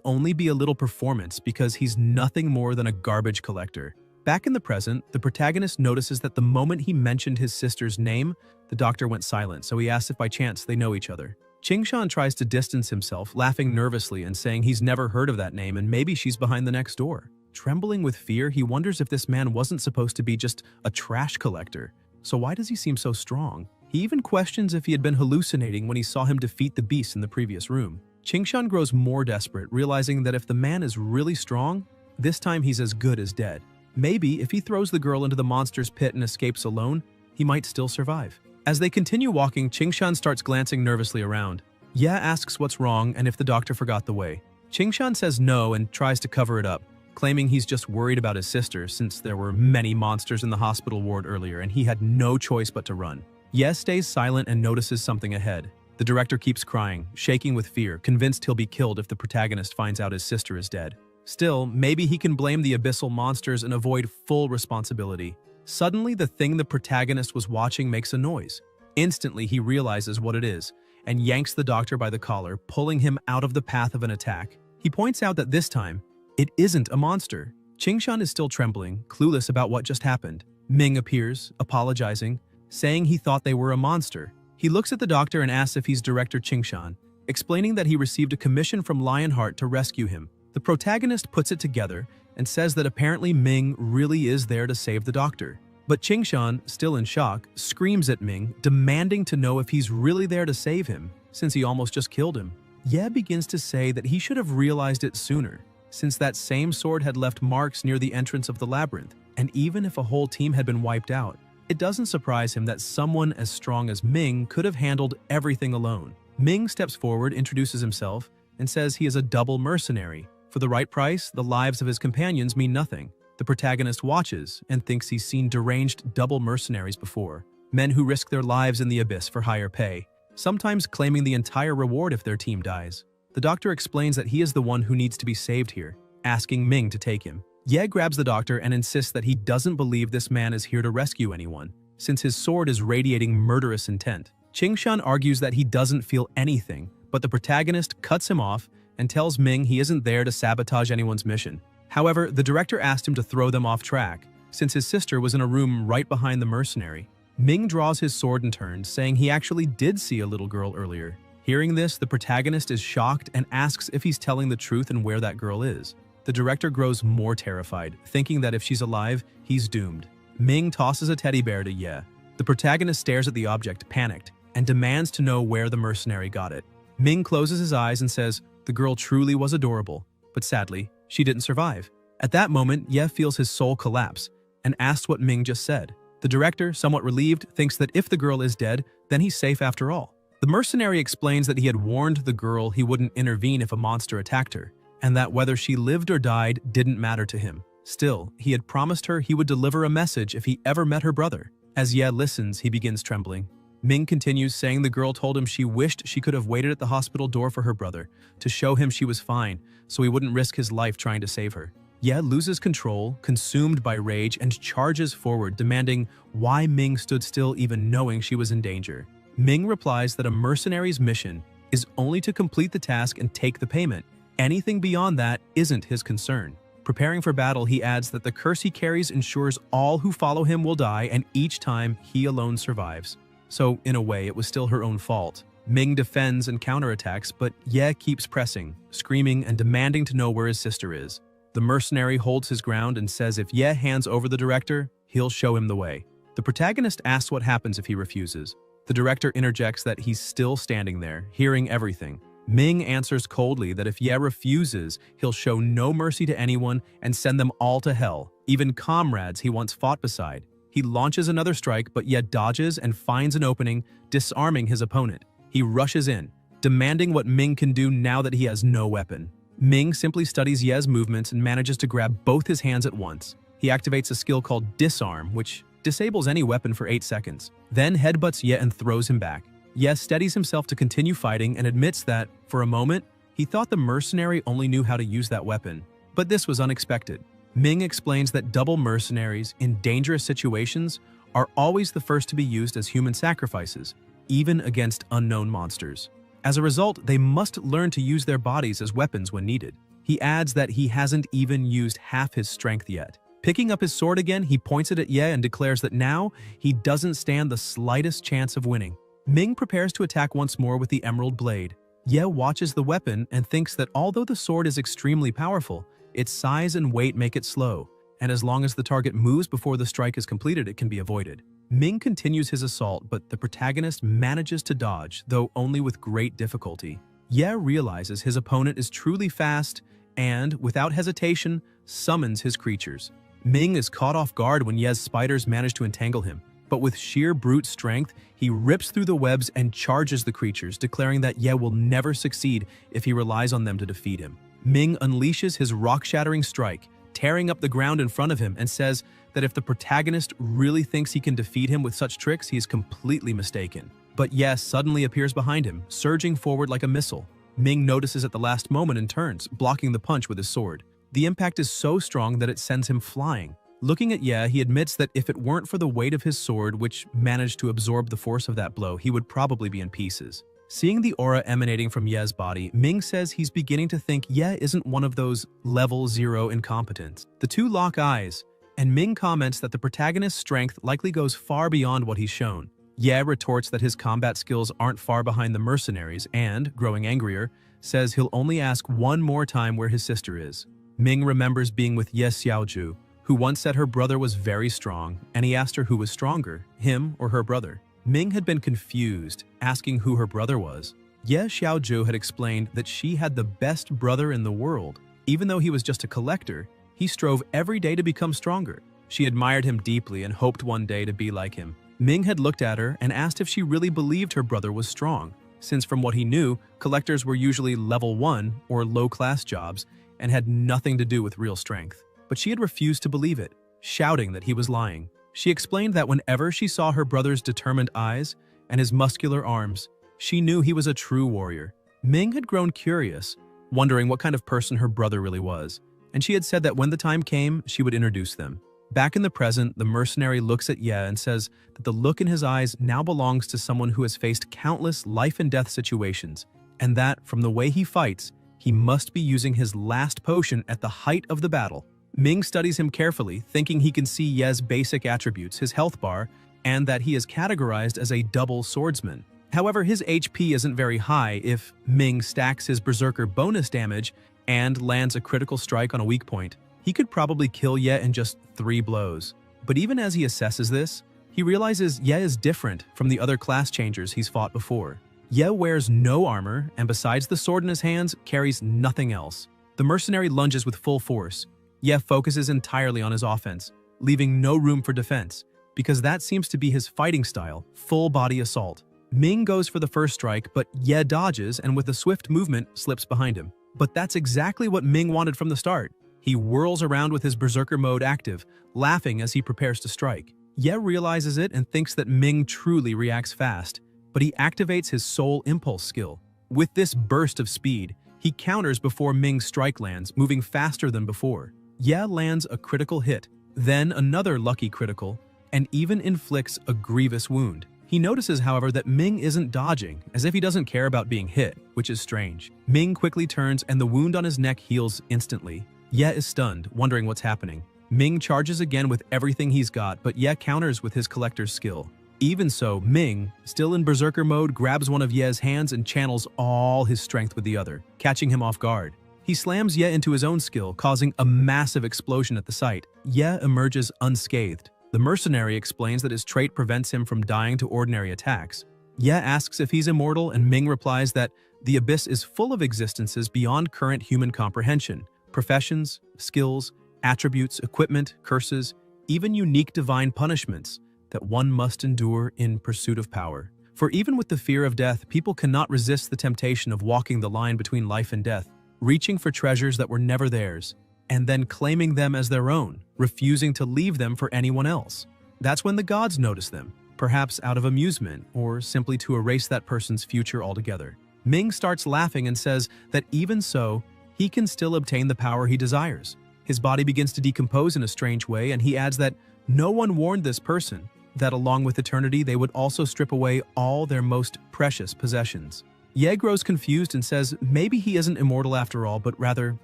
only be a little performance because he's nothing more than a garbage collector. Back in the present, the protagonist notices that the moment he mentioned his sister's name, the doctor went silent, so he asks if by chance they know each other. Chingshan tries to distance himself, laughing nervously and saying he's never heard of that name and maybe she's behind the next door. Trembling with fear, he wonders if this man wasn't supposed to be just a trash collector. So why does he seem so strong? He even questions if he had been hallucinating when he saw him defeat the beast in the previous room. Chingshan grows more desperate, realizing that if the man is really strong, this time he's as good as dead. Maybe if he throws the girl into the monster's pit and escapes alone, he might still survive. As they continue walking, Chingshan starts glancing nervously around. Ye asks what's wrong and if the doctor forgot the way. Chingshan says no and tries to cover it up, claiming he's just worried about his sister since there were many monsters in the hospital ward earlier and he had no choice but to run. Ye stays silent and notices something ahead. The director keeps crying, shaking with fear, convinced he'll be killed if the protagonist finds out his sister is dead. Still, maybe he can blame the abyssal monsters and avoid full responsibility. Suddenly, the thing the protagonist was watching makes a noise. Instantly, he realizes what it is and yanks the doctor by the collar, pulling him out of the path of an attack. He points out that this time, it isn't a monster. Chingshan is still trembling, clueless about what just happened. Ming appears, apologizing, saying he thought they were a monster. He looks at the doctor and asks if he's Director Chingshan, explaining that he received a commission from Lionheart to rescue him. The protagonist puts it together and says that apparently Ming really is there to save the doctor. But Chingshan, still in shock, screams at Ming, demanding to know if he's really there to save him, since he almost just killed him. Ye begins to say that he should have realized it sooner, since that same sword had left marks near the entrance of the labyrinth, and even if a whole team had been wiped out, it doesn't surprise him that someone as strong as Ming could have handled everything alone. Ming steps forward, introduces himself, and says he is a double mercenary. For the right price, the lives of his companions mean nothing. The protagonist watches and thinks he's seen deranged double mercenaries before, men who risk their lives in the abyss for higher pay, sometimes claiming the entire reward if their team dies. The doctor explains that he is the one who needs to be saved here, asking Ming to take him. Ye grabs the doctor and insists that he doesn't believe this man is here to rescue anyone, since his sword is radiating murderous intent. Chingshan argues that he doesn't feel anything, but the protagonist cuts him off and tells Ming he isn't there to sabotage anyone's mission. However, the director asked him to throw them off track, since his sister was in a room right behind the mercenary. Ming draws his sword and turns, saying he actually did see a little girl earlier. Hearing this, the protagonist is shocked and asks if he's telling the truth and where that girl is. The director grows more terrified, thinking that if she's alive, he's doomed. Ming tosses a teddy bear to Ye. The protagonist stares at the object, panicked, and demands to know where the mercenary got it. Ming closes his eyes and says the girl truly was adorable, but sadly, she didn't survive. At that moment, Ye feels his soul collapse and asks what Ming just said. The director, somewhat relieved, thinks that if the girl is dead, then he's safe after all. The mercenary explains that he had warned the girl he wouldn't intervene if a monster attacked her, and that whether she lived or died didn't matter to him. Still, he had promised her he would deliver a message if he ever met her brother. As Ye listens, he begins trembling. Ming continues, saying the girl told him she wished she could have waited at the hospital door for her brother, to show him she was fine, so he wouldn't risk his life trying to save her. Ye loses control, consumed by rage, and charges forward, demanding why Ming stood still even knowing she was in danger. Ming replies that a mercenary's mission is only to complete the task and take the payment. Anything beyond that isn't his concern. Preparing for battle, he adds that the curse he carries ensures all who follow him will die, and each time he alone survives. So, in a way, it was still her own fault. Ming defends and counterattacks, but Ye keeps pressing, screaming and demanding to know where his sister is. The mercenary holds his ground and says if Ye hands over the director, he'll show him the way. The protagonist asks what happens if he refuses. The director interjects that he's still standing there, hearing everything. Ming answers coldly that if Ye refuses, he'll show no mercy to anyone and send them all to hell, even comrades he once fought beside. He launches another strike, but Ye dodges and finds an opening, disarming his opponent. He rushes in, demanding what Ming can do now that he has no weapon. Ming simply studies Ye's movements and manages to grab both his hands at once. He activates a skill called Disarm, which disables any weapon for 8 seconds, then headbutts Ye and throws him back. Ye steadies himself to continue fighting and admits that, for a moment, he thought the mercenary only knew how to use that weapon. But this was unexpected. Ming explains that double mercenaries, in dangerous situations, are always the first to be used as human sacrifices, even against unknown monsters. As a result, they must learn to use their bodies as weapons when needed. He adds that he hasn't even used half his strength yet. Picking up his sword again, he points it at Ye and declares that now he doesn't stand the slightest chance of winning. Ming prepares to attack once more with the emerald blade. Ye watches the weapon and thinks that although the sword is extremely powerful, its size and weight make it slow, and as long as the target moves before the strike is completed, it can be avoided. Ming continues his assault, but the protagonist manages to dodge, though only with great difficulty. Ye realizes his opponent is truly fast and, without hesitation, summons his creatures. Ming is caught off guard when Ye's spiders manage to entangle him, but with sheer brute strength, he rips through the webs and charges the creatures, declaring that Ye will never succeed if he relies on them to defeat him. Ming unleashes his rock-shattering strike, tearing up the ground in front of him, and says that if the protagonist really thinks he can defeat him with such tricks, he is completely mistaken. But Ye suddenly appears behind him, surging forward like a missile. Ming notices at the last moment and turns, blocking the punch with his sword. The impact is so strong that it sends him flying. Looking at Ye, he admits that if it weren't for the weight of his sword, which managed to absorb the force of that blow, he would probably be in pieces. Seeing the aura emanating from Ye's body, Ming says he's beginning to think Ye isn't one of those level 0 incompetents. The two lock eyes, and Ming comments that the protagonist's strength likely goes far beyond what he's shown. Ye retorts that his combat skills aren't far behind the mercenaries and, growing angrier, says he'll only ask one more time where his sister is. Ming remembers being with Ye Xiaoju, who once said her brother was very strong, and he asked her who was stronger, him or her brother. Ming had been confused, asking who her brother was. Ye Xiaoju had explained that she had the best brother in the world. Even though he was just a collector, he strove every day to become stronger. She admired him deeply and hoped one day to be like him. Ming had looked at her and asked if she really believed her brother was strong, since from what he knew, collectors were usually level 1 or low-class jobs and had nothing to do with real strength. But she had refused to believe it, shouting that he was lying. She explained that whenever she saw her brother's determined eyes and his muscular arms, she knew he was a true warrior. Ming had grown curious, wondering what kind of person her brother really was, and she had said that when the time came, she would introduce them. Back in the present, the mercenary looks at Ye and says that the look in his eyes now belongs to someone who has faced countless life-and-death situations, and that, from the way he fights, he must be using his last potion at the height of the battle. Ming studies him carefully, thinking he can see Ye's basic attributes, his health bar, and that he is categorized as a double swordsman. However, his HP isn't very high if Ming stacks his berserker bonus damage and lands a critical strike on a weak point. He could probably kill Ye in just 3 blows. But even as he assesses this, he realizes Ye is different from the other class changers he's fought before. Ye wears no armor, and besides the sword in his hands, carries nothing else. The mercenary lunges with full force. Ye focuses entirely on his offense, leaving no room for defense, because that seems to be his fighting style, full-body assault. Ming goes for the first strike, but Ye dodges and with a swift movement slips behind him. But that's exactly what Ming wanted from the start. He whirls around with his berserker mode active, laughing as he prepares to strike. Ye realizes it and thinks that Ming truly reacts fast, but he activates his soul impulse skill. With this burst of speed, he counters before Ming's strike lands, moving faster than before. Ye lands a critical hit, then another lucky critical, and even inflicts a grievous wound. He notices, however, that Ming isn't dodging, as if he doesn't care about being hit, which is strange. Ming quickly turns and the wound on his neck heals instantly. Ye is stunned, wondering what's happening. Ming charges again with everything he's got, but Ye counters with his collector's skill. Even so, Ming, still in berserker mode, grabs one of Ye's hands and channels all his strength with the other, catching him off guard. He slams Ye into his own skill, causing a massive explosion at the site. Ye emerges unscathed. The mercenary explains that his trait prevents him from dying to ordinary attacks, Ye asks if he's immortal, and Ming replies that the abyss is full of existences beyond current human comprehension. Professions, skills, attributes, equipment, curses, even unique divine punishments that one must endure in pursuit of power. For even with the fear of death, people cannot resist the temptation of walking the line between life and death, reaching for treasures that were never theirs, and then claiming them as their own, refusing to leave them for anyone else. That's when the gods notice them, perhaps out of amusement or simply to erase that person's future altogether. Ming starts laughing and says that even so, he can still obtain the power he desires. His body begins to decompose in a strange way, and he adds that no one warned this person that along with eternity they would also strip away all their most precious possessions. Ye grows confused and says maybe he isn't immortal after all, but rather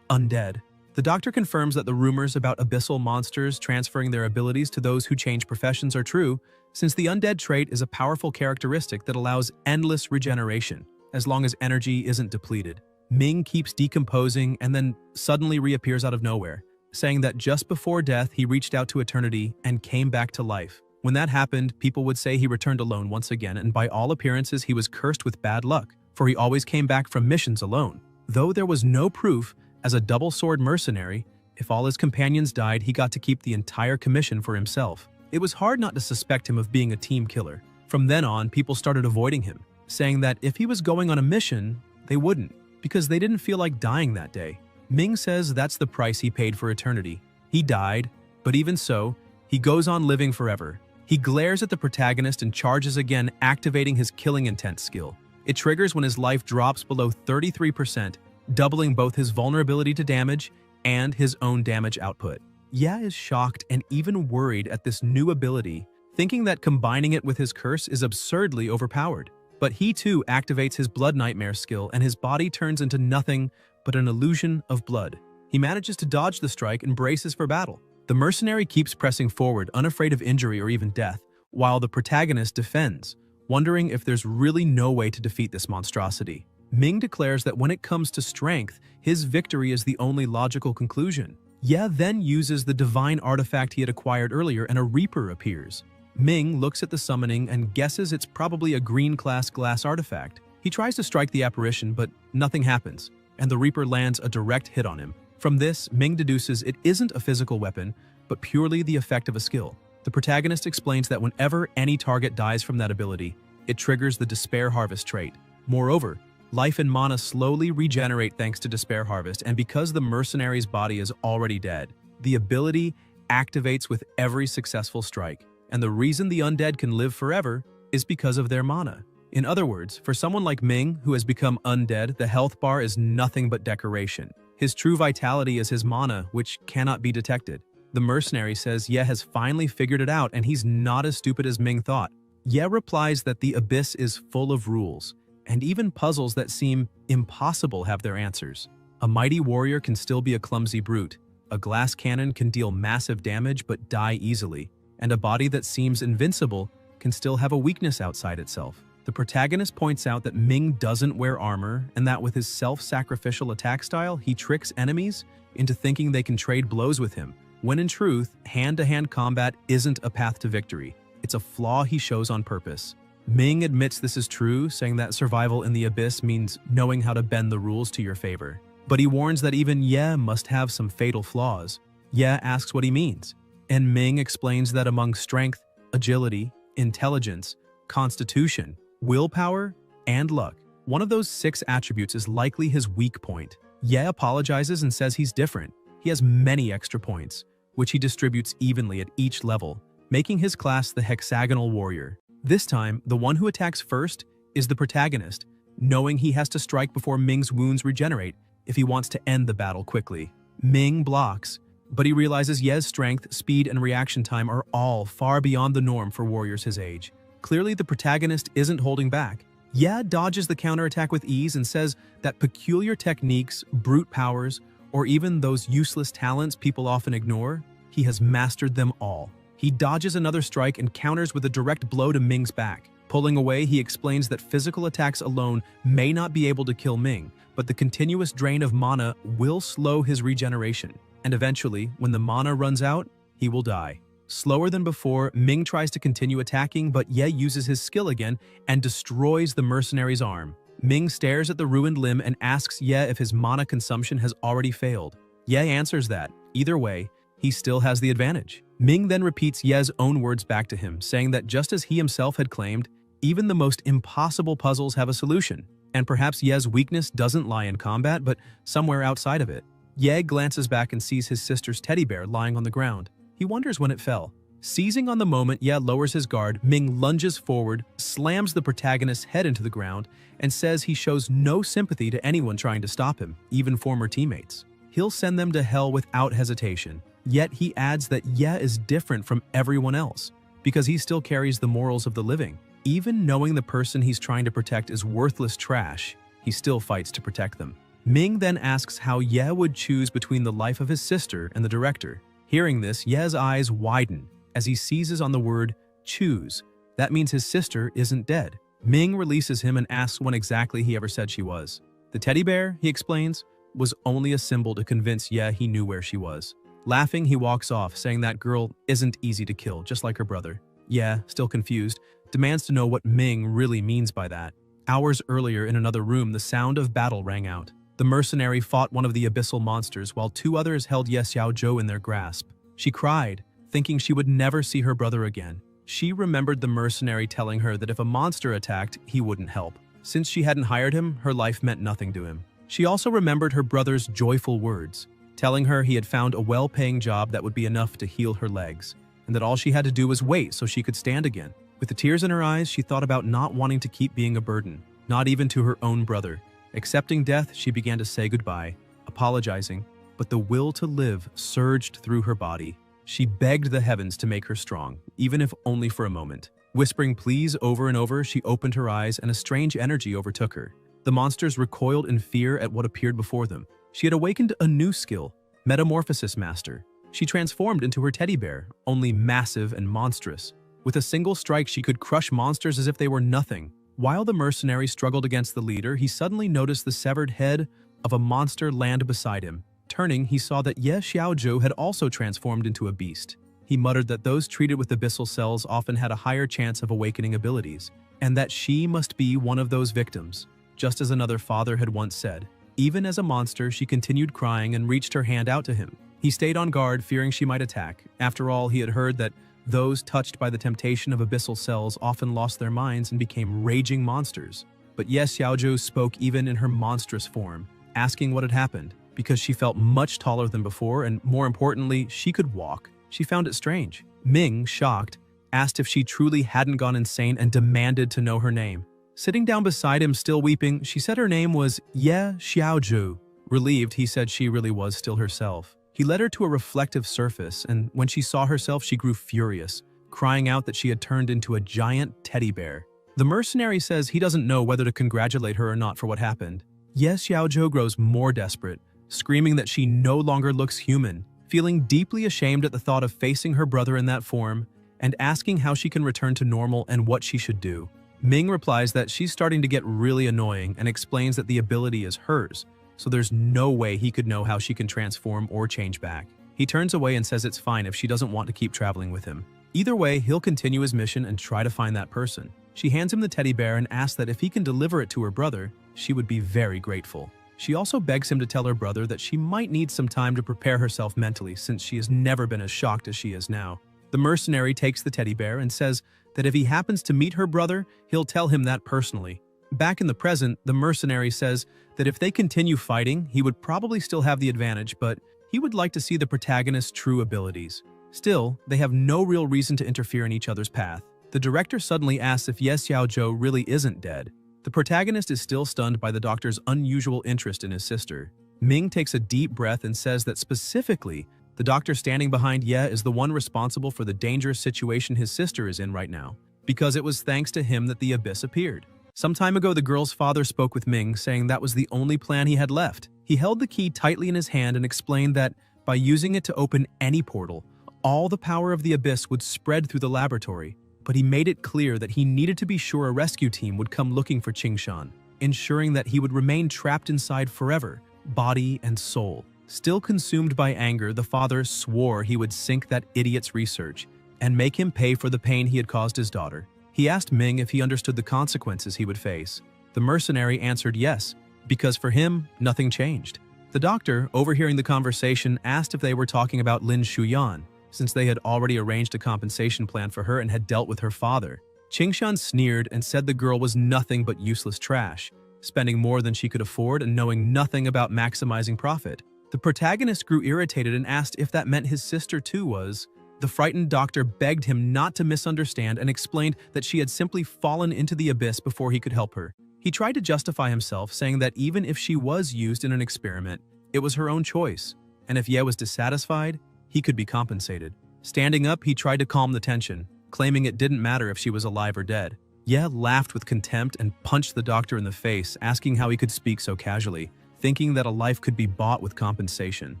undead. The doctor confirms that the rumors about abyssal monsters transferring their abilities to those who change professions are true, since the undead trait is a powerful characteristic that allows endless regeneration, as long as energy isn't depleted. Ming keeps decomposing and then suddenly reappears out of nowhere, saying that just before death he reached out to eternity and came back to life. When that happened, people would say he returned alone once again, and by all appearances he was cursed with bad luck, for he always came back from missions alone. Though there was no proof, as a double-sword mercenary, if all his companions died, he got to keep the entire commission for himself. It was hard not to suspect him of being a team killer. From then on, people started avoiding him, saying that if he was going on a mission, they wouldn't, because they didn't feel like dying that day. Ming says that's the price he paid for eternity. He died, but even so, he goes on living forever. He glares at the protagonist and charges again, activating his killing intent skill. It triggers when his life drops below 33%, doubling both his vulnerability to damage and his own damage output. Ye is shocked and even worried at this new ability, thinking that combining it with his curse is absurdly overpowered. But he too activates his Blood Nightmare skill, and his body turns into nothing but an illusion of blood. He manages to dodge the strike and braces for battle. The mercenary keeps pressing forward, unafraid of injury or even death, while the protagonist defends, wondering if there's really no way to defeat this monstrosity. Ming declares that when it comes to strength, his victory is the only logical conclusion. Ye then uses the divine artifact he had acquired earlier, and a Reaper appears. Ming looks at the summoning and guesses it's probably a green-class glass artifact. He tries to strike the apparition, but nothing happens, and the Reaper lands a direct hit on him. From this, Ming deduces it isn't a physical weapon, but purely the effect of a skill. The protagonist explains that whenever any target dies from that ability, it triggers the Despair Harvest trait. Moreover, life and mana slowly regenerate thanks to Despair Harvest, and because the mercenary's body is already dead, the ability activates with every successful strike. And the reason the undead can live forever is because of their mana. In other words, for someone like Ming, who has become undead, the health bar is nothing but decoration. His true vitality is his mana, which cannot be detected. The mercenary says Ye has finally figured it out, and he's not as stupid as Ming thought. Ye replies that the abyss is full of rules, and even puzzles that seem impossible have their answers. A mighty warrior can still be a clumsy brute, a glass cannon can deal massive damage but die easily, and a body that seems invincible can still have a weakness outside itself. The protagonist points out that Ming doesn't wear armor, and that with his self-sacrificial attack style, he tricks enemies into thinking they can trade blows with him, when in truth, hand-to-hand combat isn't a path to victory. It's a flaw he shows on purpose. Ming admits this is true, saying that survival in the abyss means knowing how to bend the rules to your favor. But he warns that even Ye must have some fatal flaws. Ye asks what he means, and Ming explains that among strength, agility, intelligence, constitution, willpower, and luck, one of those 6 attributes is likely his weak point. Ye apologizes and says he's different. He has many extra points, which he distributes evenly at each level, making his class the hexagonal warrior. This time, the one who attacks first is the protagonist, knowing he has to strike before Ming's wounds regenerate if he wants to end the battle quickly. Ming blocks, but he realizes Ye's strength, speed, and reaction time are all far beyond the norm for warriors his age. Clearly, the protagonist isn't holding back. Ye dodges the counterattack with ease and says that peculiar techniques, brute powers, or even those useless talents people often ignore, he has mastered them all. He dodges another strike and counters with a direct blow to Ming's back. Pulling away, he explains that physical attacks alone may not be able to kill Ming, but the continuous drain of mana will slow his regeneration, and eventually, when the mana runs out, he will die. Slower than before, Ming tries to continue attacking, but Ye uses his skill again and destroys the mercenary's arm. Ming stares at the ruined limb and asks Ye if his mana consumption has already failed. Ye answers that, either way, he still has the advantage. Ming then repeats Ye's own words back to him, saying that just as he himself had claimed, even the most impossible puzzles have a solution, and perhaps Ye's weakness doesn't lie in combat, but somewhere outside of it. Ye glances back and sees his sister's teddy bear lying on the ground. He wonders when it fell. Seizing on the moment Ye lowers his guard, Ming lunges forward, slams the protagonist's head into the ground, and says he shows no sympathy to anyone trying to stop him, even former teammates. He'll send them to hell without hesitation. Yet he adds that Ye is different from everyone else, because he still carries the morals of the living. Even knowing the person he's trying to protect is worthless trash, he still fights to protect them. Ming then asks how Ye would choose between the life of his sister and the director. Hearing this, Ye's eyes widen as he seizes on the word choose. That means his sister isn't dead. Ming releases him and asks when exactly he ever said she was. The teddy bear, he explains, was only a symbol to convince Ye he knew where she was. Laughing, he walks off, saying that girl isn't easy to kill, just like her brother. Ye, still confused, demands to know what Ming really means by that. Hours earlier, in another room, the sound of battle rang out. The mercenary fought one of the abyssal monsters, while two others held Ye Xiaozhou in their grasp. She cried, thinking she would never see her brother again. She remembered the mercenary telling her that if a monster attacked, he wouldn't help. Since she hadn't hired him, her life meant nothing to him. She also remembered her brother's joyful words, telling her he had found a well-paying job that would be enough to heal her legs, and that all she had to do was wait so she could stand again. With the tears in her eyes, she thought about not wanting to keep being a burden, not even to her own brother. Accepting death, she began to say goodbye, apologizing, but the will to live surged through her body. She begged the heavens to make her strong, even if only for a moment. Whispering please over and over, she opened her eyes and a strange energy overtook her. The monsters recoiled in fear at what appeared before them. She had awakened a new skill, Metamorphosis Master. She transformed into her teddy bear, only massive and monstrous. With a single strike, she could crush monsters as if they were nothing. While the mercenary struggled against the leader, he suddenly noticed the severed head of a monster land beside him. Turning, he saw that Ye Xiaozhou had also transformed into a beast. He muttered that those treated with abyssal cells often had a higher chance of awakening abilities, and that she must be one of those victims, just as another father had once said. Even as a monster, she continued crying and reached her hand out to him. He stayed on guard, fearing she might attack. After all, he had heard that those touched by the temptation of abyssal cells often lost their minds and became raging monsters. But Ye Xiaozhou spoke even in her monstrous form, asking what had happened, because she felt much taller than before and, more importantly, she could walk. She found it strange. Ming, shocked, asked if she truly hadn't gone insane and demanded to know her name. Sitting down beside him, still weeping, she said her name was Ye Xiaozhou. Relieved, he said she really was still herself. He led her to a reflective surface, and when she saw herself, she grew furious, crying out that she had turned into a giant teddy bear. The mercenary says he doesn't know whether to congratulate her or not for what happened. Ye Xiaozhou grows more desperate, screaming that she no longer looks human, feeling deeply ashamed at the thought of facing her brother in that form, and asking how she can return to normal and what she should do. Ming replies that she's starting to get really annoying and explains that the ability is hers, so there's no way he could know how she can transform or change back. He turns away and says it's fine if she doesn't want to keep traveling with him. Either way, he'll continue his mission and try to find that person. She hands him the teddy bear and asks that if he can deliver it to her brother, she would be very grateful. She also begs him to tell her brother that she might need some time to prepare herself mentally since she has never been as shocked as she is now. The mercenary takes the teddy bear and says that if he happens to meet her brother, he'll tell him that personally. Back in the present, the mercenary says that if they continue fighting, he would probably still have the advantage, but he would like to see the protagonist's true abilities. Still, they have no real reason to interfere in each other's path. The director suddenly asks if Ye Xiaozhou really isn't dead. The protagonist is still stunned by the doctor's unusual interest in his sister. Ming takes a deep breath and says that specifically, the doctor standing behind Ye is the one responsible for the dangerous situation his sister is in right now, because it was thanks to him that the abyss appeared. Some time ago, the girl's father spoke with Ming, saying that was the only plan he had left. He held the key tightly in his hand and explained that by using it to open any portal, all the power of the abyss would spread through the laboratory. But he made it clear that he needed to be sure a rescue team would come looking for Qingshan, ensuring that he would remain trapped inside forever, body and soul. Still consumed by anger, the father swore he would sink that idiot's research, and make him pay for the pain he had caused his daughter. He asked Ming if he understood the consequences he would face. The mercenary answered yes, because for him, nothing changed. The doctor, overhearing the conversation, asked if they were talking about Lin Shuyan, since they had already arranged a compensation plan for her and had dealt with her father. Qingshan sneered and said the girl was nothing but useless trash, spending more than she could afford and knowing nothing about maximizing profit. The protagonist grew irritated and asked if that meant his sister too was. The frightened doctor begged him not to misunderstand and explained that she had simply fallen into the abyss before he could help her. He tried to justify himself, saying that even if she was used in an experiment, it was her own choice, and if Ye was dissatisfied, he could be compensated. Standing up, he tried to calm the tension, claiming it didn't matter if she was alive or dead. Ye laughed with contempt and punched the doctor in the face, asking how he could speak so casually, thinking that a life could be bought with compensation.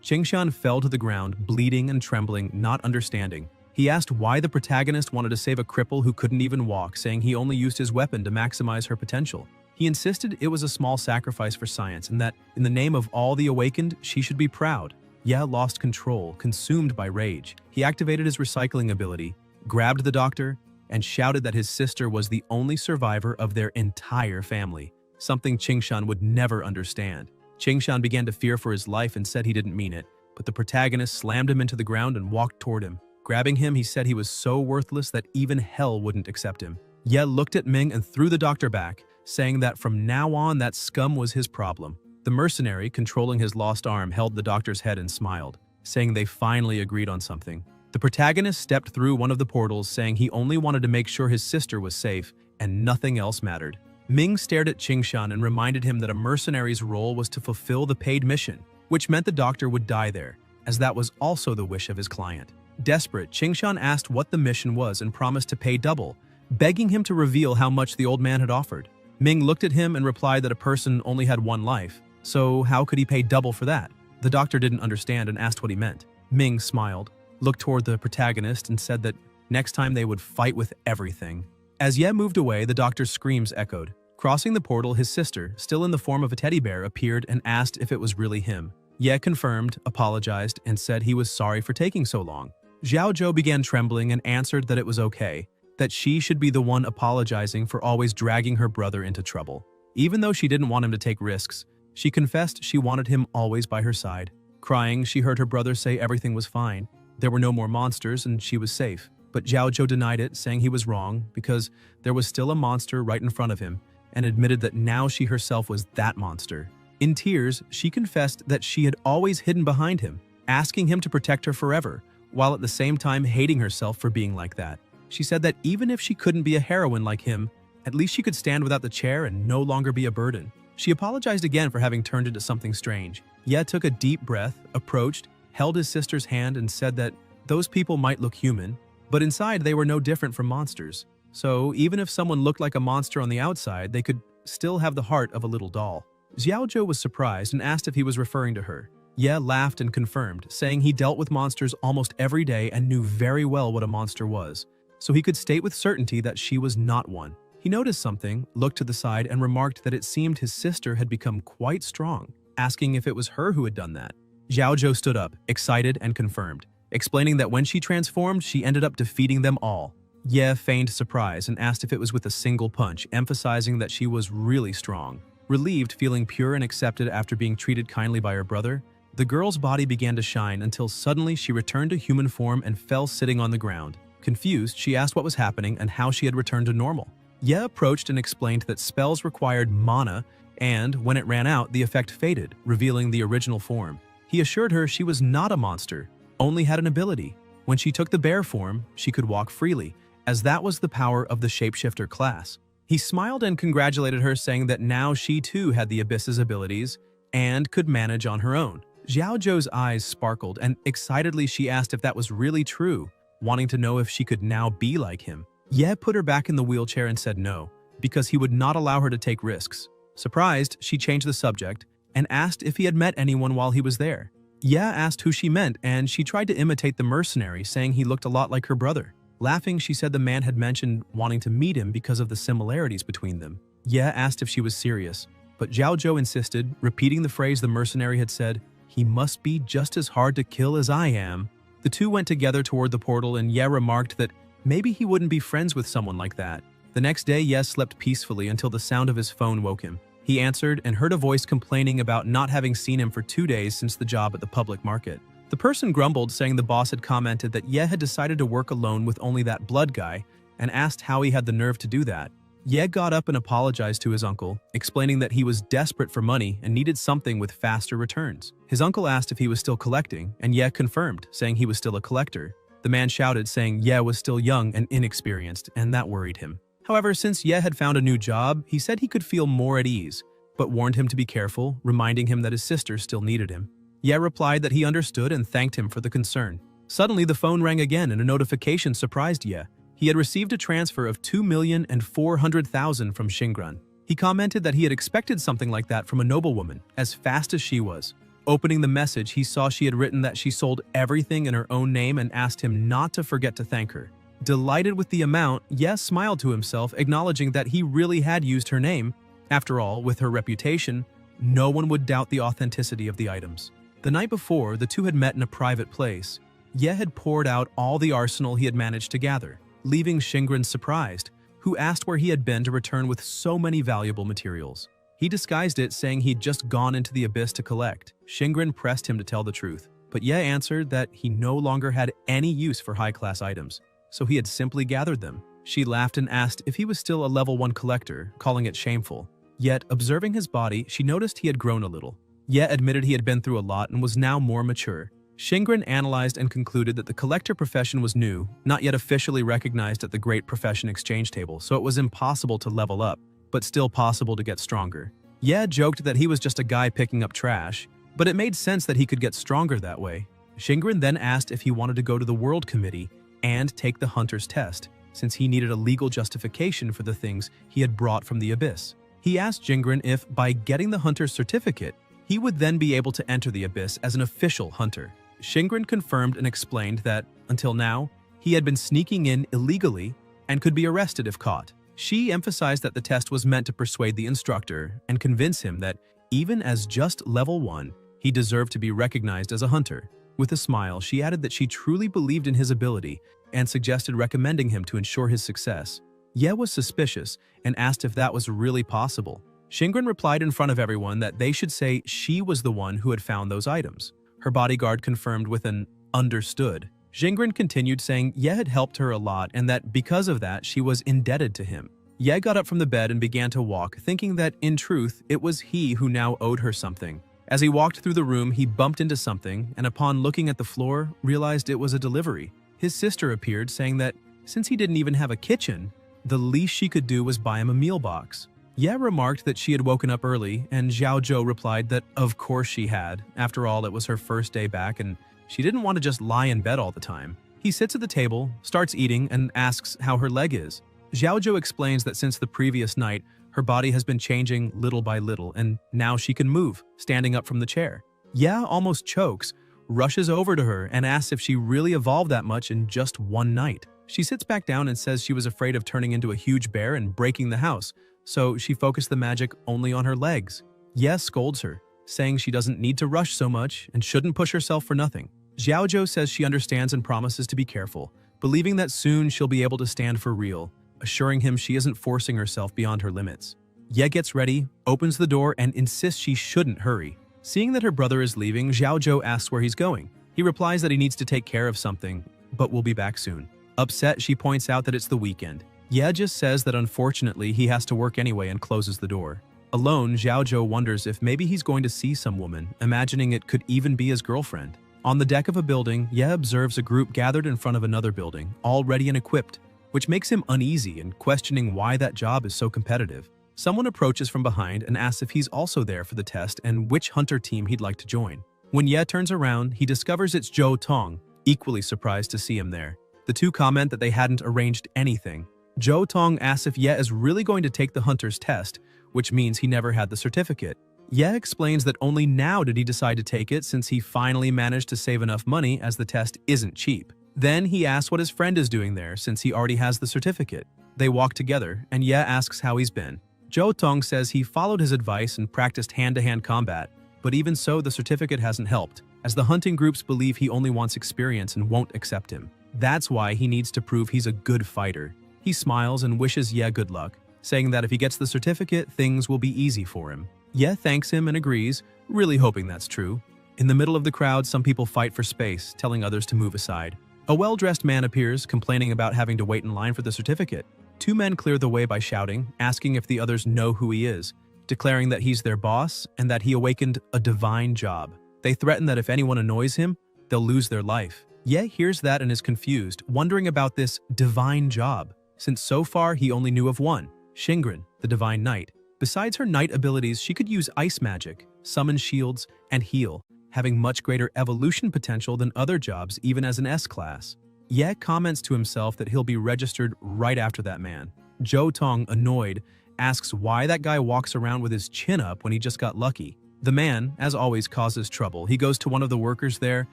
Qingshan fell to the ground, bleeding and trembling, not understanding. He asked why the protagonist wanted to save a cripple who couldn't even walk, saying he only used his weapon to maximize her potential. He insisted it was a small sacrifice for science and that, in the name of all the awakened, she should be proud. Ye lost control, consumed by rage. He activated his recycling ability, grabbed the doctor, and shouted that his sister was the only survivor of their entire family, something Qingshan would never understand. Qingshan began to fear for his life and said he didn't mean it, but the protagonist slammed him into the ground and walked toward him. Grabbing him, he said he was so worthless that even hell wouldn't accept him. Ye looked at Ming and threw the doctor back, saying that from now on that scum was his problem. The mercenary, controlling his lost arm, held the doctor's head and smiled, saying they finally agreed on something. The protagonist stepped through one of the portals, saying he only wanted to make sure his sister was safe and nothing else mattered. Ming stared at Qingshan and reminded him that a mercenary's role was to fulfill the paid mission, which meant the doctor would die there, as that was also the wish of his client. Desperate, Qingshan asked what the mission was and promised to pay double, begging him to reveal how much the old man had offered. Ming looked at him and replied that a person only had one life, so how could he pay double for that? The doctor didn't understand and asked what he meant. Ming smiled, looked toward the protagonist and said that next time they would fight with everything. As Ye moved away, the doctor's screams echoed. Crossing the portal, his sister, still in the form of a teddy bear, appeared and asked if it was really him. Ye confirmed, apologized, and said he was sorry for taking so long. Xiao Zhou began trembling and answered that it was okay, that she should be the one apologizing for always dragging her brother into trouble. Even though she didn't want him to take risks, she confessed she wanted him always by her side. Crying, she heard her brother say everything was fine. There were no more monsters and she was safe. But Xiao Zhou denied it, saying he was wrong because there was still a monster right in front of him, and admitted that now she herself was that monster. In tears, she confessed that she had always hidden behind him, asking him to protect her forever, while at the same time hating herself for being like that. She said that even if she couldn't be a heroine like him, at least she could stand without the chair and no longer be a burden. She apologized again for having turned into something strange. Ye took a deep breath, approached, held his sister's hand and said that those people might look human, but inside they were no different from monsters. So even if someone looked like a monster on the outside, they could still have the heart of a little doll. Xiao Zhou was surprised and asked if he was referring to her. Ye laughed and confirmed, saying he dealt with monsters almost every day and knew very well what a monster was, so he could state with certainty that she was not one. He noticed something, looked to the side, and remarked that it seemed his sister had become quite strong, asking if it was her who had done that. Xiao Zhou stood up, excited and confirmed, explaining that when she transformed, she ended up defeating them all. Ye feigned surprise and asked if it was with a single punch, emphasizing that she was really strong. Relieved, feeling pure and accepted after being treated kindly by her brother, the girl's body began to shine until suddenly she returned to human form and fell sitting on the ground. Confused, she asked what was happening and how she had returned to normal. Ye approached and explained that spells required mana, and when it ran out, the effect faded, revealing the original form. He assured her she was not a monster, only had an ability. When she took the bear form, she could walk freely, as that was the power of the shapeshifter class. He smiled and congratulated her, saying that now she too had the Abyss's abilities and could manage on her own. Xiao Zhou's eyes sparkled, and excitedly she asked if that was really true, wanting to know if she could now be like him. Ye put her back in the wheelchair and said no, because he would not allow her to take risks. Surprised, she changed the subject and asked if he had met anyone while he was there. Ye asked who she meant, and she tried to imitate the mercenary, saying he looked a lot like her brother. Laughing, she said the man had mentioned wanting to meet him because of the similarities between them. Ye asked if she was serious, but Xiao Zhou insisted, repeating the phrase the mercenary had said, "He must be just as hard to kill as I am." The two went together toward the portal, and Ye remarked that maybe he wouldn't be friends with someone like that. The next day, Ye slept peacefully until the sound of his phone woke him. He answered and heard a voice complaining about not having seen him for 2 days since the job at the public market. The person grumbled, saying the boss had commented that Ye had decided to work alone with only that blood guy, and asked how he had the nerve to do that. Ye got up and apologized to his uncle, explaining that he was desperate for money and needed something with faster returns. His uncle asked if he was still collecting, and Ye confirmed, saying he was still a collector. The man shouted, saying Ye was still young and inexperienced, and that worried him. However, since Ye had found a new job, he said he could feel more at ease, but warned him to be careful, reminding him that his sister still needed him. Ye replied that he understood and thanked him for the concern. Suddenly, the phone rang again, and a notification surprised Ye. He had received a transfer of 2,400,000 from Shingrun. He commented that he had expected something like that from a noblewoman, as fast as she was. Opening the message, he saw she had written that she sold everything in her own name and asked him not to forget to thank her. Delighted with the amount, Ye smiled to himself, acknowledging that he really had used her name. After all, with her reputation, no one would doubt the authenticity of the items. The night before, the two had met in a private place. Ye had poured out all the arsenal he had managed to gather, leaving Shingrun surprised, who asked where he had been to return with so many valuable materials. He disguised it, saying he'd just gone into the abyss to collect. Shingrun pressed him to tell the truth, but Ye answered that he no longer had any use for high-class items, so he had simply gathered them. She laughed and asked if he was still a level 1 collector, calling it shameful. Yet, observing his body, she noticed he had grown a little. Ye admitted he had been through a lot and was now more mature. Shingrun analyzed and concluded that the collector profession was new, not yet officially recognized at the Great Profession Exchange Table, so it was impossible to level up, but still possible to get stronger. Ye joked that he was just a guy picking up trash, but it made sense that he could get stronger that way. Shingrun then asked if he wanted to go to the World Committee and take the Hunter's Test, since he needed a legal justification for the things he had brought from the Abyss. He asked Shingrun if, by getting the Hunter's certificate, he would then be able to enter the Abyss as an official hunter. Shingrun confirmed and explained that, until now, he had been sneaking in illegally and could be arrested if caught. She emphasized that the test was meant to persuade the instructor and convince him that, even as just level 1, he deserved to be recognized as a hunter. With a smile, she added that she truly believed in his ability and suggested recommending him to ensure his success. Ye was suspicious and asked if that was really possible. Shingrun replied in front of everyone that they should say she was the one who had found those items. Her bodyguard confirmed with an "understood." Shingrun continued, saying Ye had helped her a lot and that because of that she was indebted to him. Ye got up from the bed and began to walk, thinking that, in truth, it was he who now owed her something. As he walked through the room, he bumped into something, and upon looking at the floor, realized it was a delivery. His sister appeared, saying that, since he didn't even have a kitchen, the least she could do was buy him a meal box. Ye remarked that she had woken up early, and Xiao Zhou replied that of course she had. After all, it was her first day back, and she didn't want to just lie in bed all the time. He sits at the table, starts eating, and asks how her leg is. Xiao Zhou explains that since the previous night, her body has been changing little by little, and now she can move, standing up from the chair. Ye almost chokes, rushes over to her, and asks if she really evolved that much in just one night. She sits back down and says she was afraid of turning into a huge bear and breaking the house, so she focused the magic only on her legs. Ye scolds her, saying she doesn't need to rush so much and shouldn't push herself for nothing. Xiao Zhou says she understands and promises to be careful, believing that soon she'll be able to stand for real, assuring him she isn't forcing herself beyond her limits. Ye gets ready, opens the door, and insists she shouldn't hurry. Seeing that her brother is leaving, Xiao Zhou asks where he's going. He replies that he needs to take care of something, but will be back soon. Upset, she points out that it's the weekend. Ye just says that unfortunately he has to work anyway and closes the door. Alone, Xiao Zhou wonders if maybe he's going to see some woman, imagining it could even be his girlfriend. On the deck of a building, Ye observes a group gathered in front of another building, all ready and equipped, which makes him uneasy and questioning why that job is so competitive. Someone approaches from behind and asks if he's also there for the test and which hunter team he'd like to join. When Ye turns around, he discovers it's Zhou Tong, equally surprised to see him there. The two comment that they hadn't arranged anything. Zhou Tong asks if Ye is really going to take the hunter's test, which means he never had the certificate. Ye explains that only now did he decide to take it since he finally managed to save enough money as the test isn't cheap. Then he asks what his friend is doing there since he already has the certificate. They walk together, and Ye asks how he's been. Zhou Tong says he followed his advice and practiced hand-to-hand combat, but even so the certificate hasn't helped. as the hunting groups believe he only wants experience and won't accept him. That's why he needs to prove he's a good fighter. He smiles and wishes Ye good luck, saying that if he gets the certificate, things will be easy for him. Ye thanks him and agrees, really hoping that's true. In the middle of the crowd, some people fight for space, telling others to move aside. A well-dressed man appears, complaining about having to wait in line for the certificate. Two men clear the way by shouting, asking if the others know who he is, declaring that he's their boss and that he awakened a divine job. They threaten that if anyone annoys him, they'll lose their life. Ye hears that and is confused, wondering about this divine job, since so far he only knew of one, Shingren, the Divine Knight. Besides her knight abilities, she could use ice magic, summon shields, and heal, having much greater evolution potential than other jobs even as an S-class. Ye comments to himself that he'll be registered right after that man. Jo Tong, annoyed, asks why that guy walks around with his chin up when he just got lucky. The man, as always, causes trouble. He goes to one of the workers there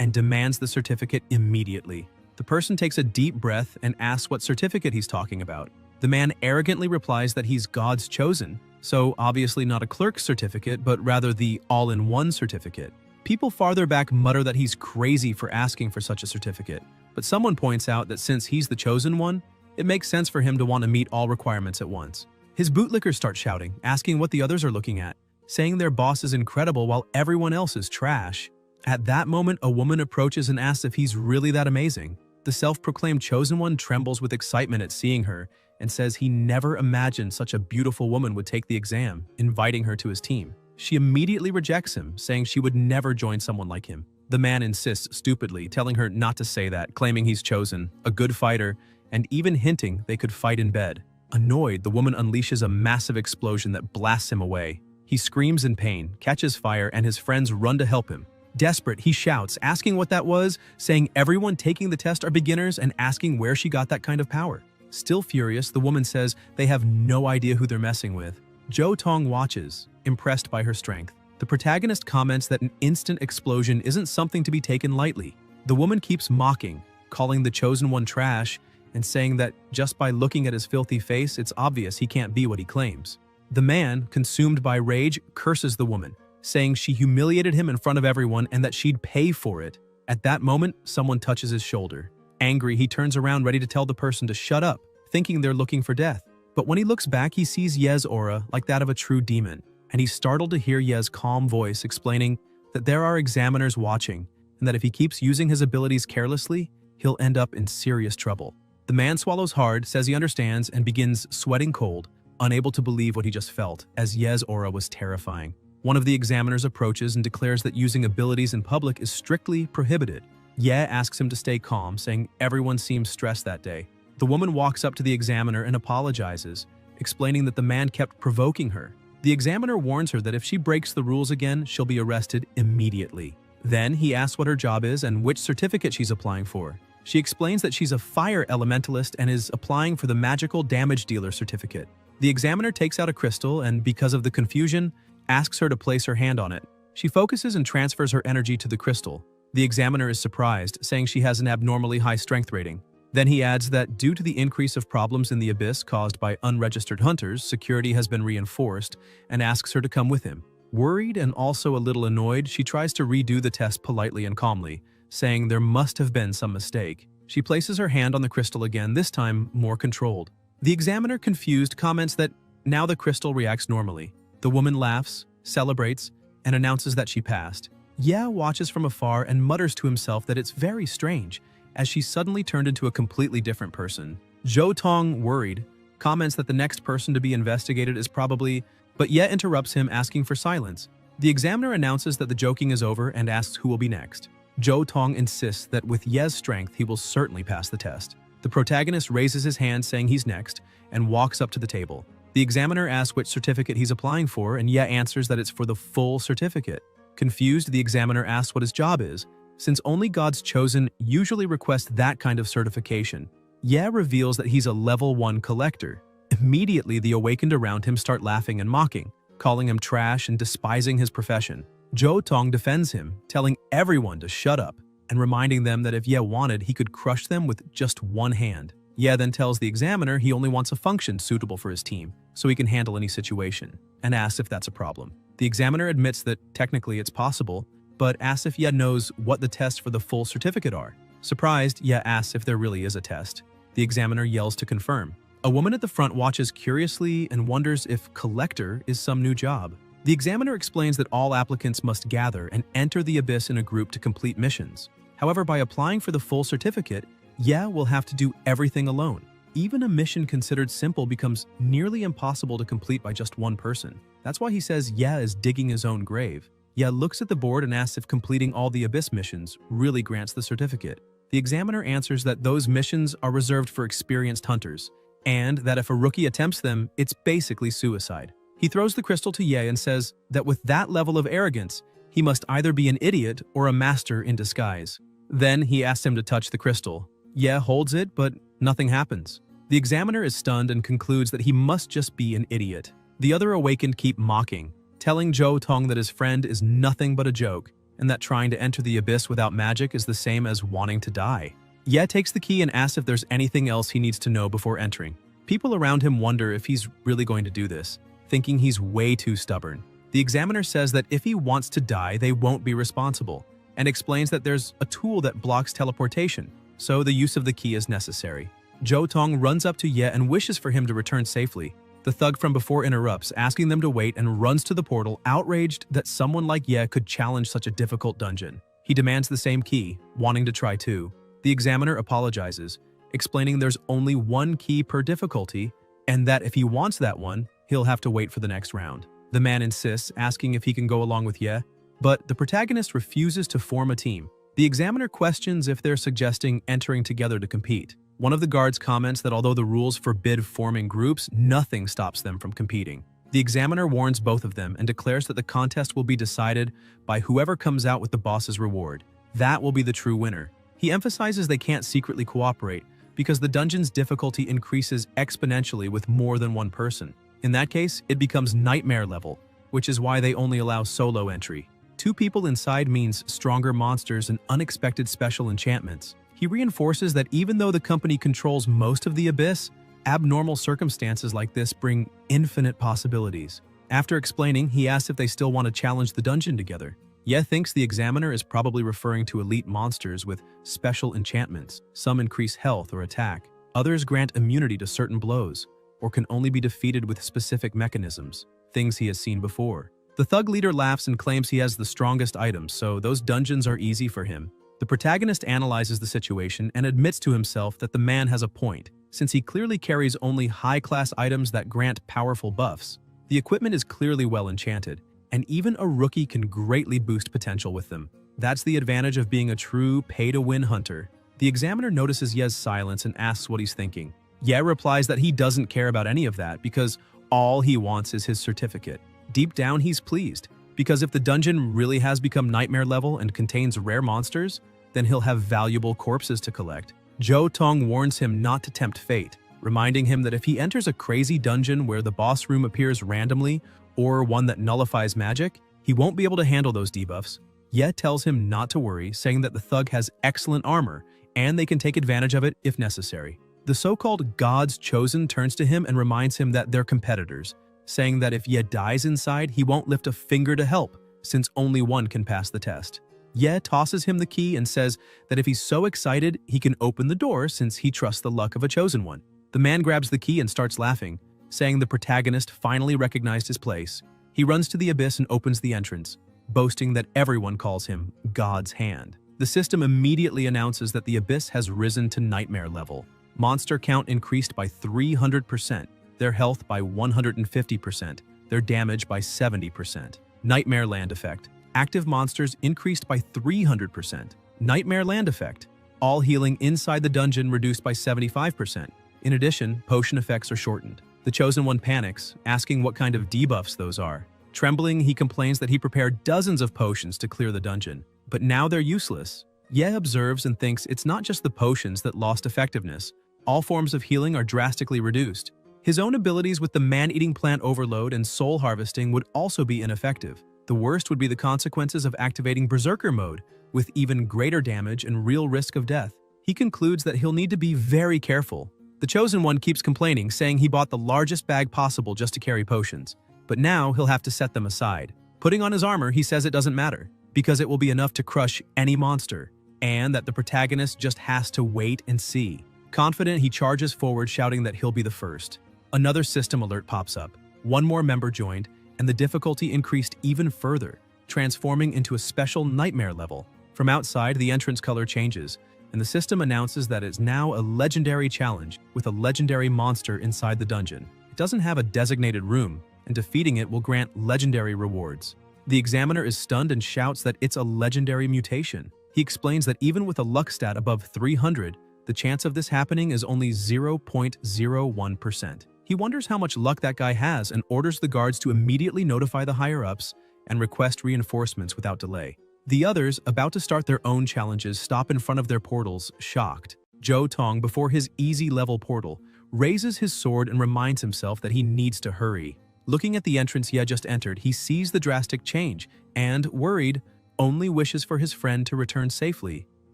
and demands the certificate immediately. The person takes a deep breath and asks what certificate he's talking about. The man arrogantly replies that he's God's chosen, so obviously not a clerk's certificate, but rather the all-in-one certificate. People farther back mutter that he's crazy for asking for such a certificate, but someone points out that since he's the chosen one, it makes sense for him to want to meet all requirements at once. His bootlickers start shouting, asking what the others are looking at, saying their boss is incredible while everyone else is trash. At that moment, a woman approaches and asks if he's really that amazing. The self-proclaimed chosen one trembles with excitement at seeing her and says he never imagined such a beautiful woman would take the exam, inviting her to his team. She immediately rejects him, saying she would never join someone like him. The man insists stupidly, telling her not to say that, claiming he's chosen, a good fighter, and even hinting they could fight in bed. Annoyed, the woman unleashes a massive explosion that blasts him away. He screams in pain, catches fire, and his friends run to help him. Desperate, he shouts, asking what that was, saying everyone taking the test are beginners and asking where she got that kind of power. Still furious, the woman says they have no idea who they're messing with. Jo Tong watches, impressed by her strength. The protagonist comments that an instant explosion isn't something to be taken lightly. The woman keeps mocking, calling the chosen one trash, and saying that just by looking at his filthy face, it's obvious he can't be what he claims. The man, consumed by rage, curses the woman, saying she humiliated him in front of everyone and that she'd pay for it. At that moment, someone touches his shoulder. Angry, he turns around ready to tell the person to shut up, thinking they're looking for death. But when he looks back, he sees Ye's aura like that of a true demon, and he's startled to hear Ye's calm voice explaining that there are examiners watching, and that if he keeps using his abilities carelessly, he'll end up in serious trouble. The man swallows hard, says he understands, and begins sweating cold, unable to believe what he just felt, as Ye's aura was terrifying. One of the examiners approaches and declares that using abilities in public is strictly prohibited. Ye asks him to stay calm, saying everyone seems stressed that day. The woman walks up to the examiner and apologizes, explaining that the man kept provoking her. The examiner warns her that if she breaks the rules again, she'll be arrested immediately. Then he asks what her job is and which certificate she's applying for. She explains that she's a fire elementalist and is applying for the magical damage dealer certificate. The examiner takes out a crystal and, because of the confusion, asks her to place her hand on it. She focuses and transfers her energy to the crystal. The examiner is surprised, saying she has an abnormally high strength rating. Then he adds that due to the increase of problems in the abyss caused by unregistered hunters, security has been reinforced, and asks her to come with him. Worried and also a little annoyed, she tries to redo the test politely and calmly, saying there must have been some mistake. She places her hand on the crystal again, this time more controlled. The examiner, confused, comments that now the crystal reacts normally. The woman laughs, celebrates, and announces that she passed. Ye watches from afar and mutters to himself that it's very strange, as she suddenly turned into a completely different person. Jo Tong, worried, comments that the next person to be investigated is probably, but Ye interrupts him, asking for silence. The examiner announces that the joking is over and asks who will be next. Jo Tong insists that with Ye's strength, he will certainly pass the test. The protagonist raises his hand, saying he's next, and walks up to the table. The examiner asks which certificate he's applying for, and Ye answers that it's for the full certificate. Confused, the examiner asks what his job is, since only God's chosen usually request that kind of certification. Ye reveals that he's a level 1 collector. Immediately, the awakened around him start laughing and mocking, calling him trash and despising his profession. Jo Tong defends him, telling everyone to shut up, and reminding them that if Ye wanted, he could crush them with just one hand. Ye then tells the examiner he only wants a function suitable for his team, so he can handle any situation, and asks if that's a problem. The examiner admits that technically it's possible, but asks if Ye knows what the tests for the full certificate are. Surprised, Ye asks if there really is a test. The examiner yells to confirm. A woman at the front watches curiously and wonders if collector is some new job. The examiner explains that all applicants must gather and enter the abyss in a group to complete missions. However, by applying for the full certificate, Ye will have to do everything alone. Even a mission considered simple becomes nearly impossible to complete by just one person. That's why he says Ye is digging his own grave. Ye looks at the board and asks if completing all the abyss missions really grants the certificate. The examiner answers that those missions are reserved for experienced hunters, and that if a rookie attempts them, it's basically suicide. He throws the crystal to Ye and says that with that level of arrogance, he must either be an idiot or a master in disguise. Then he asks him to touch the crystal. Ye holds it, but nothing happens. The examiner is stunned and concludes that he must just be an idiot. The other awakened keep mocking, telling Zhou Tong that his friend is nothing but a joke, and that trying to enter the abyss without magic is the same as wanting to die. Ye takes the key and asks if there's anything else he needs to know before entering. People around him wonder if he's really going to do this, thinking he's way too stubborn. The examiner says that if he wants to die, they won't be responsible, and explains that there's a tool that blocks teleportation, so the use of the key is necessary. Zhou Tong runs up to Ye and wishes for him to return safely. The thug from before interrupts, asking them to wait, and runs to the portal, outraged that someone like Ye could challenge such a difficult dungeon. He demands the same key, wanting to try too. The examiner apologizes, explaining there's only one key per difficulty, and that if he wants that one, he'll have to wait for the next round. The man insists, asking if he can go along with Ye, but the protagonist refuses to form a team. The examiner questions if they're suggesting entering together to compete. One of the guards comments that although the rules forbid forming groups, nothing stops them from competing. The examiner warns both of them and declares that the contest will be decided by whoever comes out with the boss's reward. That will be the true winner. He emphasizes they can't secretly cooperate because the dungeon's difficulty increases exponentially with more than one person. In that case, it becomes nightmare level, which is why they only allow solo entry. 2 people inside means stronger monsters and unexpected special enchantments. He reinforces that even though the company controls most of the abyss, abnormal circumstances like this bring infinite possibilities. After explaining, he asks if they still want to challenge the dungeon together. Ye thinks the examiner is probably referring to elite monsters with special enchantments. Some increase health or attack, others grant immunity to certain blows, or can only be defeated with specific mechanisms, things he has seen before. The thug leader laughs and claims he has the strongest items, so those dungeons are easy for him. The protagonist analyzes the situation and admits to himself that the man has a point, since he clearly carries only high-class items that grant powerful buffs. The equipment is clearly well enchanted, and even a rookie can greatly boost potential with them. That's the advantage of being a true pay-to-win hunter. The examiner notices Ye's silence and asks what he's thinking. Ye replies that he doesn't care about any of that because all he wants is his certificate. Deep down, he's pleased, because if the dungeon really has become nightmare level and contains rare monsters, then he'll have valuable corpses to collect. Zhou Tong warns him not to tempt fate, reminding him that if he enters a crazy dungeon where the boss room appears randomly or one that nullifies magic, he won't be able to handle those debuffs. Ye tells him not to worry, saying that the thug has excellent armor and they can take advantage of it if necessary. The so-called God's Chosen turns to him and reminds him that they're competitors, saying that if Ye dies inside, he won't lift a finger to help, since only one can pass the test. Ye tosses him the key and says that if he's so excited, he can open the door since he trusts the luck of a chosen one. The man grabs the key and starts laughing, saying the protagonist finally recognized his place. He runs to the abyss and opens the entrance, boasting that everyone calls him God's Hand. The system immediately announces that the abyss has risen to nightmare level. Monster count increased by 300%, their health by 150%, their damage by 70%. Nightmare Land Effect. Active monsters increased by 300%. Nightmare Land Effect. All healing inside the dungeon reduced by 75%. In addition, potion effects are shortened. The Chosen One panics, asking what kind of debuffs those are. Trembling, he complains that he prepared dozens of potions to clear the dungeon, but now they're useless. Ye observes and thinks it's not just the potions that lost effectiveness. All forms of healing are drastically reduced. His own abilities with the man-eating plant overload and soul harvesting would also be ineffective. The worst would be the consequences of activating Berserker mode, with even greater damage and real risk of death. He concludes that he'll need to be very careful. The Chosen One keeps complaining, saying he bought the largest bag possible just to carry potions, but now he'll have to set them aside. Putting on his armor, he says it doesn't matter. because it will be enough to crush any monster, and that the protagonist just has to wait and see. Confident, he charges forward, shouting that he'll be the first. Another system alert pops up. One more member joined, and the difficulty increased even further, transforming into a special nightmare level. From outside, the entrance color changes, and the system announces that it's now a legendary challenge with a legendary monster inside the dungeon. It doesn't have a designated room, and defeating it will grant legendary rewards. The examiner is stunned and shouts that it's a legendary mutation. He explains that even with a luck stat above 300, the chance of this happening is only 0.01%. He wonders how much luck that guy has and orders the guards to immediately notify the higher-ups and request reinforcements without delay. The others, about to start their own challenges, stop in front of their portals, shocked. Zhou Tong, before his easy-level portal, raises his sword and reminds himself that he needs to hurry. Looking at the entrance Ye just entered, he sees the drastic change and, worried, only wishes for his friend to return safely.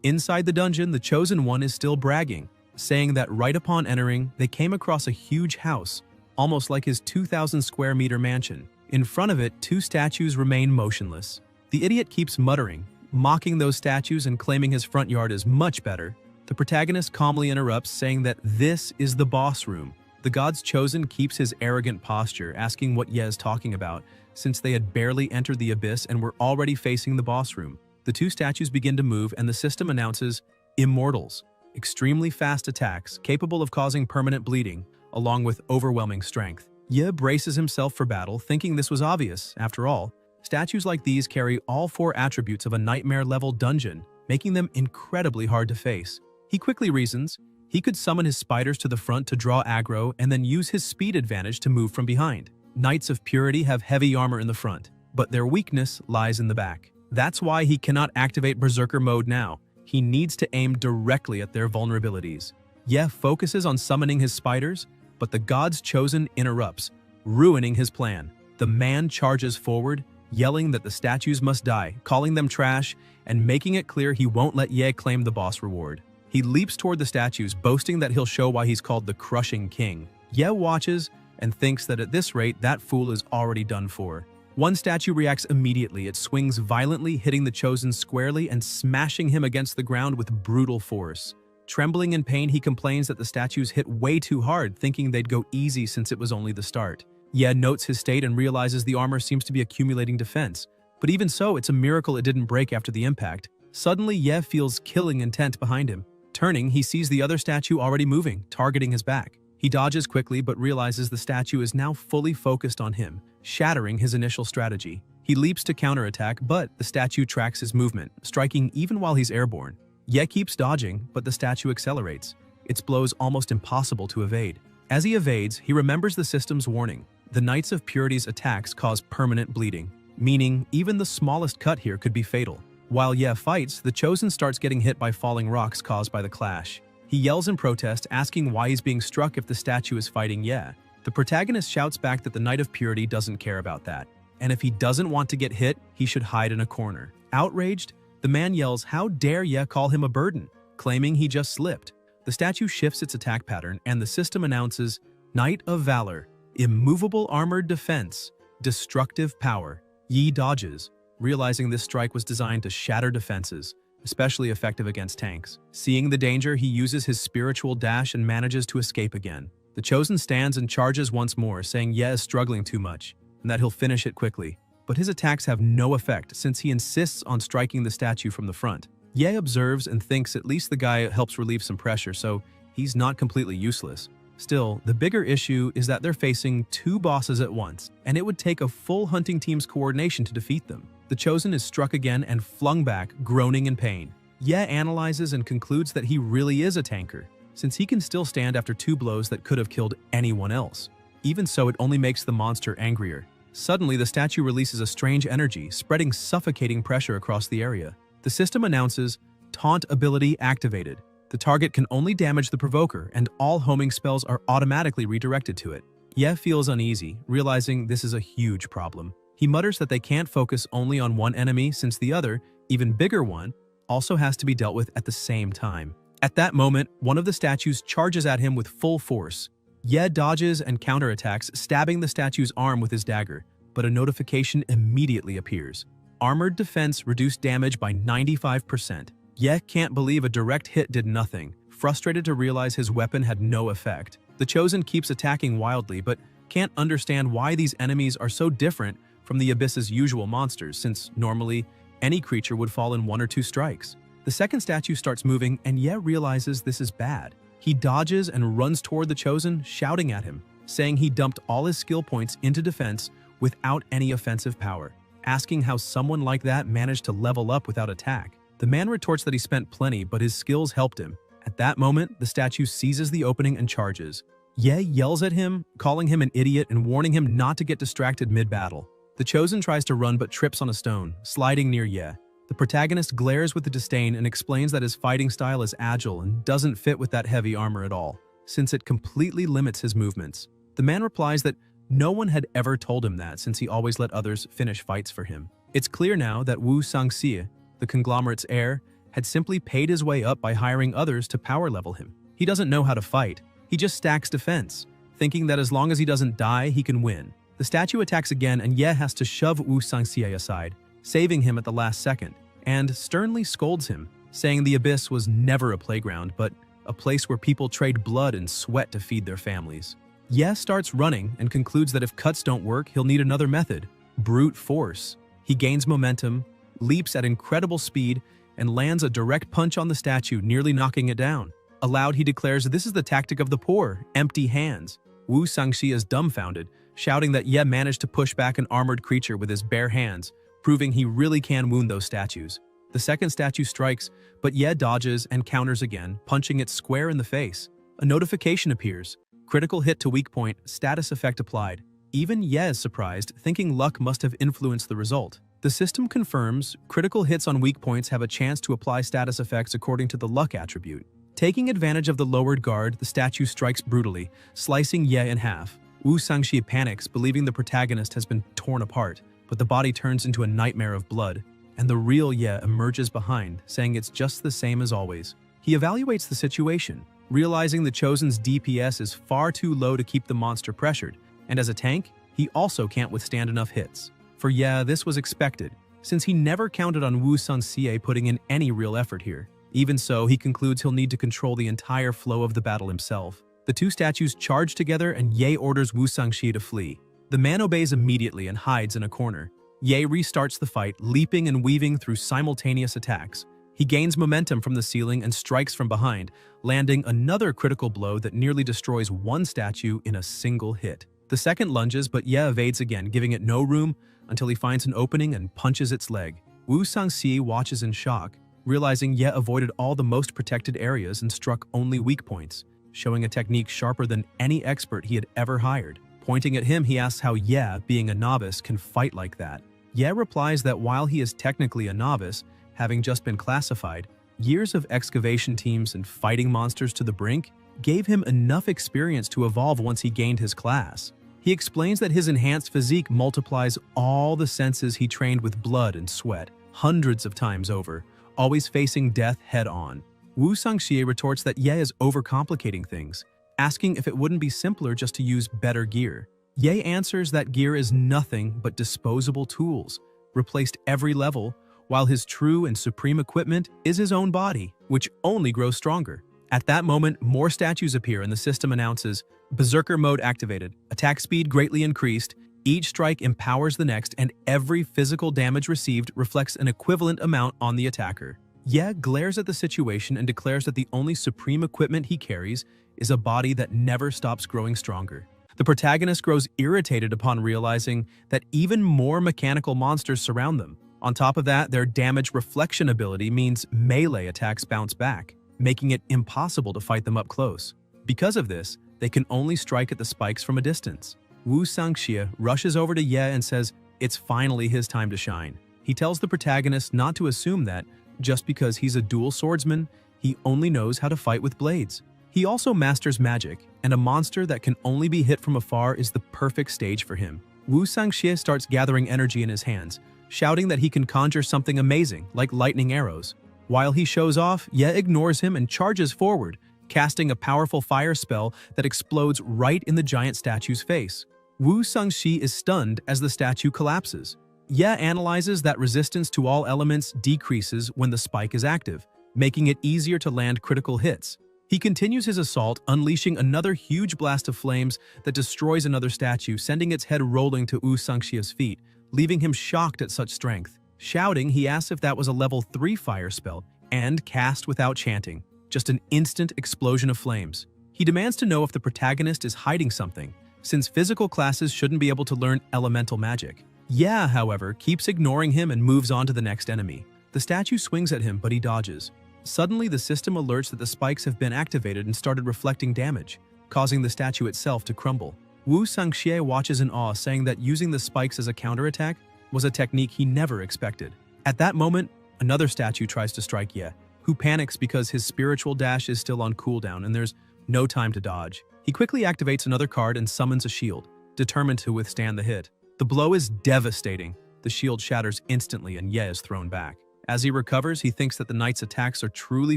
Inside the dungeon, the Chosen One is still bragging, saying that right upon entering, they came across a huge house, almost like his 2,000 square meter mansion. In front of it, two statues remain motionless. The idiot keeps muttering, mocking those statues and claiming his front yard is much better. The protagonist calmly interrupts, saying that this is the boss room. The God's Chosen keeps his arrogant posture, asking what Ye is talking about, since they had barely entered the abyss and were already facing the boss room. The two statues begin to move, and the system announces Immortals, extremely fast attacks capable of causing permanent bleeding, along with overwhelming strength. Ye braces himself for battle, thinking this was obvious. After all, statues like these carry all four attributes of a nightmare-level dungeon, making them incredibly hard to face. He quickly reasons he could summon his spiders to the front to draw aggro and then use his speed advantage to move from behind. Knights of Purity have heavy armor in the front, but their weakness lies in the back. That's why he cannot activate Berserker mode now. He needs to aim directly at their vulnerabilities. Ye focuses on summoning his spiders, but the God's Chosen interrupts, ruining his plan. The man charges forward, yelling that the statues must die, calling them trash, and making it clear he won't let Ye claim the boss reward. He leaps toward the statues, boasting that he'll show why he's called the Crushing King. Ye watches and thinks that at this rate, that fool is already done for. One statue reacts immediately. It swings violently, hitting the Chosen squarely and smashing him against the ground with brutal force. Trembling in pain, he complains that the statues hit way too hard, thinking they'd go easy since it was only the start. Ye notes his state and realizes the armor seems to be accumulating defense. But even so, it's a miracle it didn't break after the impact. Suddenly, Ye feels killing intent behind him. Turning, he sees the other statue already moving, targeting his back. He dodges quickly but realizes the statue is now fully focused on him, shattering his initial strategy. He leaps to counterattack, but the statue tracks his movement, striking even while he's airborne. Ye keeps dodging, but the statue accelerates, its blows almost impossible to evade. As he evades, he remembers the system's warning. The Knights of Purity's attacks cause permanent bleeding, meaning even the smallest cut here could be fatal. While Ye fights, the Chosen starts getting hit by falling rocks caused by the clash. He yells in protest, asking why he's being struck if the statue is fighting Ye. The protagonist shouts back that the Knight of Purity doesn't care about that, and if he doesn't want to get hit, he should hide in a corner. Outraged, the man yells, "How dare Ye call him a burden?" claiming he just slipped. The statue shifts its attack pattern, and the system announces, Knight of Valor, immovable armored defense, destructive power. Ye dodges, realizing this strike was designed to shatter defenses, especially effective against tanks. Seeing the danger, he uses his spiritual dash and manages to escape again. The Chosen stands and charges once more, saying Ye is struggling too much, and that he'll finish it quickly. But his attacks have no effect since he insists on striking the statue from the front. Ye observes and thinks at least the guy helps relieve some pressure, so he's not completely useless. Still, the bigger issue is that they're facing two bosses at once, and it would take a full hunting team's coordination to defeat them. The Chosen is struck again and flung back, groaning in pain. Ye analyzes and concludes that he really is a tanker, since he can still stand after two blows that could have killed anyone else. Even so, it only makes the monster angrier. Suddenly, the statue releases a strange energy, spreading suffocating pressure across the area. The system announces, Taunt ability activated. The target can only damage the provoker, and all homing spells are automatically redirected to it. Ye feels uneasy, realizing this is a huge problem. He mutters that they can't focus only on one enemy since the other, even bigger one, also has to be dealt with at the same time. At that moment, one of the statues charges at him with full force. Ye dodges and counterattacks, stabbing the statue's arm with his dagger, but a notification immediately appears. armored defense reduced damage by 95%. Ye can't believe a direct hit did nothing, frustrated to realize his weapon had no effect. The Chosen keeps attacking wildly, but can't understand why these enemies are so different from the Abyss's usual monsters, since normally any creature would fall in 1 or 2 strikes. The second statue starts moving, and Ye realizes this is bad. He dodges and runs toward the Chosen, shouting at him, saying he dumped all his skill points into defense without any offensive power, asking how someone like that managed to level up without attack. The man retorts that he spent plenty, but his skills helped him. At that moment, the statue seizes the opening and charges. Ye yells at him, calling him an idiot and warning him not to get distracted mid-battle. The Chosen tries to run but trips on a stone, sliding near Ye. The protagonist glares with disdain and explains that his fighting style is agile and doesn't fit with that heavy armor at all, since it completely limits his movements. The man replies that no one had ever told him that, since he always let others finish fights for him. It's clear now that Wu Sangxie, the conglomerate's heir, had simply paid his way up by hiring others to power level him. He doesn't know how to fight. He just stacks defense, thinking that as long as he doesn't die, he can win. The statue attacks again, and Ye has to shove Wu Sangxie aside, saving him at the last second, and sternly scolds him, saying the Abyss was never a playground, but a place where people trade blood and sweat to feed their families. Ye starts running and concludes that if cuts don't work, he'll need another method: brute force. He gains momentum, leaps at incredible speed, and lands a direct punch on the statue, nearly knocking it down. Aloud, he declares this is the tactic of the poor, empty hands. Wu Sangxi is dumbfounded, shouting that Ye managed to push back an armored creature with his bare hands, proving he really can wound those statues. The second statue strikes, but Ye dodges and counters again, punching it square in the face. A notification appears. Critical hit to weak point, status effect applied. Even Ye is surprised, thinking luck must have influenced the result. The system confirms critical hits on weak points have a chance to apply status effects according to the luck attribute. Taking advantage of the lowered guard, the statue strikes brutally, slicing Ye in half. Wu Sangxi panics, believing the protagonist has been torn apart, but the body turns into a nightmare of blood, and the real Ye emerges behind, saying it's just the same as always. He evaluates the situation, realizing the Chosen's DPS is far too low to keep the monster pressured, and as a tank, he also can't withstand enough hits. For Ye, this was expected, since he never counted on Wu Sangxi putting in any real effort here. Even so, he concludes he'll need to control the entire flow of the battle himself. The two statues charge together, and Ye orders Wu Sangxi to flee. The man obeys immediately and hides in a corner. Ye restarts the fight, leaping and weaving through simultaneous attacks. He gains momentum from the ceiling and strikes from behind, landing another critical blow that nearly destroys one statue in a single hit. The second lunges, but Ye evades again, giving it no room until he finds an opening and punches its leg. Wu Sangxi watches in shock, realizing Ye avoided all the most protected areas and struck only weak points, showing a technique sharper than any expert he had ever hired. Pointing at him, he asks how Ye, being a novice, can fight like that. Ye replies that while he is technically a novice, having just been classified, years of excavation teams and fighting monsters to the brink gave him enough experience to evolve once he gained his class. He explains that his enhanced physique multiplies all the senses he trained with blood and sweat, hundreds of times over, always facing death head-on. Wu Sangxi retorts that Ye is overcomplicating things, asking if it wouldn't be simpler just to use better gear. Ye answers that gear is nothing but disposable tools, replaced every level, while his true and supreme equipment is his own body, which only grows stronger. At that moment, more statues appear and the system announces, Berserker mode activated, attack speed greatly increased, each strike empowers the next, and every physical damage received reflects an equivalent amount on the attacker. Ye glares at the situation and declares that the only supreme equipment he carries is a body that never stops growing stronger. The protagonist grows irritated upon realizing that even more mechanical monsters surround them. On top of that, their damage reflection ability means melee attacks bounce back, making it impossible to fight them up close. Because of this, they can only strike at the spikes from a distance. Wu Sangxi rushes over to Ye and says it's finally his time to shine. He tells the protagonist not to assume that, just because he's a dual swordsman, he only knows how to fight with blades. He also masters magic, and a monster that can only be hit from afar is the perfect stage for him. Wu Sangxi starts gathering energy in his hands, shouting that he can conjure something amazing, like lightning arrows. While he shows off, Ye ignores him and charges forward, casting a powerful fire spell that explodes right in the giant statue's face. Wu Sangxi is stunned as the statue collapses. Ye analyzes that resistance to all elements decreases when the spike is active, making it easier to land critical hits. He continues his assault, unleashing another huge blast of flames that destroys another statue, sending its head rolling to Wu Sangxia's feet, leaving him shocked at such strength. Shouting, he asks if that was a level 3 fire spell, and cast without chanting. Just an instant explosion of flames. He demands to know if the protagonist is hiding something, since physical classes shouldn't be able to learn elemental magic. Ye, however, keeps ignoring him and moves on to the next enemy. The statue swings at him, but he dodges. Suddenly, the system alerts that the spikes have been activated and started reflecting damage, causing the statue itself to crumble. Wu Sangxie watches in awe, saying that using the spikes as a counterattack was a technique he never expected. At that moment, another statue tries to strike Ye, who panics because his spiritual dash is still on cooldown and there's no time to dodge. He quickly activates another card and summons a shield, determined to withstand the hit. The blow is devastating. The shield shatters instantly and Ye is thrown back. As he recovers, he thinks that the knight's attacks are truly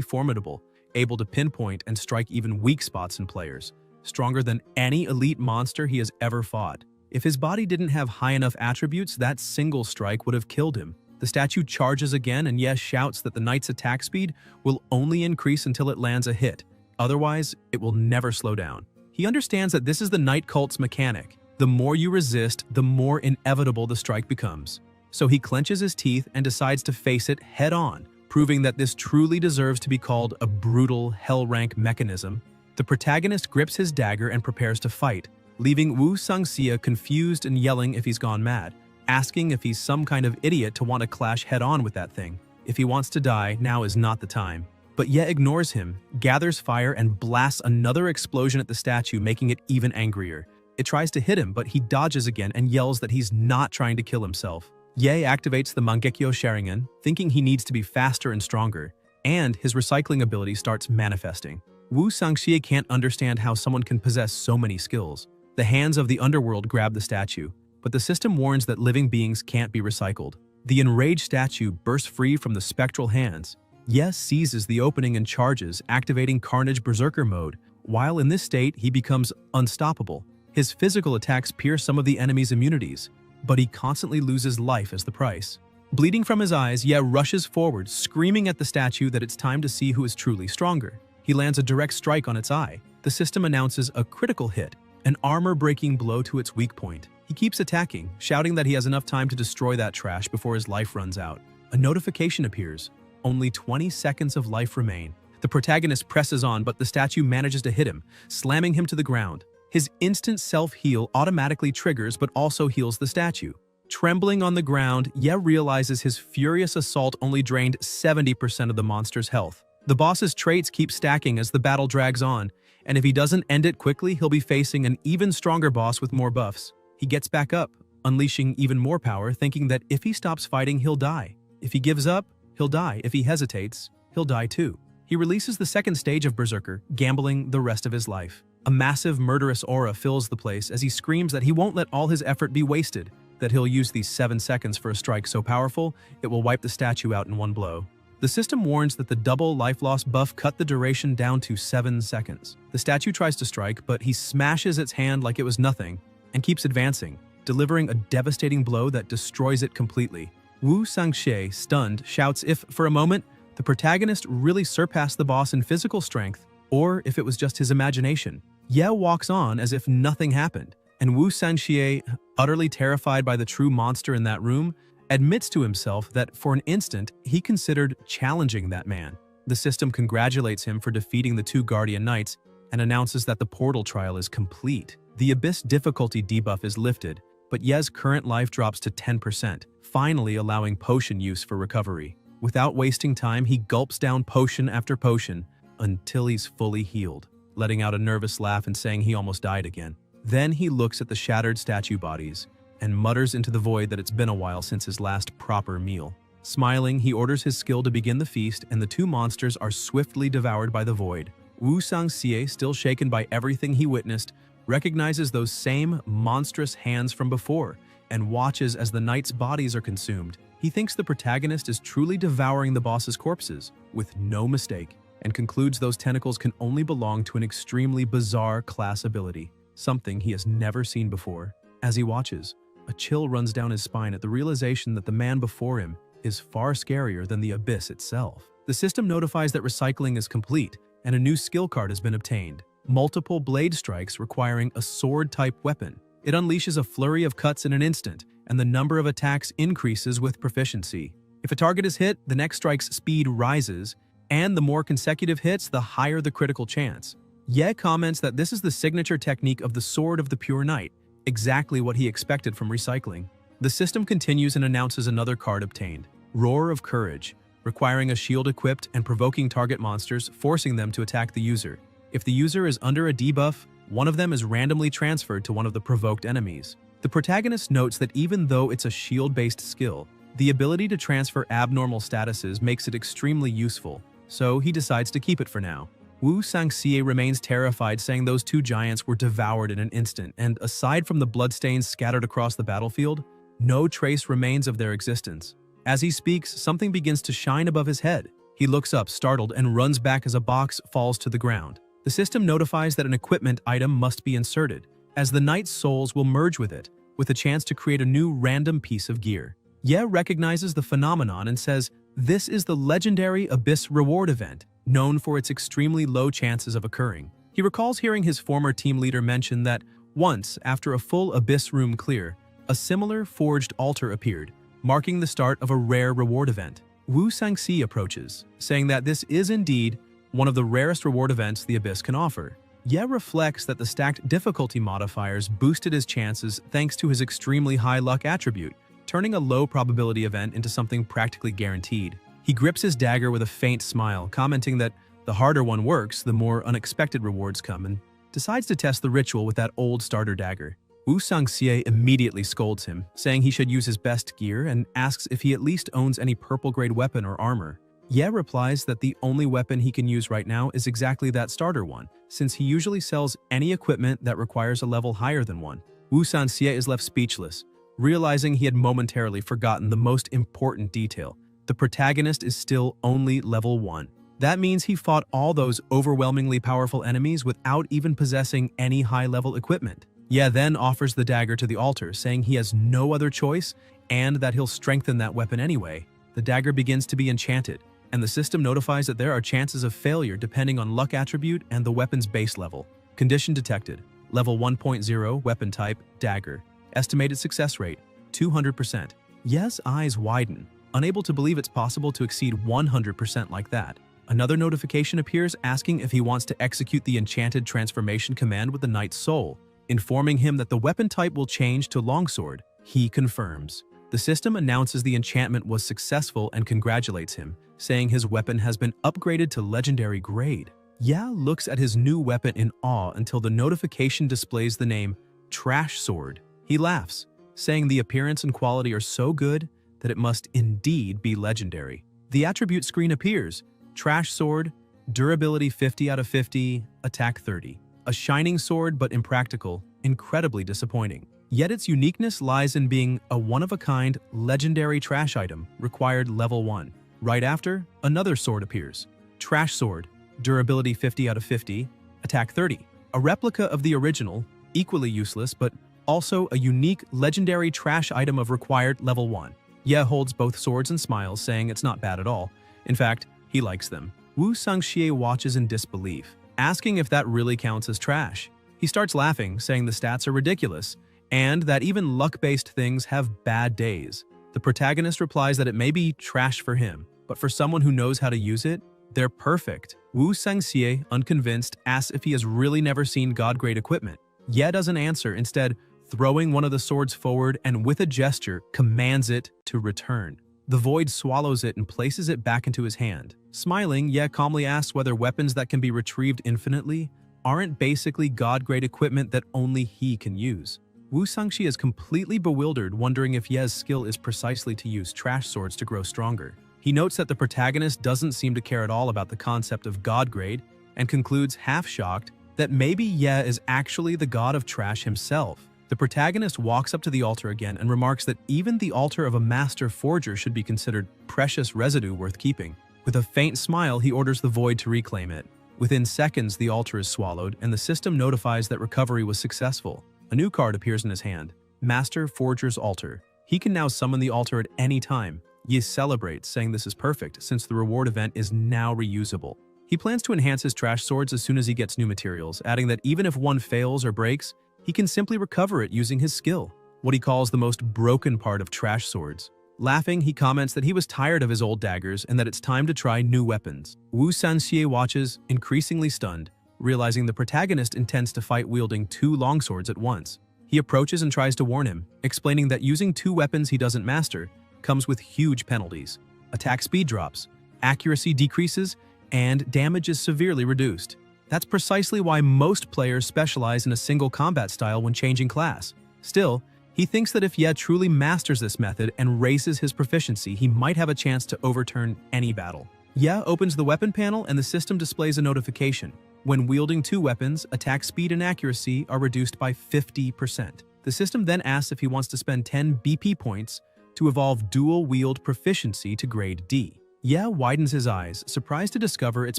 formidable, able to pinpoint and strike even weak spots in players, stronger than any elite monster he has ever fought. If his body didn't have high enough attributes, that single strike would have killed him. The statue charges again and Ye shouts that the knight's attack speed will only increase until it lands a hit. Otherwise, it will never slow down. He understands that this is the knight cult's mechanic. The more you resist, the more inevitable the strike becomes. So he clenches his teeth and decides to face it head-on, proving that this truly deserves to be called a brutal, hell-rank mechanism. The protagonist grips his dagger and prepares to fight, leaving Wu Sangxia confused and yelling if he's gone mad, asking if he's some kind of idiot to want to clash head-on with that thing. If he wants to die, now is not the time. But Ye ignores him, gathers fire, and blasts another explosion at the statue, making it even angrier. It tries to hit him, but he dodges again and yells that he's not trying to kill himself. Ye activates the Mangekyo Sharingan, thinking he needs to be faster and stronger, and his recycling ability starts manifesting. Wu Sangxie can't understand how someone can possess so many skills. The hands of the underworld grab the statue, but the system warns that living beings can't be recycled. The enraged statue bursts free from the spectral hands. Ye seizes the opening and charges, activating Carnage Berserker mode. While in this state, he becomes unstoppable. His physical attacks pierce some of the enemy's immunities, but he constantly loses life as the price. Bleeding from his eyes, Ye rushes forward, screaming at the statue that it's time to see who is truly stronger. He lands a direct strike on its eye. The system announces a critical hit, an armor-breaking blow to its weak point. He keeps attacking, shouting that he has enough time to destroy that trash before his life runs out. A notification appears. Only 20 seconds of life remain. The protagonist presses on, but the statue manages to hit him, slamming him to the ground. His instant self-heal automatically triggers but also heals the statue. Trembling on the ground, Ye realizes his furious assault only drained 70% of the monster's health. The boss's traits keep stacking as the battle drags on, and if he doesn't end it quickly, he'll be facing an even stronger boss with more buffs. He gets back up, unleashing even more power, thinking that if he stops fighting, he'll die. If he gives up, he'll die. If he hesitates, he'll die too. He releases the second stage of Berserker, gambling the rest of his life. A massive, murderous aura fills the place as he screams that he won't let all his effort be wasted, that he'll use these 7 seconds for a strike so powerful, it will wipe the statue out in one blow. The system warns that the double life loss buff cut the duration down to 7 seconds. The statue tries to strike, but he smashes its hand like it was nothing and keeps advancing, delivering a devastating blow that destroys it completely. Wu Sangxie, stunned, shouts if, for a moment, the protagonist really surpassed the boss in physical strength, or if it was just his imagination. Ye walks on as if nothing happened, and Wu Sangxie, utterly terrified by the true monster in that room, admits to himself that for an instant he considered challenging that man. The system congratulates him for defeating the 2 Guardian Knights and announces that the portal trial is complete. The Abyss difficulty debuff is lifted, but Ye's current life drops to 10%, finally allowing potion use for recovery. Without wasting time, he gulps down potion after potion until he's fully healed, letting out a nervous laugh and saying he almost died again. Then he looks at the shattered statue bodies and mutters into the void that it's been a while since his last proper meal. Smiling, he orders his skill to begin the feast, and the 2 monsters are swiftly devoured by the void. Wu Sangxie, still shaken by everything he witnessed, recognizes those same monstrous hands from before and watches as the knights' bodies are consumed. He thinks the protagonist is truly devouring the boss's corpses, with no mistake, and concludes those tentacles can only belong to an extremely bizarre class ability, something he has never seen before. As he watches, a chill runs down his spine at the realization that the man before him is far scarier than the abyss itself. The system notifies that recycling is complete, and a new skill card has been obtained. Multiple blade strikes requiring a sword-type weapon. It unleashes a flurry of cuts in an instant, and the number of attacks increases with proficiency. If a target is hit, the next strike's speed rises, and the more consecutive hits, the higher the critical chance. Ye comments that this is the signature technique of the Sword of the Pure Knight, exactly what he expected from recycling. The system continues and announces another card obtained, Roar of Courage, requiring a shield equipped and provoking target monsters, forcing them to attack the user. If the user is under a debuff, one of them is randomly transferred to one of the provoked enemies. The protagonist notes that even though it's a shield-based skill, the ability to transfer abnormal statuses makes it extremely useful, so he decides to keep it for now. Wu Sangxie remains terrified, saying those two giants were devoured in an instant, and aside from the bloodstains scattered across the battlefield, no trace remains of their existence. As he speaks, something begins to shine above his head. He looks up, startled, and runs back as a box falls to the ground. The system notifies that an equipment item must be inserted, as the knight's souls will merge with it, with a chance to create a new random piece of gear. Ye recognizes the phenomenon and says, "This is the legendary Abyss Reward event, known for its extremely low chances of occurring." He recalls hearing his former team leader mention that once, after a full Abyss room clear, a similar forged altar appeared, marking the start of a rare reward event. Wu Sangxi approaches, saying that this is indeed one of the rarest reward events the Abyss can offer. Ye reflects that the stacked difficulty modifiers boosted his chances thanks to his extremely high luck attribute, turning a low probability event into something practically guaranteed. He grips his dagger with a faint smile, commenting that the harder one works, the more unexpected rewards come, and decides to test the ritual with that old starter dagger. Wu Sangxie immediately scolds him, saying he should use his best gear, and asks if he at least owns any purple-grade weapon or armor. Ye replies that the only weapon he can use right now is exactly that starter one, since he usually sells any equipment that requires a level higher than one. Wu Sangxie is left speechless, realizing he had momentarily forgotten the most important detail. The protagonist is still only level 1. That means he fought all those overwhelmingly powerful enemies without even possessing any high-level equipment. Ye then offers the dagger to the altar, saying he has no other choice and that he'll strengthen that weapon anyway. The dagger begins to be enchanted, and the system notifies that there are chances of failure depending on luck attribute and the weapon's base level. Condition detected. Level 1.0, weapon type, dagger. Estimated success rate, 200%. Ye's eyes widen, unable to believe it's possible to exceed 100% like that. Another notification appears asking if he wants to execute the enchanted transformation command with the knight's soul, informing him that the weapon type will change to longsword. He confirms. The system announces the enchantment was successful and congratulates him, saying his weapon has been upgraded to legendary grade. Ya looks at his new weapon in awe until the notification displays the name Trash Sword. He laughs, saying the appearance and quality are so good that it must indeed be legendary. The attribute screen appears. Trash Sword, durability 50 out of 50, attack 30. A shining sword but impractical, incredibly disappointing. Yet its uniqueness lies in being a one-of-a-kind, legendary trash item, required level 1. Right after, another sword appears. Trash Sword, durability 50 out of 50, attack 30. A replica of the original, equally useless but also a unique legendary trash item of required level 1. Ye holds both swords and smiles, saying it's not bad at all. In fact, he likes them. Wu Sangxie watches in disbelief, asking if that really counts as trash. He starts laughing, saying the stats are ridiculous, and that even luck-based things have bad days. The protagonist replies that it may be trash for him, but for someone who knows how to use it, they're perfect. Wu Sangxie, unconvinced, asks if he has really never seen god-grade equipment. Ye doesn't answer, instead throwing one of the swords forward and with a gesture commands it to return. The void swallows it and places it back into his hand. Smiling, Ye calmly asks whether weapons that can be retrieved infinitely aren't basically god-grade equipment that only he can use. Wu Sangxi is completely bewildered, wondering if Ye's skill is precisely to use trash swords to grow stronger. He notes that the protagonist doesn't seem to care at all about the concept of god-grade and concludes, half-shocked, that maybe Ye is actually the god of trash himself. The protagonist walks up to the altar again and remarks that even the altar of a master forger should be considered precious residue worth keeping. With a faint smile, he orders the void to reclaim it. Within seconds, the altar is swallowed, and the system notifies that recovery was successful. A new card appears in his hand. Master Forger's Altar. He can now summon the altar at any time. Yi celebrates, saying this is perfect since the reward event is now reusable. He plans to enhance his trash swords as soon as he gets new materials, adding that even if one fails or breaks, he can simply recover it using his skill, what he calls the most broken part of trash swords. Laughing, he comments that he was tired of his old daggers and that it's time to try new weapons. Wu Sanxie watches, increasingly stunned, realizing the protagonist intends to fight wielding 2 longswords at once. He approaches and tries to warn him, explaining that using 2 weapons he doesn't master comes with huge penalties. Attack speed drops, accuracy decreases, and damage is severely reduced. That's precisely why most players specialize in a single combat style when changing class. Still, he thinks that if Ye truly masters this method and raises his proficiency, he might have a chance to overturn any battle. Ye opens the weapon panel and the system displays a notification. When wielding 2 weapons, attack speed and accuracy are reduced by 50%. The system then asks if he wants to spend 10 BP points to evolve dual-wield proficiency to grade D. Ye widens his eyes, surprised to discover it's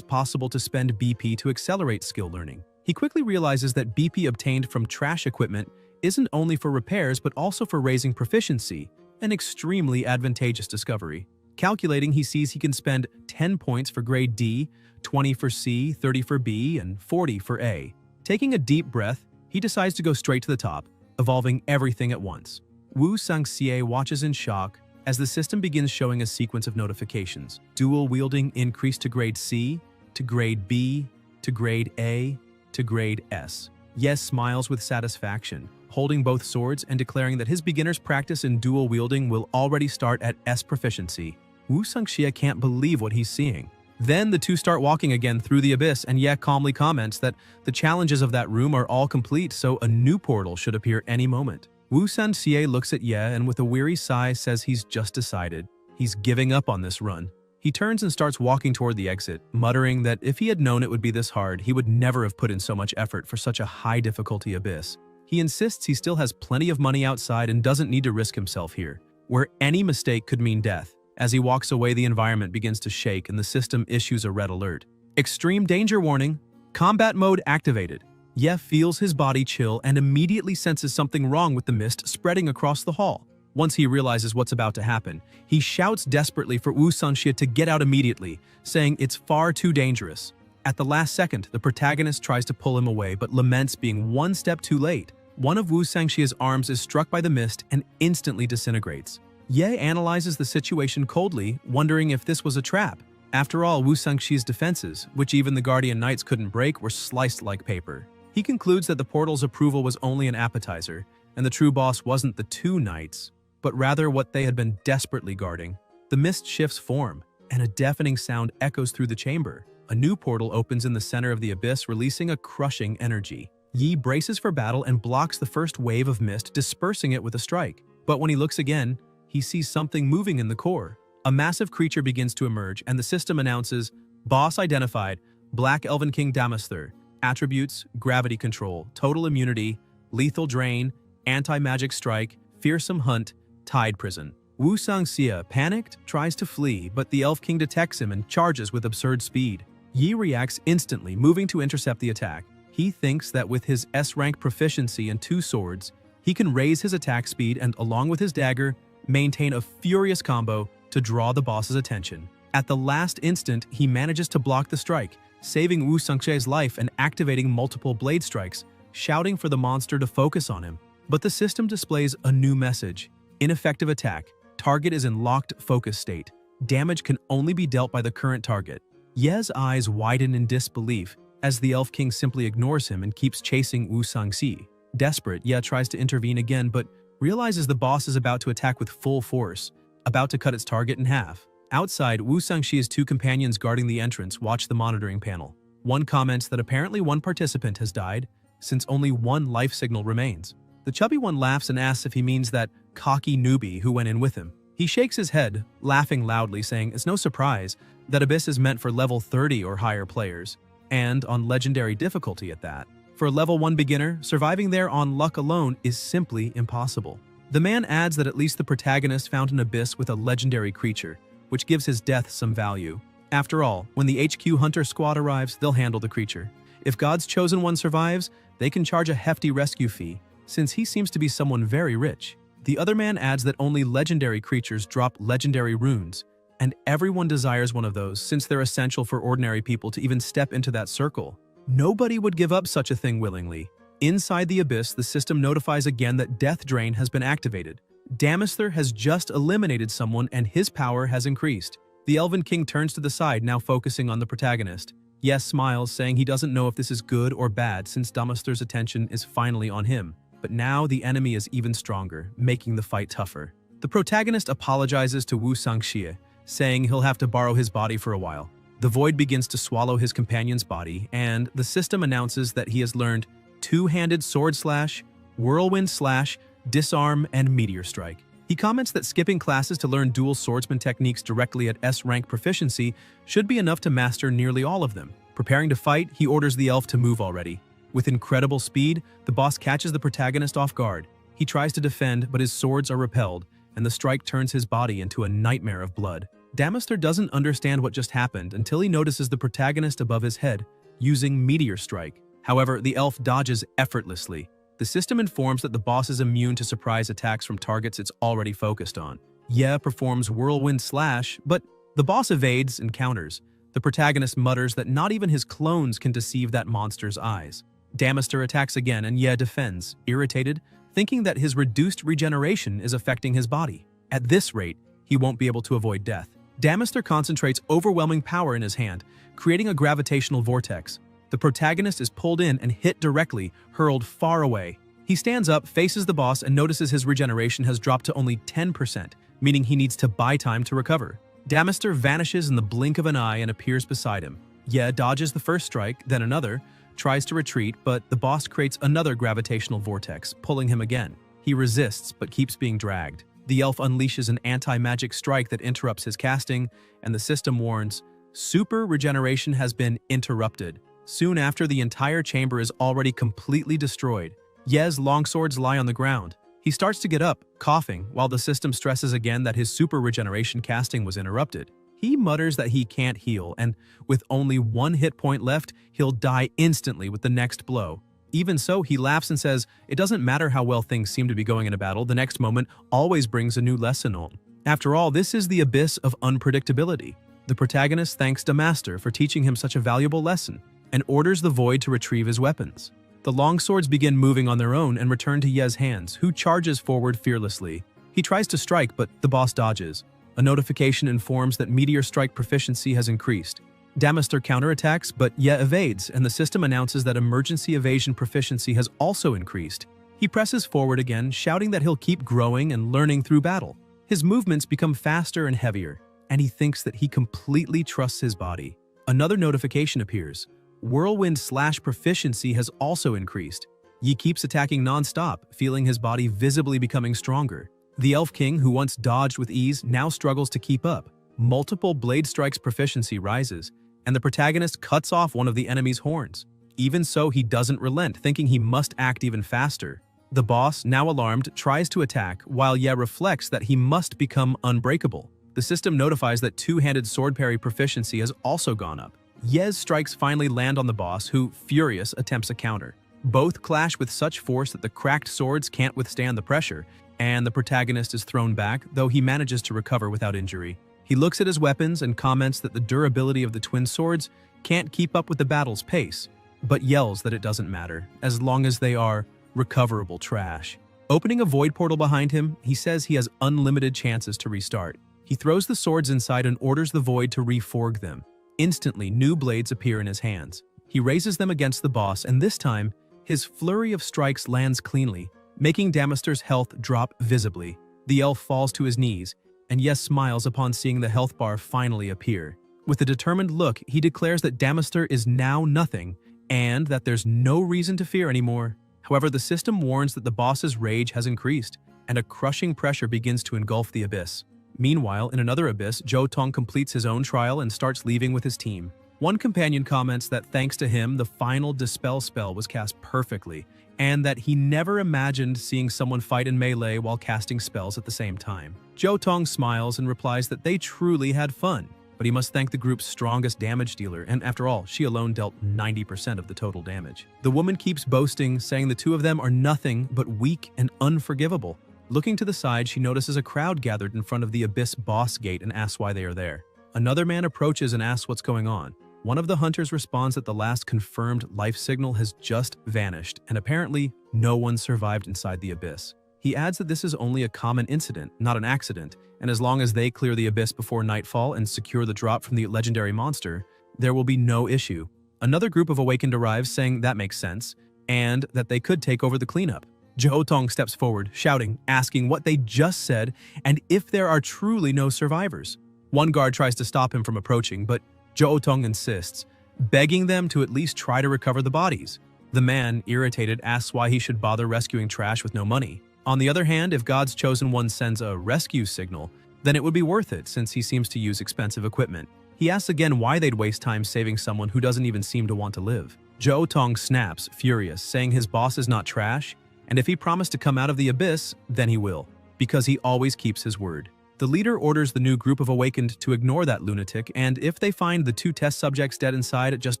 possible to spend BP to accelerate skill learning. He quickly realizes that BP obtained from trash equipment isn't only for repairs but also for raising proficiency, an extremely advantageous discovery. Calculating, he sees he can spend 10 points for grade D, 20 for C, 30 for B, and 40 for A. Taking a deep breath, he decides to go straight to the top, evolving everything at once. Wu Sanxie watches in shock as the system begins showing a sequence of notifications. Dual wielding increased to grade C, to grade B, to grade A, to grade S. Yes smiles with satisfaction, holding both swords and declaring that his beginner's practice in dual wielding will already start at S proficiency. Wu Sanxie can't believe what he's seeing. Then the two start walking again through the abyss, and Ye calmly comments that the challenges of that room are all complete, so a new portal should appear any moment. Wu Sanxie looks at Ye and with a weary sigh says he's just decided. He's giving up on this run. He turns and starts walking toward the exit, muttering that if he had known it would be this hard, he would never have put in so much effort for such a high-difficulty abyss. He insists he still has plenty of money outside and doesn't need to risk himself here, where any mistake could mean death. As he walks away, the environment begins to shake and the system issues a red alert. Extreme danger warning. Combat mode activated. Ye feels his body chill and immediately senses something wrong with the mist spreading across the hall. Once he realizes what's about to happen, he shouts desperately for Wu Sanxie to get out immediately, saying it's far too dangerous. At the last second, the protagonist tries to pull him away but laments being one step too late. One of Wu Sanxie's arms is struck by the mist and instantly disintegrates. Ye analyzes the situation coldly, wondering if this was a trap. After all, Wu Sanxie's defenses, which even the Guardian Knights couldn't break, were sliced like paper. He concludes that the portal's approval was only an appetizer, and the true boss wasn't the 2 knights, but rather what they had been desperately guarding. The mist shifts form, and a deafening sound echoes through the chamber. A new portal opens in the center of the abyss, releasing a crushing energy. Yi braces for battle and blocks the first wave of mist, dispersing it with a strike. But when he looks again, he sees something moving in the core. A massive creature begins to emerge, and the system announces, Boss identified, Black Elven King Damasther. Attributes, gravity control, total immunity, lethal drain, anti-magic strike, fearsome hunt, tide prison. Wu Sanxie, panicked, tries to flee, but the Elf King detects him and charges with absurd speed. Yi reacts instantly, moving to intercept the attack. He thinks that with his S-rank proficiency and 2 swords, he can raise his attack speed and, along with his dagger, maintain a furious combo to draw the boss's attention. At the last instant, he manages to block the strike, saving Wu Sanxie's life and activating multiple blade strikes, shouting for the monster to focus on him. But the system displays a new message. Ineffective attack. Target is in locked focus state. Damage can only be dealt by the current target. Ye's eyes widen in disbelief as the Elf King simply ignores him and keeps chasing Wu Sanxie. Desperate, Ye tries to intervene again but realizes the boss is about to attack with full force, about to cut its target in half. Outside, Wu Sanxie's 2 companions guarding the entrance watch the monitoring panel. One comments that apparently one participant has died, since only 1 life signal remains. The chubby one laughs and asks if he means that cocky newbie who went in with him. He shakes his head, laughing loudly, saying it's no surprise that Abyss is meant for level 30 or higher players, and on legendary difficulty at that. For a level 1 beginner, surviving there on luck alone is simply impossible. The man adds that at least the protagonist found an abyss with a legendary creature, which gives his death some value. After all, when the HQ Hunter squad arrives, they'll handle the creature. If God's chosen one survives, they can charge a hefty rescue fee, since he seems to be someone very rich. The other man adds that only legendary creatures drop legendary runes, and everyone desires one of those since they're essential for ordinary people to even step into that circle. Nobody would give up such a thing willingly. Inside the abyss, the system notifies again that Death Drain has been activated. Damaster has just eliminated someone and his power has increased. The Elven King turns to the side, now focusing on the protagonist. Yes smiles, saying he doesn't know if this is good or bad since Damaster's attention is finally on him. But now the enemy is even stronger, making the fight tougher. The protagonist apologizes to Wu Sangxie, saying he'll have to borrow his body for a while. The void begins to swallow his companion's body, and the system announces that he has learned two-handed sword slash, whirlwind slash, disarm, and meteor strike. He comments that skipping classes to learn dual swordsman techniques directly at S-rank proficiency should be enough to master nearly all of them. Preparing to fight, he orders the elf to move already. With incredible speed, the boss catches the protagonist off guard. He tries to defend, but his swords are repelled, and the strike turns his body into a nightmare of blood. Damaster doesn't understand what just happened until he notices the protagonist above his head, using Meteor Strike. However, the elf dodges effortlessly. The system informs that the boss is immune to surprise attacks from targets it's already focused on. Ye performs Whirlwind Slash, but the boss evades and counters. The protagonist mutters that not even his clones can deceive that monster's eyes. Damaster attacks again and Ye defends, irritated, thinking that his reduced regeneration is affecting his body. At this rate, he won't be able to avoid death. Damaster concentrates overwhelming power in his hand, creating a gravitational vortex. The protagonist is pulled in and hit directly, hurled far away. He stands up, faces the boss, and notices his regeneration has dropped to only 10%, meaning he needs to buy time to recover. Damaster vanishes in the blink of an eye and appears beside him. Ye dodges the first strike, then another, tries to retreat, but the boss creates another gravitational vortex, pulling him again. He resists, but keeps being dragged. The elf unleashes an anti-magic strike that interrupts his casting, and the system warns, super regeneration has been interrupted. Soon after, the entire chamber is already completely destroyed. Ye's longswords lie on the ground. He starts to get up, coughing, while the system stresses again that his super regeneration casting was interrupted. He mutters that he can't heal, and with only one hit point left, he'll die instantly with the next blow. Even so, he laughs and says, it doesn't matter how well things seem to be going in a battle, the next moment always brings a new lesson on. After all, this is the abyss of unpredictability. The protagonist thanks Damaster for teaching him such a valuable lesson, and orders the void to retrieve his weapons. The longswords begin moving on their own and return to Ye's hands, who charges forward fearlessly. He tries to strike, but the boss dodges. A notification informs that Meteor Strike proficiency has increased. Damaster counterattacks, but Ye evades, and the system announces that emergency evasion proficiency has also increased. He presses forward again, shouting that he'll keep growing and learning through battle. His movements become faster and heavier, and he thinks that he completely trusts his body. Another notification appears. Whirlwind Slash proficiency has also increased. Ye keeps attacking non-stop, feeling his body visibly becoming stronger. The Elf King, who once dodged with ease, now struggles to keep up. Multiple blade strikes proficiency rises, and the protagonist cuts off one of the enemy's horns. Even so, he doesn't relent, thinking he must act even faster. The boss, now alarmed, tries to attack, while Ye reflects that he must become unbreakable. The system notifies that two-handed sword parry proficiency has also gone up. Ye's strikes finally land on the boss, who, furious, attempts a counter. Both clash with such force that the cracked swords can't withstand the pressure, and the protagonist is thrown back, though he manages to recover without injury. He looks at his weapons and comments that the durability of the twin swords can't keep up with the battle's pace, but yells that it doesn't matter, as long as they are recoverable trash. Opening a void portal behind him, he says he has unlimited chances to restart. He throws the swords inside and orders the void to reforge them. Instantly, new blades appear in his hands. He raises them against the boss, and this time, his flurry of strikes lands cleanly, making Damaster's health drop visibly. The elf falls to his knees, and Yes smiles upon seeing the health bar finally appear. With a determined look, he declares that Damaster is now nothing, and that there's no reason to fear anymore. However, the system warns that the boss's rage has increased, and a crushing pressure begins to engulf the abyss. Meanwhile, in another abyss, Zhou Tong completes his own trial and starts leaving with his team. One companion comments that thanks to him, the final Dispel spell was cast perfectly, and that he never imagined seeing someone fight in melee while casting spells at the same time. Zhou Tong smiles and replies that they truly had fun. but he must thank the group's strongest damage dealer, and after all, she alone dealt 90% of the total damage. The woman keeps boasting, saying the two of them are nothing but weak and unforgivable. Looking to the side, she notices a crowd gathered in front of the Abyss boss gate and asks why they are there. Another man approaches and asks what's going on. One of the hunters responds that the last confirmed life signal has just vanished, and apparently no one survived inside the Abyss. He adds that this is only a common incident, not an accident, and as long as they clear the Abyss before nightfall and secure the drop from the legendary monster, there will be no issue. Another group of Awakened arrives, saying that makes sense, and that they could take over the cleanup. Tong steps forward, shouting, asking what they just said and if there are truly no survivors. One guard tries to stop him from approaching, but Tong insists, begging them to at least try to recover the bodies. The man, irritated, asks why he should bother rescuing trash with no money. On the other hand, if God's chosen one sends a rescue signal, then it would be worth it since he seems to use expensive equipment. He asks again why they'd waste time saving someone who doesn't even seem to want to live. Tong snaps, furious, saying his boss is not trash, and if he promised to come out of the Abyss, then he will, because he always keeps his word. The leader orders the new group of Awakened to ignore that lunatic, and if they find the two test subjects dead inside, just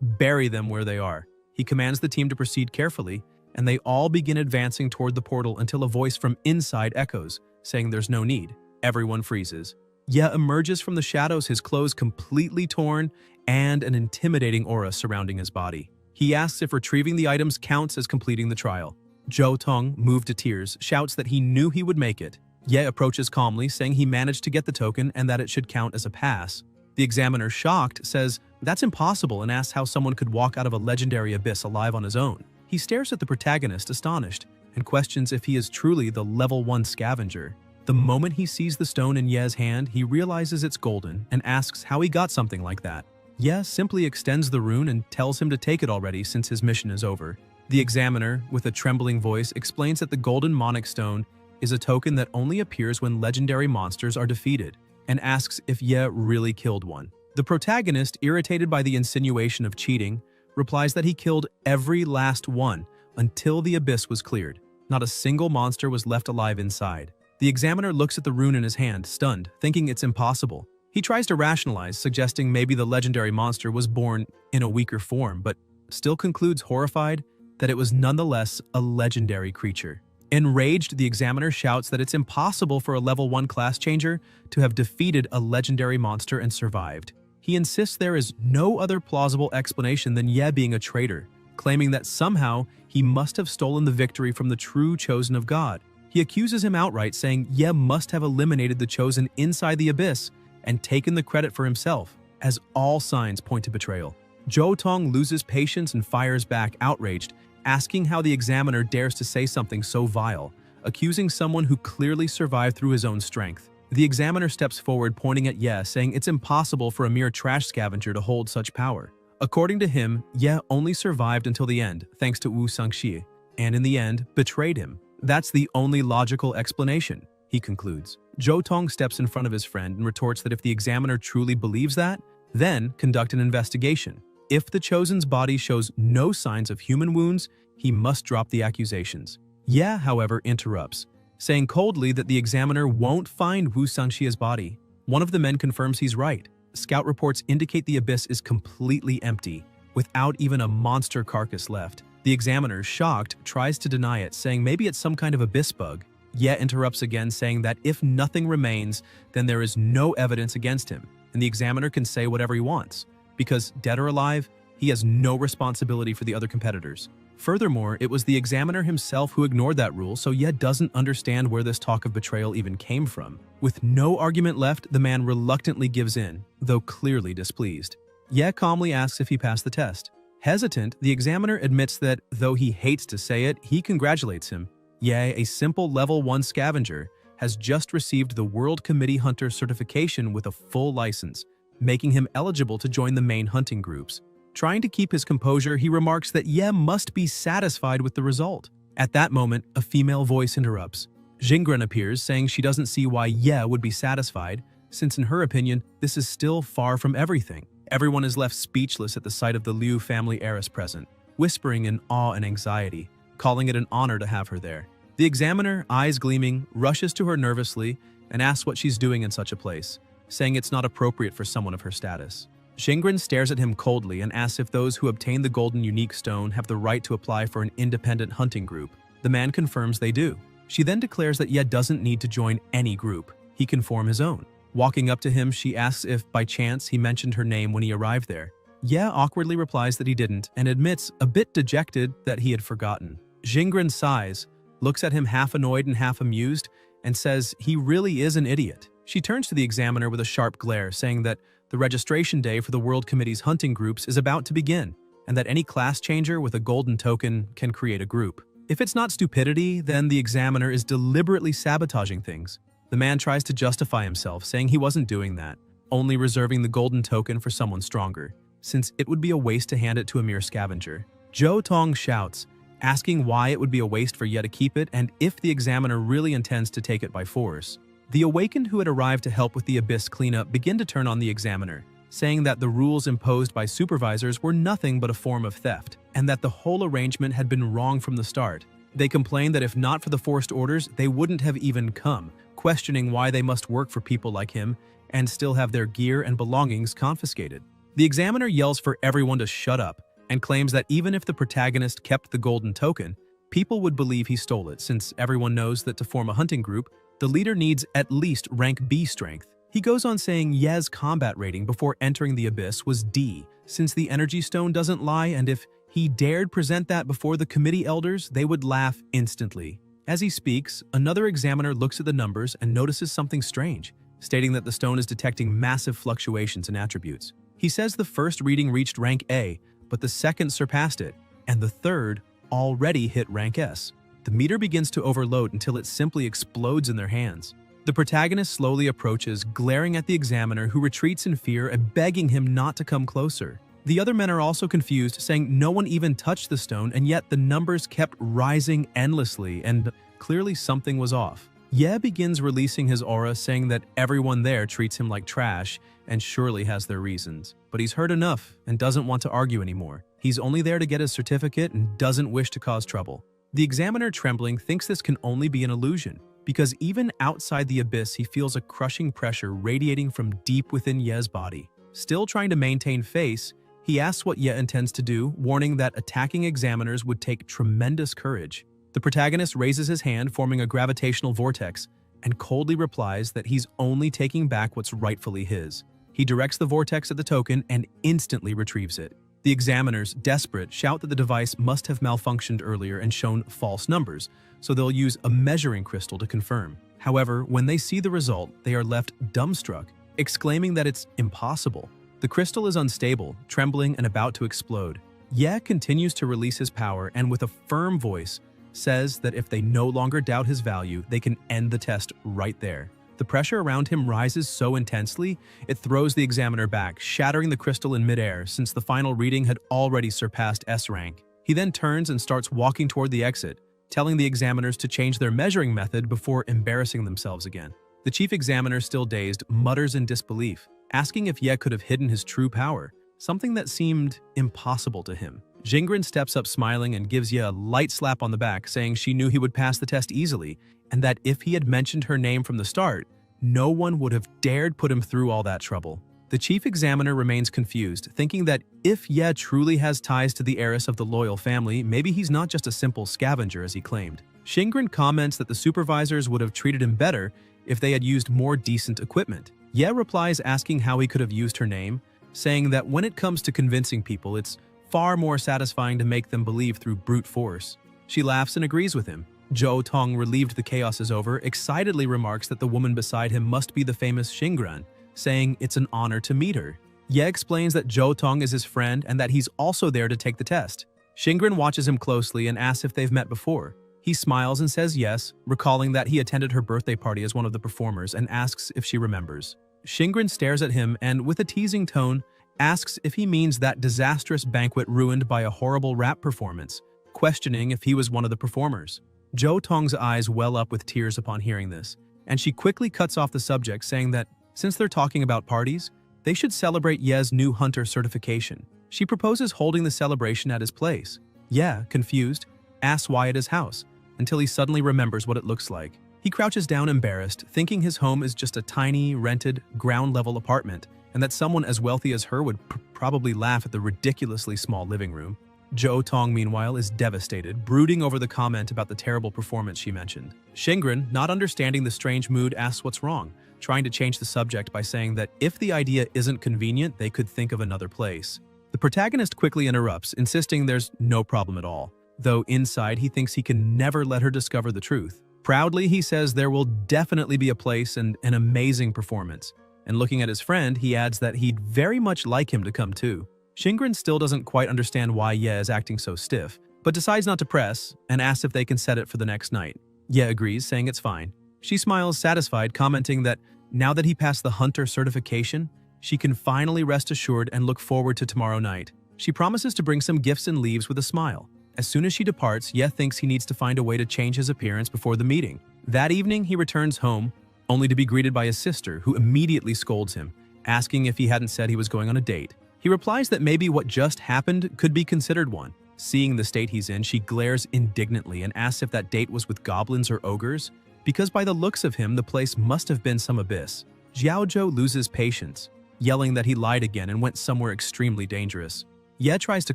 bury them where they are. He commands the team to proceed carefully, and they all begin advancing toward the portal until a voice from inside echoes, saying there's no need. Everyone freezes. Ye emerges from the shadows, his clothes completely torn, and an intimidating aura surrounding his body. He asks if retrieving the items counts as completing the trial. Tong, moved to tears, shouts that he knew he would make it. Ye approaches calmly, saying he managed to get the token and that it should count as a pass. The examiner, shocked, says that's impossible and asks how someone could walk out of a legendary abyss alive on his own. He stares at the protagonist, astonished, and questions if he is truly the level 1 scavenger. The moment he sees the stone in Ye's hand, he realizes it's golden and asks how he got something like that. Ye simply extends the rune and tells him to take it already since his mission is over. The examiner, with a trembling voice, explains that the golden Monic stone is a token that only appears when legendary monsters are defeated, and asks if Ye really killed one. The protagonist, irritated by the insinuation of cheating, replies that he killed every last one until the abyss was cleared. Not a single monster was left alive inside. The examiner looks at the rune in his hand, stunned, thinking it's impossible. He tries to rationalize, suggesting maybe the legendary monster was born in a weaker form, but still concludes, horrified, that it was nonetheless a legendary creature. Enraged, the examiner shouts that it's impossible for a level 1 class changer to have defeated a legendary monster and survived. He insists there is no other plausible explanation than Ye being a traitor, claiming that somehow he must have stolen the victory from the true chosen of God. He accuses him outright, saying Ye must have eliminated the chosen inside the abyss and taken the credit for himself, as all signs point to betrayal. Tong loses patience and fires back, outraged, asking how the examiner dares to say something so vile, accusing someone who clearly survived through his own strength. The examiner steps forward, pointing at Ye, saying it's impossible for a mere trash scavenger to hold such power. According to him, Ye only survived until the end, thanks to Wu Sangxi, and in the end, betrayed him. That's the only logical explanation, he concludes. Tong steps in front of his friend and retorts that if the examiner truly believes that, then conduct an investigation. If the chosen's body shows no signs of human wounds, he must drop the accusations. Ye, however, interrupts, saying coldly that the examiner won't find Wu Sangxi's body. One of the men confirms he's right. Scout reports indicate the abyss is completely empty, without even a monster carcass left. The examiner, shocked, tries to deny it, saying maybe it's some kind of abyss bug. Ye interrupts again, saying that if nothing remains, then there is no evidence against him, and the examiner can say whatever he wants, because, dead or alive, he has no responsibility for the other competitors. Furthermore, it was the examiner himself who ignored that rule, so Ye doesn't understand where this talk of betrayal even came from. With no argument left, the man reluctantly gives in, though clearly displeased. Ye calmly asks if he passed the test. Hesitant, the examiner admits that, though he hates to say it, he congratulates him. Ye, a simple level 1 scavenger, has just received the World Committee Hunter certification with a full license, making him eligible to join the main hunting groups. Trying to keep his composure, he remarks that Ye must be satisfied with the result. At that moment, a female voice interrupts. Jingren appears, saying she doesn't see why Ye would be satisfied, since in her opinion, this is still far from everything. Everyone is left speechless at the sight of the Liu family heiress present, whispering in awe and anxiety, calling it an honor to have her there. The examiner, eyes gleaming, rushes to her nervously and asks what she's doing in such a place. saying it's not appropriate for someone of her status. Xingren stares at him coldly and asks if those who obtain the golden unique stone have the right to apply for an independent hunting group. The man confirms they do. She then declares that Ye doesn't need to join any group. He can form his own. Walking up to him, she asks if, by chance, he mentioned her name when he arrived there. Ye awkwardly replies that he didn't and admits, a bit dejected, that he had forgotten. Xingren sighs, looks at him half annoyed and half amused, and says he really is an idiot. She turns to the examiner with a sharp glare, saying that the registration day for the World Committee's hunting groups is about to begin, and that any class changer with a golden token can create a group. If it's not stupidity, then the examiner is deliberately sabotaging things. The man tries to justify himself, saying he wasn't doing that, only reserving the golden token for someone stronger, since it would be a waste to hand it to a mere scavenger. Zhou Tong shouts, asking why it would be a waste for Ye to keep it and if the examiner really intends to take it by force. The awakened who had arrived to help with the abyss cleanup begin to turn on the examiner, saying that the rules imposed by supervisors were nothing but a form of theft, and that the whole arrangement had been wrong from the start. They complained that if not for the forced orders, they wouldn't have even come, questioning why they must work for people like him and still have their gear and belongings confiscated. The examiner yells for everyone to shut up and claims that even if the protagonist kept the golden token, people would believe he stole it, since everyone knows that to form a hunting group, the leader needs at least rank B strength. He goes on saying Ye's combat rating before entering the abyss was D, since the energy stone doesn't lie, and if he dared present that before the committee elders, they would laugh instantly. As he speaks, another examiner looks at the numbers and notices something strange, stating that the stone is detecting massive fluctuations in attributes. He says the first reading reached rank A, but the second surpassed it, and the third already hit rank S. The meter begins to overload until it simply explodes in their hands. The protagonist slowly approaches, glaring at the examiner, who retreats in fear and begging him not to come closer. The other men are also confused, saying no one even touched the stone, and yet the numbers kept rising endlessly, and clearly something was off. Ye begins releasing his aura, saying that everyone there treats him like trash and surely has their reasons. But he's heard enough and doesn't want to argue anymore. He's only there to get his certificate and doesn't wish to cause trouble. The examiner, trembling, thinks this can only be an illusion, because even outside the abyss he feels a crushing pressure radiating from deep within Ye's body. Still trying to maintain face, he asks what Ye intends to do, warning that attacking examiners would take tremendous courage. The protagonist raises his hand, forming a gravitational vortex, and coldly replies that he's only taking back what's rightfully his. He directs the vortex at the token and instantly retrieves it. The examiners, desperate, shout that the device must have malfunctioned earlier and shown false numbers, so they'll use a measuring crystal to confirm. However, when they see the result, they are left dumbstruck, exclaiming that it's impossible. The crystal is unstable, trembling, and about to explode. Ye continues to release his power and, with a firm voice, says that if they no longer doubt his value, they can end the test right there. The pressure around him rises so intensely, it throws the examiner back, shattering the crystal in midair since the final reading had already surpassed S rank. He then turns and starts walking toward the exit, telling the examiners to change their measuring method before embarrassing themselves again. The chief examiner, still dazed, mutters in disbelief, asking if Ye could have hidden his true power, something that seemed impossible to him. Xingren steps up smiling and gives Ye a light slap on the back, saying she knew he would pass the test easily, and that if he had mentioned her name from the start, no one would have dared put him through all that trouble. The chief examiner remains confused, thinking that if Ye truly has ties to the heiress of the loyal family, maybe he's not just a simple scavenger as he claimed. Xingren comments that the supervisors would have treated him better if they had used more decent equipment. Ye replies asking how he could have used her name, saying that when it comes to convincing people, it's far more satisfying to make them believe through brute force. She laughs and agrees with him. Zhou Tong, relieved the chaos is over, excitedly remarks that the woman beside him must be the famous Xingren, saying it's an honor to meet her. Ye explains that Zhou Tong is his friend and that he's also there to take the test. Xingren watches him closely and asks if they've met before. He smiles and says yes, recalling that he attended her birthday party as one of the performers, and asks if she remembers. Xingren stares at him and, with a teasing tone, asks if he means that disastrous banquet ruined by a horrible rap performance, questioning if he was one of the performers. Zhou Tong's eyes well up with tears upon hearing this, and she quickly cuts off the subject, saying that since they're talking about parties, they should celebrate Ye's new hunter certification. She proposes holding the celebration at his place. Ye, confused, asks why at his house, until he suddenly remembers what it looks like. He crouches down embarrassed, thinking his home is just a tiny, rented, ground-level apartment, and that someone as wealthy as her would probably laugh at the ridiculously small living room. Jo Tong, meanwhile, is devastated, brooding over the comment about the terrible performance she mentioned. Shingren, not understanding the strange mood, asks what's wrong, trying to change the subject by saying that if the idea isn't convenient, they could think of another place. The protagonist quickly interrupts, insisting there's no problem at all, though inside he thinks he can never let her discover the truth. Proudly, he says there will definitely be a place and an amazing performance, and looking at his friend, he adds that he'd very much like him to come too. Shingren still doesn't quite understand why Ye is acting so stiff, but decides not to press and asks if they can set it for the next night. Ye agrees, saying it's fine. She smiles satisfied, commenting that now that he passed the hunter certification, she can finally rest assured and look forward to tomorrow night. She promises to bring some gifts and leaves with a smile. As soon as she departs, Ye thinks he needs to find a way to change his appearance before the meeting. That evening, he returns home, only to be greeted by his sister, who immediately scolds him, asking if he hadn't said he was going on a date. He replies that maybe what just happened could be considered one. Seeing the state he's in, she glares indignantly and asks if that date was with goblins or ogres, because by the looks of him, the place must have been some abyss. Xiaozhou loses patience, yelling that he lied again and went somewhere extremely dangerous. Ye tries to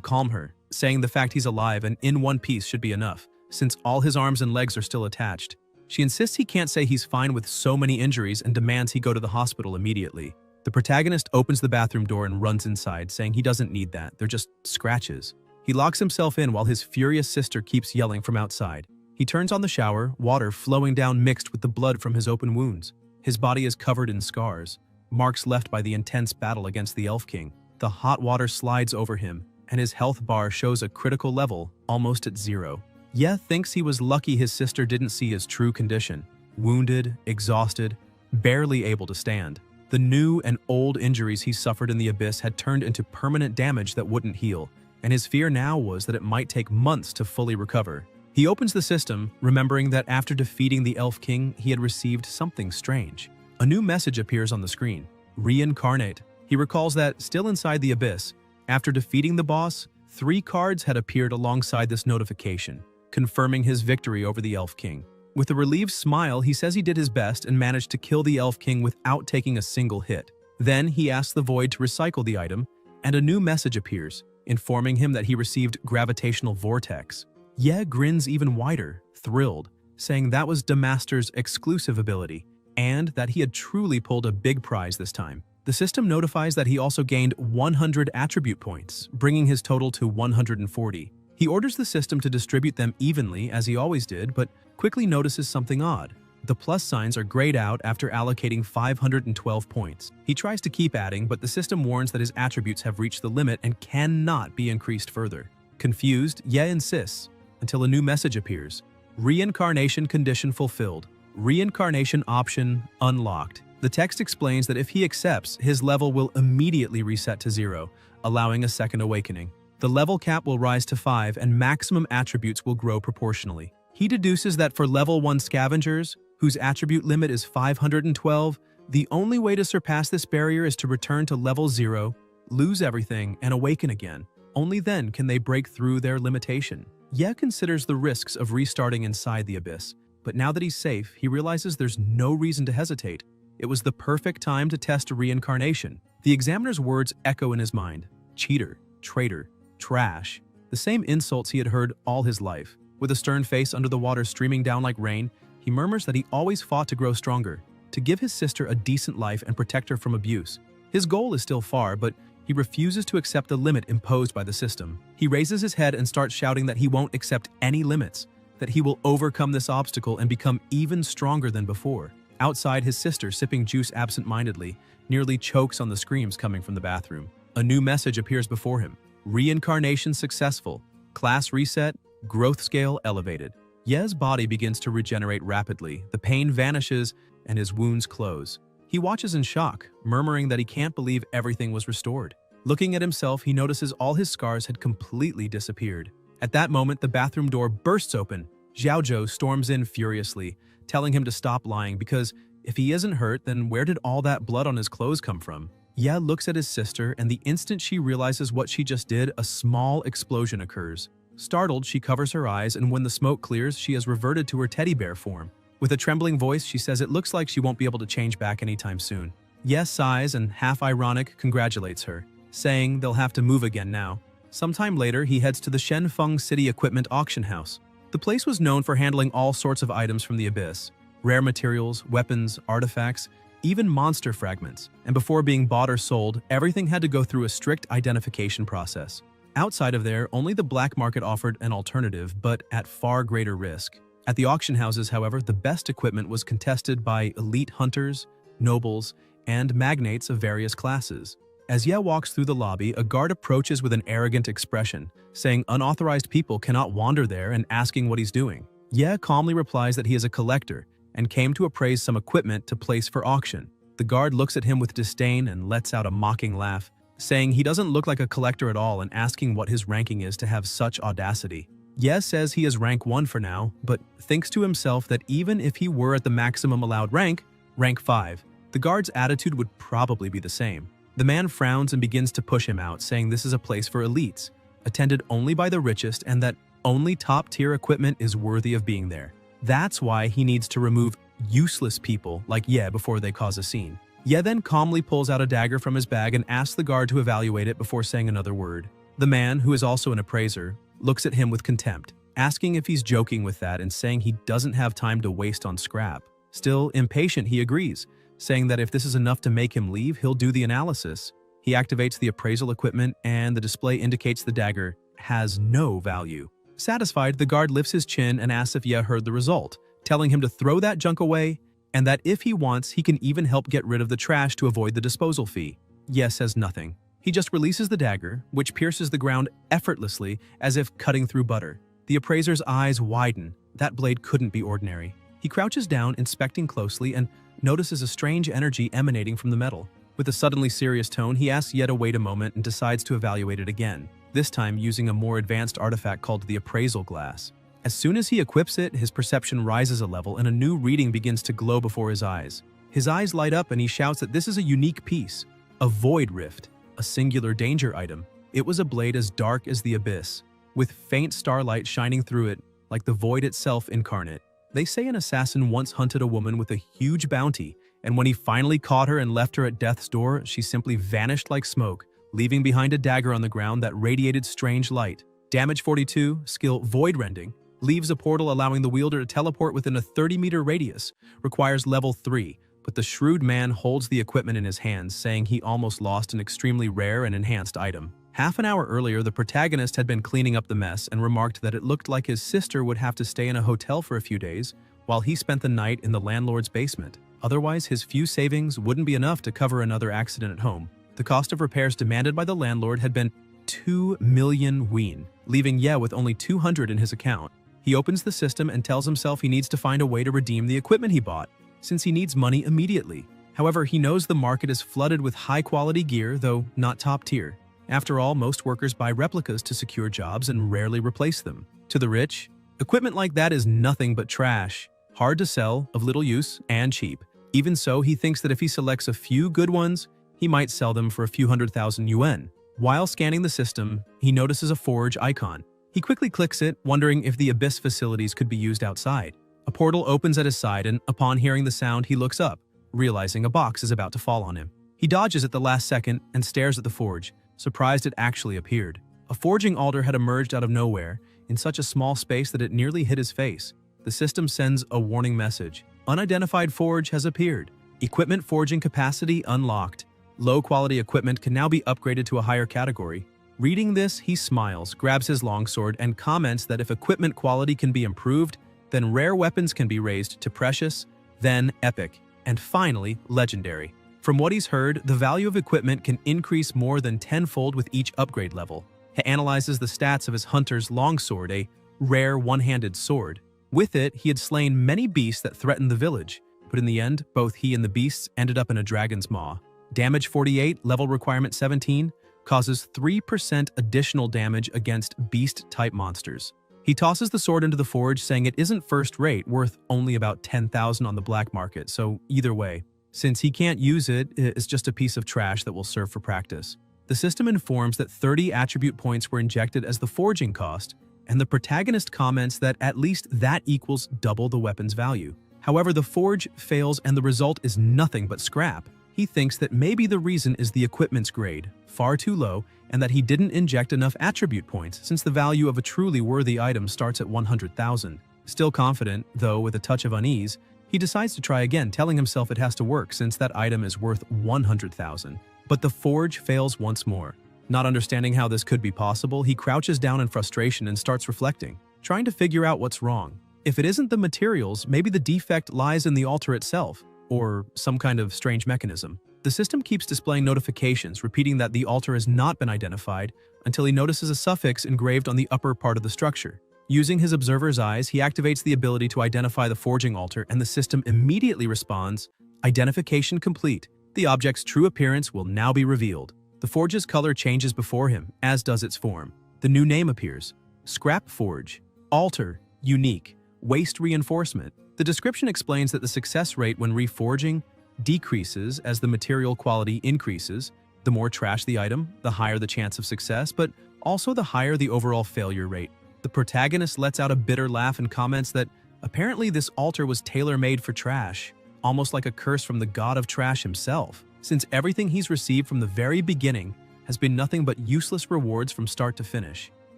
calm her, saying the fact he's alive and in one piece should be enough, since all his arms and legs are still attached. She insists he can't say he's fine with so many injuries and demands he go to the hospital immediately. The protagonist opens the bathroom door and runs inside, saying he doesn't need that, they're just scratches. He locks himself in while his furious sister keeps yelling from outside. He turns on the shower, water flowing down mixed with the blood from his open wounds. His body is covered in scars, marks left by the intense battle against the Elf King. The hot water slides over him, and his health bar shows a critical level, almost at 0. Ye thinks he was lucky his sister didn't see his true condition. Wounded, exhausted, barely able to stand. The new and old injuries he suffered in the abyss had turned into permanent damage that wouldn't heal, and his fear now was that it might take months to fully recover. He opens the system, remembering that after defeating the Elf King, he had received something strange. A new message appears on the screen. Reincarnate. He recalls that, still inside the abyss, after defeating the boss, 3 cards had appeared alongside this notification, confirming his victory over the Elf King. With a relieved smile, he says he did his best and managed to kill the Elf King without taking a single hit. Then he asks the Void to recycle the item, and a new message appears, informing him that he received Gravitational Vortex. Ye grins even wider, thrilled, saying that was Damaster's exclusive ability, and that he had truly pulled a big prize this time. The system notifies that he also gained 100 attribute points, bringing his total to 140. He orders the system to distribute them evenly, as he always did, but quickly notices something odd. The plus signs are grayed out after allocating 512 points. He tries to keep adding, but the system warns that his attributes have reached the limit and cannot be increased further. Confused, Ye insists, until a new message appears. Reincarnation condition fulfilled. Reincarnation option unlocked. The text explains that if he accepts, his level will immediately reset to 0, allowing a second awakening. The level cap will rise to 5 and maximum attributes will grow proportionally. He deduces that for level 1 scavengers, whose attribute limit is 512, the only way to surpass this barrier is to return to level 0, lose everything, and awaken again. Only then can they break through their limitation. Ye considers the risks of restarting inside the abyss, but now that he's safe, he realizes there's no reason to hesitate. It was the perfect time to test reincarnation. The examiner's words echo in his mind. Cheater, traitor, trash. The same insults he had heard all his life. With a stern face under the water streaming down like rain, he murmurs that he always fought to grow stronger, to give his sister a decent life and protect her from abuse. His goal is still far, but he refuses to accept the limit imposed by the system. He raises his head and starts shouting that he won't accept any limits, that he will overcome this obstacle and become even stronger than before. Outside, his sister, sipping juice absent-mindedly, nearly chokes on the screams coming from the bathroom. A new message appears before him. Reincarnation successful. Class reset. Growth scale elevated. Ye's body begins to regenerate rapidly. The pain vanishes and his wounds close. He watches in shock, murmuring that he can't believe everything was restored. Looking at himself, he notices all his scars had completely disappeared. At that moment, the bathroom door bursts open. Xiaozhou storms in furiously, telling him to stop lying because if he isn't hurt, then where did all that blood on his clothes come from? Ye looks at his sister, and the instant she realizes what she just did, a small explosion occurs. Startled, she covers her eyes, and when the smoke clears, she has reverted to her teddy bear form. With a trembling voice, she says it looks like she won't be able to change back anytime soon. Ye sighs and, half-ironic, congratulates her, saying they'll have to move again now. Sometime later, he heads to the Shenfeng City Equipment Auction House. The place was known for handling all sorts of items from the abyss: rare materials, weapons, artifacts, even monster fragments. And before being bought or sold, everything had to go through a strict identification process. Outside of there, only the black market offered an alternative, but at far greater risk. At the auction houses, however, the best equipment was contested by elite hunters, nobles, and magnates of various classes. As Ye walks through the lobby, a guard approaches with an arrogant expression, saying unauthorized people cannot wander there, and asking what he's doing. Ye calmly replies that he is a collector and came to appraise some equipment to place for auction. The guard looks at him with disdain and lets out a mocking laugh, saying he doesn't look like a collector at all and asking what his ranking is to have such audacity. Ye says he is rank 1 for now, but thinks to himself that even if he were at the maximum allowed rank, rank 5, the guard's attitude would probably be the same. The man frowns and begins to push him out, saying this is a place for elites, attended only by the richest, and that only top-tier equipment is worthy of being there. That's why he needs to remove useless people like Ye before they cause a scene. Ye then calmly pulls out a dagger from his bag and asks the guard to evaluate it before saying another word. The man, who is also an appraiser, looks at him with contempt, asking if he's joking with that and saying he doesn't have time to waste on scrap. Still impatient, he agrees, saying that if this is enough to make him leave, he'll do the analysis. He activates the appraisal equipment and the display indicates the dagger has no value. Satisfied, the guard lifts his chin and asks if Ye heard the result, telling him to throw that junk away and that if he wants, he can even help get rid of the trash to avoid the disposal fee. Ye says nothing. He just releases the dagger, which pierces the ground effortlessly as if cutting through butter. The appraiser's eyes widen. That blade couldn't be ordinary. He crouches down, inspecting closely, and notices a strange energy emanating from the metal. With a suddenly serious tone, he asks Ye to wait a moment and decides to evaluate it again, this time using a more advanced artifact called the appraisal glass. As soon as he equips it, his perception rises a level and a new reading begins to glow before his eyes. His eyes light up and he shouts that this is a unique piece, a void rift, a singular danger item. It was a blade as dark as the abyss, with faint starlight shining through it like the void itself incarnate. They say an assassin once hunted a woman with a huge bounty, and when he finally caught her and left her at death's door, she simply vanished like smoke, leaving behind a dagger on the ground that radiated strange light. Damage 42, skill Void Rending, leaves a portal allowing the wielder to teleport within a 30-meter radius, requires level 3, but the shrewd man holds the equipment in his hands, saying he almost lost an extremely rare and enhanced item. Half an hour earlier, the protagonist had been cleaning up the mess and remarked that it looked like his sister would have to stay in a hotel for a few days, while he spent the night in the landlord's basement. Otherwise, his few savings wouldn't be enough to cover another accident at home. The cost of repairs demanded by the landlord had been 2 million ween, leaving Ye with only 200 in his account. He opens the system and tells himself he needs to find a way to redeem the equipment he bought, since he needs money immediately. However, he knows the market is flooded with high-quality gear, though not top-tier. After all, most workers buy replicas to secure jobs and rarely replace them. To the rich, equipment like that is nothing but trash, hard to sell, of little use, and cheap. Even so, he thinks that if he selects a few good ones, he might sell them for a few 100,000 yuan. While scanning the system, he notices a forge icon. He quickly clicks it, wondering if the abyss facilities could be used outside. A portal opens at his side, and upon hearing the sound, he looks up, realizing a box is about to fall on him. He dodges at the last second and stares at the forge, surprised it actually appeared. A forging altar had emerged out of nowhere, in such a small space that it nearly hit his face. The system sends a warning message. Unidentified forge has appeared. Equipment forging capacity unlocked. Low-quality equipment can now be upgraded to a higher category. Reading this, he smiles, grabs his longsword, and comments that if equipment quality can be improved, then rare weapons can be raised to precious, then epic, and finally, legendary. From what he's heard, the value of equipment can increase more than tenfold with each upgrade level. He analyzes the stats of his hunter's longsword, a rare one-handed sword. With it, he had slain many beasts that threatened the village, but in the end, both he and the beasts ended up in a dragon's maw. Damage 48, level requirement 17, causes 3% additional damage against beast-type monsters. He tosses the sword into the forge, saying it isn't first-rate, worth only about 10,000 on the black market, so either way, since he can't use it, it's just a piece of trash that will serve for practice. The system informs that 30 attribute points were injected as the forging cost, and the protagonist comments that at least that equals double the weapon's value. However, the forge fails and the result is nothing but scrap. He thinks that maybe the reason is the equipment's grade, far too low, and that he didn't inject enough attribute points since the value of a truly worthy item starts at 100,000. Still confident, though with a touch of unease, he decides to try again, telling himself it has to work since that item is worth 100,000. But the forge fails once more. Not understanding how this could be possible, he crouches down in frustration and starts reflecting, trying to figure out what's wrong. If it isn't the materials, maybe the defect lies in the altar itself, or some kind of strange mechanism. The system keeps displaying notifications, repeating that the altar has not been identified until he notices a suffix engraved on the upper part of the structure. Using his observer's eyes, he activates the ability to identify the forging altar, and the system immediately responds, "Identification complete. The object's true appearance will now be revealed." The forge's color changes before him, as does its form. The new name appears: Scrap Forge. Altar, unique. Waste reinforcement. The description explains that the success rate when reforging decreases as the material quality increases. The more trash the item, the higher the chance of success, but also the higher the overall failure rate. The protagonist lets out a bitter laugh and comments that apparently this altar was tailor-made for trash, almost like a curse from the god of trash himself, since everything he's received from the very beginning has been nothing but useless rewards from start to finish.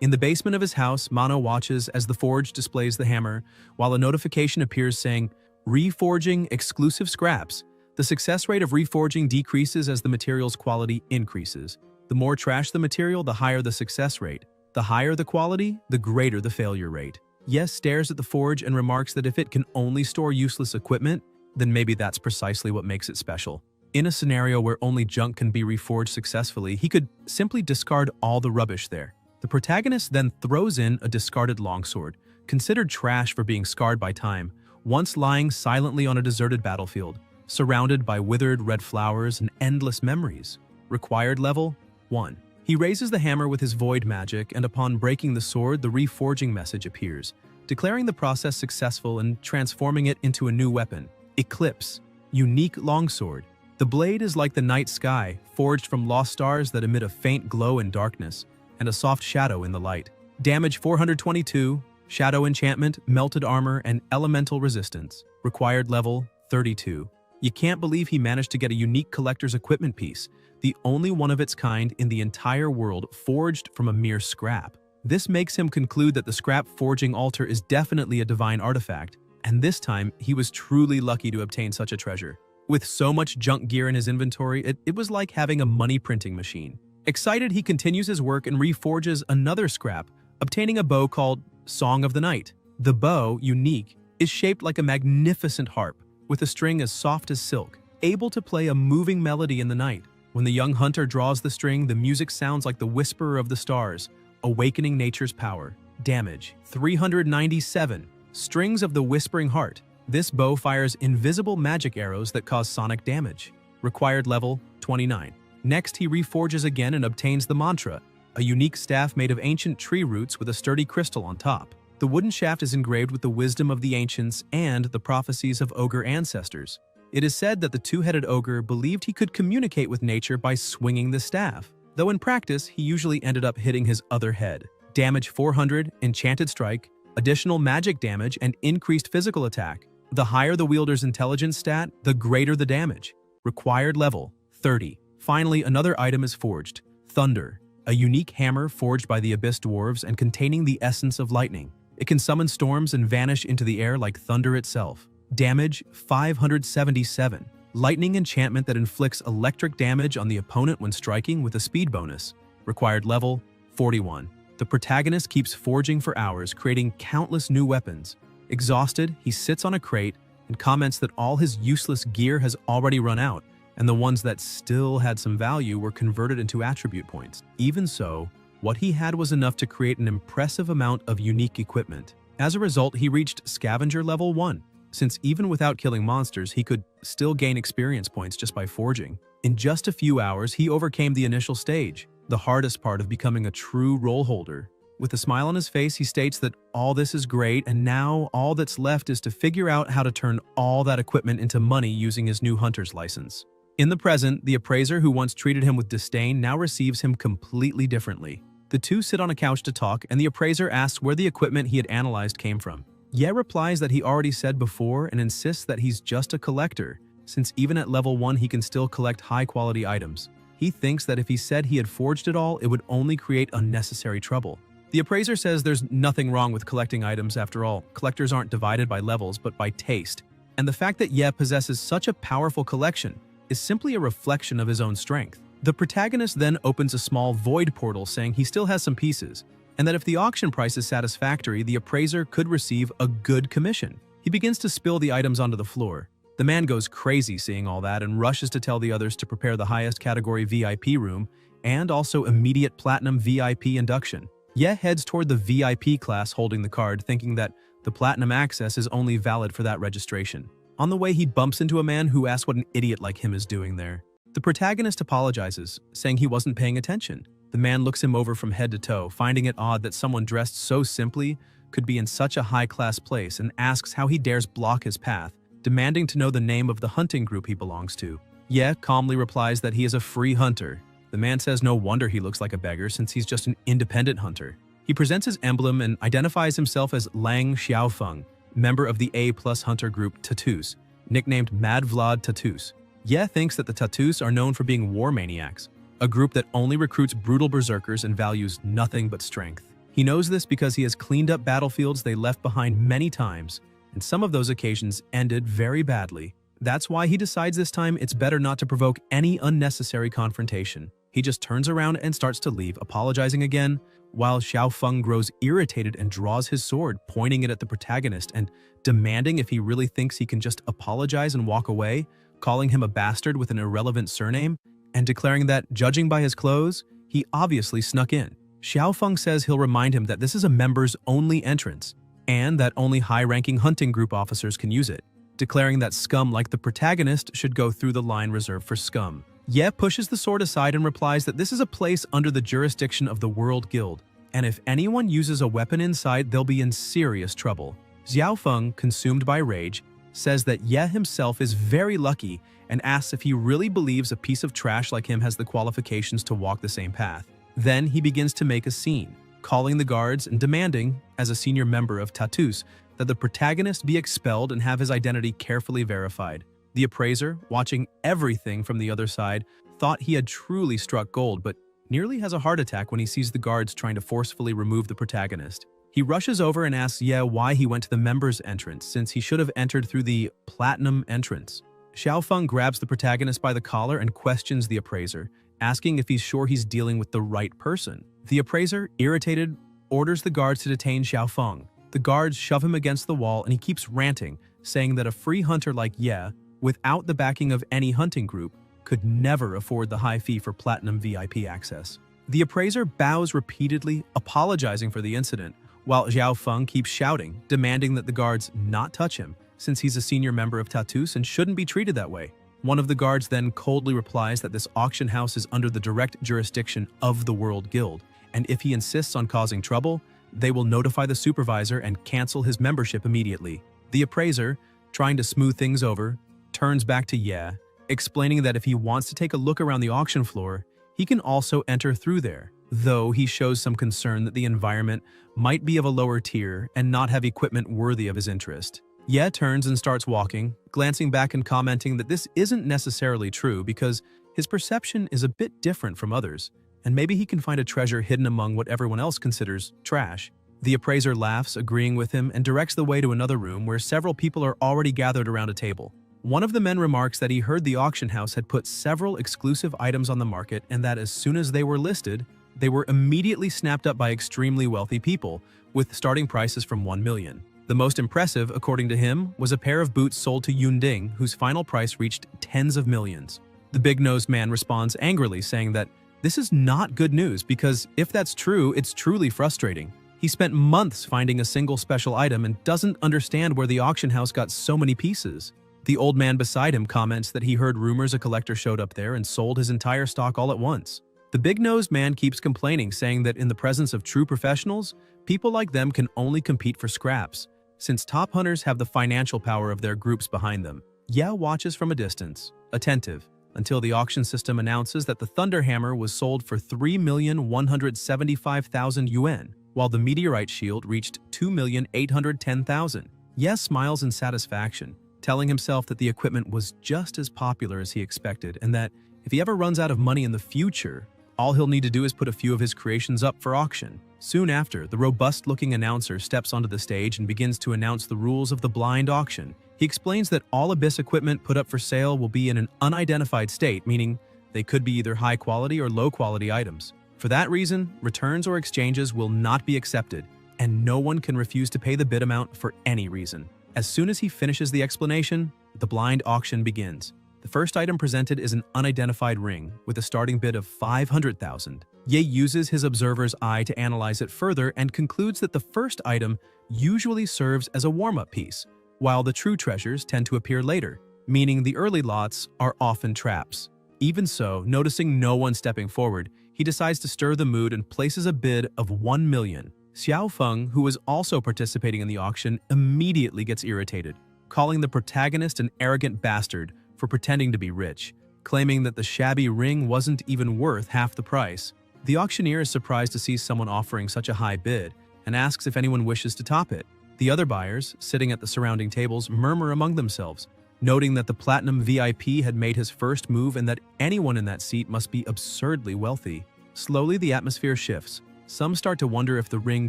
In the basement of his house, Manhwa watches as the forge displays the hammer, while a notification appears saying, "Reforging exclusive scraps." The success rate of reforging decreases as the material's quality increases. The more trash the material, the higher the success rate. The higher the quality, the greater the failure rate. Yes stares at the forge and remarks that if it can only store useless equipment, then maybe that's precisely what makes it special. In a scenario where only junk can be reforged successfully, he could simply discard all the rubbish there. The protagonist then throws in a discarded longsword, considered trash for being scarred by time, once lying silently on a deserted battlefield, surrounded by withered red flowers and endless memories. Required level 1. He raises the hammer with his void magic, and upon breaking the sword, the reforging message appears, declaring the process successful and transforming it into a new weapon. Eclipse. Unique longsword. The blade is like the night sky, forged from lost stars that emit a faint glow in darkness and a soft shadow in the light. Damage 422, shadow enchantment, melted armor, and elemental resistance. Required level 32. You can't believe he managed to get a unique collector's equipment piece, the only one of its kind in the entire world, forged from a mere scrap. This makes him conclude that the scrap forging altar is definitely a divine artifact, and this time he was truly lucky to obtain such a treasure. With so much junk gear in his inventory, it was like having a money printing machine. Excited, he continues his work and reforges another scrap, obtaining a bow called Song of the Night. The bow, unique, is shaped like a magnificent harp, with a string as soft as silk, able to play a moving melody in the night. When the young hunter draws the string, the music sounds like the whisper of the stars, awakening nature's power. Damage 397. Strings of the Whispering Heart. This bow fires invisible magic arrows that cause sonic damage. Required level 29. Next, he reforges again and obtains the mantra, a unique staff made of ancient tree roots with a sturdy crystal on top. The wooden shaft is engraved with the wisdom of the ancients and the prophecies of ogre ancestors. It is said that the two-headed ogre believed he could communicate with nature by swinging the staff, though in practice he usually ended up hitting his other head. Damage 400, enchanted strike, additional magic damage, and increased physical attack. The higher the wielder's intelligence stat, the greater the damage. Required level 30. Finally, another item is forged, Thunder, a unique hammer forged by the Abyss Dwarves and containing the essence of lightning. It can summon storms and vanish into the air like thunder itself. Damage 577. Lightning enchantment that inflicts electric damage on the opponent when striking with a speed bonus. Required level 41. The protagonist keeps forging for hours, creating countless new weapons. Exhausted, he sits on a crate and comments that all his useless gear has already run out, and the ones that still had some value were converted into attribute points. Even so, what he had was enough to create an impressive amount of unique equipment. As a result, he reached Scavenger level 1, since even without killing monsters, he could still gain experience points just by forging. In just a few hours, he overcame the initial stage, the hardest part of becoming a true role holder. With a smile on his face, he states that all this is great, and now all that's left is to figure out how to turn all that equipment into money using his new hunter's license. In the present, the appraiser who once treated him with disdain now receives him completely differently. The two sit on a couch to talk, and the appraiser asks where the equipment he had analyzed came from. Ye replies that he already said before and insists that he's just a collector, since even at level 1 he can still collect high-quality items. He thinks that if he said he had forged it all, it would only create unnecessary trouble. The appraiser says there's nothing wrong with collecting items after all. Collectors aren't divided by levels, but by taste. And the fact that Ye possesses such a powerful collection is simply a reflection of his own strength. The protagonist then opens a small void portal saying he still has some pieces, and that if the auction price is satisfactory, the appraiser could receive a good commission. He begins to spill the items onto the floor. The man goes crazy seeing all that and rushes to tell the others to prepare the highest category VIP room and also immediate platinum VIP induction. Ye heads toward the VIP class holding the card, thinking that the platinum access is only valid for that registration. On the way, he bumps into a man who asks what an idiot like him is doing there. The protagonist apologizes, saying he wasn't paying attention. The man looks him over from head to toe, finding it odd that someone dressed so simply could be in such a high-class place, and asks how he dares block his path, demanding to know the name of the hunting group he belongs to. Ye calmly replies that he is a free hunter. The man says no wonder he looks like a beggar since he's just an independent hunter. He presents his emblem and identifies himself as Lang Xiaofeng, member of the A+ hunter group Tattoos, nicknamed Mad Vlad Tattoos. Ye thinks that the Tattoos are known for being war maniacs, a group that only recruits brutal berserkers and values nothing but strength. He knows this because he has cleaned up battlefields they left behind many times, and some of those occasions ended very badly. That's why he decides this time it's better not to provoke any unnecessary confrontation. He just turns around and starts to leave, apologizing again, while Xiaofeng grows irritated and draws his sword, pointing it at the protagonist and demanding if he really thinks he can just apologize and walk away, calling him a bastard with an irrelevant surname, and declaring that, judging by his clothes, he obviously snuck in. Xiaofeng says he'll remind him that this is a members-only entrance, and that only high-ranking hunting group officers can use it, declaring that scum like the protagonist should go through the line reserved for scum. Ye pushes the sword aside and replies that this is a place under the jurisdiction of the World Guild, and if anyone uses a weapon inside, they'll be in serious trouble. Xiaofeng, consumed by rage, says that Ye himself is very lucky and asks if he really believes a piece of trash like him has the qualifications to walk the same path. Then he begins to make a scene, calling the guards and demanding, as a senior member of Tattoos, that the protagonist be expelled and have his identity carefully verified. The appraiser, watching everything from the other side, thought he had truly struck gold, but nearly has a heart attack when he sees the guards trying to forcefully remove the protagonist. He rushes over and asks Ye why he went to the members' entrance, since he should have entered through the platinum entrance. Xiaofeng grabs the protagonist by the collar and questions the appraiser, asking if he's sure he's dealing with the right person. The appraiser, irritated, orders the guards to detain Xiaofeng. The guards shove him against the wall and he keeps ranting, saying that a free hunter like Ye, without the backing of any hunting group, could never afford the high fee for platinum VIP access. The appraiser bows repeatedly, apologizing for the incident, while Xiaofeng keeps shouting, demanding that the guards not touch him, since he's a senior member of Tattoos and shouldn't be treated that way. One of the guards then coldly replies that this auction house is under the direct jurisdiction of the World Guild, and if he insists on causing trouble, they will notify the supervisor and cancel his membership immediately. The appraiser, trying to smooth things over, turns back to Ye, explaining that if he wants to take a look around the auction floor, he can also enter through there, though he shows some concern that the environment might be of a lower tier and not have equipment worthy of his interest. Ye turns and starts walking, glancing back and commenting that this isn't necessarily true because his perception is a bit different from others, and maybe he can find a treasure hidden among what everyone else considers trash. The appraiser laughs, agreeing with him, and directs the way to another room where several people are already gathered around a table. One of the men remarks that he heard the auction house had put several exclusive items on the market and that as soon as they were listed, they were immediately snapped up by extremely wealthy people, with starting prices from 1 million. The most impressive, according to him, was a pair of boots sold to Yunding, whose final price reached tens of millions. The big-nosed man responds angrily, saying that this is not good news because if that's true, it's truly frustrating. He spent months finding a single special item and doesn't understand where the auction house got so many pieces. The old man beside him comments that he heard rumors a collector showed up there and sold his entire stock all at once. The big-nosed man keeps complaining, saying that in the presence of true professionals, people like them can only compete for scraps, since top hunters have the financial power of their groups behind them. Ye watches from a distance, attentive, until the auction system announces that the Thunder Hammer was sold for 3,175,000 yuan, while the meteorite shield reached 2,810,000. Ye smiles in satisfaction, telling himself that the equipment was just as popular as he expected and that if he ever runs out of money in the future, all he'll need to do is put a few of his creations up for auction. Soon after, the robust-looking announcer steps onto the stage and begins to announce the rules of the blind auction. He explains that all Abyss equipment put up for sale will be in an unidentified state, meaning they could be either high-quality or low-quality items. For that reason, returns or exchanges will not be accepted, and no one can refuse to pay the bid amount for any reason. As soon as he finishes the explanation, the blind auction begins. The first item presented is an unidentified ring with a starting bid of 500,000. Ye uses his observer's eye to analyze it further and concludes that the first item usually serves as a warm-up piece, while the true treasures tend to appear later, meaning the early lots are often traps. Even so, noticing no one stepping forward, he decides to stir the mood and places a bid of 1 million. Xiao Feng, who is also participating in the auction, immediately gets irritated, calling the protagonist an arrogant bastard for pretending to be rich, claiming that the shabby ring wasn't even worth half the price. The auctioneer is surprised to see someone offering such a high bid and asks if anyone wishes to top it. The other buyers, sitting at the surrounding tables, murmur among themselves, noting that the Platinum VIP had made his first move and that anyone in that seat must be absurdly wealthy. Slowly, the atmosphere shifts. Some start to wonder if the ring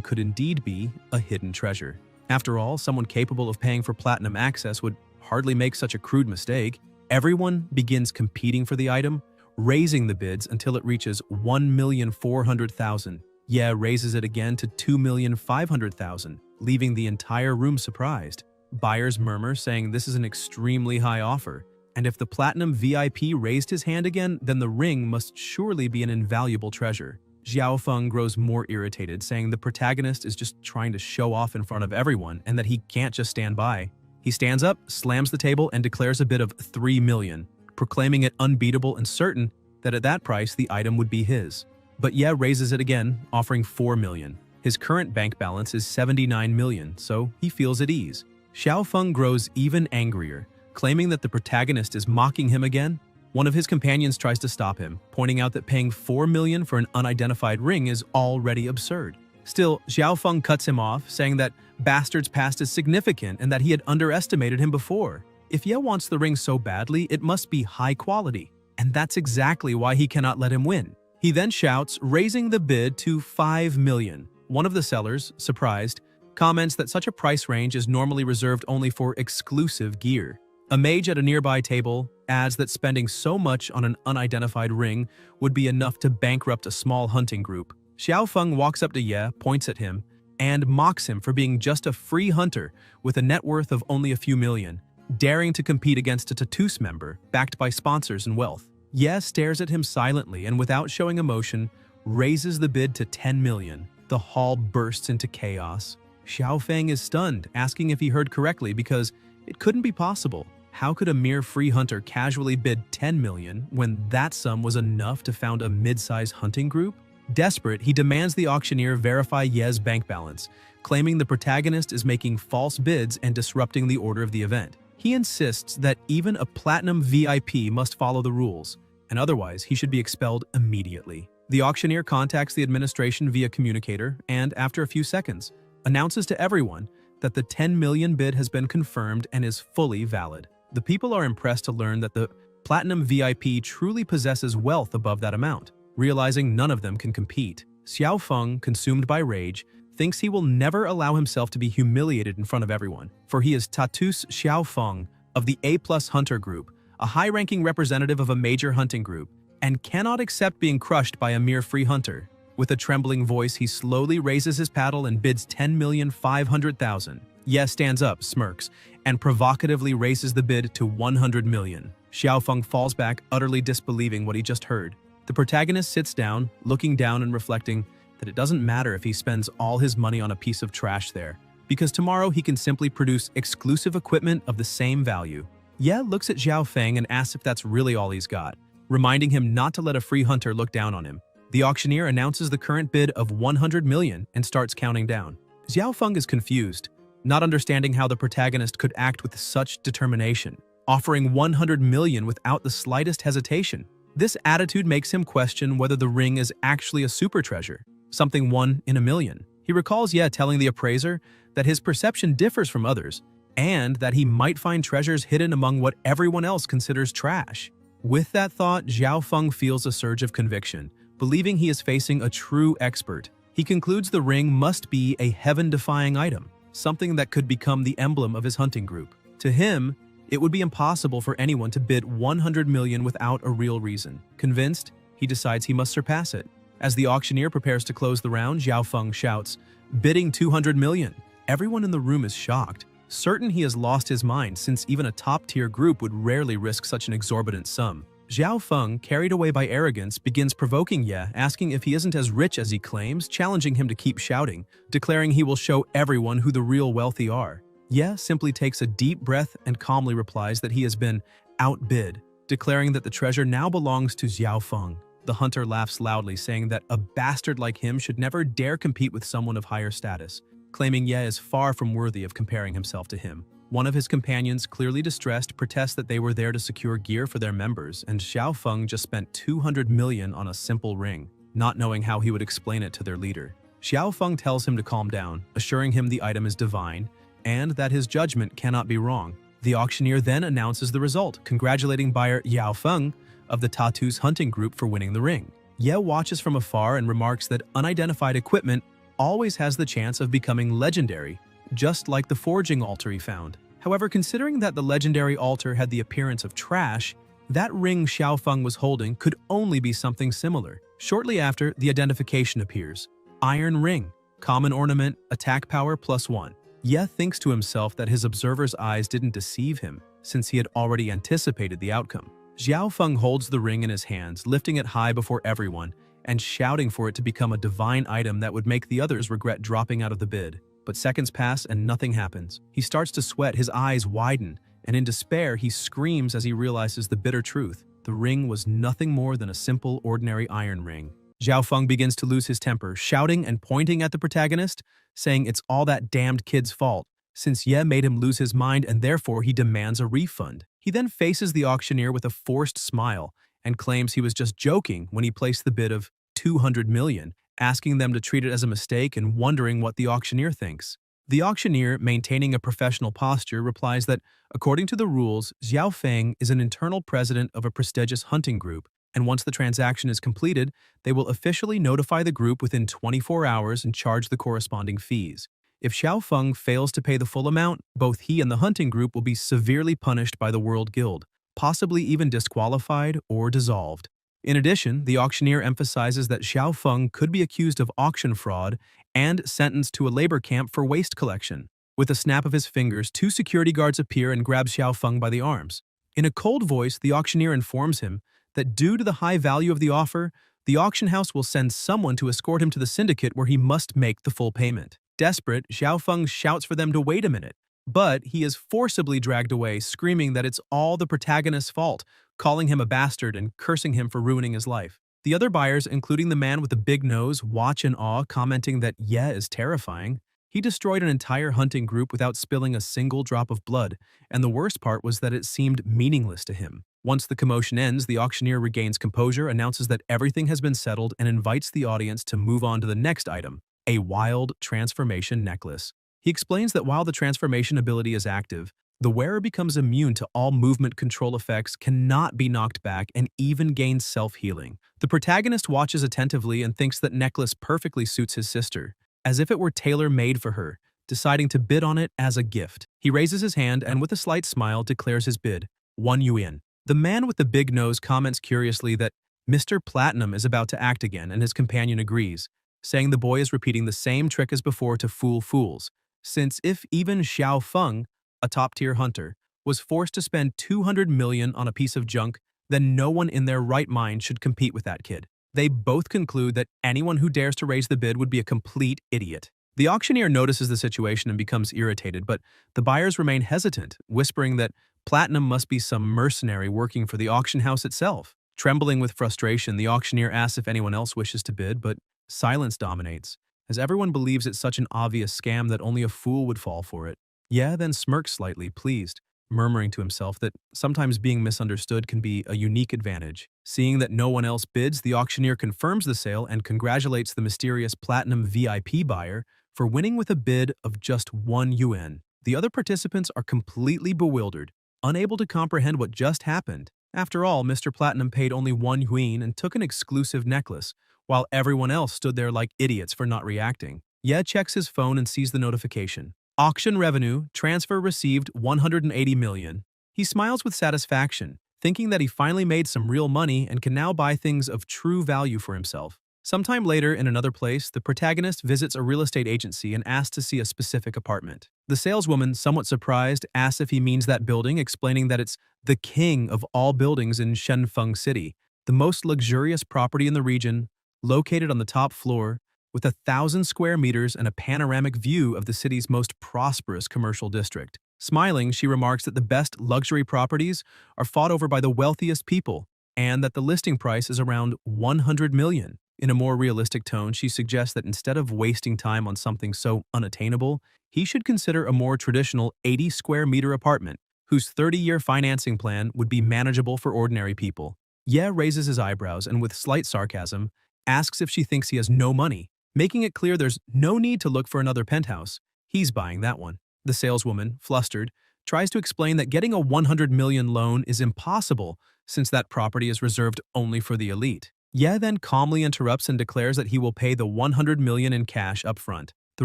could indeed be a hidden treasure. After all, someone capable of paying for platinum access would hardly make such a crude mistake. Everyone begins competing for the item, raising the bids until it reaches 1,400,000. Ye raises it again to 2,500,000, leaving the entire room surprised. Buyers murmur, saying this is an extremely high offer, and if the Platinum VIP raised his hand again, then the ring must surely be an invaluable treasure. Xiao Feng grows more irritated, saying the protagonist is just trying to show off in front of everyone and that he can't just stand by. He stands up, slams the table, and declares a bid of 3 million, proclaiming it unbeatable and certain that at that price the item would be his. But Ye raises it again, offering 4 million. His current bank balance is 79 million, so he feels at ease. Xiao Feng grows even angrier, claiming that the protagonist is mocking him again. One of his companions tries to stop him, pointing out that paying 4 million for an unidentified ring is already absurd. Still, Xiao Feng cuts him off, saying that Bastard's past is significant and that he had underestimated him before. If Ye wants the ring so badly, it must be high quality, and that's exactly why he cannot let him win. He then shouts, raising the bid to 5 million. One of the sellers, surprised, comments that such a price range is normally reserved only for exclusive gear. A mage at a nearby table adds that spending so much on an unidentified ring would be enough to bankrupt a small hunting group. Xiao Feng walks up to Ye, points at him, and mocks him for being just a free hunter with a net worth of only a few million, daring to compete against a Tatus member backed by sponsors and wealth. Ye stares at him silently and without showing emotion, raises the bid to 10 million. The hall bursts into chaos. Xiao Feng is stunned, asking if he heard correctly because it couldn't be possible. How could a mere free hunter casually bid 10 million when that sum was enough to found a mid-sized hunting group? Desperate, he demands the auctioneer verify Ye's bank balance, claiming the protagonist is making false bids and disrupting the order of the event. He insists that even a Platinum VIP must follow the rules, and otherwise he should be expelled immediately. The auctioneer contacts the administration via communicator and, after a few seconds, announces to everyone that the 10 million bid has been confirmed and is fully valid. The people are impressed to learn that the Platinum VIP truly possesses wealth above that amount. Realizing none of them can compete, Xiao Feng, consumed by rage, thinks he will never allow himself to be humiliated in front of everyone, for he is Tatus Xiao Feng of the A+ Hunter Group, a high-ranking representative of a major hunting group, and cannot accept being crushed by a mere free hunter. With a trembling voice, he slowly raises his paddle and bids 10,500,000. Ye stands up, smirks, and provocatively raises the bid to 100 million. Xiao Feng falls back, utterly disbelieving what he just heard. The protagonist sits down, looking down and reflecting that it doesn't matter if he spends all his money on a piece of trash there, because tomorrow he can simply produce exclusive equipment of the same value. Ye looks at Xiao Feng and asks if that's really all he's got, reminding him not to let a free hunter look down on him. The auctioneer announces the current bid of 100 million and starts counting down. Xiao Feng is confused, not understanding how the protagonist could act with such determination, offering 100 million without the slightest hesitation. This attitude makes him question whether the ring is actually a super treasure, something 1 in a million. He recalls Ye telling the appraiser that his perception differs from others, and that he might find treasures hidden among what everyone else considers trash. With that thought, Xiao Feng feels a surge of conviction, believing he is facing a true expert. He concludes the ring must be a heaven-defying item, something that could become the emblem of his hunting group. To him, it would be impossible for anyone to bid 100 million without a real reason. Convinced, he decides he must surpass it. As the auctioneer prepares to close the round, Xiao Feng shouts, "Bidding 200 million." Everyone in the room is shocked, certain he has lost his mind since even a top-tier group would rarely risk such an exorbitant sum. Xiao Feng, carried away by arrogance, begins provoking Ye, asking if he isn't as rich as he claims, challenging him to keep shouting, declaring he will show everyone who the real wealthy are. Ye simply takes a deep breath and calmly replies that he has been outbid, declaring that the treasure now belongs to Xiao Feng. The hunter laughs loudly, saying that a bastard like him should never dare compete with someone of higher status, claiming Ye is far from worthy of comparing himself to him. One of his companions, clearly distressed, protests that they were there to secure gear for their members, and Xiao Feng just spent 200 million on a simple ring, not knowing how he would explain it to their leader. Xiao Feng tells him to calm down, assuring him the item is divine, and that his judgment cannot be wrong. The auctioneer then announces the result, congratulating buyer Yao Feng of the Tatu's hunting group for winning the ring. Ye watches from afar and remarks that unidentified equipment always has the chance of becoming legendary, just like the forging altar he found. However, considering that the legendary altar had the appearance of trash, that ring Xiao Feng was holding could only be something similar. Shortly after, the identification appears. Iron ring, common ornament, attack power +1. Ye thinks to himself that his observer's eyes didn't deceive him, since he had already anticipated the outcome. Xiao Feng holds the ring in his hands, lifting it high before everyone, and shouting for it to become a divine item that would make the others regret dropping out of the bid. But seconds pass and nothing happens. He starts to sweat, his eyes widen, and in despair he screams as he realizes the bitter truth. The ring was nothing more than a simple, ordinary iron ring. Xiao Feng begins to lose his temper, shouting and pointing at the protagonist, saying it's all that damned kid's fault, since Ye made him lose his mind and therefore he demands a refund. He then faces the auctioneer with a forced smile and claims he was just joking when he placed the bid of 200 million, asking them to treat it as a mistake and wondering what the auctioneer thinks. The auctioneer, maintaining a professional posture, replies that, according to the rules, Xiao Feng is an internal president of a prestigious hunting group, and once the transaction is completed, they will officially notify the group within 24 hours and charge the corresponding fees. If Xiao Feng fails to pay the full amount, both he and the hunting group will be severely punished by the World Guild, possibly even disqualified or dissolved. In addition, the auctioneer emphasizes that Xiao Feng could be accused of auction fraud and sentenced to a labor camp for waste collection. With a snap of his fingers, two security guards appear and grab Xiao Feng by the arms. In a cold voice, the auctioneer informs him that due to the high value of the offer, the auction house will send someone to escort him to the syndicate where he must make the full payment. Desperate, Xiao Feng shouts for them to wait a minute, but he is forcibly dragged away, screaming that it's all the protagonist's fault, calling him a bastard and cursing him for ruining his life. The other buyers, including the man with the big nose, watch in awe, commenting that Ye is terrifying. He destroyed an entire hunting group without spilling a single drop of blood, and the worst part was that it seemed meaningless to him. Once the commotion ends, the auctioneer regains composure, announces that everything has been settled, and invites the audience to move on to the next item, a wild transformation necklace. He explains that while the transformation ability is active, the wearer becomes immune to all movement control effects, cannot be knocked back, and even gains self-healing. The protagonist watches attentively and thinks that necklace perfectly suits his sister, as if it were tailor-made for her, deciding to bid on it as a gift. He raises his hand and with a slight smile declares his bid, 1 yuan. The man with the big nose comments curiously that Mr. Platinum is about to act again, and his companion agrees, saying the boy is repeating the same trick as before to fool fools, since if even Xiao Feng, a top-tier hunter, was forced to spend 200 million on a piece of junk, then no one in their right mind should compete with that kid. They both conclude that anyone who dares to raise the bid would be a complete idiot. The auctioneer notices the situation and becomes irritated, but the buyers remain hesitant, whispering that Platinum must be some mercenary working for the auction house itself. Trembling with frustration, the auctioneer asks if anyone else wishes to bid, but silence dominates, as everyone believes it's such an obvious scam that only a fool would fall for it. Ye then smirks slightly, pleased, murmuring to himself that sometimes being misunderstood can be a unique advantage. Seeing that no one else bids, the auctioneer confirms the sale and congratulates the mysterious platinum VIP buyer for winning with a bid of just 1 yuan. The other participants are completely bewildered, unable to comprehend what just happened. After all, Mr. Platinum paid only 1 yuan and took an exclusive necklace, while everyone else stood there like idiots for not reacting. Ye checks his phone and sees the notification. Auction revenue, transfer received 180 million. He smiles with satisfaction, thinking that he finally made some real money and can now buy things of true value for himself. Sometime later, in another place, the protagonist visits a real estate agency and asks to see a specific apartment. The saleswoman, somewhat surprised, asks if he means that building, explaining that it's the king of all buildings in Shenfeng City, the most luxurious property in the region, located on the top floor, with 1,000 square meters and a panoramic view of the city's most prosperous commercial district. Smiling, she remarks that the best luxury properties are fought over by the wealthiest people, and that the listing price is around 100 million. In a more realistic tone, she suggests that instead of wasting time on something so unattainable, he should consider a more traditional 80 square meter apartment, whose 30-year financing plan would be manageable for ordinary people. Ye raises his eyebrows and, with slight sarcasm, asks if she thinks he has no money, making it clear there's no need to look for another penthouse. He's buying that one. The saleswoman, flustered, tries to explain that getting a 100 million loan is impossible since that property is reserved only for the elite. Ye then calmly interrupts and declares that he will pay the 100 million in cash up front. The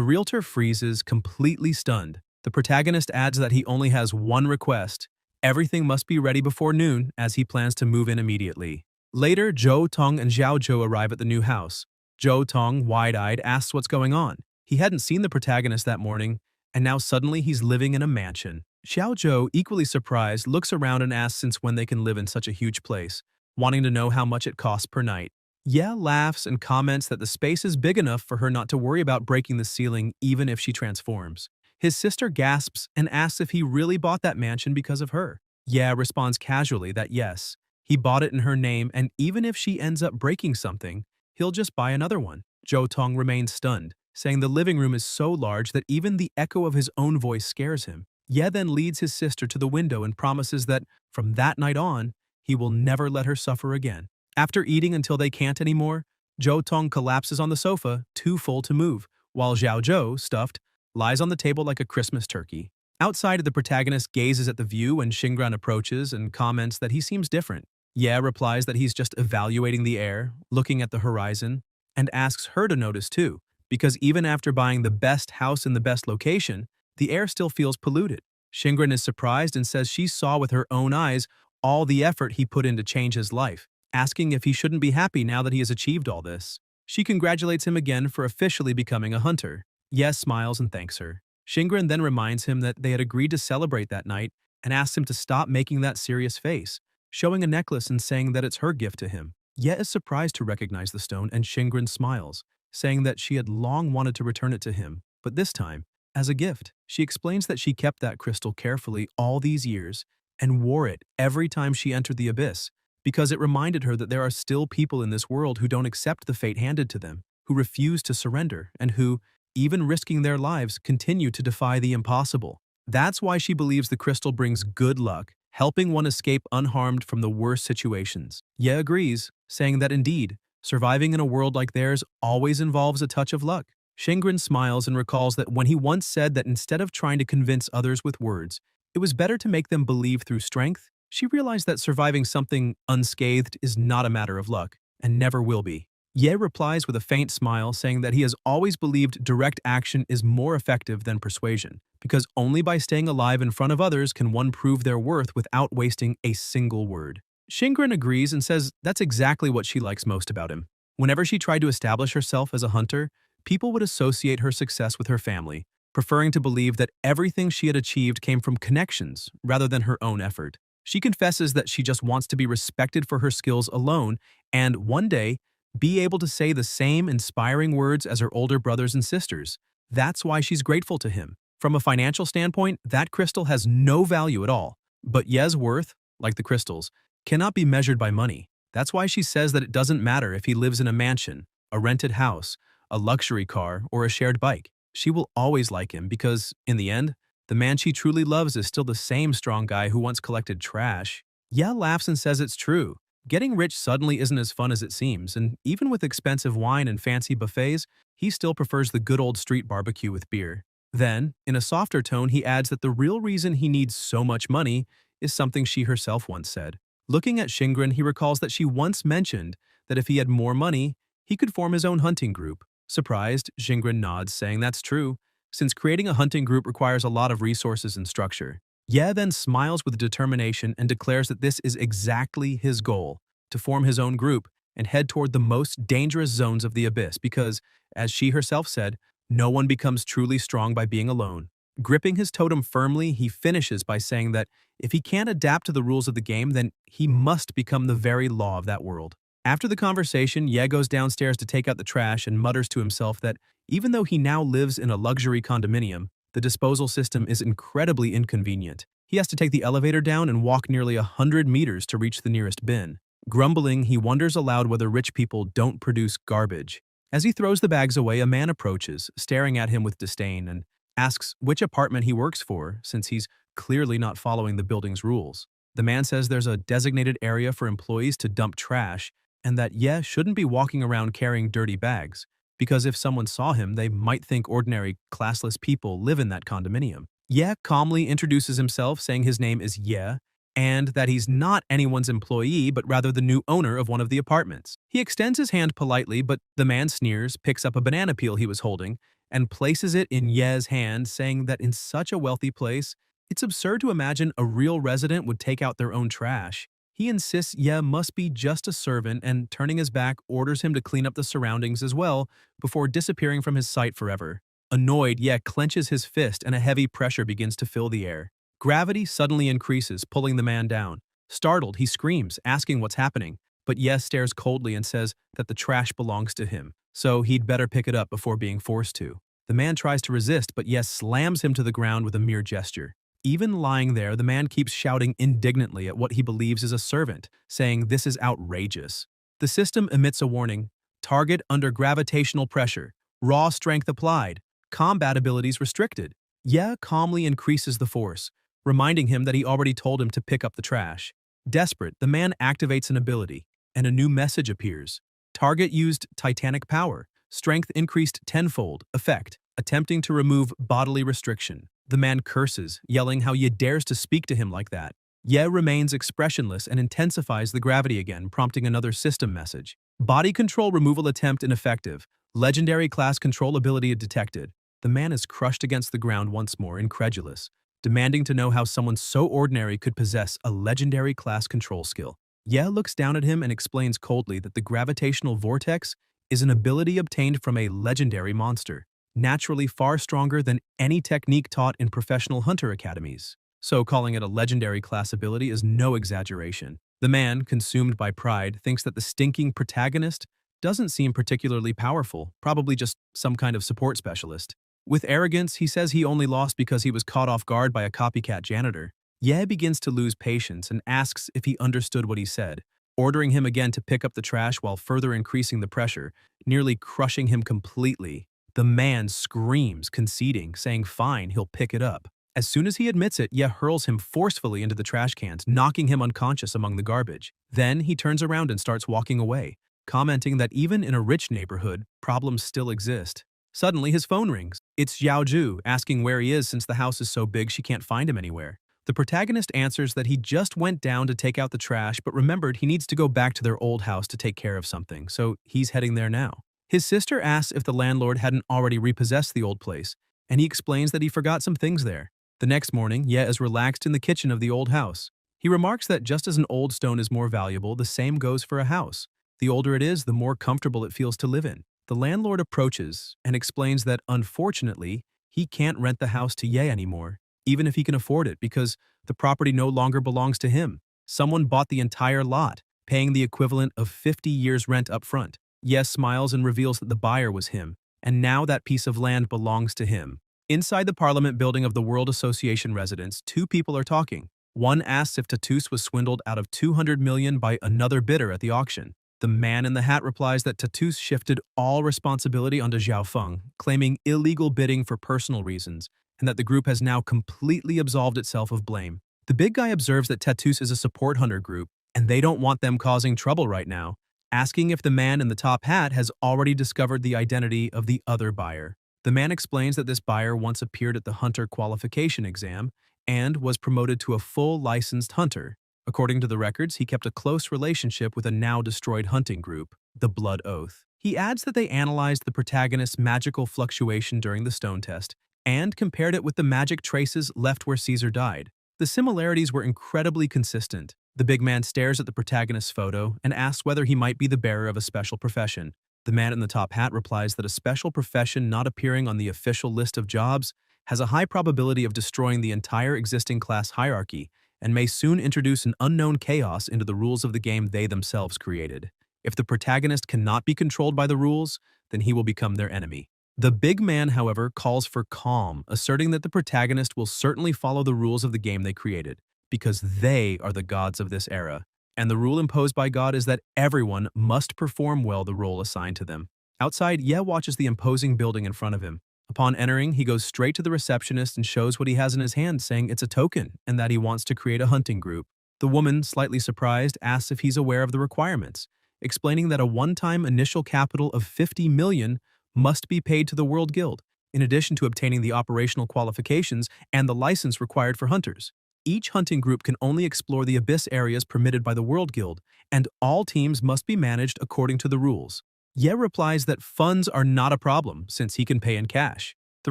realtor freezes, completely stunned. The protagonist adds that he only has one request. Everything must be ready before noon, as he plans to move in immediately. Later, Zhou Tong and Xiao Zhou arrive at the new house. Zhou Tong, wide-eyed, asks what's going on. He hadn't seen the protagonist that morning, and now suddenly he's living in a mansion. Xiao Zhou, equally surprised, looks around and asks since when they can live in such a huge place, wanting to know how much it costs per night. Ye laughs and comments that the space is big enough for her not to worry about breaking the ceiling even if she transforms. His sister gasps and asks if he really bought that mansion because of her. Ye responds casually that yes, he bought it in her name, and even if she ends up breaking something, he'll just buy another one. Zhou Tong remains stunned, saying the living room is so large that even the echo of his own voice scares him. Ye then leads his sister to the window and promises that, from that night on, he will never let her suffer again. After eating until they can't anymore, Zhou Tong collapses on the sofa, too full to move, while Xiao Zhou, stuffed, lies on the table like a Christmas turkey. Outside, the protagonist gazes at the view when Xingran approaches and comments that he seems different. Ye replies that he's just evaluating the air, looking at the horizon, and asks her to notice too, because even after buying the best house in the best location, the air still feels polluted. Xingran is surprised and says she saw with her own eyes all the effort he put in to change his life, asking if he shouldn't be happy now that he has achieved all this. She congratulates him again for officially becoming a hunter. Ye smiles and thanks her. Xingran then reminds him that they had agreed to celebrate that night and asks him to stop making that serious face, showing a necklace and saying that it's her gift to him. Ye is surprised to recognize the stone, and Xingran smiles, saying that she had long wanted to return it to him, but this time, as a gift. She explains that she kept that crystal carefully all these years and wore it every time she entered the abyss, because it reminded her that there are still people in this world who don't accept the fate handed to them, who refuse to surrender, and who, even risking their lives, continue to defy the impossible. That's why she believes the crystal brings good luck, helping one escape unharmed from the worst situations. Ye agrees, saying that indeed, surviving in a world like theirs always involves a touch of luck. Xingran smiles and recalls that when he once said that instead of trying to convince others with words, it was better to make them believe through strength. She realized that surviving something unscathed is not a matter of luck, and never will be. Ye replies with a faint smile, saying that he has always believed direct action is more effective than persuasion, because only by staying alive in front of others can one prove their worth without wasting a single word. Xingran agrees and says that's exactly what she likes most about him. Whenever she tried to establish herself as a hunter, people would associate her success with her family, preferring to believe that everything she had achieved came from connections rather than her own effort. She confesses that she just wants to be respected for her skills alone and, one day, be able to say the same inspiring words as her older brothers and sisters. That's why she's grateful to him. From a financial standpoint, that crystal has no value at all. But Ye's worth, like the crystals, cannot be measured by money. That's why she says that it doesn't matter if he lives in a mansion, a rented house, a luxury car, or a shared bike. She will always like him because, in the end, The man she truly loves is still the same strong guy who once collected trash. Ye laughs and says it's true. Getting rich suddenly isn't as fun as it seems, and even with expensive wine and fancy buffets, he still prefers the good old street barbecue with beer. Then, in a softer tone, he adds that the real reason he needs so much money is something she herself once said. Looking at Shingren, he recalls that she once mentioned that if he had more money, he could form his own hunting group. Surprised, Shingren nods, saying that's true, since creating a hunting group requires a lot of resources and structure. Ye then smiles with determination and declares that this is exactly his goal, to form his own group and head toward the most dangerous zones of the abyss because, as she herself said, no one becomes truly strong by being alone. Gripping his totem firmly, he finishes by saying that if he can't adapt to the rules of the game, then he must become the very law of that world. After the conversation, Ye goes downstairs to take out the trash and mutters to himself that even though he now lives in a luxury condominium, the disposal system is incredibly inconvenient. He has to take the elevator down and walk nearly 100 meters to reach the nearest bin. Grumbling, he wonders aloud whether rich people don't produce garbage. As he throws the bags away, a man approaches, staring at him with disdain, and asks which apartment he works for, since he's clearly not following the building's rules. The man says there's a designated area for employees to dump trash, and that Ye shouldn't be walking around carrying dirty bags, because if someone saw him, they might think ordinary, classless people live in that condominium. Ye calmly introduces himself, saying his name is Ye, and that he's not anyone's employee, but rather the new owner of one of the apartments. He extends his hand politely, but the man sneers, picks up a banana peel he was holding, and places it in Ye's hand, saying that in such a wealthy place, it's absurd to imagine a real resident would take out their own trash. He insists Ye must be just a servant and, turning his back, orders him to clean up the surroundings as well before disappearing from his sight forever. Annoyed, Ye clenches his fist and a heavy pressure begins to fill the air. Gravity suddenly increases, pulling the man down. Startled, he screams, asking what's happening, but Ye stares coldly and says that the trash belongs to him, so he'd better pick it up before being forced to. The man tries to resist, but Ye slams him to the ground with a mere gesture. Even lying there, the man keeps shouting indignantly at what he believes is a servant, saying this is outrageous. The system emits a warning: target under gravitational pressure, raw strength applied, combat abilities restricted. Ye calmly increases the force, reminding him that he already told him to pick up the trash. Desperate, the man activates an ability, and a new message appears. Target used titanic power, strength increased tenfold, effect, attempting to remove bodily restriction. The man curses, yelling how Ye dares to speak to him like that. Ye remains expressionless and intensifies the gravity again, prompting another system message. Body control removal attempt ineffective. Legendary class control ability detected. The man is crushed against the ground once more, incredulous, demanding to know how someone so ordinary could possess a legendary class control skill. Ye looks down at him and explains coldly that the gravitational vortex is an ability obtained from a legendary monster, naturally far stronger than any technique taught in professional hunter academies. So calling it a legendary class ability is no exaggeration. The man, consumed by pride, thinks that the stinking protagonist doesn't seem particularly powerful, probably just some kind of support specialist. With arrogance, he says he only lost because he was caught off guard by a copycat janitor. Ye begins to lose patience and asks if he understood what he said, ordering him again to pick up the trash while further increasing the pressure, nearly crushing him completely. The man screams, conceding, saying fine, he'll pick it up. As soon as he admits it, Ye hurls him forcefully into the trash cans, knocking him unconscious among the garbage. Then he turns around and starts walking away, commenting that even in a rich neighborhood, problems still exist. Suddenly, his phone rings. It's Xiaoju, asking where he is since the house is so big she can't find him anywhere. The protagonist answers that he just went down to take out the trash but remembered he needs to go back to their old house to take care of something, so he's heading there now. His sister asks if the landlord hadn't already repossessed the old place, and he explains that he forgot some things there. The next morning, Ye is relaxed in the kitchen of the old house. He remarks that just as an old stone is more valuable, the same goes for a house. The older it is, the more comfortable it feels to live in. The landlord approaches and explains that, unfortunately, he can't rent the house to Ye anymore, even if he can afford it, because the property no longer belongs to him. Someone bought the entire lot, paying the equivalent of 50 years' rent up front. Ye smiles and reveals that the buyer was him, and now that piece of land belongs to him. Inside the Parliament building of the World Association residence, two people are talking. One asks if Tatus was swindled out of 200 million by another bidder at the auction. The man in the hat replies that Tatus shifted all responsibility onto Xiao Feng, claiming illegal bidding for personal reasons, and that the group has now completely absolved itself of blame. The big guy observes that Tatus is a support hunter group, and they don't want them causing trouble right now, asking if the man in the top hat has already discovered the identity of the other buyer. The man explains that this buyer once appeared at the hunter qualification exam and was promoted to a full licensed hunter. According to the records, he kept a close relationship with a now-destroyed hunting group, the Blood Oath. He adds that they analyzed the protagonist's magical fluctuation during the stone test and compared it with the magic traces left where Caesar died. The similarities were incredibly consistent. The big man stares at the protagonist's photo and asks whether he might be the bearer of a special profession. The man in the top hat replies that a special profession not appearing on the official list of jobs has a high probability of destroying the entire existing class hierarchy and may soon introduce an unknown chaos into the rules of the game they themselves created. If the protagonist cannot be controlled by the rules, then he will become their enemy. The big man, however, calls for calm, asserting that the protagonist will certainly follow the rules of the game they created, because they are the gods of this era, and the rule imposed by God is that everyone must perform well the role assigned to them. Outside, Ye watches the imposing building in front of him. Upon entering, he goes straight to the receptionist and shows what he has in his hand, saying it's a token and that he wants to create a hunting group. The woman, slightly surprised, asks if he's aware of the requirements, explaining that a one-time initial capital of 50 million must be paid to the World Guild, in addition to obtaining the operational qualifications and the license required for hunters. Each hunting group can only explore the abyss areas permitted by the World Guild, and all teams must be managed according to the rules. Ye replies that funds are not a problem, since he can pay in cash. The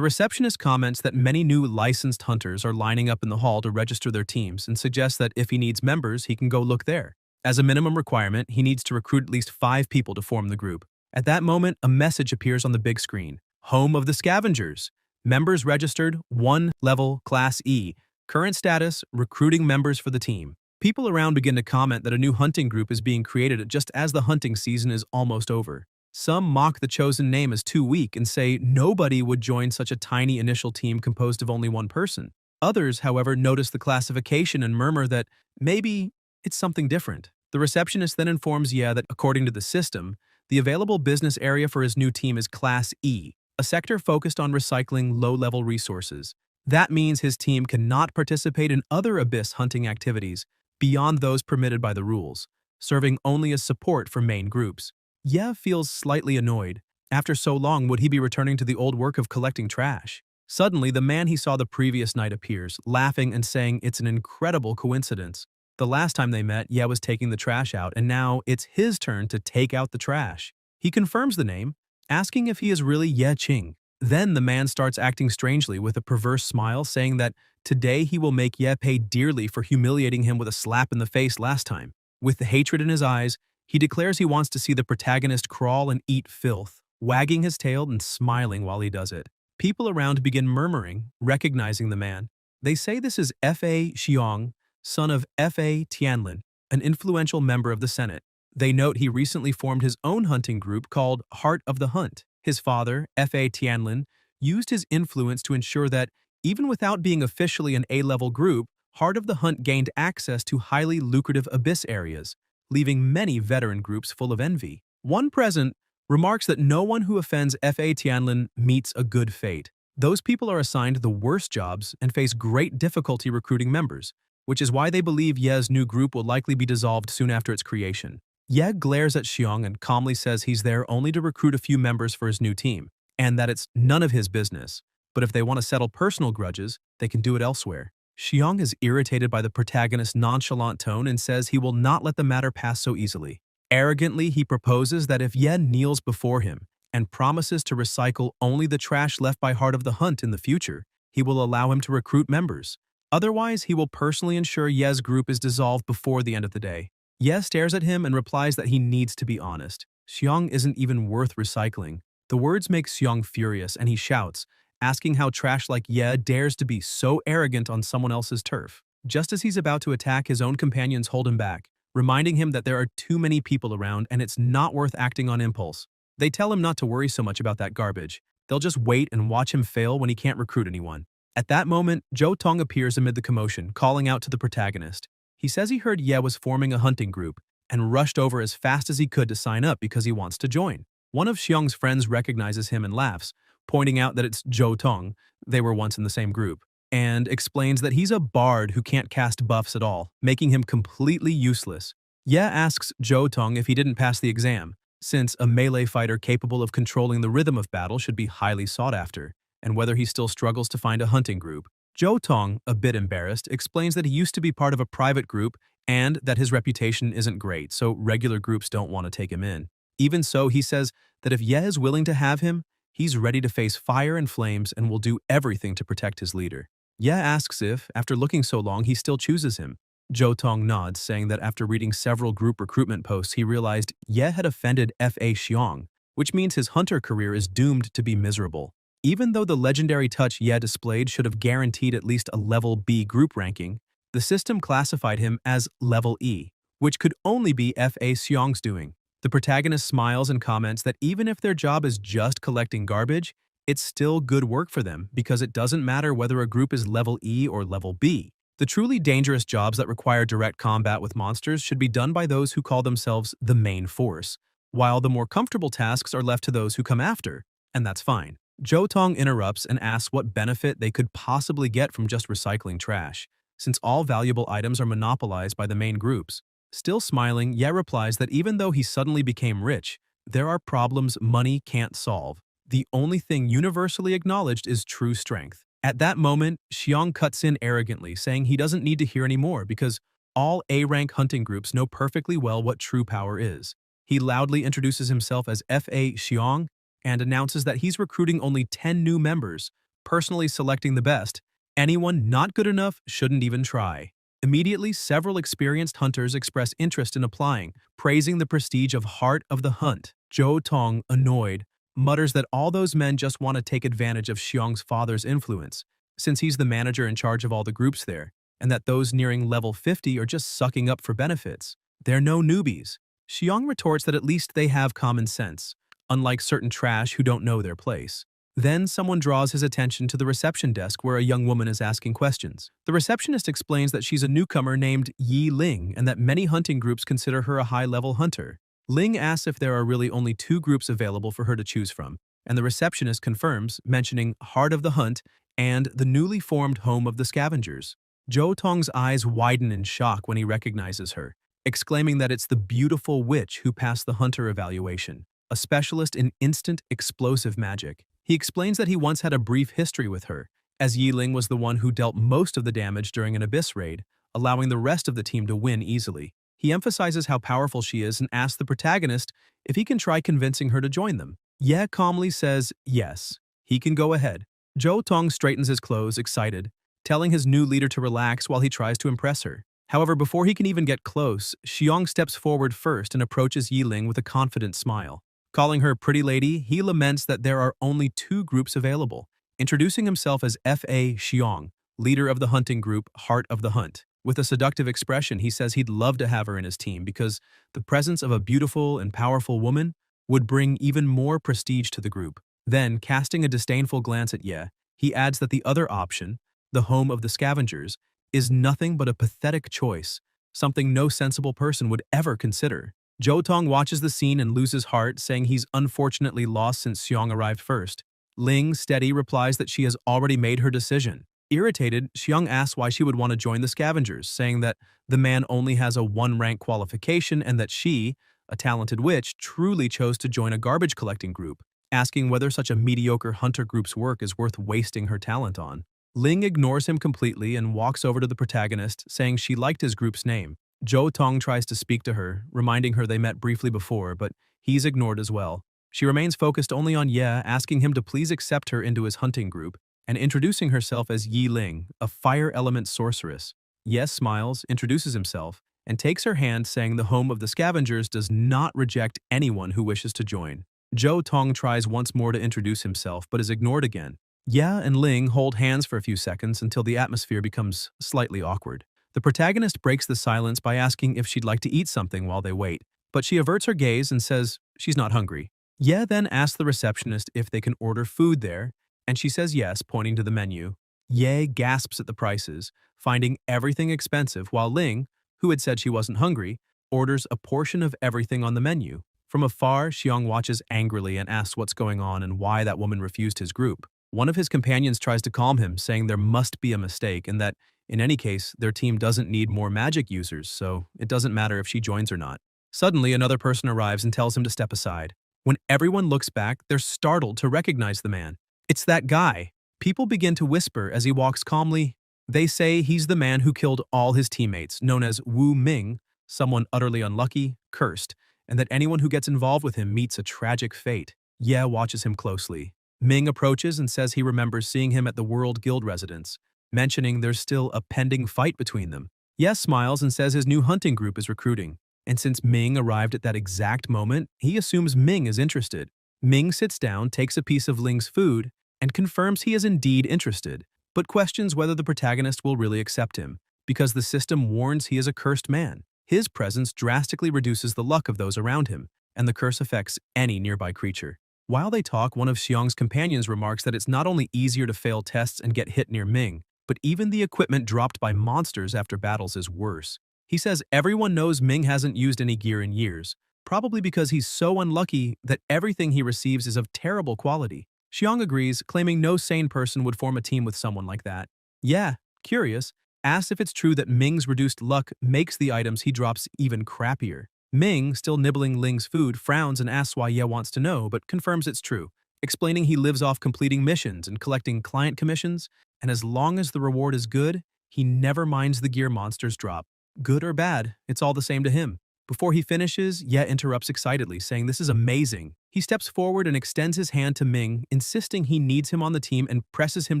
receptionist comments that many new licensed hunters are lining up in the hall to register their teams and suggests that if he needs members, he can go look there. As a minimum requirement, he needs to recruit at least 5 people to form the group. At that moment, a message appears on the big screen. Home of the Scavengers. Members registered, 1 level, Class E. Current status, recruiting members for the team. People around begin to comment that a new hunting group is being created just as the hunting season is almost over. Some mock the chosen name as too weak and say nobody would join such a tiny initial team composed of only one person. Others, however, notice the classification and murmur that maybe it's something different. The receptionist then informs Ye that according to the system, the available business area for his new team is Class E, a sector focused on recycling low-level resources. That means his team cannot participate in other abyss hunting activities beyond those permitted by the rules, serving only as support for main groups. Ye feels slightly annoyed. After so long, would he be returning to the old work of collecting trash? Suddenly, the man he saw the previous night appears, laughing and saying it's an incredible coincidence. The last time they met, Ye was taking the trash out, and now it's his turn to take out the trash. He confirms the name, asking if he is really Ye Qing. Then the man starts acting strangely with a perverse smile, saying that today he will make Ye pay dearly for humiliating him with a slap in the face last time. With the hatred in his eyes, he declares he wants to see the protagonist crawl and eat filth, wagging his tail and smiling while he does it. People around begin murmuring, recognizing the man. They say this is F.A. Xiong, son of F.A. Tianlin, an influential member of the Senate. They note he recently formed his own hunting group called Heart of the Hunt. His father, F.A. Tianlin, used his influence to ensure that, even without being officially an A-level group, Heart of the Hunt gained access to highly lucrative abyss areas, leaving many veteran groups full of envy. One present remarks that no one who offends F.A. Tianlin meets a good fate. Those people are assigned the worst jobs and face great difficulty recruiting members, which is why they believe Ye's new group will likely be dissolved soon after its creation. Ye glares at Xiong and calmly says he's there only to recruit a few members for his new team, and that it's none of his business. But if they want to settle personal grudges, they can do it elsewhere. Xiong is irritated by the protagonist's nonchalant tone and says he will not let the matter pass so easily. Arrogantly, he proposes that if Ye kneels before him and promises to recycle only the trash left by Heart of the Hunt in the future, he will allow him to recruit members. Otherwise, he will personally ensure Ye's group is dissolved before the end of the day. Ye stares at him and replies that he needs to be honest. Xiong isn't even worth recycling. The words make Xiong furious and he shouts, asking how trash like Ye dares to be so arrogant on someone else's turf. Just as he's about to attack, his own companions hold him back, reminding him that there are too many people around and it's not worth acting on impulse. They tell him not to worry so much about that garbage. They'll just wait and watch him fail when he can't recruit anyone. At that moment, Zhou Tong appears amid the commotion, calling out to the protagonist. He says he heard Ye was forming a hunting group and rushed over as fast as he could to sign up because he wants to join. One of Xiong's friends recognizes him and laughs, pointing out that it's Zhou Tong, they were once in the same group, and explains that he's a bard who can't cast buffs at all, making him completely useless. Ye asks Zhou Tong if he didn't pass the exam, since a melee fighter capable of controlling the rhythm of battle should be highly sought after, and whether he still struggles to find a hunting group. Zhou Tong, a bit embarrassed, explains that he used to be part of a private group and that his reputation isn't great, so regular groups don't want to take him in. Even so, he says that if Ye is willing to have him, he's ready to face fire and flames and will do everything to protect his leader. Ye asks if, after looking so long, he still chooses him. Zhou Tong nods, saying that after reading several group recruitment posts, he realized Ye had offended Fa Xiong, which means his hunter career is doomed to be miserable. Even though the legendary touch Ye displayed should have guaranteed at least a level B group ranking, the system classified him as level E, which could only be Fa Xiong's doing. The protagonist smiles and comments that even if their job is just collecting garbage, it's still good work for them because it doesn't matter whether a group is level E or level B. The truly dangerous jobs that require direct combat with monsters should be done by those who call themselves the main force, while the more comfortable tasks are left to those who come after, and that's fine. Zhou Tong interrupts and asks what benefit they could possibly get from just recycling trash, since all valuable items are monopolized by the main groups. Still smiling, Ye replies that even though he suddenly became rich, there are problems money can't solve. The only thing universally acknowledged is true strength. At that moment, Xiong cuts in arrogantly, saying he doesn't need to hear any more because all A-rank hunting groups know perfectly well what true power is. He loudly introduces himself as Fa Xiong and announces that he's recruiting only 10 new members, personally selecting the best. Anyone not good enough shouldn't even try. Immediately, several experienced hunters express interest in applying, praising the prestige of Heart of the Hunt. Zhou Tong, annoyed, mutters that all those men just want to take advantage of Xiong's father's influence, since he's the manager in charge of all the groups there, and that those nearing level 50 are just sucking up for benefits. They're no newbies. Xiong retorts that at least they have common sense, unlike certain trash who don't know their place. Then someone draws his attention to the reception desk where a young woman is asking questions. The receptionist explains that she's a newcomer named Yi Ling and that many hunting groups consider her a high-level hunter. Ling asks if there are really only 2 groups available for her to choose from, and the receptionist confirms, mentioning Heart of the Hunt and the newly formed Home of the Scavengers. Zhou Tong's eyes widen in shock when he recognizes her, exclaiming that it's the beautiful witch who passed the hunter evaluation, a specialist in instant explosive magic. He explains that he once had a brief history with her, as Yi Ling was the one who dealt most of the damage during an abyss raid, allowing the rest of the team to win easily. He emphasizes how powerful she is and asks the protagonist if he can try convincing her to join them. Ye calmly says yes, he can go ahead. Zhou Tong straightens his clothes, excited, telling his new leader to relax while he tries to impress her. However, before he can even get close, Xiong steps forward first and approaches Yi Ling with a confident smile. Calling her pretty lady, he laments that there are only 2 groups available, introducing himself as Fa Xiong, leader of the hunting group Heart of the Hunt. With a seductive expression, he says he'd love to have her in his team because the presence of a beautiful and powerful woman would bring even more prestige to the group. Then, casting a disdainful glance at Ye, he adds that the other option, the Home of the Scavengers, is nothing but a pathetic choice, something no sensible person would ever consider. Zhou Tong watches the scene and loses heart, saying he's unfortunately lost since Xiong arrived first. Ling, steady, replies that she has already made her decision. Irritated, Xiong asks why she would want to join the Scavengers, saying that the man only has a 1-rank qualification and that she, a talented witch, truly chose to join a garbage collecting group, asking whether such a mediocre hunter group's work is worth wasting her talent on. Ling ignores him completely and walks over to the protagonist, saying she liked his group's name. Zhou Tong tries to speak to her, reminding her they met briefly before, but he's ignored as well. She remains focused only on Ye, asking him to please accept her into his hunting group, and introducing herself as Yi Ling, a fire element sorceress. Ye smiles, introduces himself, and takes her hand, saying the Home of the Scavengers does not reject anyone who wishes to join. Zhou Tong tries once more to introduce himself, but is ignored again. Ye and Ling hold hands for a few seconds until the atmosphere becomes slightly awkward. The protagonist breaks the silence by asking if she'd like to eat something while they wait, but she averts her gaze and says she's not hungry. Ye then asks the receptionist if they can order food there, and she says yes, pointing to the menu. Ye gasps at the prices, finding everything expensive, while Ling, who had said she wasn't hungry, orders a portion of everything on the menu. From afar, Xiong watches angrily and asks what's going on and why that woman refused his group. One of his companions tries to calm him, saying there must be a mistake and that, in any case, their team doesn't need more magic users, so it doesn't matter if she joins or not. Suddenly, another person arrives and tells him to step aside. When everyone looks back, they're startled to recognize the man. It's that guy. People begin to whisper as he walks calmly. They say he's the man who killed all his teammates, known as Wu Ming, someone utterly unlucky, cursed, and that anyone who gets involved with him meets a tragic fate. Ye watches him closely. Ming approaches and says he remembers seeing him at the World Guild residence, mentioning there's still a pending fight between them. Ye smiles and says his new hunting group is recruiting, and since Ming arrived at that exact moment, he assumes Ming is interested. Ming sits down, takes a piece of Ling's food, and confirms he is indeed interested, but questions whether the protagonist will really accept him, because the system warns he is a cursed man. His presence drastically reduces the luck of those around him, and the curse affects any nearby creature. While they talk, one of Xiong's companions remarks that it's not only easier to fail tests and get hit near Ming, but even the equipment dropped by monsters after battles is worse. He says everyone knows Ming hasn't used any gear in years, probably because he's so unlucky that everything he receives is of terrible quality. Xiong agrees, claiming no sane person would form a team with someone like that. Yeah, curious, asks if it's true that Ming's reduced luck makes the items he drops even crappier. Ming, still nibbling Ling's food, frowns and asks why Ye wants to know, but confirms it's true, explaining he lives off completing missions and collecting client commissions, and as long as the reward is good, he never minds the gear monsters drop. Good or bad, it's all the same to him. Before he finishes, Ye interrupts excitedly, saying this is amazing. He steps forward and extends his hand to Ming, insisting he needs him on the team and presses him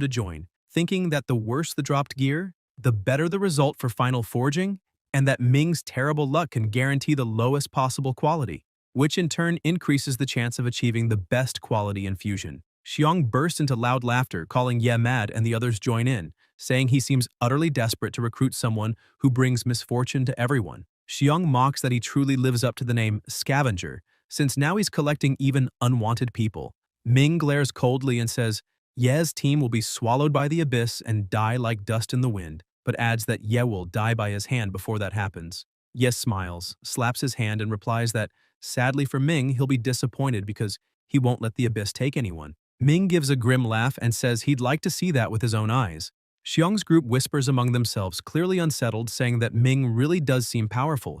to join, thinking that the worse the dropped gear, the better the result for final forging, and that Ming's terrible luck can guarantee the lowest possible quality, which in turn increases the chance of achieving the best quality in fusion. Xiong bursts into loud laughter, calling Ye mad, and the others join in, saying he seems utterly desperate to recruit someone who brings misfortune to everyone. Xiong mocks that he truly lives up to the name Scavenger, since now he's collecting even unwanted people. Ming glares coldly and says Ye's team will be swallowed by the abyss and die like dust in the wind, but adds that Ye will die by his hand before that happens. Ye smiles, slaps his hand, and replies that, sadly for Ming, he'll be disappointed because he won't let the abyss take anyone. Ming gives a grim laugh and says he'd like to see that with his own eyes. Xiong's group whispers among themselves, clearly unsettled, saying that Ming really does seem powerful.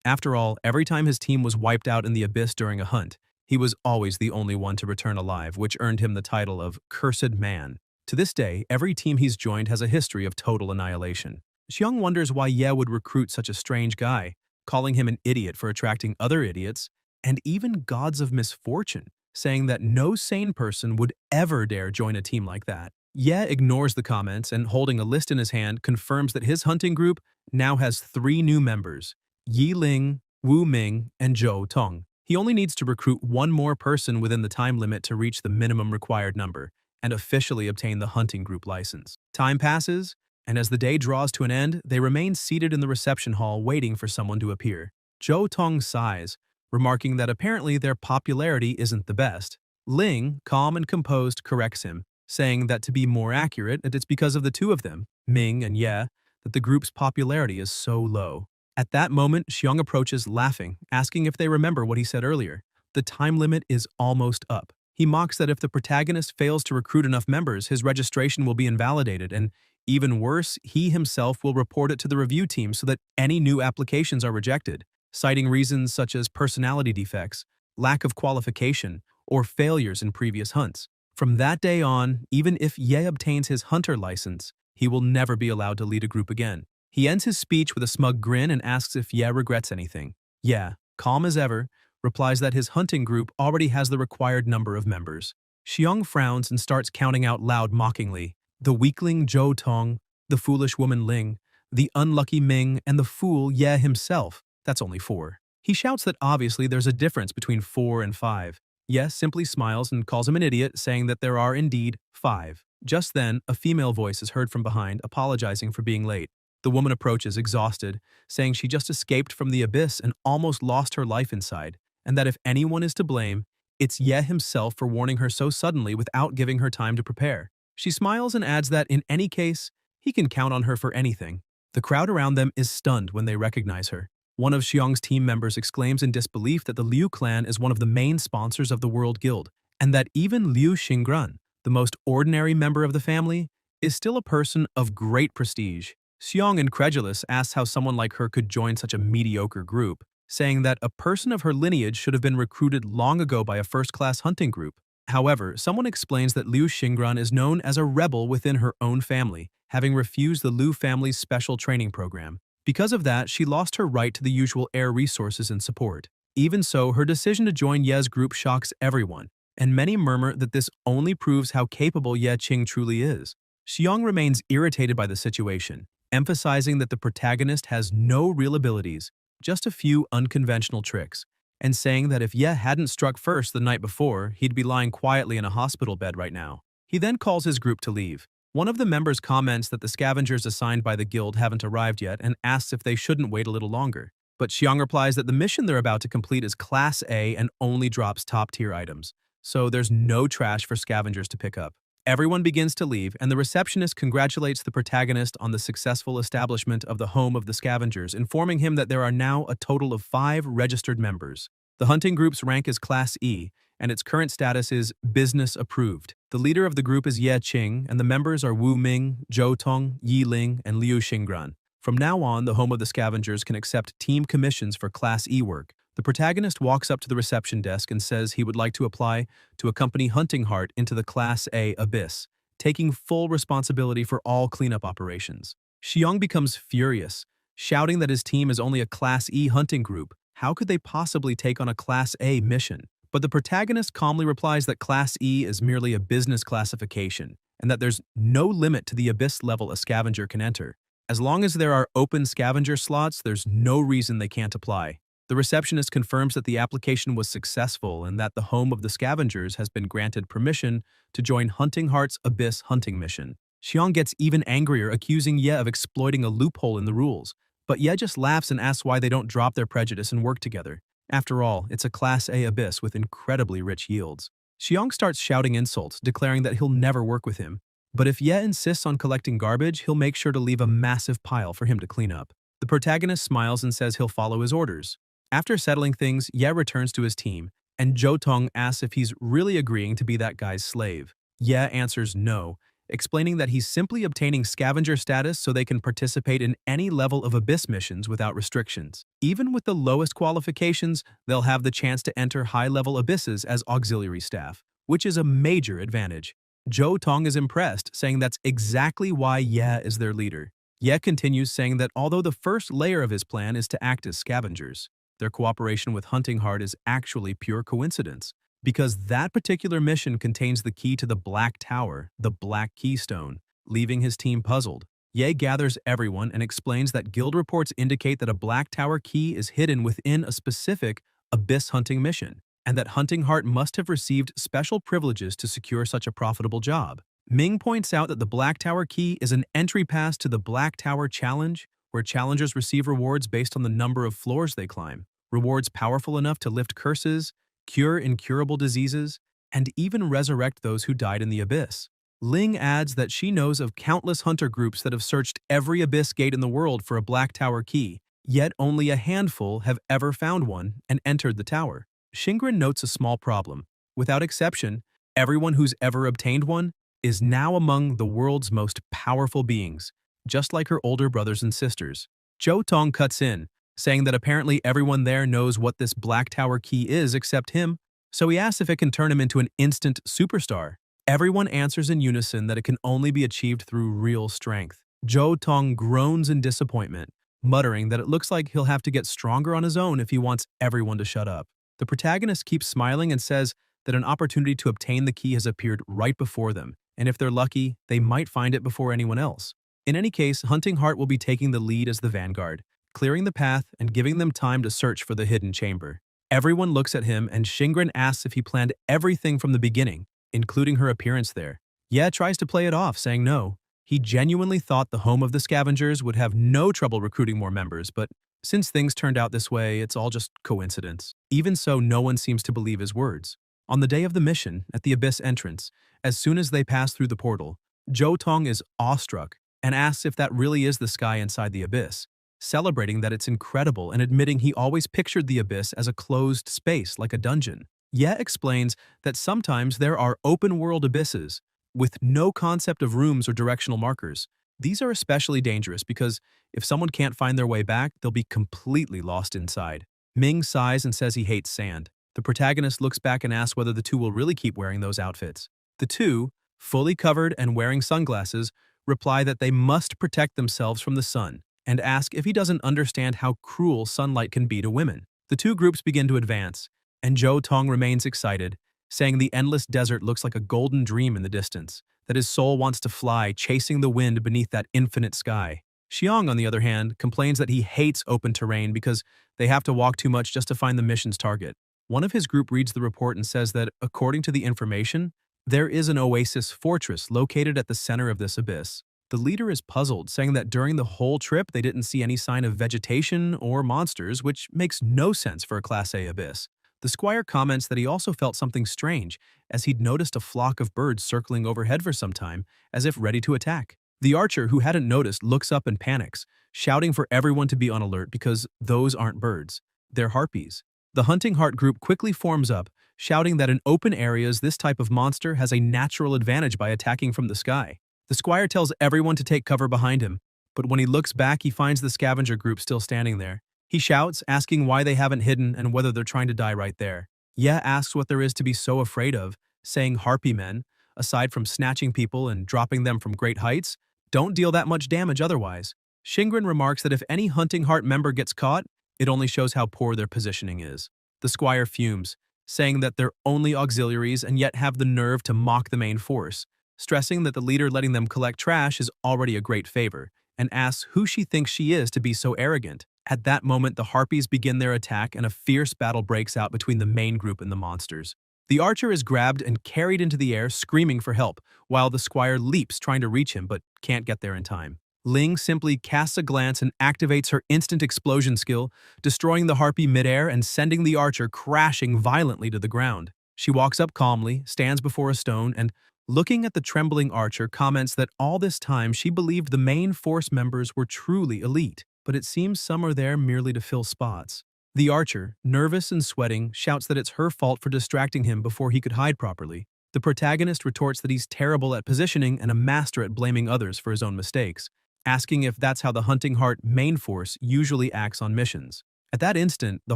After all, every time his team was wiped out in the abyss during a hunt, he was always the only one to return alive, which earned him the title of Cursed Man. To this day, every team he's joined has a history of total annihilation. Xiong wonders why Ye would recruit such a strange guy, calling him an idiot for attracting other idiots, and even gods of misfortune, saying that no sane person would ever dare join a team like that. Ye ignores the comments and, holding a list in his hand, confirms that his hunting group now has 3 new members, Yi Ling, Wu Ming, and Zhou Tong. He only needs to recruit one more person within the time limit to reach the minimum required number and officially obtain the hunting group license. Time passes, and as the day draws to an end, they remain seated in the reception hall waiting for someone to appear. Zhou Tong sighs, remarking that apparently their popularity isn't the best. Ling, calm and composed, corrects him, saying that to be more accurate, it's because of the two of them, Ming and Ye, that the group's popularity is so low. At that moment, Xiong approaches laughing, asking if they remember what he said earlier. The time limit is almost up. He mocks that if the protagonist fails to recruit enough members, his registration will be invalidated, and even worse, he himself will report it to the review team so that any new applications are rejected, citing reasons such as personality defects, lack of qualification, or failures in previous hunts. From that day on, even if Ye obtains his hunter license, he will never be allowed to lead a group again. He ends his speech with a smug grin and asks if Ye regrets anything. Ye, calm as ever, replies that his hunting group already has the required number of members. Xiong frowns and starts counting out loud mockingly, the weakling Zhou Tong, the foolish woman Ling, the unlucky Ming, and the fool Ye himself. That's only 4. He shouts that obviously there's a difference between 4 and 5. Ye simply smiles and calls him an idiot, saying that there are indeed 5. Just then, a female voice is heard from behind, apologizing for being late. The woman approaches, exhausted, saying she just escaped from the abyss and almost lost her life inside, and that if anyone is to blame, it's Ye himself for warning her so suddenly without giving her time to prepare. She smiles and adds that in any case, he can count on her for anything. The crowd around them is stunned when they recognize her. One of Xiong's team members exclaims in disbelief that the Liu clan is one of the main sponsors of the World Guild, and that even Liu Xingran, the most ordinary member of the family, is still a person of great prestige. Xiong, incredulous, asks how someone like her could join such a mediocre group, saying that a person of her lineage should have been recruited long ago by a first-class hunting group. However, someone explains that Liu Xingran is known as a rebel within her own family, having refused the Liu family's special training program. Because of that, she lost her right to the usual heir resources and support. Even so, her decision to join Ye's group shocks everyone, and many murmur that this only proves how capable Ye Qing truly is. Xiong remains irritated by the situation, emphasizing that the protagonist has no real abilities, just a few unconventional tricks, and saying that if Ye hadn't struck first the night before, he'd be lying quietly in a hospital bed right now. He then calls his group to leave. One of the members comments that the scavengers assigned by the guild haven't arrived yet and asks if they shouldn't wait a little longer. But Xiong replies that the mission they're about to complete is Class A and only drops top-tier items, so there's no trash for scavengers to pick up. Everyone begins to leave, and the receptionist congratulates the protagonist on the successful establishment of the home of the scavengers, informing him that there are now a total of 5 registered members. The hunting group's rank is Class E, and its current status is Business Approved. The leader of the group is Ye Qing, and the members are Wu Ming, Zhou Tong, Yi Ling, and Liu Xingran. From now on, the home of the scavengers can accept team commissions for Class E work. The protagonist walks up to the reception desk and says he would like to apply to accompany Hunting Heart into the Class A Abyss, taking full responsibility for all cleanup operations. Xiong becomes furious, shouting that his team is only a Class E hunting group. How could they possibly take on a Class A mission? But the protagonist calmly replies that Class E is merely a business classification, and that there's no limit to the abyss level a scavenger can enter. As long as there are open scavenger slots, there's no reason they can't apply. The receptionist confirms that the application was successful and that the home of the scavengers has been granted permission to join Hunting Heart's Abyss hunting mission. Xiong gets even angrier, accusing Ye of exploiting a loophole in the rules, but Ye just laughs and asks why they don't drop their prejudice and work together. After all, it's a Class A Abyss with incredibly rich yields. Xiong starts shouting insults, declaring that he'll never work with him. But if Ye insists on collecting garbage, he'll make sure to leave a massive pile for him to clean up. The protagonist smiles and says he'll follow his orders. After settling things, Ye returns to his team, and Zhou Tong asks if he's really agreeing to be that guy's slave. Ye answers no, explaining that he's simply obtaining scavenger status so they can participate in any level of Abyss missions without restrictions. Even with the lowest qualifications, they'll have the chance to enter high-level abysses as auxiliary staff, which is a major advantage. Zhou Tong is impressed, saying that's exactly why Ye is their leader. Ye continues, saying that although the first layer of his plan is to act as scavengers, their cooperation with Hunting Heart is actually pure coincidence, because that particular mission contains the key to the Black Tower, the Black Keystone, leaving his team puzzled. Ye gathers everyone and explains that guild reports indicate that a Black Tower key is hidden within a specific Abyss hunting mission, and that Hunting Heart must have received special privileges to secure such a profitable job. Ming points out that the Black Tower key is an entry pass to the Black Tower Challenge, where challengers receive rewards based on the number of floors they climb, rewards powerful enough to lift curses, cure incurable diseases, and even resurrect those who died in the Abyss. Ling adds that she knows of countless hunter groups that have searched every Abyss gate in the world for a Black Tower key, yet only a handful have ever found one and entered the tower. Xingran notes a small problem. Without exception, everyone who's ever obtained one is now among the world's most powerful beings, just like her older brothers and sisters. Zhou Tong cuts in, saying that apparently everyone there knows what this Black Tower key is except him, so he asks if it can turn him into an instant superstar. Everyone answers in unison that it can only be achieved through real strength. Zhou Tong groans in disappointment, muttering that it looks like he'll have to get stronger on his own if he wants everyone to shut up. The protagonist keeps smiling and says that an opportunity to obtain the key has appeared right before them, and if they're lucky, they might find it before anyone else. In any case, Hunting Heart will be taking the lead as the vanguard, clearing the path and giving them time to search for the hidden chamber. Everyone looks at him, and Xingran asks if he planned everything from the beginning, including her appearance there. Ye tries to play it off, saying no. He genuinely thought the home of the scavengers would have no trouble recruiting more members, but since things turned out this way, it's all just coincidence. Even so, no one seems to believe his words. On the day of the mission, at the Abyss entrance, as soon as they pass through the portal, Zhou Tong is awestruck and asks if that really is the sky inside the Abyss. celebrating that it's incredible and admitting he always pictured the abyss as a closed space like a dungeon. Ye explains that sometimes there are open-world abysses with no concept of rooms or directional markers. These are especially dangerous because if someone can't find their way back, they'll be completely lost inside. Ming sighs and says he hates sand. The protagonist looks back and asks whether the two will really keep wearing those outfits. The two, fully covered and wearing sunglasses, reply that they must protect themselves from the sun and ask if he doesn't understand how cruel sunlight can be to women. The two groups begin to advance, and Zhou Tong remains excited, saying the endless desert looks like a golden dream in the distance, that his soul wants to fly, chasing the wind beneath that infinite sky. Xiang, on the other hand, complains that he hates open terrain because they have to walk too much just to find the mission's target. One of his group reads the report and says that, according to the information, there is an oasis fortress located at the center of this abyss. The leader is puzzled, saying that during the whole trip they didn't see any sign of vegetation or monsters, which makes no sense for a Class A abyss. The squire comments that he also felt something strange, as he'd noticed a flock of birds circling overhead for some time, as if ready to attack. The archer, who hadn't noticed, looks up and panics, shouting for everyone to be on alert because those aren't birds. They're harpies. The hunting heart group quickly forms up, shouting that in open areas this type of monster has a natural advantage by attacking from the sky. The squire tells everyone to take cover behind him, but when he looks back he finds the scavenger group still standing there. He shouts, asking why they haven't hidden and whether they're trying to die right there. Ye asks what there is to be so afraid of, saying harpy men, aside from snatching people and dropping them from great heights, don't deal that much damage otherwise. Shingren remarks that if any hunting heart member gets caught, it only shows how poor their positioning is. The squire fumes, saying that they're only auxiliaries and yet have the nerve to mock the main force, stressing that the leader letting them collect trash is already a great favor, and asks who she thinks she is to be so arrogant. At that moment, the harpies begin their attack and a fierce battle breaks out between the main group and the monsters. The archer is grabbed and carried into the air, screaming for help, while the squire leaps trying to reach him but can't get there in time. Ling simply casts a glance and activates her instant explosion skill, destroying the harpy midair and sending the archer crashing violently to the ground. She walks up calmly, stands before a stone, and, looking at the trembling archer, comments that all this time she believed the main force members were truly elite, but it seems some are there merely to fill spots. The archer, nervous and sweating, shouts that it's her fault for distracting him before he could hide properly. The protagonist retorts that he's terrible at positioning and a master at blaming others for his own mistakes, asking if that's how the hunting heart main force usually acts on missions. At that instant, the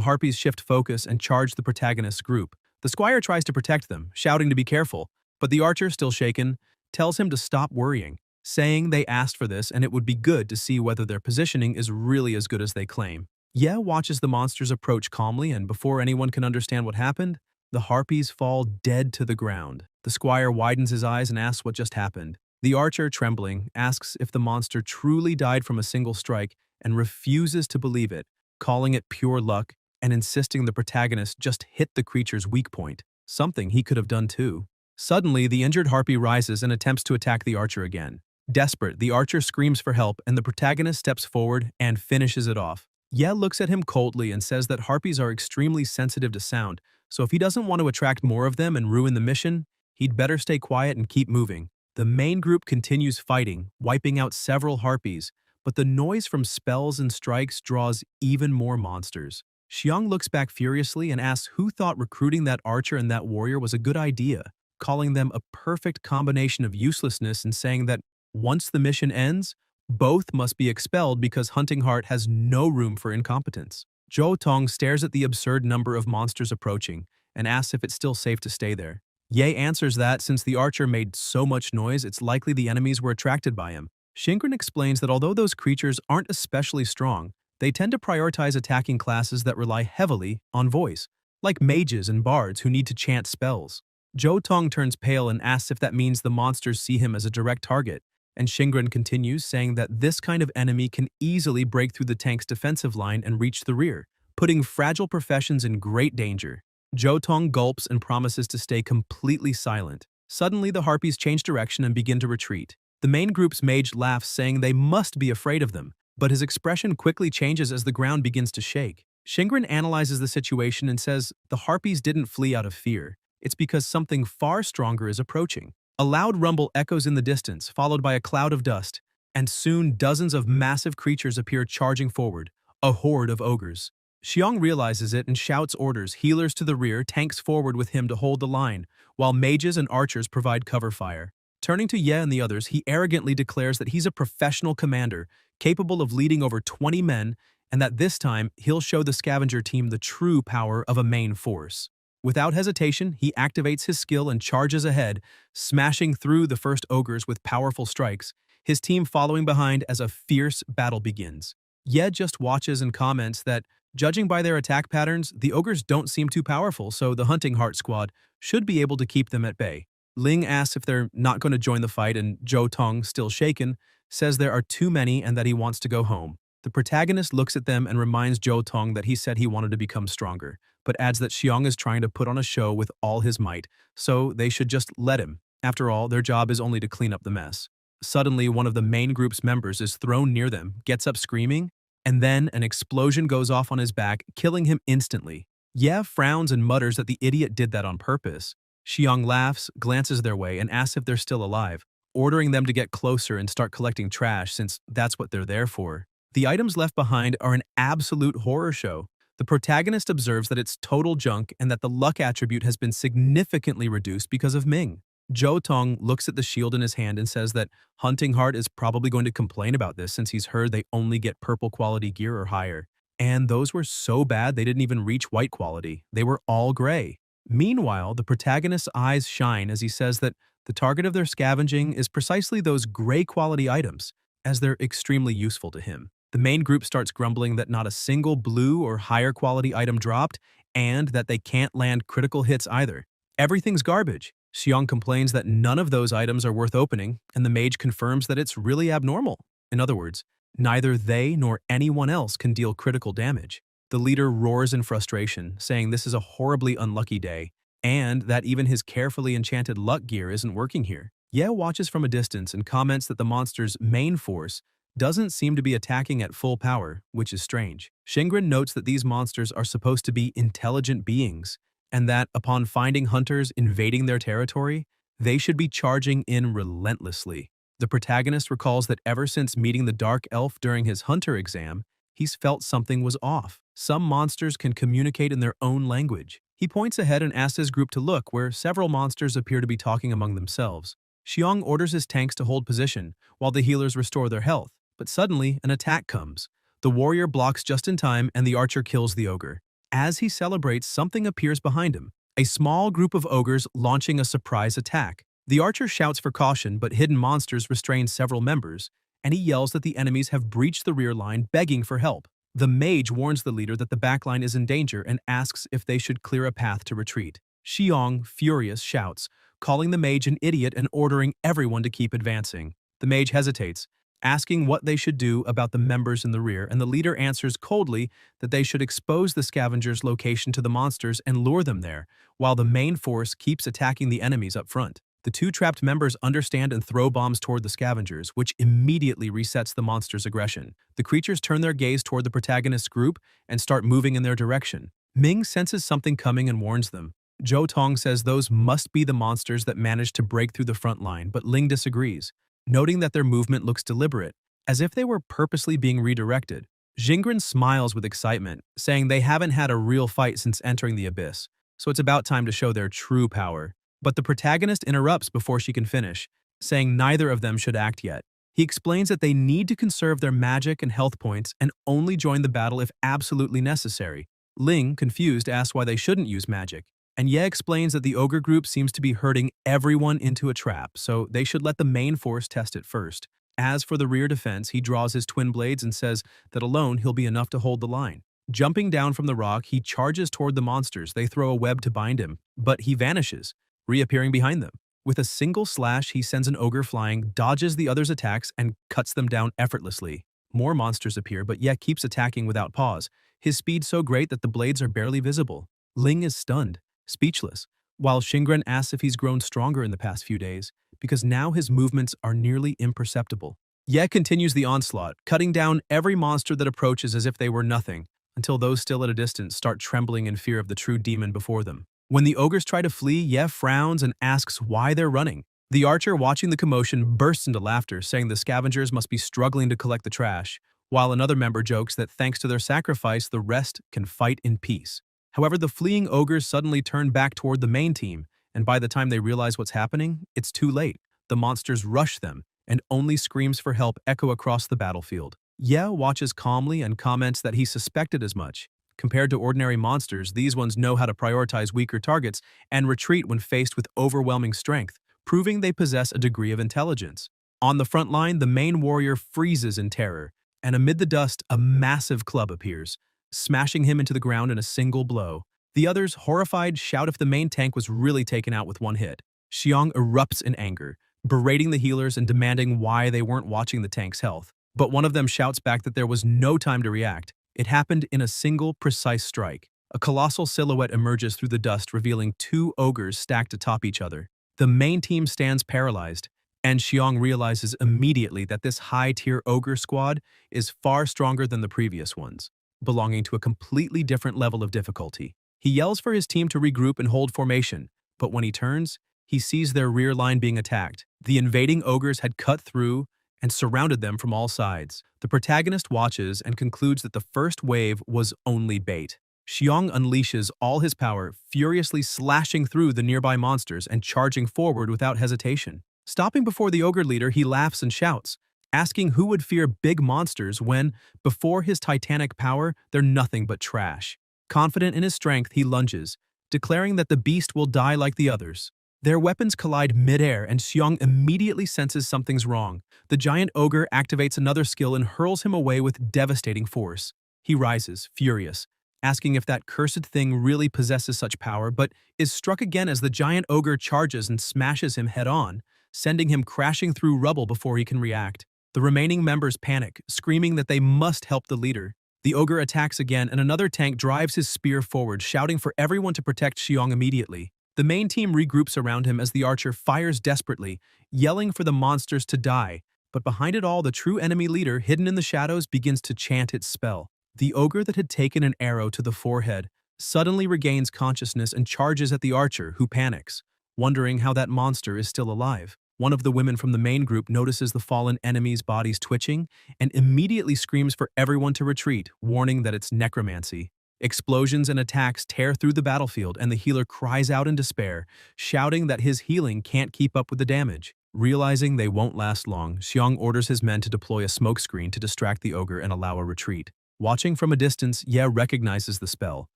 harpies shift focus and charge the protagonist's group. The squire tries to protect them, shouting to be careful, but the archer, still shaken, tells him to stop worrying, saying they asked for this and it would be good to see whether their positioning is really as good as they claim. Ye watches the monsters approach calmly, and before anyone can understand what happened, the harpies fall dead to the ground. The squire widens his eyes and asks what just happened. The archer, trembling, asks if the monster truly died from a single strike and refuses to believe it, calling it pure luck and insisting the protagonist just hit the creature's weak point, something he could have done too. Suddenly, the injured harpy rises and attempts to attack the archer again. Desperate, the archer screams for help and the protagonist steps forward and finishes it off. Ye looks at him coldly and says that harpies are extremely sensitive to sound, so if he doesn't want to attract more of them and ruin the mission, he'd better stay quiet and keep moving. The main group continues fighting, wiping out several harpies, but the noise from spells and strikes draws even more monsters. Xiang looks back furiously and asks who thought recruiting that archer and that warrior was a good idea, calling them a perfect combination of uselessness and saying that once the mission ends, both must be expelled because Hunting Heart has no room for incompetence. Zhou Tong stares at the absurd number of monsters approaching and asks if it's still safe to stay there. Ye answers that since the archer made so much noise, it's likely the enemies were attracted by him. Shingren explains that although those creatures aren't especially strong, they tend to prioritize attacking classes that rely heavily on voice, like mages and bards who need to chant spells. Zhou Tong turns pale and asks if that means the monsters see him as a direct target, and Shingren continues, saying that this kind of enemy can easily break through the tank's defensive line and reach the rear, putting fragile professions in great danger. Zhou Tong gulps and promises to stay completely silent. Suddenly, the harpies change direction and begin to retreat. The main group's mage laughs, saying they must be afraid of them, but his expression quickly changes as the ground begins to shake. Shingren analyzes the situation and says the harpies didn't flee out of fear. It's because something far stronger is approaching. A loud rumble echoes in the distance, followed by a cloud of dust, and soon dozens of massive creatures appear charging forward, a horde of ogres. Xiong realizes it and shouts orders, healers to the rear, tanks forward with him to hold the line, while mages and archers provide cover fire. Turning to Ye and the others, he arrogantly declares that he's a professional commander, capable of leading over 20 men, and that this time he'll show the scavenger team the true power of a main force. Without hesitation, he activates his skill and charges ahead, smashing through the first ogres with powerful strikes, his team following behind as a fierce battle begins. Ye just watches and comments that, judging by their attack patterns, the ogres don't seem too powerful, so the Hunting Heart squad should be able to keep them at bay. Ling asks if they're not going to join the fight, and Zhou Tong, still shaken, says there are too many and that he wants to go home. The protagonist looks at them and reminds Zhou Tong that he said he wanted to become stronger, but adds that Xiong is trying to put on a show with all his might, so they should just let him. After all, their job is only to clean up the mess. Suddenly, one of the main group's members is thrown near them, gets up screaming, and then an explosion goes off on his back, killing him instantly. Ye frowns and mutters that the idiot did that on purpose. Xiong laughs, glances their way, and asks if they're still alive, ordering them to get closer and start collecting trash since that's what they're there for. The items left behind are an absolute horror show. The protagonist observes that it's total junk and that the luck attribute has been significantly reduced because of Ming. Zhou Tong looks at the shield in his hand and says that Hunting Heart is probably going to complain about this since he's heard they only get purple quality gear or higher. And those were so bad they didn't even reach white quality. They were all gray. Meanwhile, the protagonist's eyes shine as he says that the target of their scavenging is precisely those gray quality items, as they're extremely useful to him. The main group starts grumbling that not a single blue or higher quality item dropped, and that they can't land critical hits either. Everything's garbage. Xiong complains that none of those items are worth opening, and the mage confirms that it's really abnormal. In other words, neither they nor anyone else can deal critical damage. The leader roars in frustration, saying this is a horribly unlucky day, and that even his carefully enchanted luck gear isn't working here. Ye watches from a distance and comments that the monster's main force doesn't seem to be attacking at full power, which is strange. Shingren notes that these monsters are supposed to be intelligent beings, and that upon finding hunters invading their territory, they should be charging in relentlessly. The protagonist recalls that ever since meeting the Dark Elf during his hunter exam, he's felt something was off. Some monsters can communicate in their own language. He points ahead and asks his group to look, where several monsters appear to be talking among themselves. Xiong orders his tanks to hold position, while the healers restore their health. But suddenly, an attack comes. The warrior blocks just in time, and the archer kills the ogre. As he celebrates, something appears behind him. A small group of ogres launching a surprise attack. The archer shouts for caution, but hidden monsters restrain several members, and he yells that the enemies have breached the rear line, begging for help. The mage warns the leader that the backline is in danger and asks if they should clear a path to retreat. Xiong, furious, shouts, calling the mage an idiot and ordering everyone to keep advancing. The mage hesitates, asking what they should do about the members in the rear, and the leader answers coldly that they should expose the scavenger's location to the monsters and lure them there, while the main force keeps attacking the enemies up front. The two trapped members understand and throw bombs toward the scavengers, which immediately resets the monster's aggression. The creatures turn their gaze toward the protagonist's group and start moving in their direction. Ming senses something coming and warns them. Zhou Tong says those must be the monsters that managed to break through the front line, but Ling disagrees, noting that their movement looks deliberate, as if they were purposely being redirected. Jingren smiles with excitement, saying they haven't had a real fight since entering the abyss, so it's about time to show their true power. But the protagonist interrupts before she can finish, saying neither of them should act yet. He explains that they need to conserve their magic and health points and only join the battle if absolutely necessary. Ling, confused, asks why they shouldn't use magic, and Ye explains that the ogre group seems to be herding everyone into a trap, so they should let the main force test it first. As for the rear defense, he draws his twin blades and says that alone he'll be enough to hold the line. Jumping down from the rock, he charges toward the monsters. They throw a web to bind him, but he vanishes, reappearing behind them. With a single slash, he sends an ogre flying, dodges the other's attacks, and cuts them down effortlessly. More monsters appear, but Ye keeps attacking without pause, his speed so great that the blades are barely visible. Ling is stunned, speechless, while Shingren asks if he's grown stronger in the past few days, because now his movements are nearly imperceptible. Ye continues the onslaught, cutting down every monster that approaches as if they were nothing, until those still at a distance start trembling in fear of the true demon before them. When the ogres try to flee, Ye frowns and asks why they're running. The archer, watching the commotion, bursts into laughter, saying the scavengers must be struggling to collect the trash, while another member jokes that thanks to their sacrifice, the rest can fight in peace. However, the fleeing ogres suddenly turn back toward the main team, and by the time they realize what's happening, it's too late. The monsters rush them, and only screams for help echo across the battlefield. Ye watches calmly and comments that he suspected as much. Compared to ordinary monsters, these ones know how to prioritize weaker targets and retreat when faced with overwhelming strength, proving they possess a degree of intelligence. On the front line, the main warrior freezes in terror, and amid the dust, a massive club appears, smashing him into the ground in a single blow. The others, horrified, shout if the main tank was really taken out with one hit. Xiong erupts in anger, berating the healers and demanding why they weren't watching the tank's health. But one of them shouts back that there was no time to react. It happened in a single, precise strike. A colossal silhouette emerges through the dust, revealing two ogres stacked atop each other. The main team stands paralyzed, and Xiong realizes immediately that this high-tier ogre squad is far stronger than the previous ones, belonging to a completely different level of difficulty. He yells for his team to regroup and hold formation, but when he turns, he sees their rear line being attacked. The invading ogres had cut through and surrounded them from all sides. The protagonist watches and concludes that the first wave was only bait. Xiong unleashes all his power, furiously slashing through the nearby monsters and charging forward without hesitation. Stopping before the ogre leader, he laughs and shouts, asking who would fear big monsters when, before his titanic power, they're nothing but trash. Confident in his strength, he lunges, declaring that the beast will die like the others. Their weapons collide mid-air, and Xiong immediately senses something's wrong. The giant ogre activates another skill and hurls him away with devastating force. He rises, furious, asking if that cursed thing really possesses such power, but is struck again as the giant ogre charges and smashes him head-on, sending him crashing through rubble before he can react. The remaining members panic, screaming that they must help the leader. The ogre attacks again, and another tank drives his spear forward, shouting for everyone to protect Xiong immediately. The main team regroups around him as the archer fires desperately, yelling for the monsters to die. But behind it all, the true enemy leader, hidden in the shadows, begins to chant its spell. The ogre that had taken an arrow to the forehead suddenly regains consciousness and charges at the archer, who panics, wondering how that monster is still alive. One of the women from the main group notices the fallen enemy's bodies twitching and immediately screams for everyone to retreat, warning that it's necromancy. Explosions and attacks tear through the battlefield, and the healer cries out in despair, shouting that his healing can't keep up with the damage. Realizing they won't last long, Xiong orders his men to deploy a smokescreen to distract the ogre and allow a retreat. Watching from a distance, Ye recognizes the spell,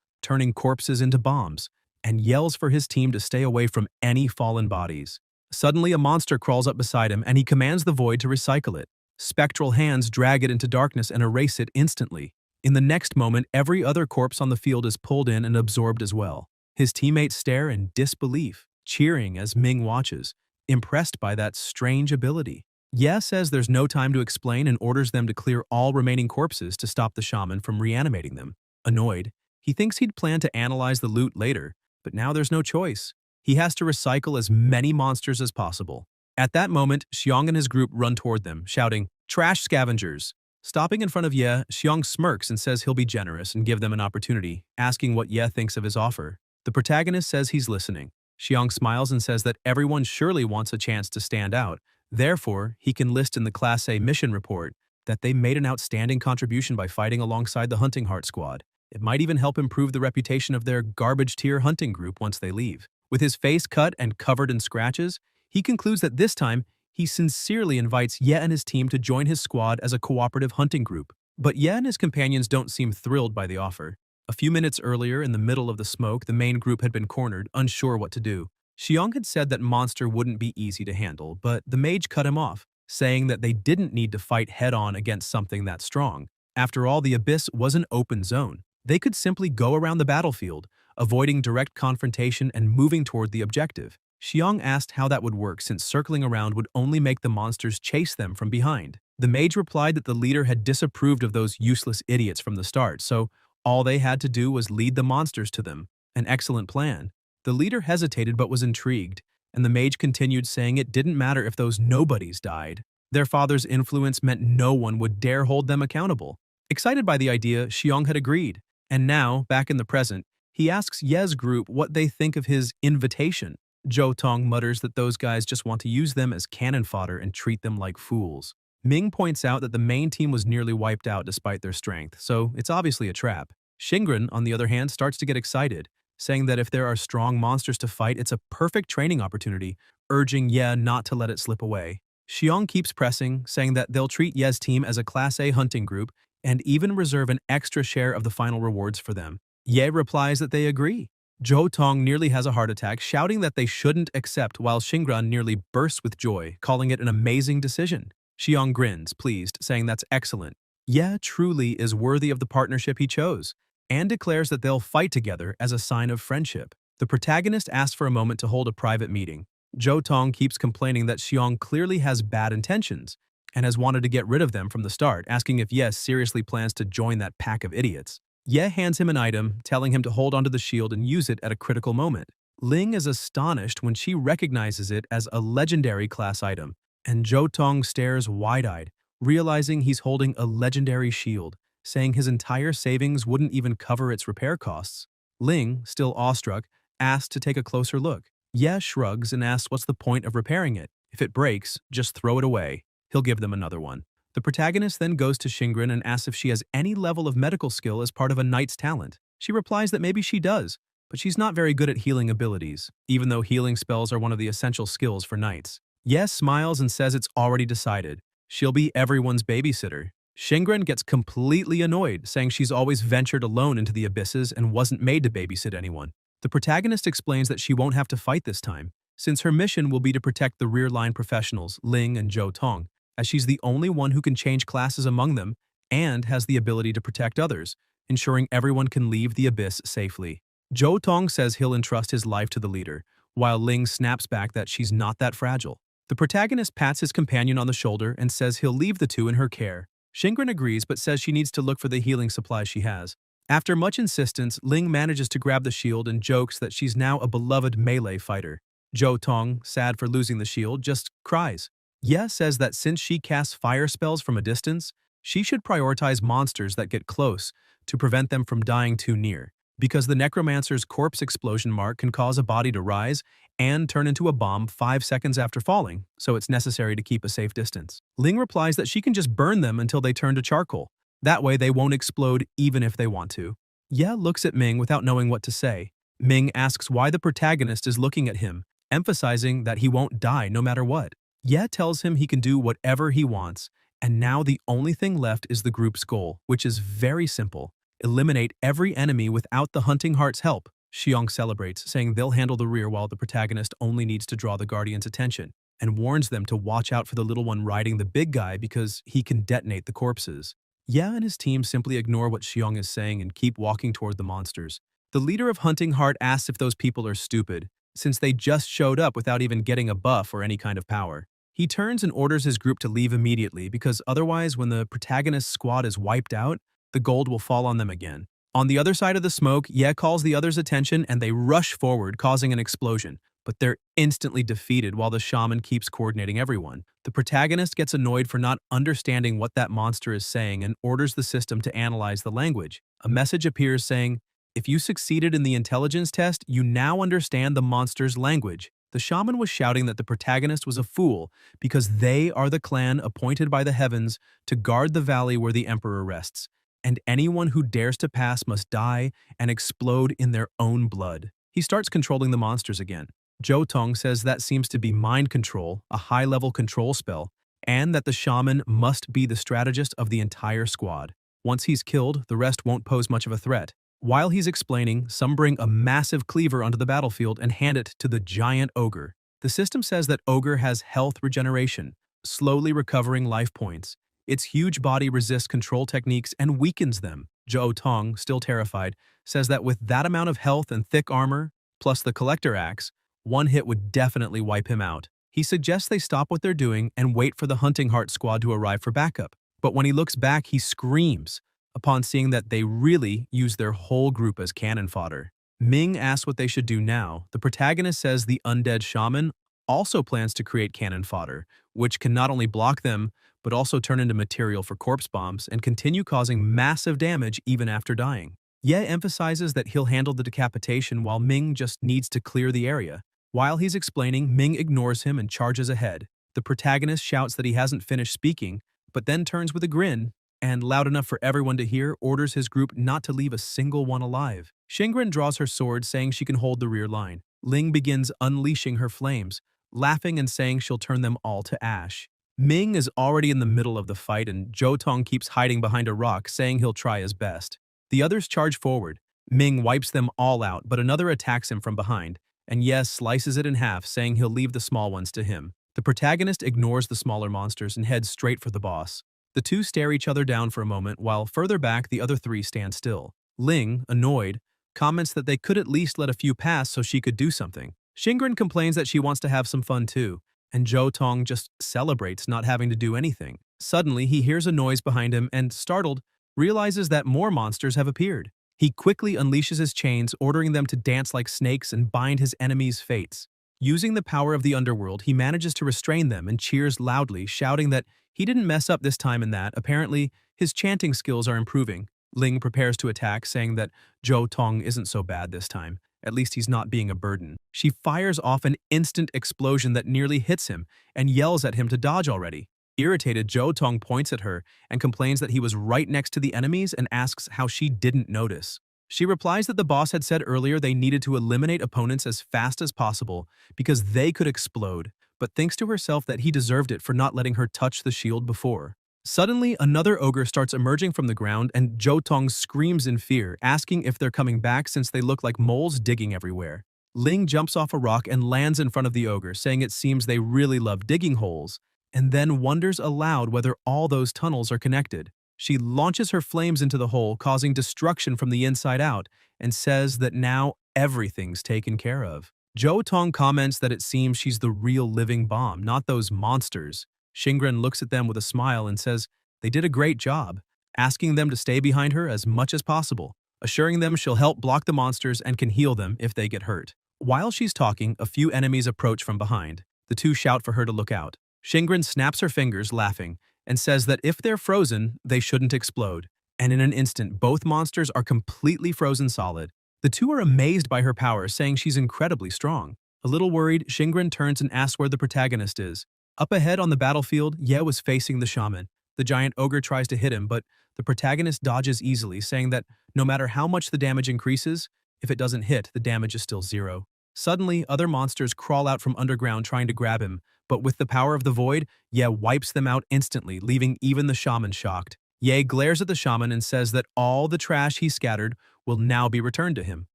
turning corpses into bombs, and yells for his team to stay away from any fallen bodies. Suddenly, a monster crawls up beside him, and he commands the void to recycle it. Spectral hands drag it into darkness and erase it instantly. In the next moment, every other corpse on the field is pulled in and absorbed as well. His teammates stare in disbelief, cheering as Ming watches, impressed by that strange ability. Ye says there's no time to explain and orders them to clear all remaining corpses to stop the shaman from reanimating them. Annoyed, he thinks he'd planned to analyze the loot later, but now there's no choice. He has to recycle as many monsters as possible. At that moment, Xiong and his group run toward them, shouting, "Trash scavengers!" Stopping in front of Ye, Xiong smirks and says he'll be generous and give them an opportunity, asking what Ye thinks of his offer. The protagonist says he's listening. Xiong smiles and says that everyone surely wants a chance to stand out. Therefore, he can list in the Class A mission report that they made an outstanding contribution by fighting alongside the Hunting Heart Squad. It might even help improve the reputation of their garbage-tier hunting group once they leave. With his face cut and covered in scratches, he concludes that this time, he sincerely invites Ye and his team to join his squad as a cooperative hunting group. But Ye and his companions don't seem thrilled by the offer. A few minutes earlier, in the middle of the smoke, the main group had been cornered, unsure what to do. Xiong had said that monster wouldn't be easy to handle, but the mage cut him off, saying that they didn't need to fight head-on against something that strong. After all, the abyss was an open zone. They could simply go around the battlefield, avoiding direct confrontation and moving toward the objective. Xiong asked how that would work since circling around would only make the monsters chase them from behind. The mage replied that the leader had disapproved of those useless idiots from the start, so all they had to do was lead the monsters to them. An excellent plan. The leader hesitated but was intrigued, and the mage continued, saying it didn't matter if those nobodies died. Their father's influence meant no one would dare hold them accountable. Excited by the idea, Xiong had agreed, and now, back in the present, he asks Ye's group what they think of his invitation. Zhou Tong mutters that those guys just want to use them as cannon fodder and treat them like fools. Ming points out that the main team was nearly wiped out despite their strength, so it's obviously a trap. Xingren, on the other hand, starts to get excited, saying that if there are strong monsters to fight, it's a perfect training opportunity, urging Ye not to let it slip away. Xiong keeps pressing, saying that they'll treat Ye's team as a Class A hunting group and even reserve an extra share of the final rewards for them. Ye replies that they agree. Zhou Tong nearly has a heart attack, shouting that they shouldn't accept, while Xingran nearly bursts with joy, calling it an amazing decision. Xiong grins, pleased, saying that's excellent. Ye truly is worthy of the partnership he chose, and declares that they'll fight together as a sign of friendship. The protagonist asks for a moment to hold a private meeting. Zhou Tong keeps complaining that Xiong clearly has bad intentions and has wanted to get rid of them from the start, asking if Ye seriously plans to join that pack of idiots. Ye hands him an item, telling him to hold onto the shield and use it at a critical moment. Ling is astonished when she recognizes it as a legendary class item, and Zhou Tong stares wide-eyed, realizing he's holding a legendary shield, saying his entire savings wouldn't even cover its repair costs. Ling, still awestruck, asks to take a closer look. Ye shrugs and asks what's the point of repairing it. If it breaks, just throw it away. He'll give them another one. The protagonist then goes to Xingren and asks if she has any level of medical skill as part of a knight's talent. She replies that maybe she does, but she's not very good at healing abilities, even though healing spells are one of the essential skills for knights. Ye smiles and says it's already decided. She'll be everyone's babysitter. Xingren gets completely annoyed, saying she's always ventured alone into the abysses and wasn't made to babysit anyone. The protagonist explains that she won't have to fight this time, since her mission will be to protect the rear-line professionals, Ling and Zhou Tong, as she's the only one who can change classes among them and has the ability to protect others, ensuring everyone can leave the abyss safely. Zhou Tong says he'll entrust his life to the leader, while Ling snaps back that she's not that fragile. The protagonist pats his companion on the shoulder and says he'll leave the two in her care. Xingren agrees but says she needs to look for the healing supplies she has. After much insistence, Ling manages to grab the shield and jokes that she's now a beloved melee fighter. Zhou Tong, sad for losing the shield, just cries. Ye says that since she casts fire spells from a distance, she should prioritize monsters that get close to prevent them from dying too near, because the necromancer's corpse explosion mark can cause a body to rise and turn into a bomb 5 seconds after falling, so it's necessary to keep a safe distance. Ling replies that she can just burn them until they turn to charcoal. That way they won't explode even if they want to. Ye looks at Ming without knowing what to say. Ming asks why the protagonist is looking at him, emphasizing that he won't die no matter what. Ye tells him he can do whatever he wants, and now the only thing left is the group's goal, which is very simple. Eliminate every enemy without the hunting heart's help. Xiong celebrates, saying they'll handle the rear while the protagonist only needs to draw the Guardian's attention, and warns them to watch out for the little one riding the big guy because he can detonate the corpses. Ye and his team simply ignore what Xiong is saying and keep walking toward the monsters. The leader of Hunting Heart asks if those people are stupid, since they just showed up without even getting a buff or any kind of power. He turns and orders his group to leave immediately because otherwise when the protagonist's squad is wiped out, the gold will fall on them again. On the other side of the smoke, Ye calls the others' attention and they rush forward, causing an explosion, but they're instantly defeated while the shaman keeps coordinating everyone. The protagonist gets annoyed for not understanding what that monster is saying and orders the system to analyze the language. A message appears saying, "If you succeeded in the intelligence test, you now understand the monster's language." The shaman was shouting that the protagonist was a fool because they are the clan appointed by the heavens to guard the valley where the emperor rests, and anyone who dares to pass must die and explode in their own blood. He starts controlling the monsters again. Zhou Tong says that seems to be mind control, a high-level control spell, and that the shaman must be the strategist of the entire squad. Once he's killed, the rest won't pose much of a threat. While he's explaining, some bring a massive cleaver onto the battlefield and hand it to the giant ogre. The system says that ogre has health regeneration, slowly recovering life points. Its huge body resists control techniques and weakens them. Zhou Tong, still terrified, says that with that amount of health and thick armor, plus the collector axe, one hit would definitely wipe him out. He suggests they stop what they're doing and wait for the Hunting Heart squad to arrive for backup. But when he looks back, he screams upon seeing that they really use their whole group as cannon fodder. Ming asks what they should do now. The protagonist says the undead shaman also plans to create cannon fodder, which can not only block them, but also turn into material for corpse bombs and continue causing massive damage even after dying. Ye emphasizes that he'll handle the decapitation while Ming just needs to clear the area. While he's explaining, Ming ignores him and charges ahead. The protagonist shouts that he hasn't finished speaking, but then turns with a grin and, loud enough for everyone to hear, orders his group not to leave a single one alive. Shingren draws her sword, saying she can hold the rear line. Ling begins unleashing her flames, laughing and saying she'll turn them all to ash. Ming is already in the middle of the fight, and Zhou Tong keeps hiding behind a rock, saying he'll try his best. The others charge forward. Ming wipes them all out, but another attacks him from behind, and Yes slices it in half, saying he'll leave the small ones to him. The protagonist ignores the smaller monsters and heads straight for the boss. The two stare each other down for a moment, while further back the other three stand still. Ling, annoyed, comments that they could at least let a few pass so she could do something. Shingren complains that she wants to have some fun too, and Zhou Tong just celebrates not having to do anything. Suddenly, he hears a noise behind him and, startled, realizes that more monsters have appeared. He quickly unleashes his chains, ordering them to dance like snakes and bind his enemies' fates. Using the power of the underworld, he manages to restrain them and cheers loudly, shouting that he didn't mess up this time and that, apparently, his chanting skills are improving. Ling prepares to attack, saying that Zhou Tong isn't so bad this time. At least he's not being a burden. She fires off an instant explosion that nearly hits him and yells at him to dodge already. Irritated, Zhou Tong points at her and complains that he was right next to the enemies and asks how she didn't notice. She replies that the boss had said earlier they needed to eliminate opponents as fast as possible because they could explode, but thinks to herself that he deserved it for not letting her touch the shield before. Suddenly, another ogre starts emerging from the ground, and Zhou Tong screams in fear, asking if they're coming back since they look like moles digging everywhere. Ling jumps off a rock and lands in front of the ogre, saying it seems they really love digging holes, and then wonders aloud whether all those tunnels are connected. She launches her flames into the hole, causing destruction from the inside out, and says that now everything's taken care of. Zhou Tong comments that it seems she's the real living bomb, not those monsters. Shingren looks at them with a smile and says they did a great job, asking them to stay behind her as much as possible, assuring them she'll help block the monsters and can heal them if they get hurt. While she's talking, a few enemies approach from behind. The two shout for her to look out. Shingren snaps her fingers, laughing, and says that if they're frozen, they shouldn't explode. And in an instant, both monsters are completely frozen solid. The two are amazed by her powers, saying she's incredibly strong. A little worried, Shingren turns and asks where the protagonist is. Up ahead on the battlefield, Ye was facing the shaman. The giant ogre tries to hit him, but the protagonist dodges easily, saying that no matter how much the damage increases, if it doesn't hit, the damage is still zero. Suddenly, other monsters crawl out from underground trying to grab him, but with the power of the void, Ye wipes them out instantly, leaving even the shaman shocked. Ye glares at the shaman and says that all the trash he scattered will now be returned to him.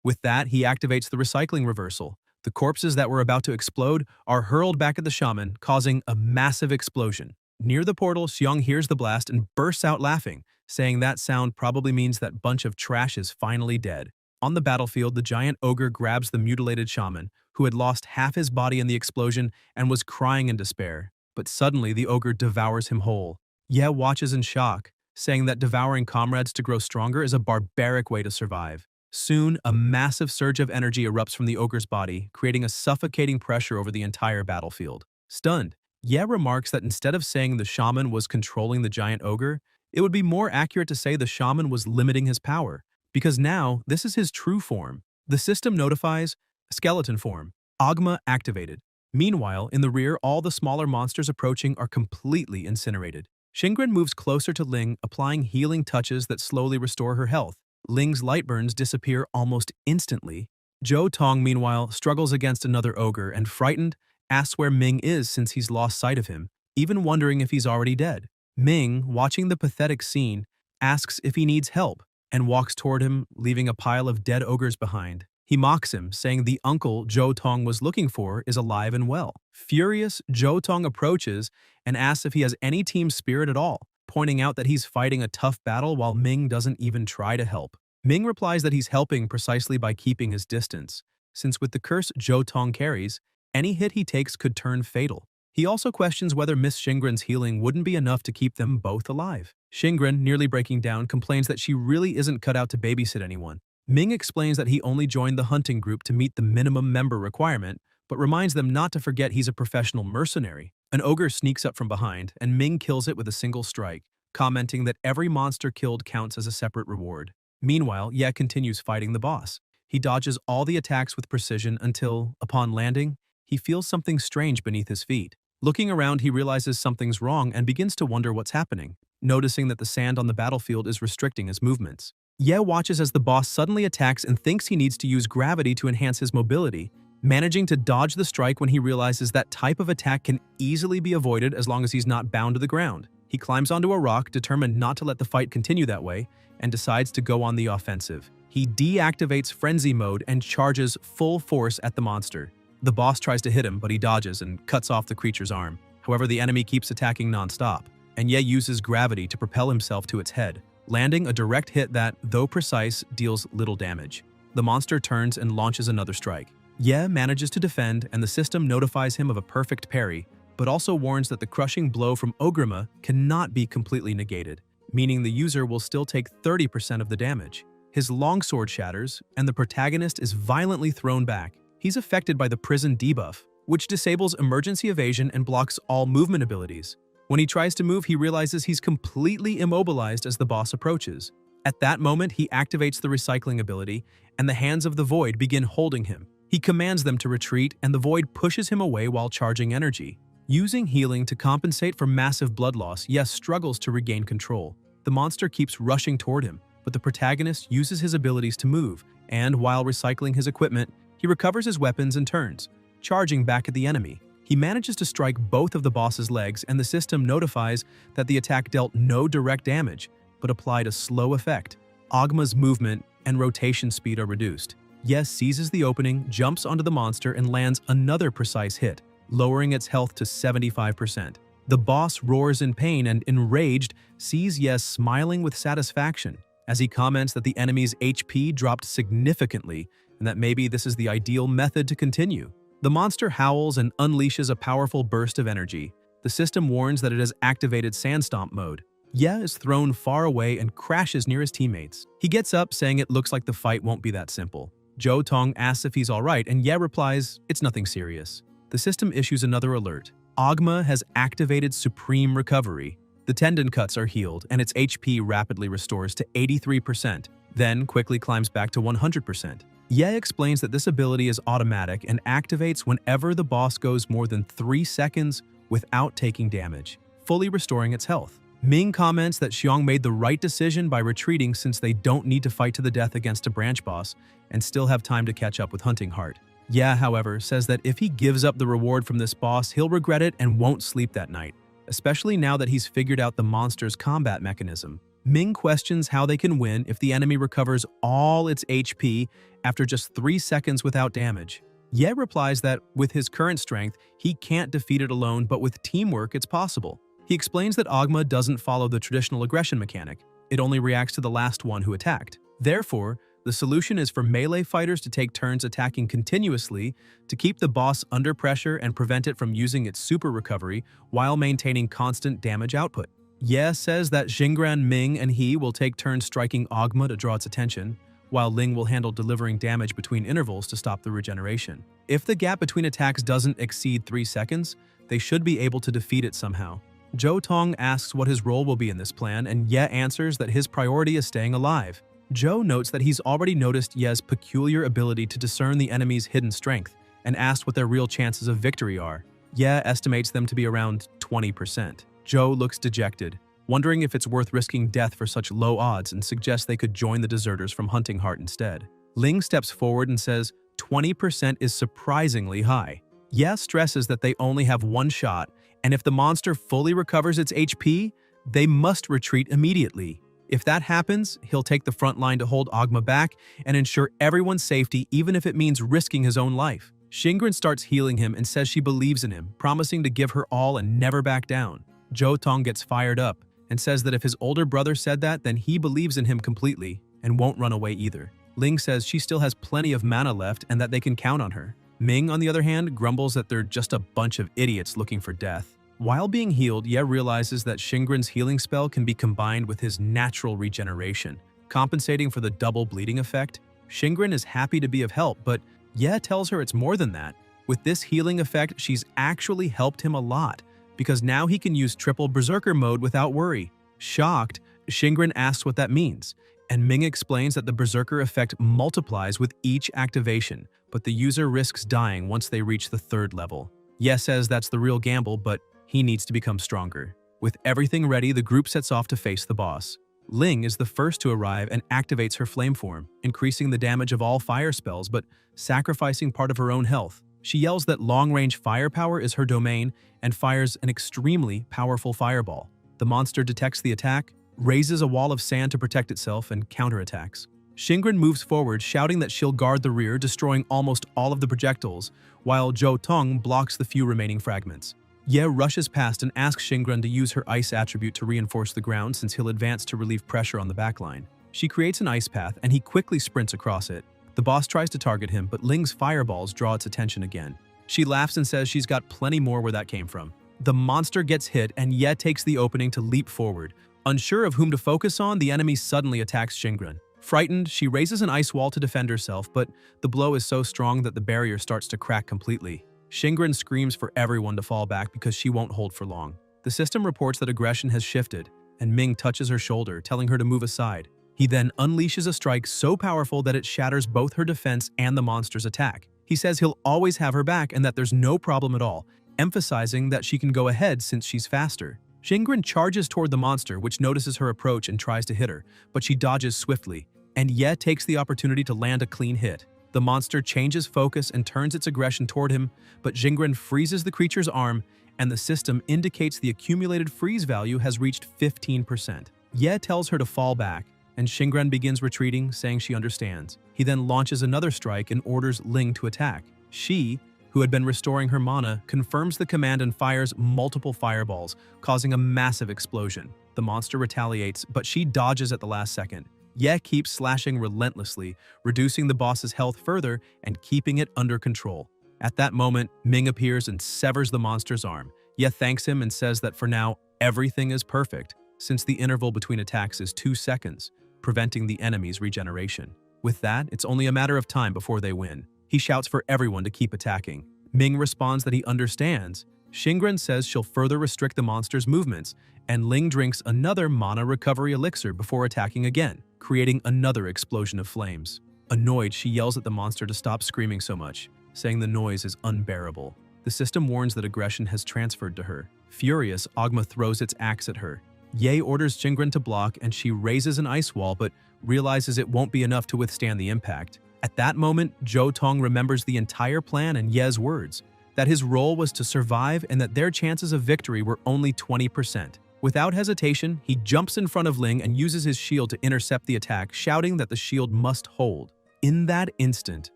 With that, he activates the recycling reversal. The corpses that were about to explode are hurled back at the shaman, causing a massive explosion. Near the portal, Xiong hears the blast and bursts out laughing, saying that sound probably means that bunch of trash is finally dead. On the battlefield, the giant ogre grabs the mutilated shaman, who had lost half his body in the explosion and was crying in despair. But suddenly, the ogre devours him whole. Ye watches in shock, saying that devouring comrades to grow stronger is a barbaric way to survive. Soon, a massive surge of energy erupts from the ogre's body, creating a suffocating pressure over the entire battlefield. Stunned, Ye remarks that instead of saying the shaman was controlling the giant ogre, it would be more accurate to say the shaman was limiting his power, because now this is his true form. The system notifies skeleton form, Agma activated. Meanwhile, in the rear, all the smaller monsters approaching are completely incinerated. Shingren moves closer to Ling, applying healing touches that slowly restore her health. Ling's light burns disappear almost instantly. Zhou Tong, meanwhile, struggles against another ogre and, frightened, asks where Ming is since he's lost sight of him, even wondering if he's already dead. Ming, watching the pathetic scene, asks if he needs help and walks toward him, leaving a pile of dead ogres behind. He mocks him, saying the uncle Zhou Tong was looking for is alive and well. Furious, Zhou Tong approaches and asks if he has any team spirit at all, pointing out that he's fighting a tough battle while Ming doesn't even try to help. Ming replies that he's helping precisely by keeping his distance, since with the curse Zhou Tong carries, any hit he takes could turn fatal. He also questions whether Miss Shingren's healing wouldn't be enough to keep them both alive. Shingren, nearly breaking down, complains that she really isn't cut out to babysit anyone. Ming explains that he only joined the hunting group to meet the minimum member requirement, but reminds them not to forget he's a professional mercenary. An ogre sneaks up from behind, and Ming kills it with a single strike, commenting that every monster killed counts as a separate reward. Meanwhile, Ye continues fighting the boss. He dodges all the attacks with precision until, upon landing, he feels something strange beneath his feet. Looking around, he realizes something's wrong and begins to wonder what's happening, noticing that the sand on the battlefield is restricting his movements. Ye watches as the boss suddenly attacks and thinks he needs to use gravity to enhance his mobility, managing to dodge the strike when he realizes that type of attack can easily be avoided as long as he's not bound to the ground. He climbs onto a rock, determined not to let the fight continue that way, and decides to go on the offensive. He deactivates frenzy mode and charges full force at the monster. The boss tries to hit him, but he dodges and cuts off the creature's arm. However, the enemy keeps attacking non-stop, and Ye uses gravity to propel himself to its head, landing a direct hit that, though precise, deals little damage. The monster turns and launches another strike. Ye manages to defend, and the system notifies him of a perfect parry, but also warns that the crushing blow from Ogrima cannot be completely negated, meaning the user will still take 30% of the damage. His longsword shatters, and the protagonist is violently thrown back. He's affected by the prison debuff, which disables emergency evasion and blocks all movement abilities. When he tries to move, he realizes he's completely immobilized as the boss approaches. At that moment, he activates the recycling ability, and the hands of the Void begin holding him. He commands them to retreat, and the Void pushes him away while charging energy. Using healing to compensate for massive blood loss, Yes struggles to regain control. The monster keeps rushing toward him, but the protagonist uses his abilities to move, and while recycling his equipment, he recovers his weapons and turns, charging back at the enemy. He manages to strike both of the boss's legs, and the system notifies that the attack dealt no direct damage, but applied a slow effect. Ogma's movement and rotation speed are reduced. Yes seizes the opening, jumps onto the monster, and lands another precise hit, lowering its health to 75%. The boss roars in pain and, enraged, sees Yes smiling with satisfaction as he comments that the enemy's HP dropped significantly and that maybe this is the ideal method to continue. The monster howls and unleashes a powerful burst of energy. The system warns that it has activated Sandstomp mode. Ye is thrown far away and crashes near his teammates. He gets up, saying it looks like the fight won't be that simple. Jo Tong asks if he's alright, and Ye replies, it's nothing serious. The system issues another alert. Ogma has activated Supreme Recovery. The tendon cuts are healed, and its HP rapidly restores to 83%, then quickly climbs back to 100%. Ye explains that this ability is automatic and activates whenever the boss goes more than 3 seconds without taking damage, fully restoring its health. Ming comments that Xiong made the right decision by retreating since they don't need to fight to the death against a branch boss and still have time to catch up with Hunting Heart. Ye, however, says that if he gives up the reward from this boss, he'll regret it and won't sleep that night, especially now that he's figured out the monster's combat mechanism. Ming questions how they can win if the enemy recovers all its HP after just 3 seconds without damage. Ye replies that with his current strength, he can't defeat it alone, but with teamwork it's possible. He explains that Ogma doesn't follow the traditional aggression mechanic. It only reacts to the last one who attacked. Therefore, the solution is for melee fighters to take turns attacking continuously to keep the boss under pressure and prevent it from using its super recovery while maintaining constant damage output. Ye says that Xingran, Ming, and he will take turns striking Ogma to draw its attention, while Ling will handle delivering damage between intervals to stop the regeneration. If the gap between attacks doesn't exceed 3 seconds, they should be able to defeat it somehow. Jo Tong asks what his role will be in this plan, and Ye answers that his priority is staying alive. Jo notes that he's already noticed Ye's peculiar ability to discern the enemy's hidden strength, and asks what their real chances of victory are. Ye estimates them to be around 20%. Jo looks dejected, wondering if it's worth risking death for such low odds, and suggests they could join the deserters from Hunting Heart instead. Ling steps forward and says 20% is surprisingly high. Ye stresses that they only have one shot, and if the monster fully recovers its HP, they must retreat immediately. If that happens, he'll take the front line to hold Ogma back and ensure everyone's safety, even if it means risking his own life. Xingran starts healing him and says she believes in him, promising to give her all and never back down. Jo Tong gets fired up and says that if his older brother said that, then he believes in him completely and won't run away either. Ling says she still has plenty of mana left and that they can count on her. Ming, on the other hand, grumbles that they're just a bunch of idiots looking for death. While being healed, Ye realizes that Xingran's healing spell can be combined with his natural regeneration, compensating for the double bleeding effect. Xingran is happy to be of help, but Ye tells her it's more than that. With this healing effect, she's actually helped him a lot, because now he can use triple berserker mode without worry. Shocked, Xingran asks what that means, And Ming explains that the Berserker effect multiplies with each activation, but the user risks dying once they reach the third level. Ye says that's the real gamble, but he needs to become stronger. With everything ready, the group sets off to face the boss. Ling is the first to arrive and activates her flame form, increasing the damage of all fire spells but sacrificing part of her own health. She yells that long-range firepower is her domain and fires an extremely powerful fireball. The monster detects the attack, raises a wall of sand to protect itself, and counterattacks. Shingren moves forward, shouting that she'll guard the rear, destroying almost all of the projectiles, while Zhou Tong blocks the few remaining fragments. Ye rushes past and asks Shingren to use her ice attribute to reinforce the ground since he'll advance to relieve pressure on the backline. She creates an ice path and he quickly sprints across it. The boss tries to target him, but Ling's fireballs draw its attention again. She laughs and says she's got plenty more where that came from. The monster gets hit and Ye takes the opening to leap forward. Unsure of whom to focus on, the enemy suddenly attacks Shingren. Frightened, she raises an ice wall to defend herself, but the blow is so strong that the barrier starts to crack completely. Shingren screams for everyone to fall back because she won't hold for long. The system reports that aggression has shifted, and Ming touches her shoulder, telling her to move aside. He then unleashes a strike so powerful that it shatters both her defense and the monster's attack. He says he'll always have her back and that there's no problem at all, emphasizing that she can go ahead since she's faster. Shingren charges toward the monster, which notices her approach and tries to hit her, but she dodges swiftly, and Ye takes the opportunity to land a clean hit. The monster changes focus and turns its aggression toward him, but Shingren freezes the creature's arm, and the system indicates the accumulated freeze value has reached 15%. Ye tells her to fall back, and Shingren begins retreating, saying she understands. He then launches another strike and orders Ling to attack. She, who had been restoring her mana, confirms the command and fires multiple fireballs, causing a massive explosion. The monster retaliates, but she dodges at the last second. Ye keeps slashing relentlessly, reducing the boss's health further and keeping it under control. At that moment, Ming appears and severs the monster's arm. Ye thanks him and says that for now, everything is perfect, since the interval between attacks is 2 seconds, preventing the enemy's regeneration. With that, it's only a matter of time before they win. He shouts for everyone to keep attacking. Ming responds that he understands. Shingren says she'll further restrict the monster's movements, and Ling drinks another mana recovery elixir before attacking again, creating another explosion of flames. Annoyed, she yells at the monster to stop screaming so much, saying the noise is unbearable. The system warns that aggression has transferred to her. Furious, Ogma throws its axe at her. Ye orders Shingren to block, and she raises an ice wall but realizes it won't be enough to withstand the impact. At that moment, Zhou Tong remembers the entire plan and Ye's words, that his role was to survive and that their chances of victory were only 20%. Without hesitation, he jumps in front of Ling and uses his shield to intercept the attack, shouting that the shield must hold. In that instant,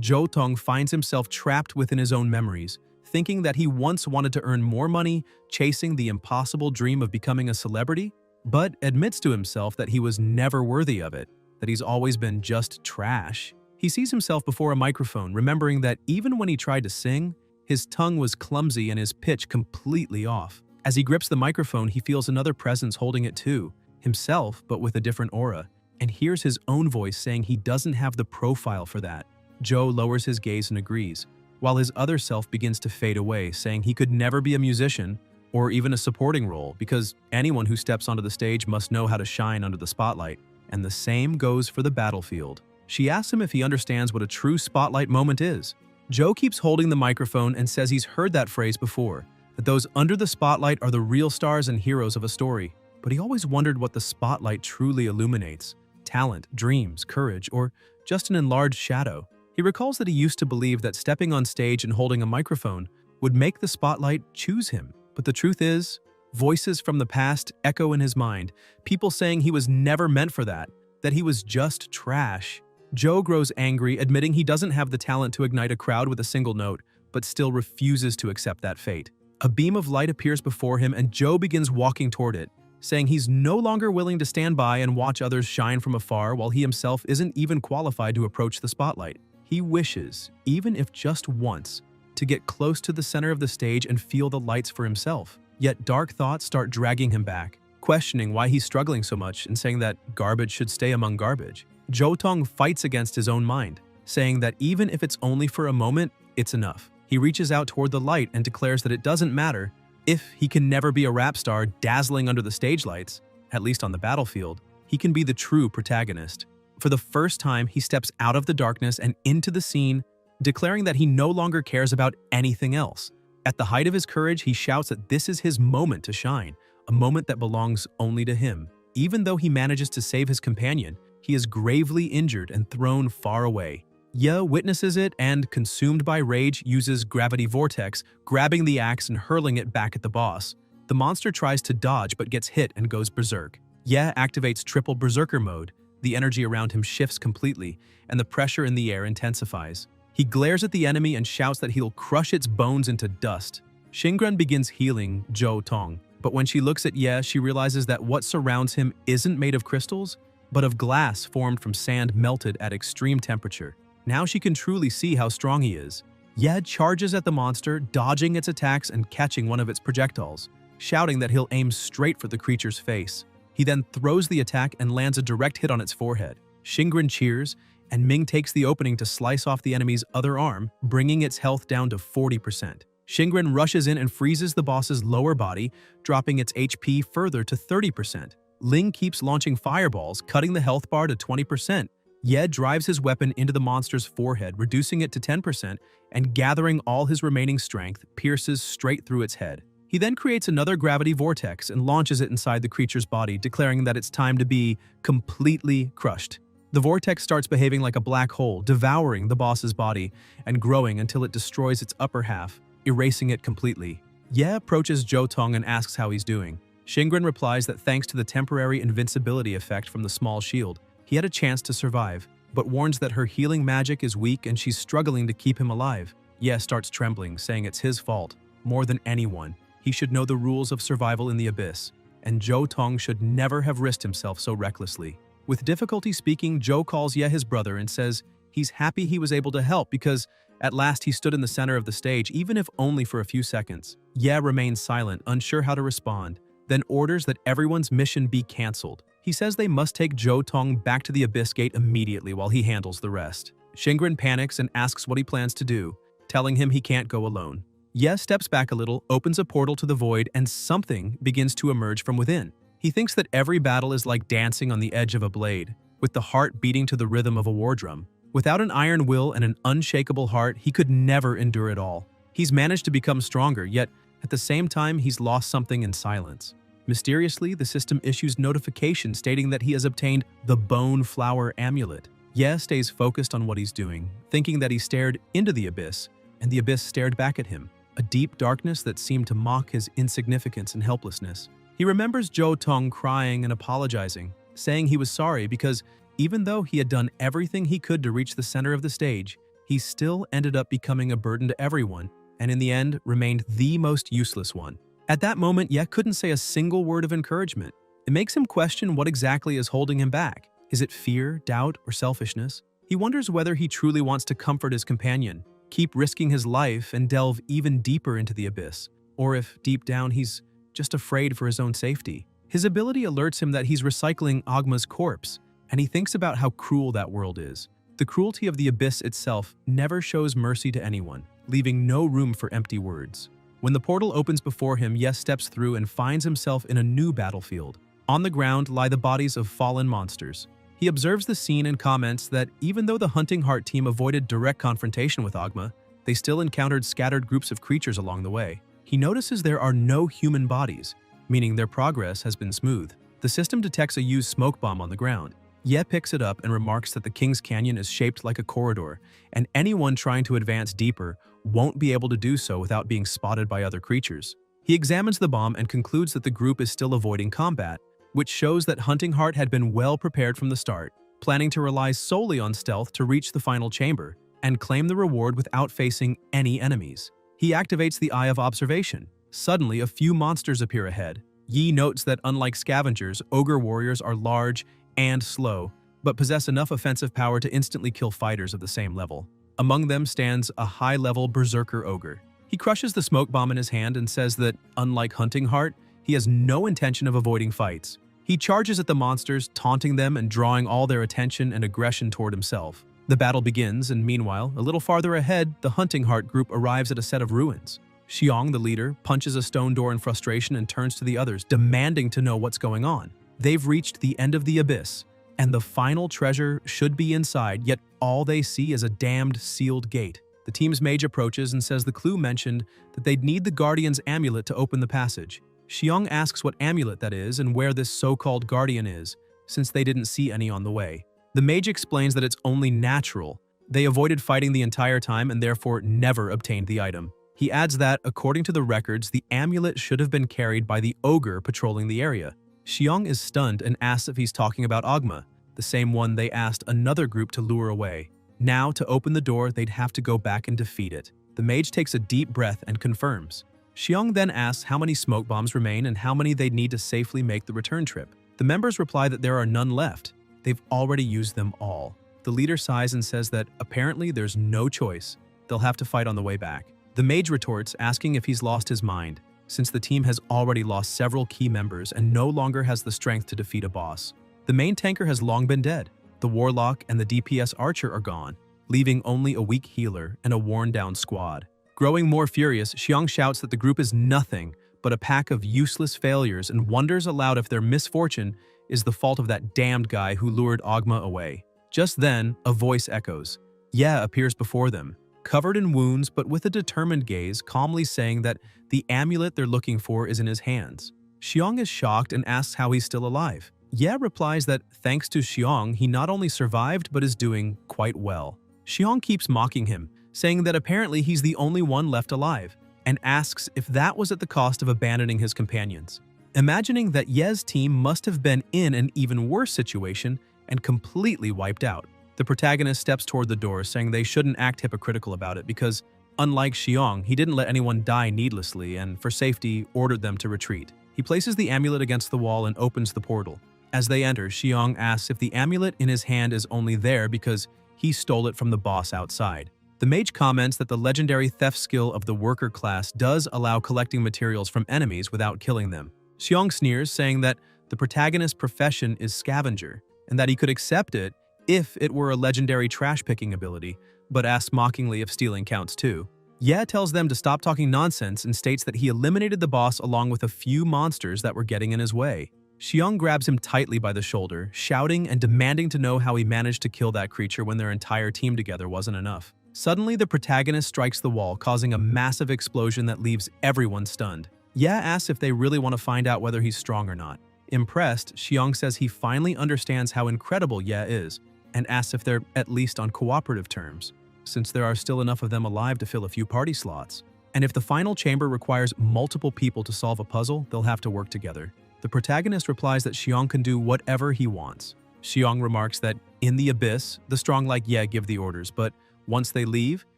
Zhou Tong finds himself trapped within his own memories, thinking that he once wanted to earn more money, chasing the impossible dream of becoming a celebrity, but admits to himself that he was never worthy of it, that he's always been just trash. He sees himself before a microphone, remembering that even when he tried to sing, his tongue was clumsy and his pitch completely off. As he grips the microphone, he feels another presence holding it too, himself but with a different aura, and hears his own voice saying he doesn't have the profile for that. Zhou lowers his gaze and agrees, while his other self begins to fade away, saying he could never be a musician or even a supporting role because anyone who steps onto the stage must know how to shine under the spotlight, and the same goes for the battlefield. She asks him if he understands what a true spotlight moment is. Zhou keeps holding the microphone and says he's heard that phrase before, that those under the spotlight are the real stars and heroes of a story, but he always wondered what the spotlight truly illuminates: talent, dreams, courage, or just an enlarged shadow. He recalls that he used to believe that stepping on stage and holding a microphone would make the spotlight choose him, but the truth is, voices from the past echo in his mind, people saying he was never meant for that he was just trash. Zhou grows angry, admitting he doesn't have the talent to ignite a crowd with a single note, but still refuses to accept that fate. A beam of light appears before him and Zhou begins walking toward it, saying he's no longer willing to stand by and watch others shine from afar while he himself isn't even qualified to approach the spotlight. He wishes, even if just once, to get close to the center of the stage and feel the lights for himself. Yet dark thoughts start dragging him back, questioning why he's struggling so much and saying that garbage should stay among garbage. Zhou Tong fights against his own mind, saying that even if it's only for a moment, it's enough. He reaches out toward the light and declares that it doesn't matter if he can never be a rap star dazzling under the stage lights, at least on the battlefield. he can be the true protagonist. For the first time, he steps out of the darkness and into the scene, declaring that he no longer cares about anything else. At the height of his courage, he shouts that this is his moment to shine, a moment that belongs only to him. Even though he manages to save his companion, he is gravely injured and thrown far away. Ye witnesses it and, consumed by rage, uses Gravity Vortex, grabbing the axe and hurling it back at the boss. The monster tries to dodge but gets hit and goes berserk. Ye activates triple berserker mode. The energy around him shifts completely, and the pressure in the air intensifies. He glares at the enemy and shouts that he'll crush its bones into dust. Shingrun begins healing Zhou Tong, but when she looks at Ye, she realizes that what surrounds him isn't made of crystals, but of glass formed from sand melted at extreme temperature. Now she can truly see how strong he is. Ye charges at the monster, dodging its attacks and catching one of its projectiles, shouting that he'll aim straight for the creature's face. He then throws the attack and lands a direct hit on its forehead. Shingrun cheers, and Ming takes the opening to slice off the enemy's other arm, bringing its health down to 40%. Shingrun rushes in and freezes the boss's lower body, dropping its HP further to 30%. Ling keeps launching fireballs, cutting the health bar to 20%. Ye drives his weapon into the monster's forehead, reducing it to 10%, and gathering all his remaining strength, pierces straight through its head. He then creates another gravity vortex and launches it inside the creature's body, declaring that it's time to be completely crushed. The vortex starts behaving like a black hole, devouring the boss's body and growing until it destroys its upper half, erasing it completely. Ye approaches Zhou Tong and asks how he's doing. Shingrun replies that thanks to the temporary invincibility effect from the small shield, he had a chance to survive, but warns that her healing magic is weak and she's struggling to keep him alive. Ye starts trembling, saying it's his fault. More than anyone, he should know the rules of survival in the abyss, and Zhou Tong should never have risked himself so recklessly. With difficulty speaking, Zhou calls Ye his brother and says he's happy he was able to help because at last he stood in the center of the stage, even if only for a few seconds. Ye remains silent, unsure how to respond, then orders that everyone's mission be cancelled. He says they must take Zhou Tong back to the Abyss Gate immediately while he handles the rest. Shingrun panics and asks what he plans to do, telling him he can't go alone. Ye steps back a little, opens a portal to the void, and something begins to emerge from within. He thinks that every battle is like dancing on the edge of a blade, with the heart beating to the rhythm of a war drum. Without an iron will and an unshakable heart, he could never endure it all. He's managed to become stronger, yet at the same time he's lost something in silence. Mysteriously, the system issues notification stating that he has obtained the Bone Flower Amulet. Ye stays focused on what he's doing, thinking that he stared into the abyss, and the abyss stared back at him, a deep darkness that seemed to mock his insignificance and helplessness. He remembers Zhou Tong crying and apologizing, saying he was sorry because even though he had done everything he could to reach the center of the stage, he still ended up becoming a burden to everyone, and in the end remained the most useless one. At that moment, Ye couldn't say a single word of encouragement. It makes him question what exactly is holding him back. Is it fear, doubt, or selfishness? He wonders whether he truly wants to comfort his companion, keep risking his life, and delve even deeper into the abyss, or if, deep down, he's just afraid for his own safety. His ability alerts him that he's recycling Agma's corpse, and he thinks about how cruel that world is. The cruelty of the abyss itself never shows mercy to anyone, leaving no room for empty words. When the portal opens before him, Ye steps through and finds himself in a new battlefield. On the ground lie the bodies of fallen monsters. He observes the scene and comments that even though the Hunting Heart team avoided direct confrontation with Agma, they still encountered scattered groups of creatures along the way. He notices there are no human bodies, meaning their progress has been smooth. The system detects a used smoke bomb on the ground. Ye picks it up and remarks that the King's Canyon is shaped like a corridor, and anyone trying to advance deeper won't be able to do so without being spotted by other creatures. He examines the bomb and concludes that the group is still avoiding combat, which shows that Hunting Heart had been well prepared from the start, planning to rely solely on stealth to reach the final chamber and claim the reward without facing any enemies. He activates the Eye of Observation. Suddenly, a few monsters appear ahead. Yi notes that unlike scavengers, ogre warriors are large and slow, but possess enough offensive power to instantly kill fighters of the same level. Among them stands a high-level berserker ogre. He crushes the smoke bomb in his hand and says that, unlike Hunting Heart, he has no intention of avoiding fights. He charges at the monsters, taunting them and drawing all their attention and aggression toward himself. The battle begins, and meanwhile, a little farther ahead, the Hunting Heart group arrives at a set of ruins. Xiong, the leader, punches a stone door in frustration and turns to the others, demanding to know what's going on. They've reached the end of the abyss, and the final treasure should be inside, yet all they see is a damned sealed gate. The team's mage approaches and says the clue mentioned that they'd need the Guardian's amulet to open the passage. Xiong asks what amulet that is and where this so-called Guardian is, since they didn't see any on the way. The mage explains that it's only natural. They avoided fighting the entire time and therefore never obtained the item. He adds that, according to the records, the amulet should have been carried by the ogre patrolling the area. Xiong is stunned and asks if he's talking about Ogma, the same one they asked another group to lure away. Now, to open the door, they'd have to go back and defeat it. The mage takes a deep breath and confirms. Xiong then asks how many smoke bombs remain and how many they'd need to safely make the return trip. The members reply that there are none left. They've already used them all. The leader sighs and says that apparently there's no choice. They'll have to fight on the way back. The mage retorts, asking if he's lost his mind, since the team has already lost several key members and no longer has the strength to defeat a boss. The main tanker has long been dead. The warlock and the DPS archer are gone, leaving only a weak healer and a worn-down squad. Growing more furious, Xiong shouts that the group is nothing but a pack of useless failures and wonders aloud if their misfortune is the fault of that damned guy who lured Ogma away. Just then, a voice echoes. Ye appears before them, covered in wounds but with a determined gaze, calmly saying that the amulet they're looking for is in his hands. Xiong is shocked and asks how he's still alive. Ye replies that thanks to Xiong, he not only survived but is doing quite well. Xiong keeps mocking him, saying that apparently he's the only one left alive, and asks if that was at the cost of abandoning his companions. Imagining that Ye's team must have been in an even worse situation and completely wiped out. The protagonist steps toward the door, saying they shouldn't act hypocritical about it because, unlike Xiong, he didn't let anyone die needlessly and, for safety, ordered them to retreat. He places the amulet against the wall and opens the portal. As they enter, Xiong asks if the amulet in his hand is only there because he stole it from the boss outside. The mage comments that the legendary theft skill of the worker class does allow collecting materials from enemies without killing them. Xiong sneers, saying that the protagonist's profession is Scavenger, and that he could accept it if it were a legendary trash-picking ability, but asks mockingly if stealing counts too. Ye tells them to stop talking nonsense and states that he eliminated the boss along with a few monsters that were getting in his way. Xiong grabs him tightly by the shoulder, shouting and demanding to know how he managed to kill that creature when their entire team together wasn't enough. Suddenly, the protagonist strikes the wall, causing a massive explosion that leaves everyone stunned. Ye asks if they really want to find out whether he's strong or not. Impressed, Xiong says he finally understands how incredible Ye is, and asks if they're at least on cooperative terms, since there are still enough of them alive to fill a few party slots. And if the final chamber requires multiple people to solve a puzzle, they'll have to work together. The protagonist replies that Xiong can do whatever he wants. Xiong remarks that in the abyss, the strong like Ye give the orders, but once they leave,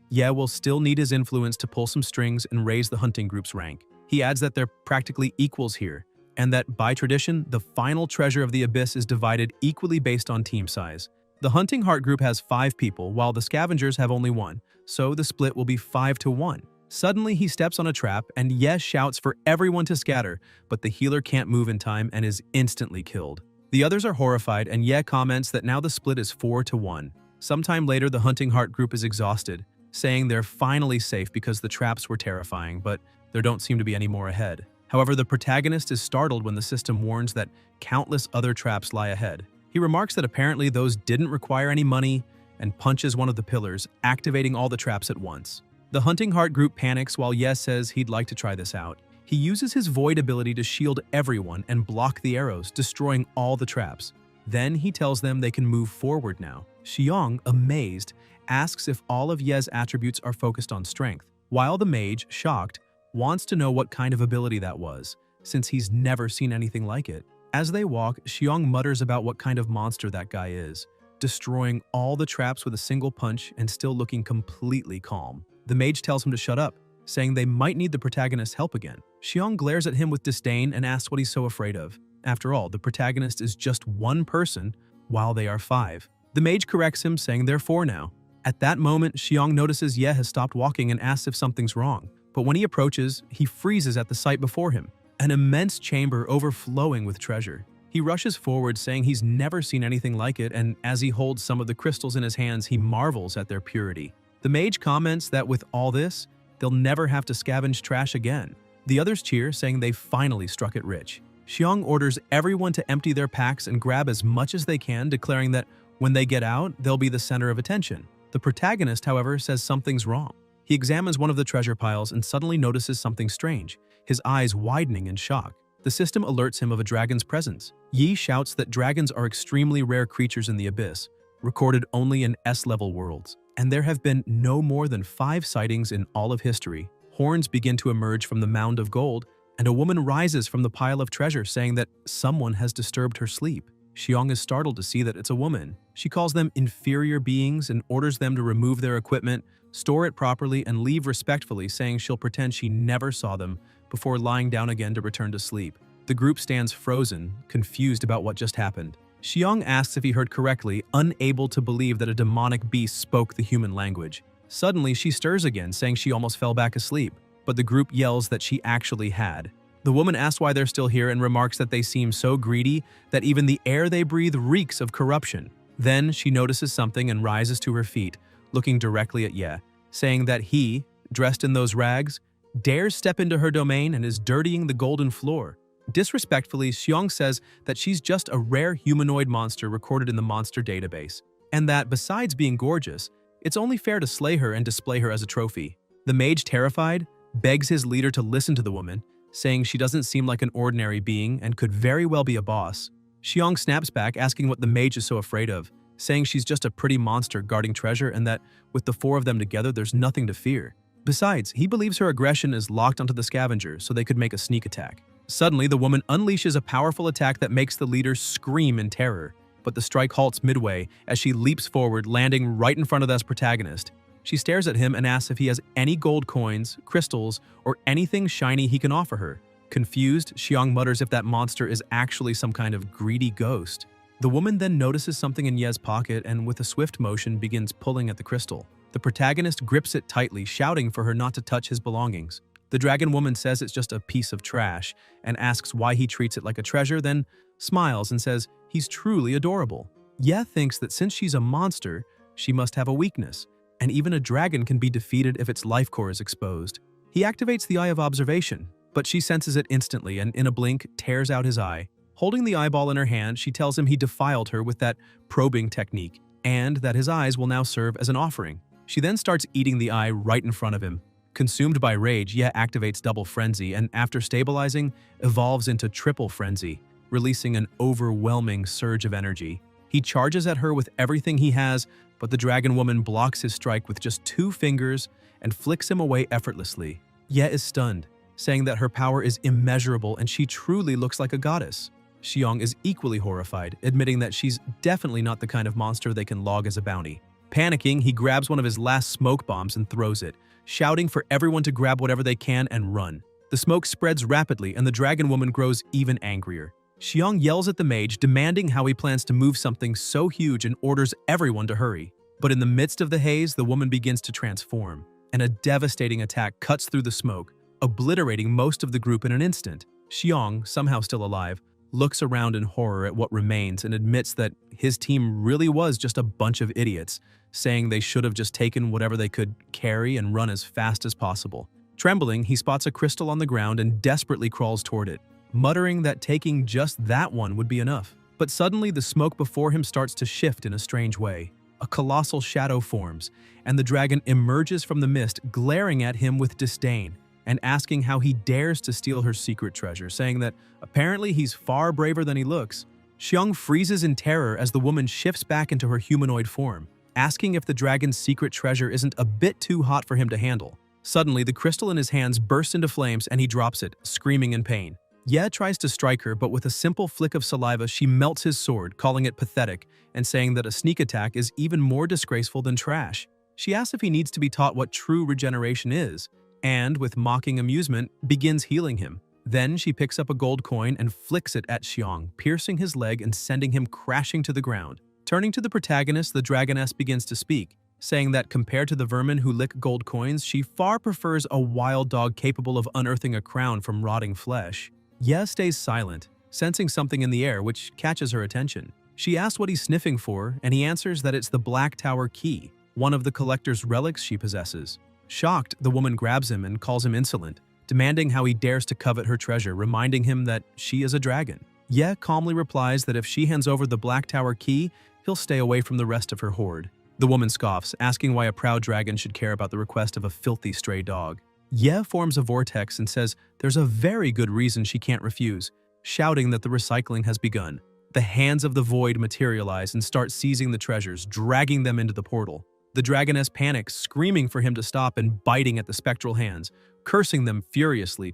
Ye will still need his influence to pull some strings and raise the hunting group's rank. He adds that they're practically equals here, and that by tradition, the final treasure of the abyss is divided equally based on team size. The hunting heart group has 5 people, while the scavengers have only 1, so the split will be 5-1. Suddenly, he steps on a trap, and Ye shouts for everyone to scatter, but the healer can't move in time and is instantly killed. The others are horrified, and Ye comments that now the split is 4-1. Sometime later, the hunting heart group is exhausted, saying they're finally safe because the traps were terrifying, but there don't seem to be any more ahead. However, the protagonist is startled when the system warns that countless other traps lie ahead. He remarks that apparently those didn't require any money and punches one of the pillars, activating all the traps at once. The hunting heart group panics while Ye says he'd like to try this out. He uses his void ability to shield everyone and block the arrows, destroying all the traps. Then he tells them they can move forward now. Xiong, amazed, asks if all of Ye's attributes are focused on strength, while the mage, shocked, wants to know what kind of ability that was, since he's never seen anything like it. As they walk, Xiong mutters about what kind of monster that guy is, destroying all the traps with a single punch and still looking completely calm. The mage tells him to shut up, saying they might need the protagonist's help again. Xiong glares at him with disdain and asks what he's so afraid of. After all, the protagonist is just one person, while they are 5. The mage corrects him, saying they're 4 now. At that moment, Xiong notices Ye has stopped walking and asks if something's wrong. But when he approaches, he freezes at the sight before him, an immense chamber overflowing with treasure. He rushes forward, saying he's never seen anything like it, and as he holds some of the crystals in his hands, he marvels at their purity. The mage comments that with all this, they'll never have to scavenge trash again. The others cheer, saying they finally struck it rich. Xiong orders everyone to empty their packs and grab as much as they can, declaring that when they get out, they'll be the center of attention. The protagonist, however, says something's wrong. He examines one of the treasure piles and suddenly notices something strange, his eyes widening in shock. The system alerts him of a dragon's presence. Yi shouts that dragons are extremely rare creatures in the abyss, recorded only in S-level worlds, and there have been no more than 5 sightings in all of history. Horns begin to emerge from the mound of gold, and a woman rises from the pile of treasure saying that someone has disturbed her sleep. Xiong is startled to see that it's a woman. She calls them inferior beings and orders them to remove their equipment, store it properly, and leave respectfully, saying she'll pretend she never saw them before lying down again to return to sleep. The group stands frozen, confused about what just happened. Xiong asks if he heard correctly, unable to believe that a demonic beast spoke the human language. Suddenly, she stirs again, saying she almost fell back asleep, but the group yells that she actually had. The woman asks why they're still here and remarks that they seem so greedy that even the air they breathe reeks of corruption. Then she notices something and rises to her feet, looking directly at Ye, saying that he, dressed in those rags, dares step into her domain and is dirtying the golden floor. Disrespectfully, Xiong says that she's just a rare humanoid monster recorded in the monster database, and that besides being gorgeous, it's only fair to slay her and display her as a trophy. The mage, terrified, begs his leader to listen to the woman, saying she doesn't seem like an ordinary being and could very well be a boss. Xiong snaps back, asking what the mage is so afraid of, saying she's just a pretty monster guarding treasure and that with the 4 of them together, there's nothing to fear. Besides, he believes her aggression is locked onto the Scavenger, so they could make a sneak attack. Suddenly, the woman unleashes a powerful attack that makes the leader scream in terror, but the strike halts midway as she leaps forward, landing right in front of the protagonist. She stares at him and asks if he has any gold coins, crystals, or anything shiny he can offer her. Confused, Xiong mutters if that monster is actually some kind of greedy ghost. The woman then notices something in Ye's pocket and with a swift motion begins pulling at the crystal. The protagonist grips it tightly, shouting for her not to touch his belongings. The dragon woman says it's just a piece of trash and asks why he treats it like a treasure, then smiles and says he's truly adorable. Ye thinks that since she's a monster, she must have a weakness, and even a dragon can be defeated if its life core is exposed. He activates the Eye of Observation, but she senses it instantly and in a blink tears out his eye. Holding the eyeball in her hand, she tells him he defiled her with that probing technique and that his eyes will now serve as an offering. She then starts eating the eye right in front of him. Consumed by rage, Ye activates Double Frenzy and after stabilizing, evolves into Triple Frenzy, releasing an overwhelming surge of energy. He charges at her with everything he has, but the dragon woman blocks his strike with just 2 fingers and flicks him away effortlessly. Ye is stunned, saying that her power is immeasurable and she truly looks like a goddess. Xiong is equally horrified, admitting that she's definitely not the kind of monster they can log as a bounty. Panicking, he grabs one of his last smoke bombs and throws it, shouting for everyone to grab whatever they can and run. The smoke spreads rapidly and the dragon woman grows even angrier. Xiong yells at the mage, demanding how he plans to move something so huge and orders everyone to hurry. But in the midst of the haze, the woman begins to transform, and a devastating attack cuts through the smoke, obliterating most of the group in an instant. Xiong, somehow still alive, looks around in horror at what remains and admits that his team really was just a bunch of idiots, saying they should have just taken whatever they could carry and run as fast as possible. Trembling, he spots a crystal on the ground and desperately crawls toward it, muttering that taking just that one would be enough. But suddenly, the smoke before him starts to shift in a strange way. A colossal shadow forms, and the dragon emerges from the mist, glaring at him with disdain and asking how he dares to steal her secret treasure, saying that apparently he's far braver than he looks. Xiong freezes in terror as the woman shifts back into her humanoid form, asking if the dragon's secret treasure isn't a bit too hot for him to handle. Suddenly, the crystal in his hands bursts into flames and he drops it, screaming in pain. Ye tries to strike her, but with a simple flick of saliva, she melts his sword, calling it pathetic and saying that a sneak attack is even more disgraceful than trash. She asks if he needs to be taught what true regeneration is, and, with mocking amusement, begins healing him. Then she picks up a gold coin and flicks it at Xiong, piercing his leg and sending him crashing to the ground. Turning to the protagonist, the dragoness begins to speak, saying that compared to the vermin who lick gold coins, she far prefers a wild dog capable of unearthing a crown from rotting flesh. Ye stays silent, sensing something in the air which catches her attention. She asks what he's sniffing for, and he answers that it's the Black Tower key, one of the collector's relics she possesses. Shocked, the woman grabs him and calls him insolent, demanding how he dares to covet her treasure, reminding him that she is a dragon. Ye calmly replies that if she hands over the Black Tower key, he'll stay away from the rest of her hoard. The woman scoffs, asking why a proud dragon should care about the request of a filthy stray dog. Ye forms a vortex and says there's a very good reason she can't refuse, shouting that the recycling has begun. The hands of the void materialize and start seizing the treasures, dragging them into the portal. The dragoness panics, screaming for him to stop and biting at the spectral hands, cursing them furiously,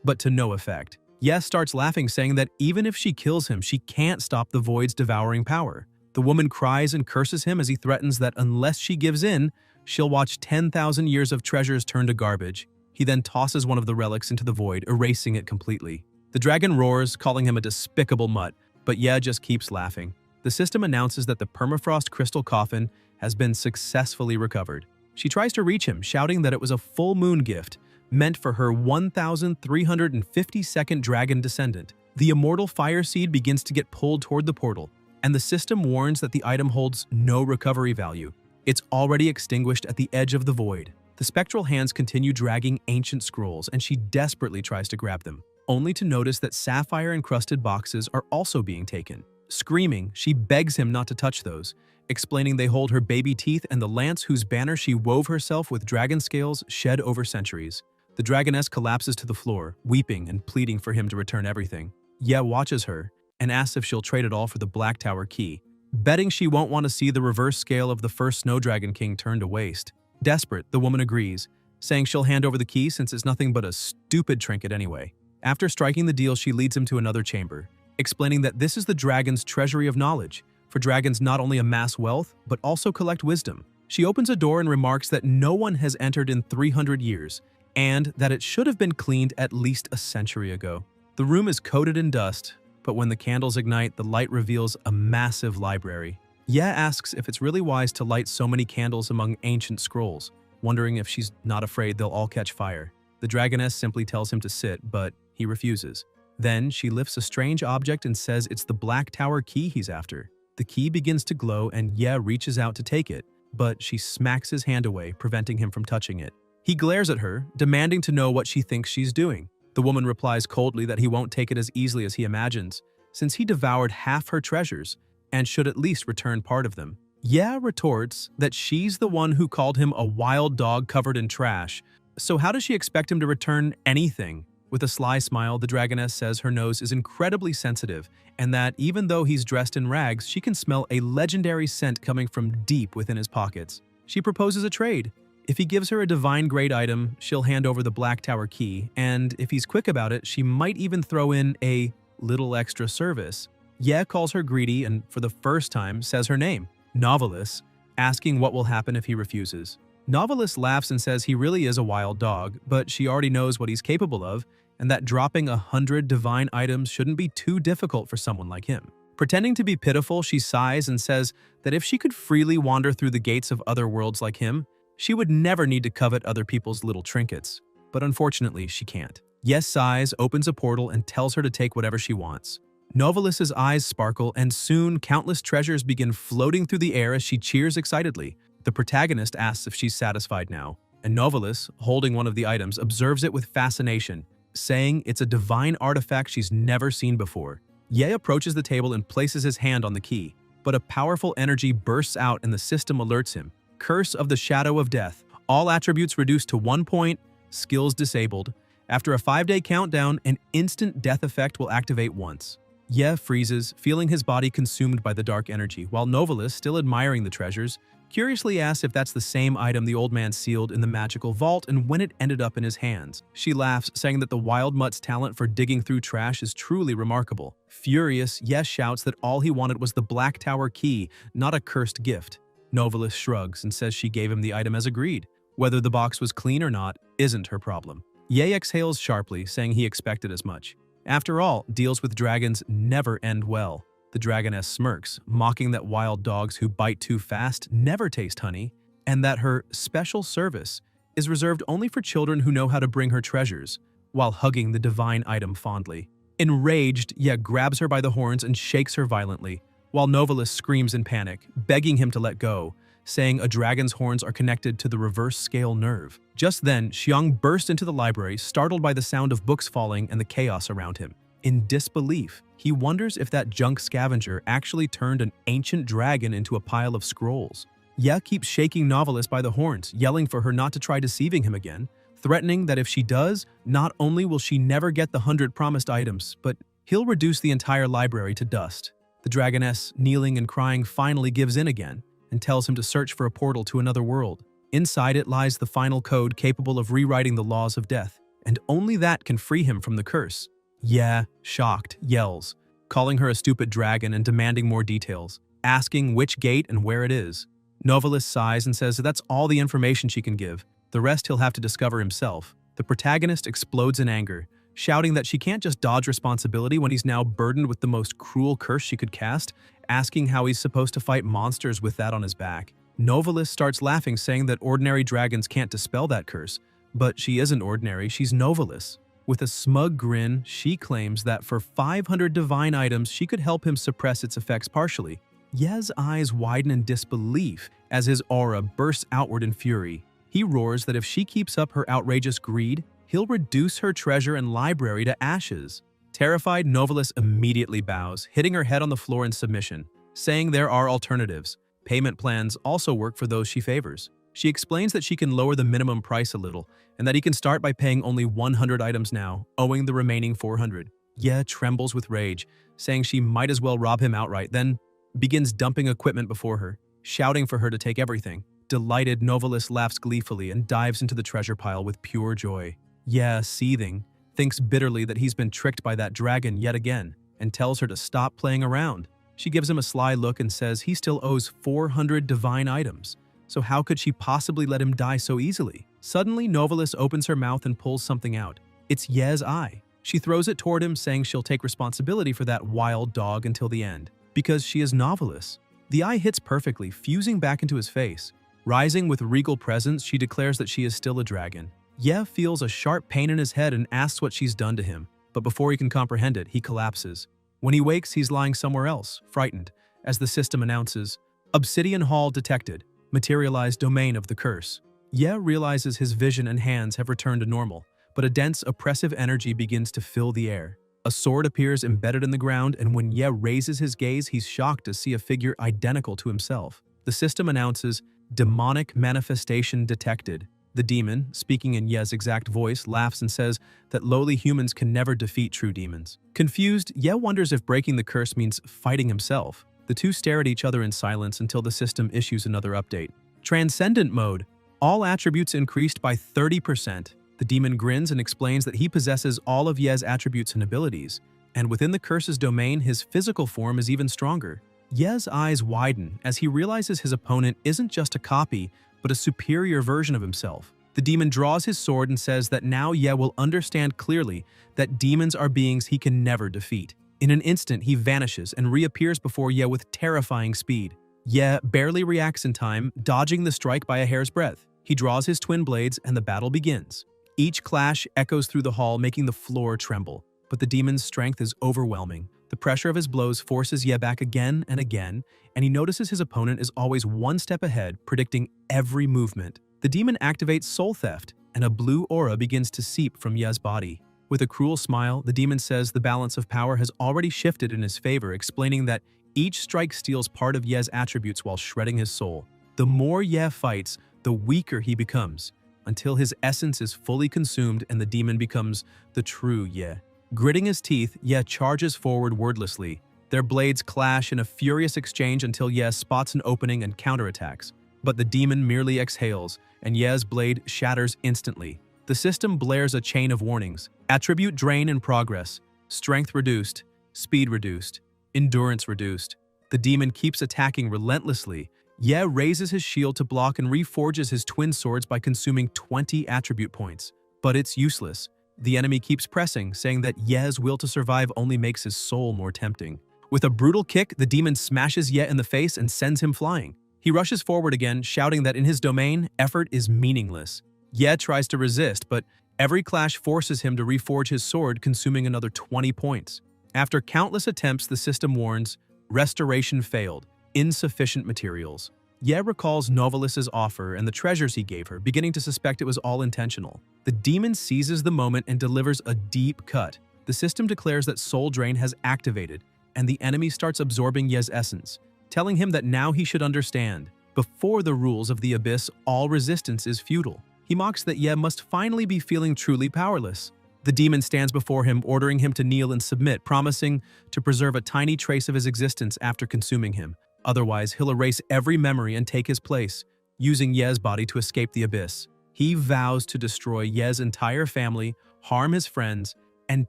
but to no effect. Ye starts laughing, saying that even if she kills him, she can't stop the void's devouring power. The woman cries and curses him as he threatens that unless she gives in, she'll watch 10,000 years of treasures turn to garbage. He then tosses one of the relics into the void, erasing it completely. The dragon roars, calling him a despicable mutt, but Ye just keeps laughing. The system announces that the permafrost crystal coffin has been successfully recovered. She tries to reach him, shouting that it was a full moon gift meant for her 1,352nd dragon descendant. The immortal fire seed begins to get pulled toward the portal, and the system warns that the item holds no recovery value. It's already extinguished at the edge of the void. The spectral hands continue dragging ancient scrolls, and she desperately tries to grab them, only to notice that sapphire-encrusted boxes are also being taken. Screaming, she begs him not to touch those, explaining they hold her baby teeth and the lance whose banner she wove herself with dragon scales shed over centuries. The dragoness collapses to the floor, weeping and pleading for him to return everything. Ye watches her and asks if she'll trade it all for the Black Tower key, betting she won't want to see the reverse scale of the first Snow Dragon King turn to waste. Desperate, the woman agrees, saying she'll hand over the key since it's nothing but a stupid trinket anyway. After striking the deal, she leads him to another chamber, explaining that this is the dragon's treasury of knowledge, for dragons not only amass wealth, but also collect wisdom. She opens a door and remarks that no one has entered in 300 years, and that it should have been cleaned at least a century ago. The room is coated in dust, but when the candles ignite, the light reveals a massive library. Ye asks if it's really wise to light so many candles among ancient scrolls, wondering if she's not afraid they'll all catch fire. The dragoness simply tells him to sit, but he refuses. Then she lifts a strange object and says it's the Black Tower key he's after. The key begins to glow and Ye reaches out to take it, but she smacks his hand away, preventing him from touching it. He glares at her, demanding to know what she thinks she's doing. The woman replies coldly that he won't take it as easily as he imagines, since he devoured half her treasures and should at least return part of them. Ye retorts that she's the one who called him a wild dog covered in trash, so how does she expect him to return anything? With a sly smile, the dragoness says her nose is incredibly sensitive and that even though he's dressed in rags, she can smell a legendary scent coming from deep within his pockets. She proposes a trade. If he gives her a divine-grade item, she'll hand over the Black Tower key, and if he's quick about it, she might even throw in a little extra service. Ye calls her greedy and, for the first time, says her name, Novelist, asking what will happen if he refuses. Novelist laughs and says he really is a wild dog, but she already knows what he's capable of, and that dropping 100 divine items shouldn't be too difficult for someone like him. Pretending to be pitiful, she sighs and says that if she could freely wander through the gates of other worlds like him, she would never need to covet other people's little trinkets. But unfortunately, she can't. Yes sighs, opens a portal, and tells her to take whatever she wants. Novelist's eyes sparkle, and soon countless treasures begin floating through the air as she cheers excitedly. The protagonist asks if she's satisfied now, and Novelist, holding one of the items, observes it with fascination, saying it's a divine artifact she's never seen before. Ye approaches the table and places his hand on the key, but a powerful energy bursts out and the system alerts him. Curse of the Shadow of Death. All attributes reduced to 1 point, skills disabled. After a 5-day countdown, an instant death effect will activate once. Ye freezes, feeling his body consumed by the dark energy, while Novelist, still admiring the treasures, curiously asks if that's the same item the old man sealed in the magical vault and when it ended up in his hands. She laughs, saying that the wild mutt's talent for digging through trash is truly remarkable. Furious, Ye shouts that all he wanted was the Black Tower key, not a cursed gift. Novelist shrugs and says she gave him the item as agreed. Whether the box was clean or not isn't her problem. Ye exhales sharply, saying he expected as much. After all, deals with dragons never end well. The dragoness smirks, mocking that wild dogs who bite too fast never taste honey, and that her special service is reserved only for children who know how to bring her treasures, while hugging the divine item fondly. Enraged, Ye grabs her by the horns and shakes her violently, while Novelist screams in panic, begging him to let go, saying a dragon's horns are connected to the reverse scale nerve. Just then, Xiang burst into the library, startled by the sound of books falling and the chaos around him. In disbelief, he wonders if that junk scavenger actually turned an ancient dragon into a pile of scrolls. Ye keeps shaking Novelist by the horns, yelling for her not to try deceiving him again, threatening that if she does, not only will she never get the 100 promised items, but he'll reduce the entire library to dust. The dragoness, kneeling and crying, finally gives in again and tells him to search for a portal to another world. Inside it lies the final code capable of rewriting the laws of death, and only that can free him from the curse. Ye, shocked, yells, calling her a stupid dragon and demanding more details, asking which gate and where it is. Novelist sighs and says that that's all the information she can give. The rest he'll have to discover himself. The protagonist explodes in anger, shouting that she can't just dodge responsibility when he's now burdened with the most cruel curse she could cast, asking how he's supposed to fight monsters with that on his back. Novelist starts laughing, saying that ordinary dragons can't dispel that curse, but she isn't ordinary, she's Novelist. With a smug grin, she claims that for 500 divine items, she could help him suppress its effects partially. Ye's eyes widen in disbelief as his aura bursts outward in fury. He roars that if she keeps up her outrageous greed, he'll reduce her treasure and library to ashes. Terrified, Novelist immediately bows, hitting her head on the floor in submission, saying there are alternatives. Payment plans also work for those she favors. She explains that she can lower the minimum price a little, and that he can start by paying only 100 items now, owing the remaining 400. Ye trembles with rage, saying she might as well rob him outright, then begins dumping equipment before her, shouting for her to take everything. Delighted, Novelist laughs gleefully and dives into the treasure pile with pure joy. Ye, seething, thinks bitterly that he's been tricked by that dragon yet again, and tells her to stop playing around. She gives him a sly look and says he still owes 400 divine items, so how could she possibly let him die so easily? Suddenly, Novelist opens her mouth and pulls something out. It's Ye's eye. She throws it toward him, saying she'll take responsibility for that wild dog until the end, because she is Novelist. The eye hits perfectly, fusing back into his face. Rising with regal presence, she declares that she is still a dragon. Ye feels a sharp pain in his head and asks what she's done to him, but before he can comprehend it, he collapses. When he wakes, he's lying somewhere else, frightened, as the system announces, Obsidian Hall detected, materialized domain of the curse. Ye realizes his vision and hands have returned to normal, but a dense, oppressive energy begins to fill the air. A sword appears embedded in the ground, and when Ye raises his gaze, he's shocked to see a figure identical to himself. The system announces, demonic manifestation detected. The demon, speaking in Ye's exact voice, laughs and says that lowly humans can never defeat true demons. Confused, Ye wonders if breaking the curse means fighting himself. The two stare at each other in silence until the system issues another update. Transcendent mode. All attributes increased by 30%. The demon grins and explains that he possesses all of Ye's attributes and abilities, and within the curse's domain, his physical form is even stronger. Ye's eyes widen as he realizes his opponent isn't just a copy, but a superior version of himself. The demon draws his sword and says that now Ye will understand clearly that demons are beings he can never defeat. In an instant, he vanishes and reappears before Ye with terrifying speed. Ye barely reacts in time, dodging the strike by a hair's breadth. He draws his twin blades and the battle begins. Each clash echoes through the hall, making the floor tremble, but the demon's strength is overwhelming. The pressure of his blows forces Ye back again and again, and he notices his opponent is always one step ahead, predicting every movement. The demon activates Soul Theft, and a blue aura begins to seep from Ye's body. With a cruel smile, the demon says the balance of power has already shifted in his favor, explaining that each strike steals part of Ye's attributes while shredding his soul. The more Ye fights, the weaker he becomes, until his essence is fully consumed and the demon becomes the true Ye. Gritting his teeth, Ye charges forward wordlessly. Their blades clash in a furious exchange until Ye spots an opening and counterattacks. But the demon merely exhales, and Ye's blade shatters instantly. The system blares a chain of warnings. Attribute drain in progress. Strength reduced. Speed reduced. Endurance reduced. The demon keeps attacking relentlessly. Ye raises his shield to block and reforges his twin swords by consuming 20 attribute points. But it's useless. The enemy keeps pressing, saying that Ye's will to survive only makes his soul more tempting. With a brutal kick, the demon smashes Ye in the face and sends him flying. He rushes forward again, shouting that in his domain, effort is meaningless. Ye tries to resist, but every clash forces him to reforge his sword, consuming another 20 points. After countless attempts, the system warns, restoration failed, insufficient materials. Ye recalls Novelis's offer and the treasures he gave her, beginning to suspect it was all intentional. The demon seizes the moment and delivers a deep cut. The system declares that soul drain has activated, and the enemy starts absorbing Ye's essence, telling him that now he should understand. Before the rules of the abyss, all resistance is futile. He mocks that Ye must finally be feeling truly powerless. The demon stands before him, ordering him to kneel and submit, promising to preserve a tiny trace of his existence after consuming him. Otherwise, he'll erase every memory and take his place, using Ye's body to escape the abyss. He vows to destroy Ye's entire family, harm his friends, and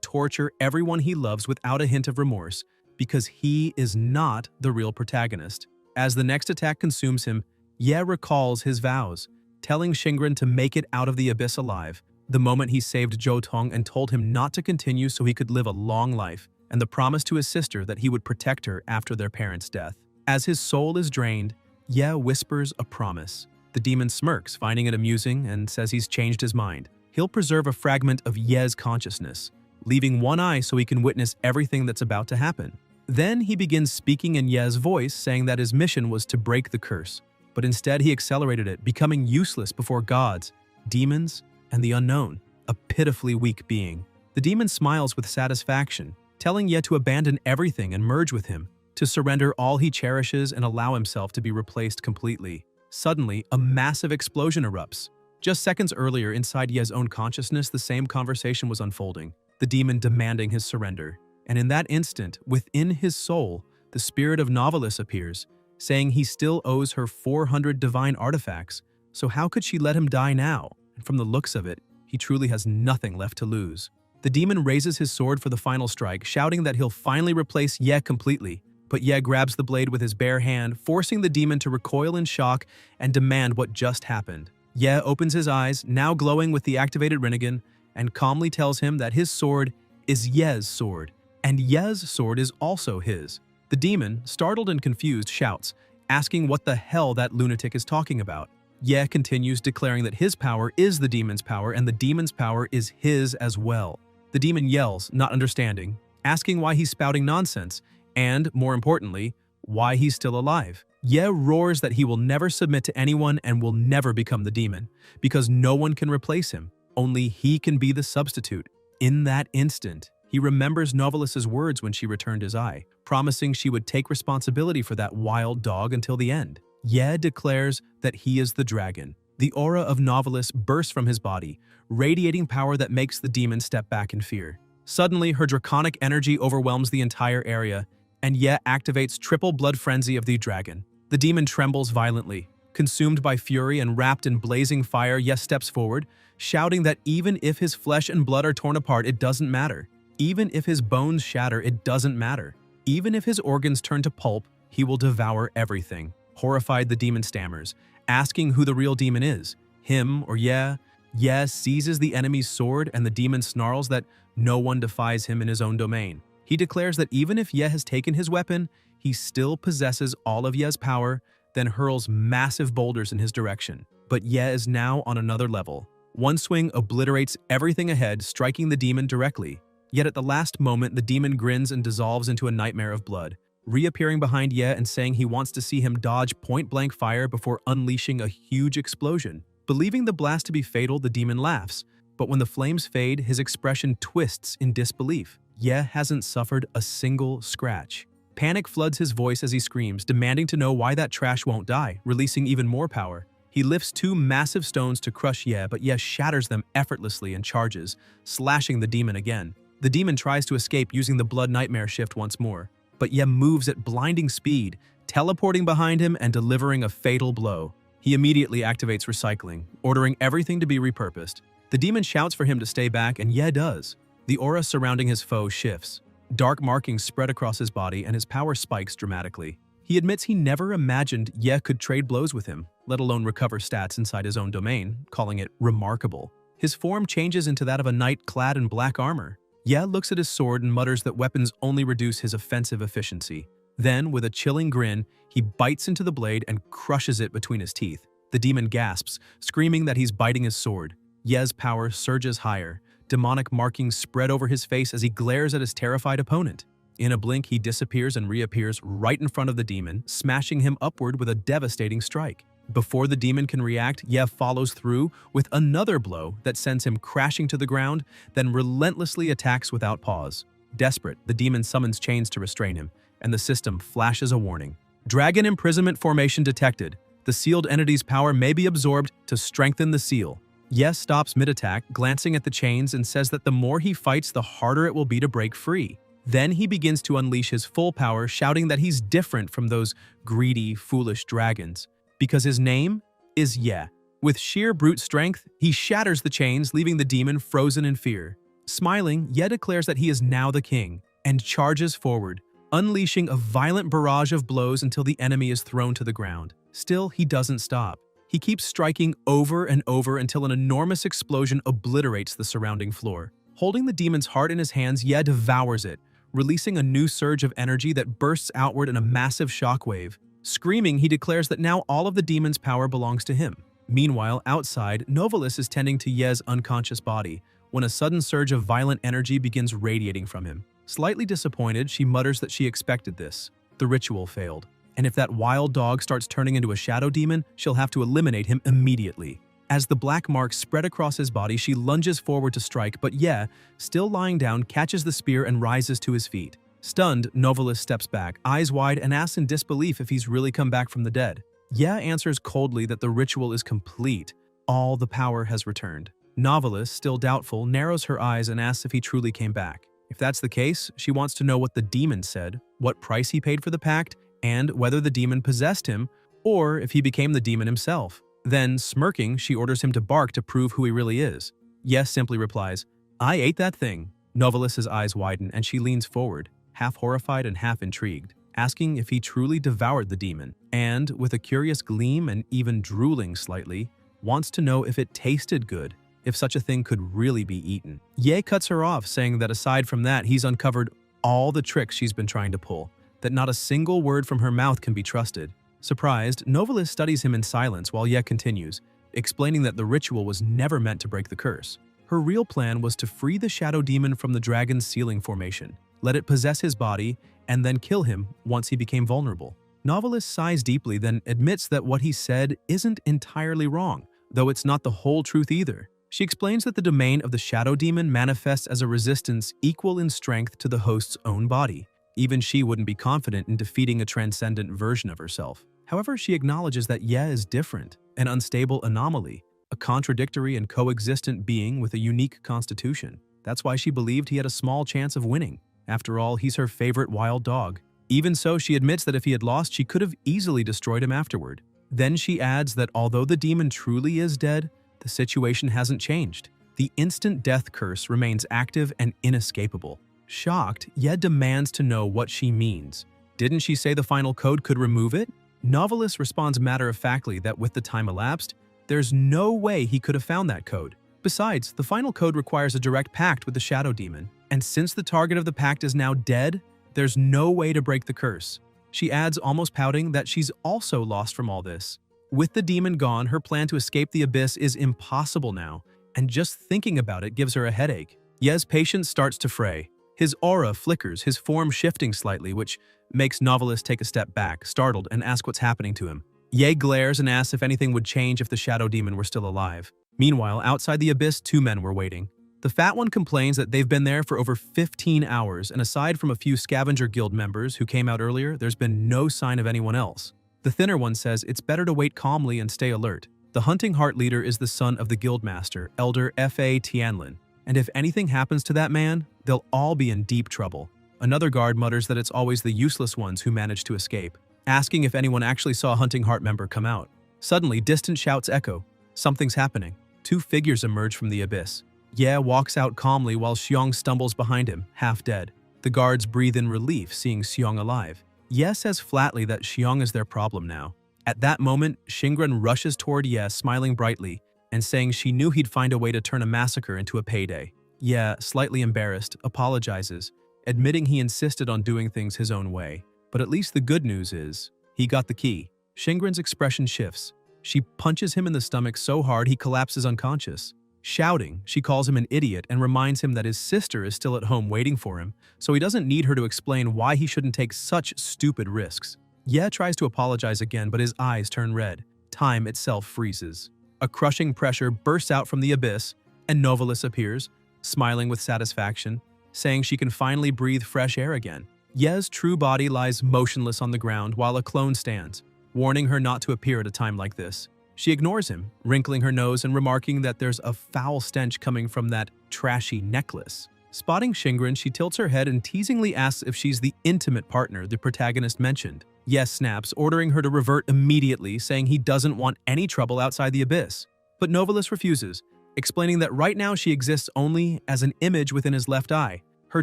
torture everyone he loves without a hint of remorse, because he is not the real protagonist. As the next attack consumes him, Ye recalls his vows, telling Shingren to make it out of the abyss alive, the moment he saved Jotong and told him not to continue so he could live a long life, and the promise to his sister that he would protect her after their parents' death. As his soul is drained, Ye whispers a promise. The demon smirks, finding it amusing, and says he's changed his mind. He'll preserve a fragment of Ye's consciousness, leaving one eye so he can witness everything that's about to happen. Then he begins speaking in Ye's voice, saying that his mission was to break the curse, but instead he accelerated it, becoming useless before gods, demons, and the unknown, a pitifully weak being. The demon smiles with satisfaction, telling Ye to abandon everything and merge with him, to surrender all he cherishes and allow himself to be replaced completely. Suddenly, a massive explosion erupts. Just seconds earlier, inside Ye's own consciousness, the same conversation was unfolding, the demon demanding his surrender. And in that instant, within his soul, the spirit of Novelis appears, saying he still owes her 400 divine artifacts, so how could she let him die now? And from the looks of it, he truly has nothing left to lose. The demon raises his sword for the final strike, shouting that he'll finally replace Ye completely. But Ye grabs the blade with his bare hand, forcing the demon to recoil in shock and demand what just happened. Ye opens his eyes, now glowing with the activated Rinnegan, and calmly tells him that his sword is Ye's sword, and Ye's sword is also his. The demon, startled and confused, shouts, asking what the hell that lunatic is talking about. Ye continues, declaring that his power is the demon's power and the demon's power is his as well. The demon yells, not understanding, asking why he's spouting nonsense, and, more importantly, why he's still alive. Ye roars that he will never submit to anyone and will never become the demon, because no one can replace him. Only he can be the substitute. In that instant, he remembers Novelis's words when she returned his eye, promising she would take responsibility for that wild dog until the end. Ye declares that he is the dragon. The aura of Novelis bursts from his body, radiating power that makes the demon step back in fear. Suddenly, her draconic energy overwhelms the entire area, and Ye activates triple blood frenzy of the dragon. The demon trembles violently. Consumed by fury and wrapped in blazing fire, Ye steps forward, shouting that even if his flesh and blood are torn apart, it doesn't matter. Even if his bones shatter, it doesn't matter. Even if his organs turn to pulp, he will devour everything. Horrified, the demon stammers, asking who the real demon is, him or Ye. Ye seizes the enemy's sword, and the demon snarls that no one defies him in his own domain. He declares that even if Ye has taken his weapon, he still possesses all of Ye's power, then hurls massive boulders in his direction. But Ye is now on another level. One swing obliterates everything ahead, striking the demon directly. Yet at the last moment, the demon grins and dissolves into a nightmare of blood, reappearing behind Ye and saying he wants to see him dodge point-blank fire before unleashing a huge explosion. Believing the blast to be fatal, the demon laughs, but when the flames fade, his expression twists in disbelief. Ye hasn't suffered a single scratch. Panic floods his voice as he screams, demanding to know why that trash won't die, releasing even more power. He lifts two massive stones to crush Ye, but Ye shatters them effortlessly and charges, slashing the demon again. The demon tries to escape using the blood nightmare shift once more, but Ye moves at blinding speed, teleporting behind him and delivering a fatal blow. He immediately activates recycling, ordering everything to be repurposed. The demon shouts for him to stay back, and Ye does. The aura surrounding his foe shifts. Dark markings spread across his body, and his power spikes dramatically. He admits he never imagined Ye could trade blows with him, let alone recover stats inside his own domain, calling it remarkable. His form changes into that of a knight clad in black armor. Ye looks at his sword and mutters that weapons only reduce his offensive efficiency. Then, with a chilling grin, he bites into the blade and crushes it between his teeth. The demon gasps, screaming that he's biting his sword. Ye's power surges higher. Demonic markings spread over his face as he glares at his terrified opponent. In a blink, he disappears and reappears right in front of the demon, smashing him upward with a devastating strike. Before the demon can react, Ye follows through with another blow that sends him crashing to the ground, then relentlessly attacks without pause. Desperate, the demon summons chains to restrain him, and the system flashes a warning. Dragon imprisonment formation detected. The sealed entity's power may be absorbed to strengthen the seal. Ye stops mid-attack, glancing at the chains, and says that the more he fights, the harder it will be to break free. Then he begins to unleash his full power, shouting that he's different from those greedy, foolish dragons, because his name is Ye. With sheer brute strength, he shatters the chains, leaving the demon frozen in fear. Smiling, Ye declares that he is now the king, and charges forward, unleashing a violent barrage of blows until the enemy is thrown to the ground. Still, he doesn't stop. He keeps striking over and over until an enormous explosion obliterates the surrounding floor. Holding the demon's heart in his hands, Ye devours it, releasing a new surge of energy that bursts outward in a massive shockwave. Screaming, he declares that now all of the demon's power belongs to him. Meanwhile, outside, Novalis is tending to Ye's unconscious body when a sudden surge of violent energy begins radiating from him. Slightly disappointed, she mutters that she expected this. The ritual failed, and if that wild dog starts turning into a shadow demon, she'll have to eliminate him immediately. As the black marks spread across his body, she lunges forward to strike, but Ye, still lying down, catches the spear and rises to his feet. Stunned, Novalis steps back, eyes wide, and asks in disbelief if he's really come back from the dead. Ye answers coldly that the ritual is complete. All the power has returned. Novalis, still doubtful, narrows her eyes and asks if he truly came back. If that's the case, she wants to know what the demon said, what price he paid for the pact, and whether the demon possessed him, or if he became the demon himself. Then, smirking, she orders him to bark to prove who he really is. Yes simply replies, "I ate that thing." Novalis's eyes widen and she leans forward, half horrified and half intrigued, asking if he truly devoured the demon, and, with a curious gleam and even drooling slightly, wants to know if it tasted good, if such a thing could really be eaten. Ye cuts her off, saying that aside from that, he's uncovered all the tricks she's been trying to pull, that not a single word from her mouth can be trusted. Surprised, Novalis studies him in silence while Ye continues, explaining that the ritual was never meant to break the curse. Her real plan was to free the shadow demon from the dragon's sealing formation, let it possess his body, and then kill him once he became vulnerable. Novalis sighs deeply, then admits that what he said isn't entirely wrong, though it's not the whole truth either. She explains that the domain of the shadow demon manifests as a resistance equal in strength to the host's own body. Even she wouldn't be confident in defeating a transcendent version of herself. However, she acknowledges that Ye is different, an unstable anomaly, a contradictory and coexistent being with a unique constitution. That's why she believed he had a small chance of winning. After all, he's her favorite wild dog. Even so, she admits that if he had lost, she could have easily destroyed him afterward. Then she adds that although the demon truly is dead, the situation hasn't changed. The instant death curse remains active and inescapable. Shocked, Ye demands to know what she means. Didn't she say the final code could remove it? Novalis responds matter-of-factly that with the time elapsed, there's no way he could have found that code. Besides, the final code requires a direct pact with the shadow demon, and since the target of the pact is now dead, there's no way to break the curse. She adds, almost pouting, that she's also lost from all this. With the demon gone, her plan to escape the abyss is impossible now, and just thinking about it gives her a headache. Ye's patience starts to fray. His aura flickers, his form shifting slightly, which makes Novalis take a step back, startled, and ask what's happening to him. Ye glares and asks if anything would change if the shadow demon were still alive. Meanwhile, outside the abyss, two men were waiting. The fat one complains that they've been there for over 15 hours, and aside from a few Scavenger Guild members who came out earlier, there's been no sign of anyone else. The thinner one says it's better to wait calmly and stay alert. The Hunting Heart leader is the son of the guildmaster, Elder F.A. Tianlin, and if anything happens to that man, they'll all be in deep trouble. Another guard mutters that it's always the useless ones who manage to escape, asking if anyone actually saw a Hunting Heart member come out. Suddenly, distant shouts echo. Something's happening. Two figures emerge from the abyss. Ye walks out calmly while Xiong stumbles behind him, half dead. The guards breathe in relief seeing Xiong alive. Ye says flatly that Xiong is their problem now. At that moment, Xingren rushes toward Ye, smiling brightly, and saying she knew he'd find a way to turn a massacre into a payday. Ye, slightly embarrassed, apologizes, admitting he insisted on doing things his own way. But at least the good news is, he got the key. Xingren's expression shifts. She punches him in the stomach so hard he collapses unconscious. Shouting, she calls him an idiot and reminds him that his sister is still at home waiting for him, so he doesn't need her to explain why he shouldn't take such stupid risks. Ye tries to apologize again, but his eyes turn red. Time itself freezes. A crushing pressure bursts out from the abyss, and Novalis appears, smiling with satisfaction, saying she can finally breathe fresh air again. Ye's true body lies motionless on the ground while a clone stands, warning her not to appear at a time like this. She ignores him, wrinkling her nose and remarking that there's a foul stench coming from that trashy necklace. Spotting Shingren, she tilts her head and teasingly asks if she's the intimate partner the protagonist mentioned. Yes snaps, ordering her to revert immediately, saying he doesn't want any trouble outside the abyss. But Novalis refuses, explaining that right now she exists only as an image within his left eye. Her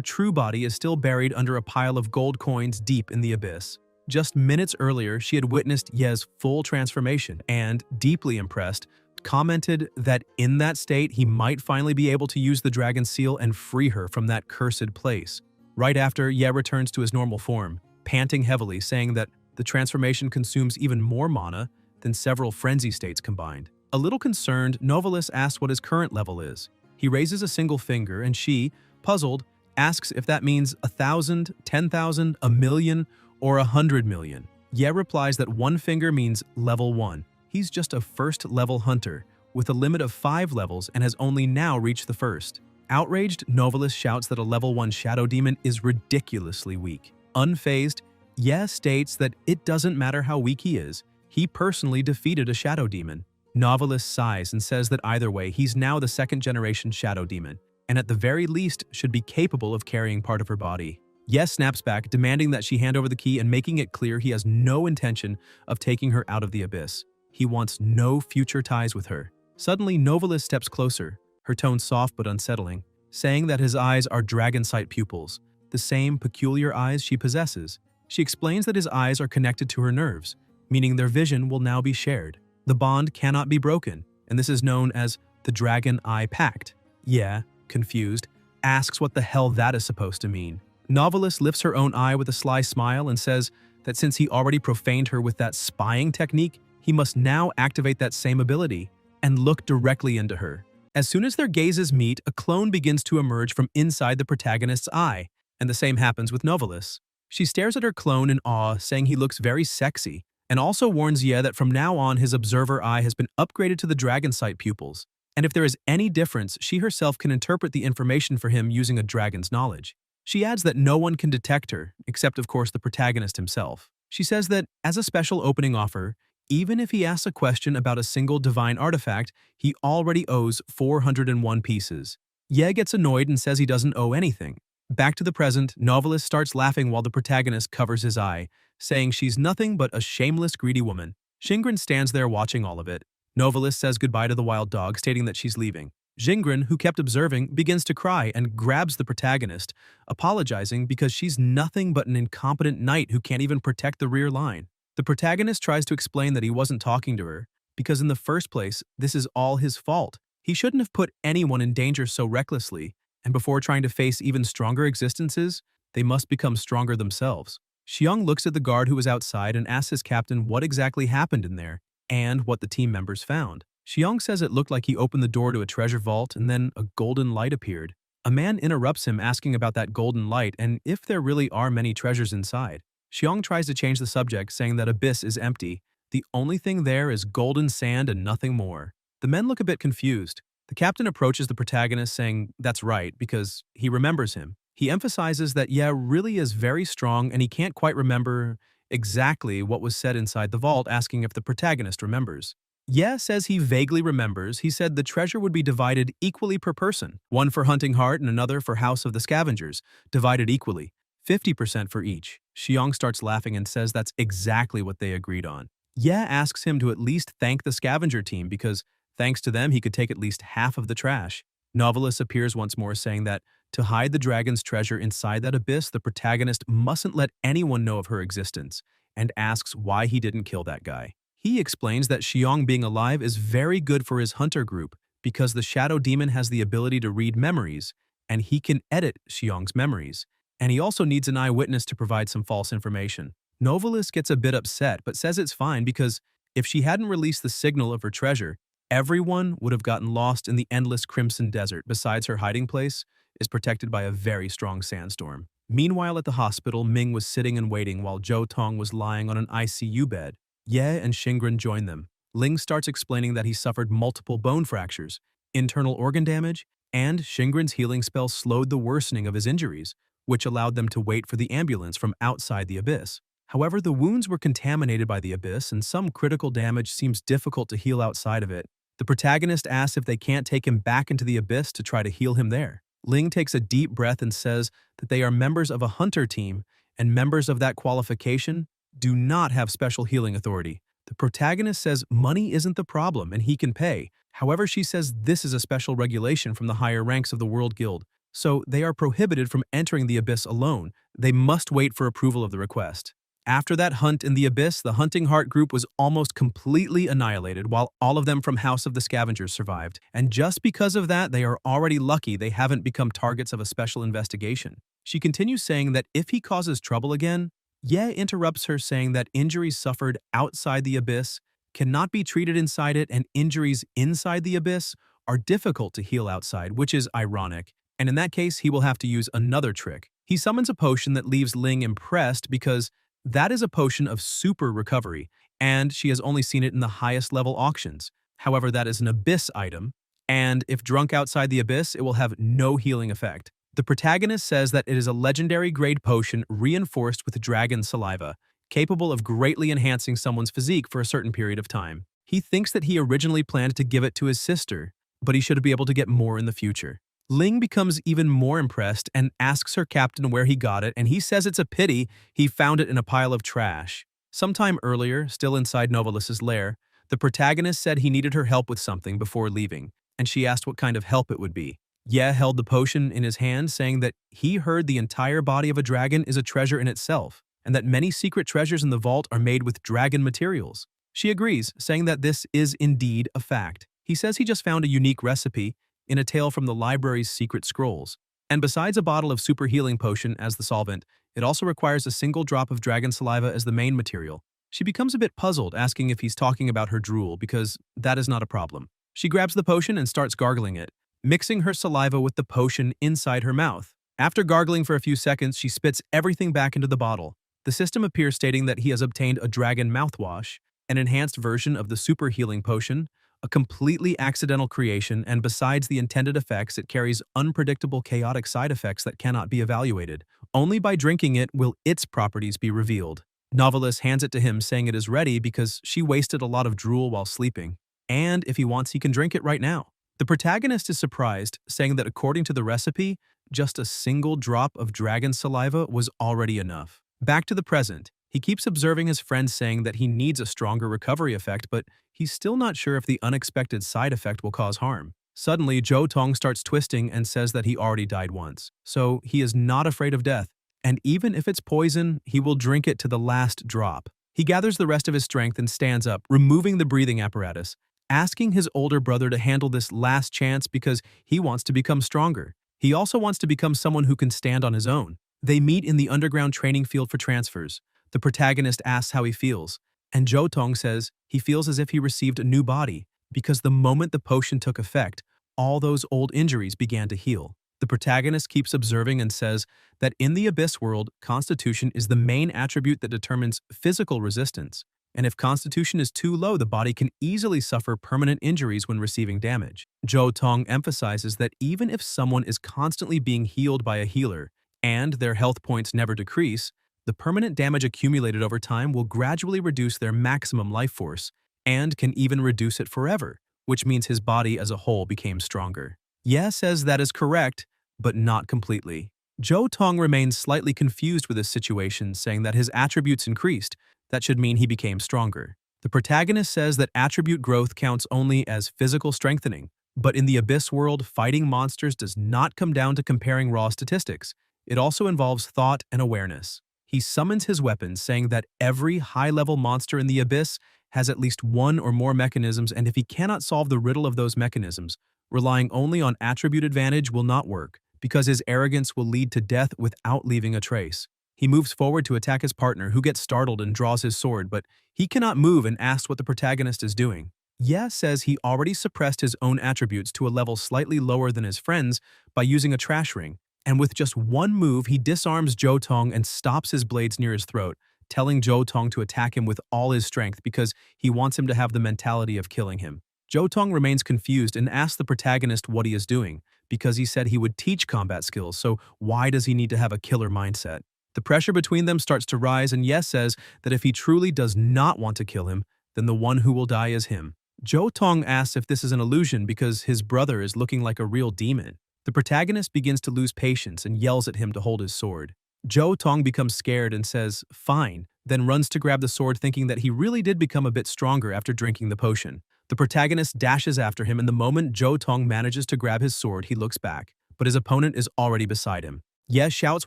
true body is still buried under a pile of gold coins deep in the abyss. Just minutes earlier, she had witnessed Ye's full transformation and, deeply impressed, commented that in that state he might finally be able to use the dragon seal and free her from that cursed place. Right after, Ye returns to his normal form, panting heavily, saying that the transformation consumes even more mana than several frenzy states combined. A little concerned, Novalis asks what his current level is. He raises a single finger and she, puzzled, asks if that means 1,000, 10,000, a million, or 100 million. Ye replies that one finger means level 1. He's just a first-level hunter, with a limit of 5 levels and has only now reached the first. Outraged, Novalis shouts that a level 1 shadow demon is ridiculously weak. Unfazed, Ye states that it doesn't matter how weak he is, he personally defeated a shadow demon. Novalis sighs and says that either way, he's now the second-generation shadow demon, and at the very least should be capable of carrying part of her body. Yes snaps back, demanding that she hand over the key and making it clear he has no intention of taking her out of the abyss. He wants no future ties with her. Suddenly, Novalis steps closer, her tone soft but unsettling, saying that his eyes are dragon sight pupils, the same peculiar eyes she possesses. She explains that his eyes are connected to her nerves, meaning their vision will now be shared. The bond cannot be broken, and this is known as the Dragon Eye Pact. Yeah, confused, asks what the hell that is supposed to mean. Novalis lifts her own eye with a sly smile and says that since he already profaned her with that spying technique, he must now activate that same ability and look directly into her. As soon as their gazes meet, a clone begins to emerge from inside the protagonist's eye, and the same happens with Novalis. She stares at her clone in awe, saying he looks very sexy, and also warns Ye that from now on his observer eye has been upgraded to the dragon sight pupils, and if there is any difference, she herself can interpret the information for him using a dragon's knowledge. She adds that no one can detect her, except of course the protagonist himself. She says that, as a special opening offer, even if he asks a question about a single divine artifact, he already owes 401 pieces. Ye gets annoyed and says he doesn't owe anything. Back to the present, Novalis starts laughing while the protagonist covers his eye, saying she's nothing but a shameless, greedy woman. Shingren stands there watching all of it. Novalis says goodbye to the wild dog, stating that she's leaving. Shingren, who kept observing, begins to cry and grabs the protagonist, apologizing because she's nothing but an incompetent knight who can't even protect the rear line. The protagonist tries to explain that he wasn't talking to her, because in the first place, this is all his fault. He shouldn't have put anyone in danger so recklessly, and before trying to face even stronger existences, they must become stronger themselves. Xiong looks at the guard who was outside and asks his captain what exactly happened in there, and what the team members found. Xiong says it looked like he opened the door to a treasure vault and then a golden light appeared. A man interrupts him asking about that golden light and if there really are many treasures inside. Xiong tries to change the subject, saying that abyss is empty. The only thing there is golden sand and nothing more. The men look a bit confused. The captain approaches the protagonist saying that's right because he remembers him. He emphasizes that Ye really is very strong and he can't quite remember exactly what was said inside the vault, asking if the protagonist remembers. Ye says he vaguely remembers. He said the treasure would be divided equally per person, one for Hunting Heart and another for House of the Scavengers, divided equally, 50% for each. Xiong starts laughing and says that's exactly what they agreed on. Ye asks him to at least thank the scavenger team because thanks to them he could take at least half of the trash. Novalis appears once more, saying that to hide the dragon's treasure inside that abyss, the protagonist mustn't let anyone know of her existence, and asks why he didn't kill that guy. He explains that Xiong being alive is very good for his hunter group because the shadow demon has the ability to read memories, and he can edit Xiong's memories. And he also needs an eyewitness to provide some false information. Novalis gets a bit upset but says it's fine because if she hadn't released the signal of her treasure, Everyone would have gotten lost in the endless crimson desert besides her hiding place is protected by a very strong sandstorm. Meanwhile, at the hospital, Ming was sitting and waiting while Zhou Tong was lying on an ICU bed. Ye and Xingren joined them. Ling starts explaining that he suffered multiple bone fractures, internal organ damage, and Xingren's healing spell slowed the worsening of his injuries, which allowed them to wait for the ambulance from outside the abyss. However, the wounds were contaminated by the abyss and some critical damage seems difficult to heal outside of it. The protagonist asks if they can't take him back into the abyss to try to heal him there. Ling takes a deep breath and says that they are members of a hunter team, and members of that qualification do not have special healing authority. The protagonist says money isn't the problem and he can pay. However, she says this is a special regulation from the higher ranks of the World Guild, so they are prohibited from entering the abyss alone. They must wait for approval of the request. After that hunt in the abyss, the Hunting Heart group was almost completely annihilated while all of them from House of the Scavengers survived. And just because of that, they are already lucky they haven't become targets of a special investigation. She continues saying that if he causes trouble again, Ye interrupts her saying that injuries suffered outside the abyss cannot be treated inside it and injuries inside the abyss are difficult to heal outside, which is ironic. And in that case, he will have to use another trick. He summons a potion that leaves Ling impressed because that is a potion of super recovery, and she has only seen it in the highest level auctions. However, that is an abyss item, and if drunk outside the abyss, it will have no healing effect. The protagonist says that it is a legendary grade potion reinforced with dragon saliva, capable of greatly enhancing someone's physique for a certain period of time. He thinks that he originally planned to give it to his sister, but he should be able to get more in the future. Ling becomes even more impressed and asks her captain where he got it, and he says it's a pity he found it in a pile of trash. Sometime earlier, still inside Novelis's lair, the protagonist said he needed her help with something before leaving, and she asked what kind of help it would be. Ye held the potion in his hand, saying that he heard the entire body of a dragon is a treasure in itself, and that many secret treasures in the vault are made with dragon materials. She agrees, saying that this is indeed a fact. He says he just found a unique recipe in a tale from the library's secret scrolls. And besides a bottle of super healing potion as the solvent, it also requires a single drop of dragon saliva as the main material. She becomes a bit puzzled, asking if he's talking about her drool, because that is not a problem. She grabs the potion and starts gargling it, mixing her saliva with the potion inside her mouth. After gargling for a few seconds, she spits everything back into the bottle. The system appears stating that he has obtained a dragon mouthwash, an enhanced version of the super healing potion, a completely accidental creation, and besides the intended effects, it carries unpredictable chaotic side effects that cannot be evaluated. Only by drinking it will its properties be revealed. Novelist hands it to him, saying it is ready because she wasted a lot of drool while sleeping, and if he wants, he can drink it right now. The protagonist is surprised, saying that according to the recipe, just a single drop of dragon saliva was already enough. Back to the present, he keeps observing his friend saying that he needs a stronger recovery effect, but he's still not sure if the unexpected side effect will cause harm. Suddenly, Zhou Tong starts twisting and says that he already died once, so he is not afraid of death, and even if it's poison, he will drink it to the last drop. He gathers the rest of his strength and stands up, removing the breathing apparatus, asking his older brother to handle this last chance because he wants to become stronger. He also wants to become someone who can stand on his own. They meet in the underground training field for transfers. The protagonist asks how he feels, and Zhou Tong says he feels as if he received a new body because the moment the potion took effect, all those old injuries began to heal. The protagonist keeps observing and says that in the Abyss world, constitution is the main attribute that determines physical resistance, and if constitution is too low, the body can easily suffer permanent injuries when receiving damage. Zhou Tong emphasizes that even if someone is constantly being healed by a healer and their health points never decrease, the permanent damage accumulated over time will gradually reduce their maximum life force and can even reduce it forever, which means his body as a whole became stronger. Ye says that is correct, but not completely. Zhou Tong remains slightly confused with this situation, saying that his attributes increased. That should mean he became stronger. The protagonist says that attribute growth counts only as physical strengthening, but in the Abyss world, fighting monsters does not come down to comparing raw statistics. It also involves thought and awareness. He summons his weapons, saying that every high-level monster in the Abyss has at least one or more mechanisms, and if he cannot solve the riddle of those mechanisms, relying only on attribute advantage will not work, because his arrogance will lead to death without leaving a trace. He moves forward to attack his partner, who gets startled and draws his sword, but he cannot move and asks what the protagonist is doing. Ye says he already suppressed his own attributes to a level slightly lower than his friends by using a trash ring, and with just one move he disarms Jo Tong and stops his blades near his throat, telling Jo Tong to attack him with all his strength because he wants him to have the mentality of killing him. Jo Tong remains confused and asks the protagonist what he is doing, because he said he would teach combat skills, so why does he need to have a killer mindset? The pressure between them starts to rise, and Ye says that if he truly does not want to kill him, then the one who will die is him. Jo Tong asks if this is an illusion because his brother is looking like a real demon. The protagonist begins to lose patience and yells at him to hold his sword. Jo Tong becomes scared and says, "Fine," then runs to grab the sword thinking that he really did become a bit stronger after drinking the potion. The protagonist dashes after him, and the moment Jo Tong manages to grab his sword, he looks back, but his opponent is already beside him. Ye shouts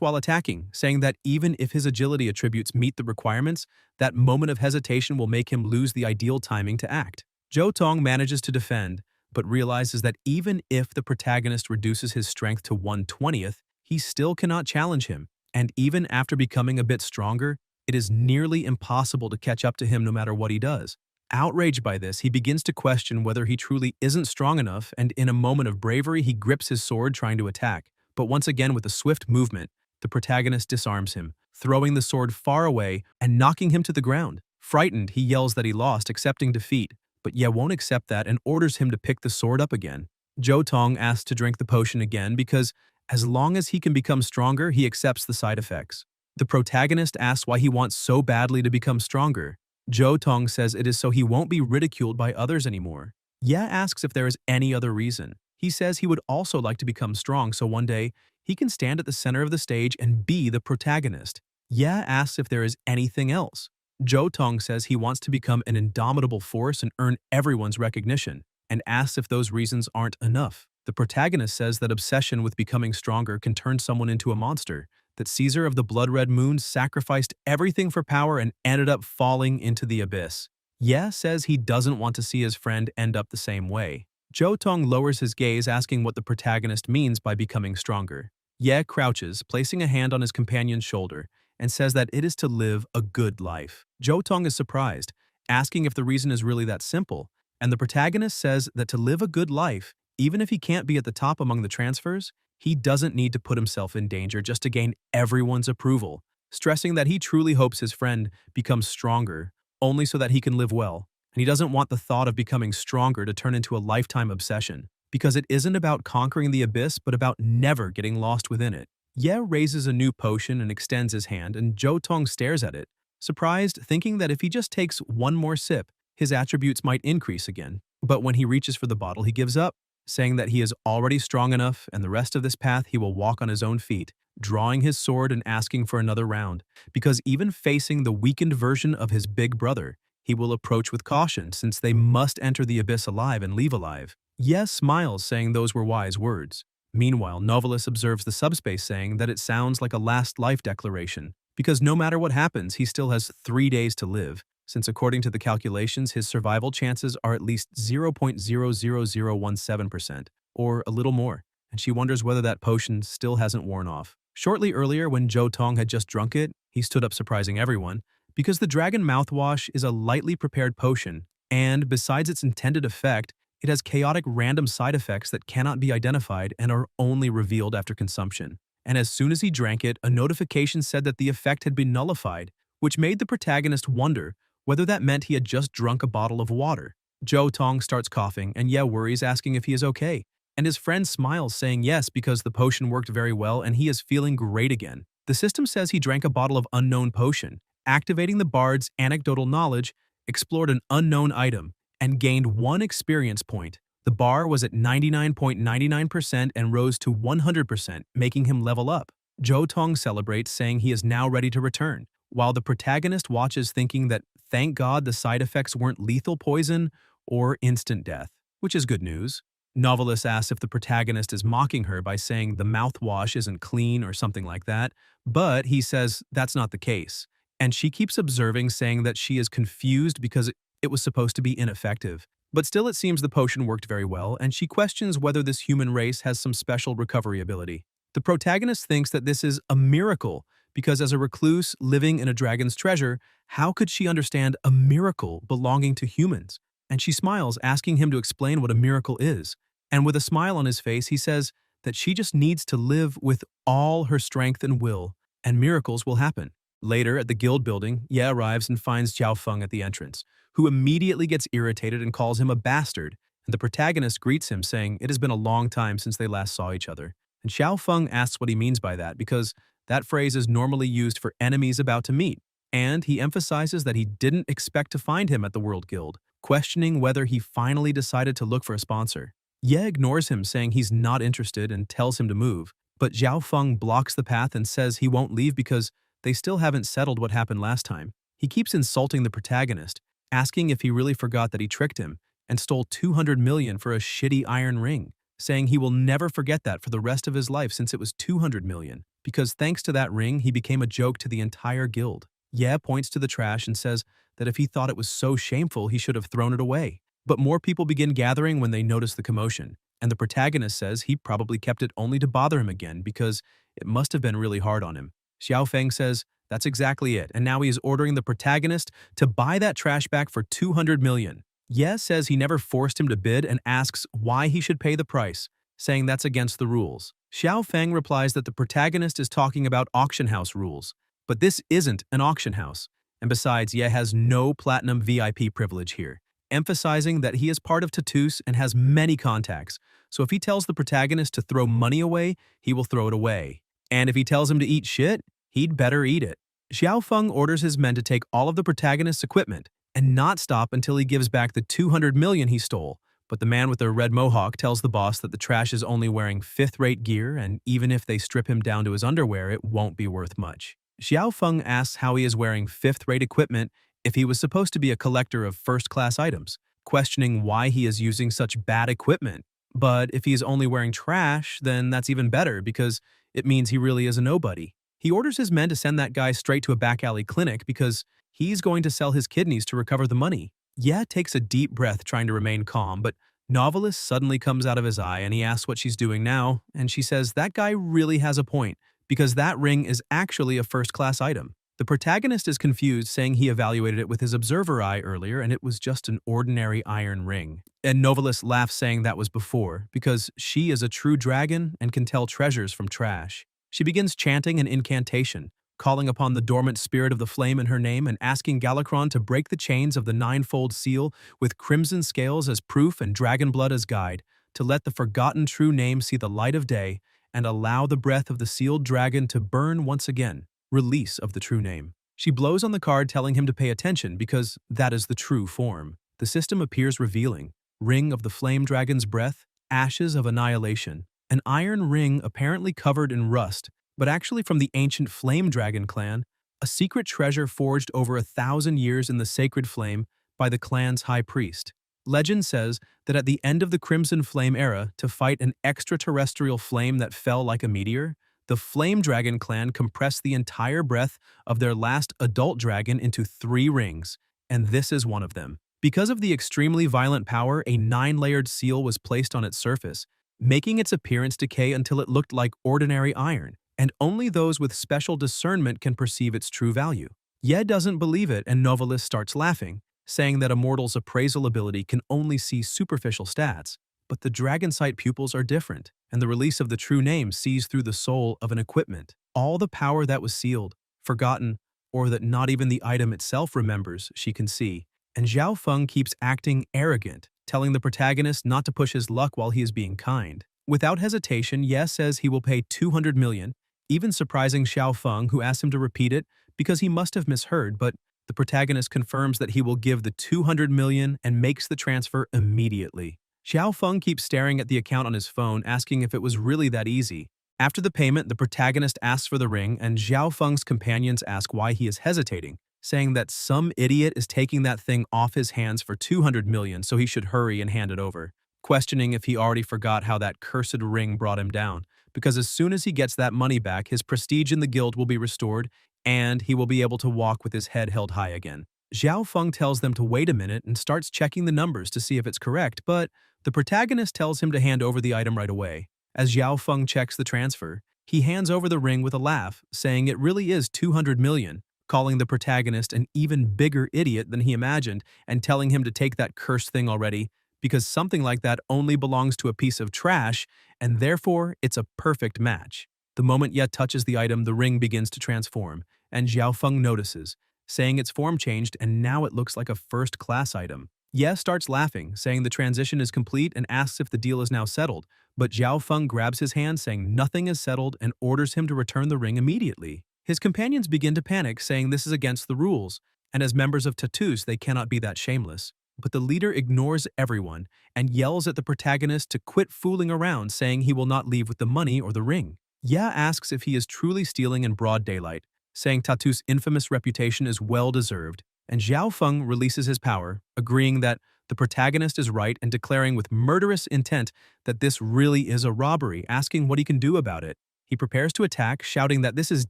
while attacking, saying that even if his agility attributes meet the requirements, that moment of hesitation will make him lose the ideal timing to act. Jo Tong manages to defend, but realizes that even if the protagonist reduces his strength to 1/20th, he still cannot challenge him, and even after becoming a bit stronger, it is nearly impossible to catch up to him no matter what he does. Outraged by this, he begins to question whether he truly isn't strong enough, and in a moment of bravery he grips his sword trying to attack. But once again with a swift movement, the protagonist disarms him, throwing the sword far away and knocking him to the ground. Frightened, he yells that he lost, accepting defeat, but Ye won't accept that and orders him to pick the sword up again. Jo Tong asks to drink the potion again because as long as he can become stronger, he accepts the side effects. The protagonist asks why he wants so badly to become stronger. Jo Tong says it is so he won't be ridiculed by others anymore. Ye asks if there is any other reason. He says he would also like to become strong so one day he can stand at the center of the stage and be the protagonist. Ye asks if there is anything else. Jo Tong says he wants to become an indomitable force and earn everyone's recognition, and asks if those reasons aren't enough. The protagonist says that obsession with becoming stronger can turn someone into a monster, that Caesar of the Blood Red Moon sacrificed everything for power and ended up falling into the abyss. Ye says he doesn't want to see his friend end up the same way. Jo Tong lowers his gaze, asking what the protagonist means by becoming stronger. Ye crouches, placing a hand on his companion's shoulder, and says that it is to live a good life. Jo Tong is surprised, asking if the reason is really that simple, and the protagonist says that to live a good life, even if he can't be at the top among the transfers, he doesn't need to put himself in danger just to gain everyone's approval, stressing that he truly hopes his friend becomes stronger only so that he can live well, and he doesn't want the thought of becoming stronger to turn into a lifetime obsession, because it isn't about conquering the abyss but about never getting lost within it. Ye raises a new potion and extends his hand, and Jo Tong stares at it, surprised, thinking that if he just takes one more sip, his attributes might increase again. But when he reaches for the bottle, he gives up, saying that he is already strong enough and the rest of this path he will walk on his own feet, drawing his sword and asking for another round, because even facing the weakened version of his big brother, he will approach with caution since they must enter the abyss alive and leave alive. Ye smiles, saying those were wise words. Meanwhile, Novelist observes the subspace, saying that it sounds like a last life declaration, because no matter what happens, he still has 3 days to live, since according to the calculations, his survival chances are at least 0.00017%, or a little more, and she wonders whether that potion still hasn't worn off. Shortly earlier, when Jo Tong had just drunk it, he stood up surprising everyone, because the dragon mouthwash is a lightly prepared potion, and besides its intended effect, it has chaotic random side effects that cannot be identified and are only revealed after consumption. And as soon as he drank it, a notification said that the effect had been nullified, which made the protagonist wonder whether that meant he had just drunk a bottle of water. Jo Tong starts coughing, and Ye worries, asking if he is okay. And his friend smiles, saying yes because the potion worked very well and he is feeling great again. The system says he drank a bottle of unknown potion, activating the bard's anecdotal knowledge, explored an unknown item, and gained 1 experience point. The bar was at 99.99% and rose to 100%, making him level up. Jo Tong celebrates, saying he is now ready to return, while the protagonist watches, thinking that thank God the side effects weren't lethal poison or instant death, which is good news. Novelist asks if the protagonist is mocking her by saying the mouthwash isn't clean or something like that, but he says that's not the case. And she keeps observing, saying that she is confused because it was supposed to be ineffective. But still it seems the potion worked very well, and she questions whether this human race has some special recovery ability. The protagonist thinks that this is a miracle, because as a recluse living in a dragon's treasure, how could she understand a miracle belonging to humans? and she smiles, asking him to explain what a miracle is. And with a smile on his face, he says that she just needs to live with all her strength and will, and miracles will happen. Later, at the guild building, Ye arrives and finds Xiao Feng at the entrance, who immediately gets irritated and calls him a bastard, and the protagonist greets him, saying it has been a long time since they last saw each other. And Xiao Feng asks what he means by that, because that phrase is normally used for enemies about to meet, and he emphasizes that he didn't expect to find him at the World Guild, questioning whether he finally decided to look for a sponsor. Ye ignores him, saying he's not interested and tells him to move, but Xiao Feng blocks the path and says he won't leave because they still haven't settled what happened last time. He keeps insulting the protagonist, asking if he really forgot that he tricked him and stole 200 million for a shitty iron ring, saying he will never forget that for the rest of his life since it was 200 million, because thanks to that ring he became a joke to the entire guild. Ye points to the trash and says that if he thought it was so shameful he should have thrown it away. But more people begin gathering when they notice the commotion, and the protagonist says he probably kept it only to bother him again because it must have been really hard on him. Xiao Feng says that's exactly it, and now he is ordering the protagonist to buy that trash back for 200 million. Ye says he never forced him to bid and asks why he should pay the price, saying that's against the rules. Xiao Feng replies that the protagonist is talking about auction house rules, but this isn't an auction house, and besides, Ye has no platinum VIP privilege here, emphasizing that he is part of Tatus and has many contacts, so if he tells the protagonist to throw money away, he will throw it away. And if he tells him to eat shit, he'd better eat it. Xiao Feng orders his men to take all of the protagonist's equipment and not stop until he gives back the 200 million he stole, but the man with the red mohawk tells the boss that the trash is only wearing fifth-rate gear, and even if they strip him down to his underwear, it won't be worth much. Xiao Feng asks how he is wearing fifth-rate equipment if he was supposed to be a collector of first-class items, questioning why he is using such bad equipment. But if he is only wearing trash, then that's even better because it means he really is a nobody. He orders his men to send that guy straight to a back alley clinic because he's going to sell his kidneys to recover the money. Ye takes a deep breath trying to remain calm, but Novelist suddenly comes out of his eye and he asks what she's doing now, and she says that guy really has a point because that ring is actually a first-class item. The protagonist is confused, saying he evaluated it with his observer eye earlier and it was just an ordinary iron ring. And Novelist laughs, saying that was before, because she is a true dragon and can tell treasures from trash. She begins chanting an incantation, calling upon the dormant spirit of the flame in her name and asking Galakrond to break the chains of the ninefold seal with crimson scales as proof and dragon blood as guide, to let the forgotten true name see the light of day and allow the breath of the sealed dragon to burn once again. Release of the true name. She blows on the card, telling him to pay attention because that is the true form. The system appears revealing. Ring of the flame dragon's breath, ashes of annihilation. An iron ring apparently covered in rust, but actually from the ancient Flame Dragon clan, a secret treasure forged over 1,000 years in the sacred flame by the clan's high priest. Legend says that at the end of the Crimson Flame era, to fight an extraterrestrial flame that fell like a meteor, the Flame Dragon clan compressed the entire breath of their last adult dragon into 3 rings, and this is one of them. Because of the extremely violent power, a 9-layered seal was placed on its surface, making its appearance decay until it looked like ordinary iron, and only those with special discernment can perceive its true value. Ye doesn't believe it, and Novelist starts laughing, saying that a mortal's appraisal ability can only see superficial stats, but the dragon sight pupils are different, and the release of the true name sees through the soul of an equipment. All the power that was sealed, forgotten, or that not even the item itself remembers, she can see. And Xiao Feng keeps acting arrogant, telling the protagonist not to push his luck while he is being kind. Without hesitation, Ye says he will pay 200 million, even surprising Xiao Feng, who asks him to repeat it because he must have misheard, but the protagonist confirms that he will give the 200 million and makes the transfer immediately. Xiao Feng keeps staring at the account on his phone, asking if it was really that easy. After the payment, the protagonist asks for the ring, and Xiao Feng's companions ask why he is hesitating, saying that some idiot is taking that thing off his hands for 200 million, so he should hurry and hand it over, questioning if he already forgot how that cursed ring brought him down, because as soon as he gets that money back, his prestige in the guild will be restored, and he will be able to walk with his head held high again. Xiao Feng tells them to wait a minute and starts checking the numbers to see if it's correct, but the protagonist tells him to hand over the item right away. As Xiao Feng checks the transfer, he hands over the ring with a laugh, saying it really is 200 million, calling the protagonist an even bigger idiot than he imagined and telling him to take that cursed thing already because something like that only belongs to a piece of trash and therefore it's a perfect match. The moment Ye touches the item, the ring begins to transform, and Xiaofeng notices, saying its form changed and now it looks like a first-class item. Ye starts laughing, saying the transition is complete and asks if the deal is now settled, but Xiaofeng grabs his hand saying nothing is settled and orders him to return the ring immediately. His companions begin to panic, saying this is against the rules, and as members of Tatus they cannot be that shameless. But the leader ignores everyone and yells at the protagonist to quit fooling around, saying he will not leave with the money or the ring. Ya asks if he is truly stealing in broad daylight, saying Tatus' infamous reputation is well-deserved, and Xiao Feng releases his power, agreeing that the protagonist is right and declaring with murderous intent that this really is a robbery, asking what he can do about it. He prepares to attack, shouting that this is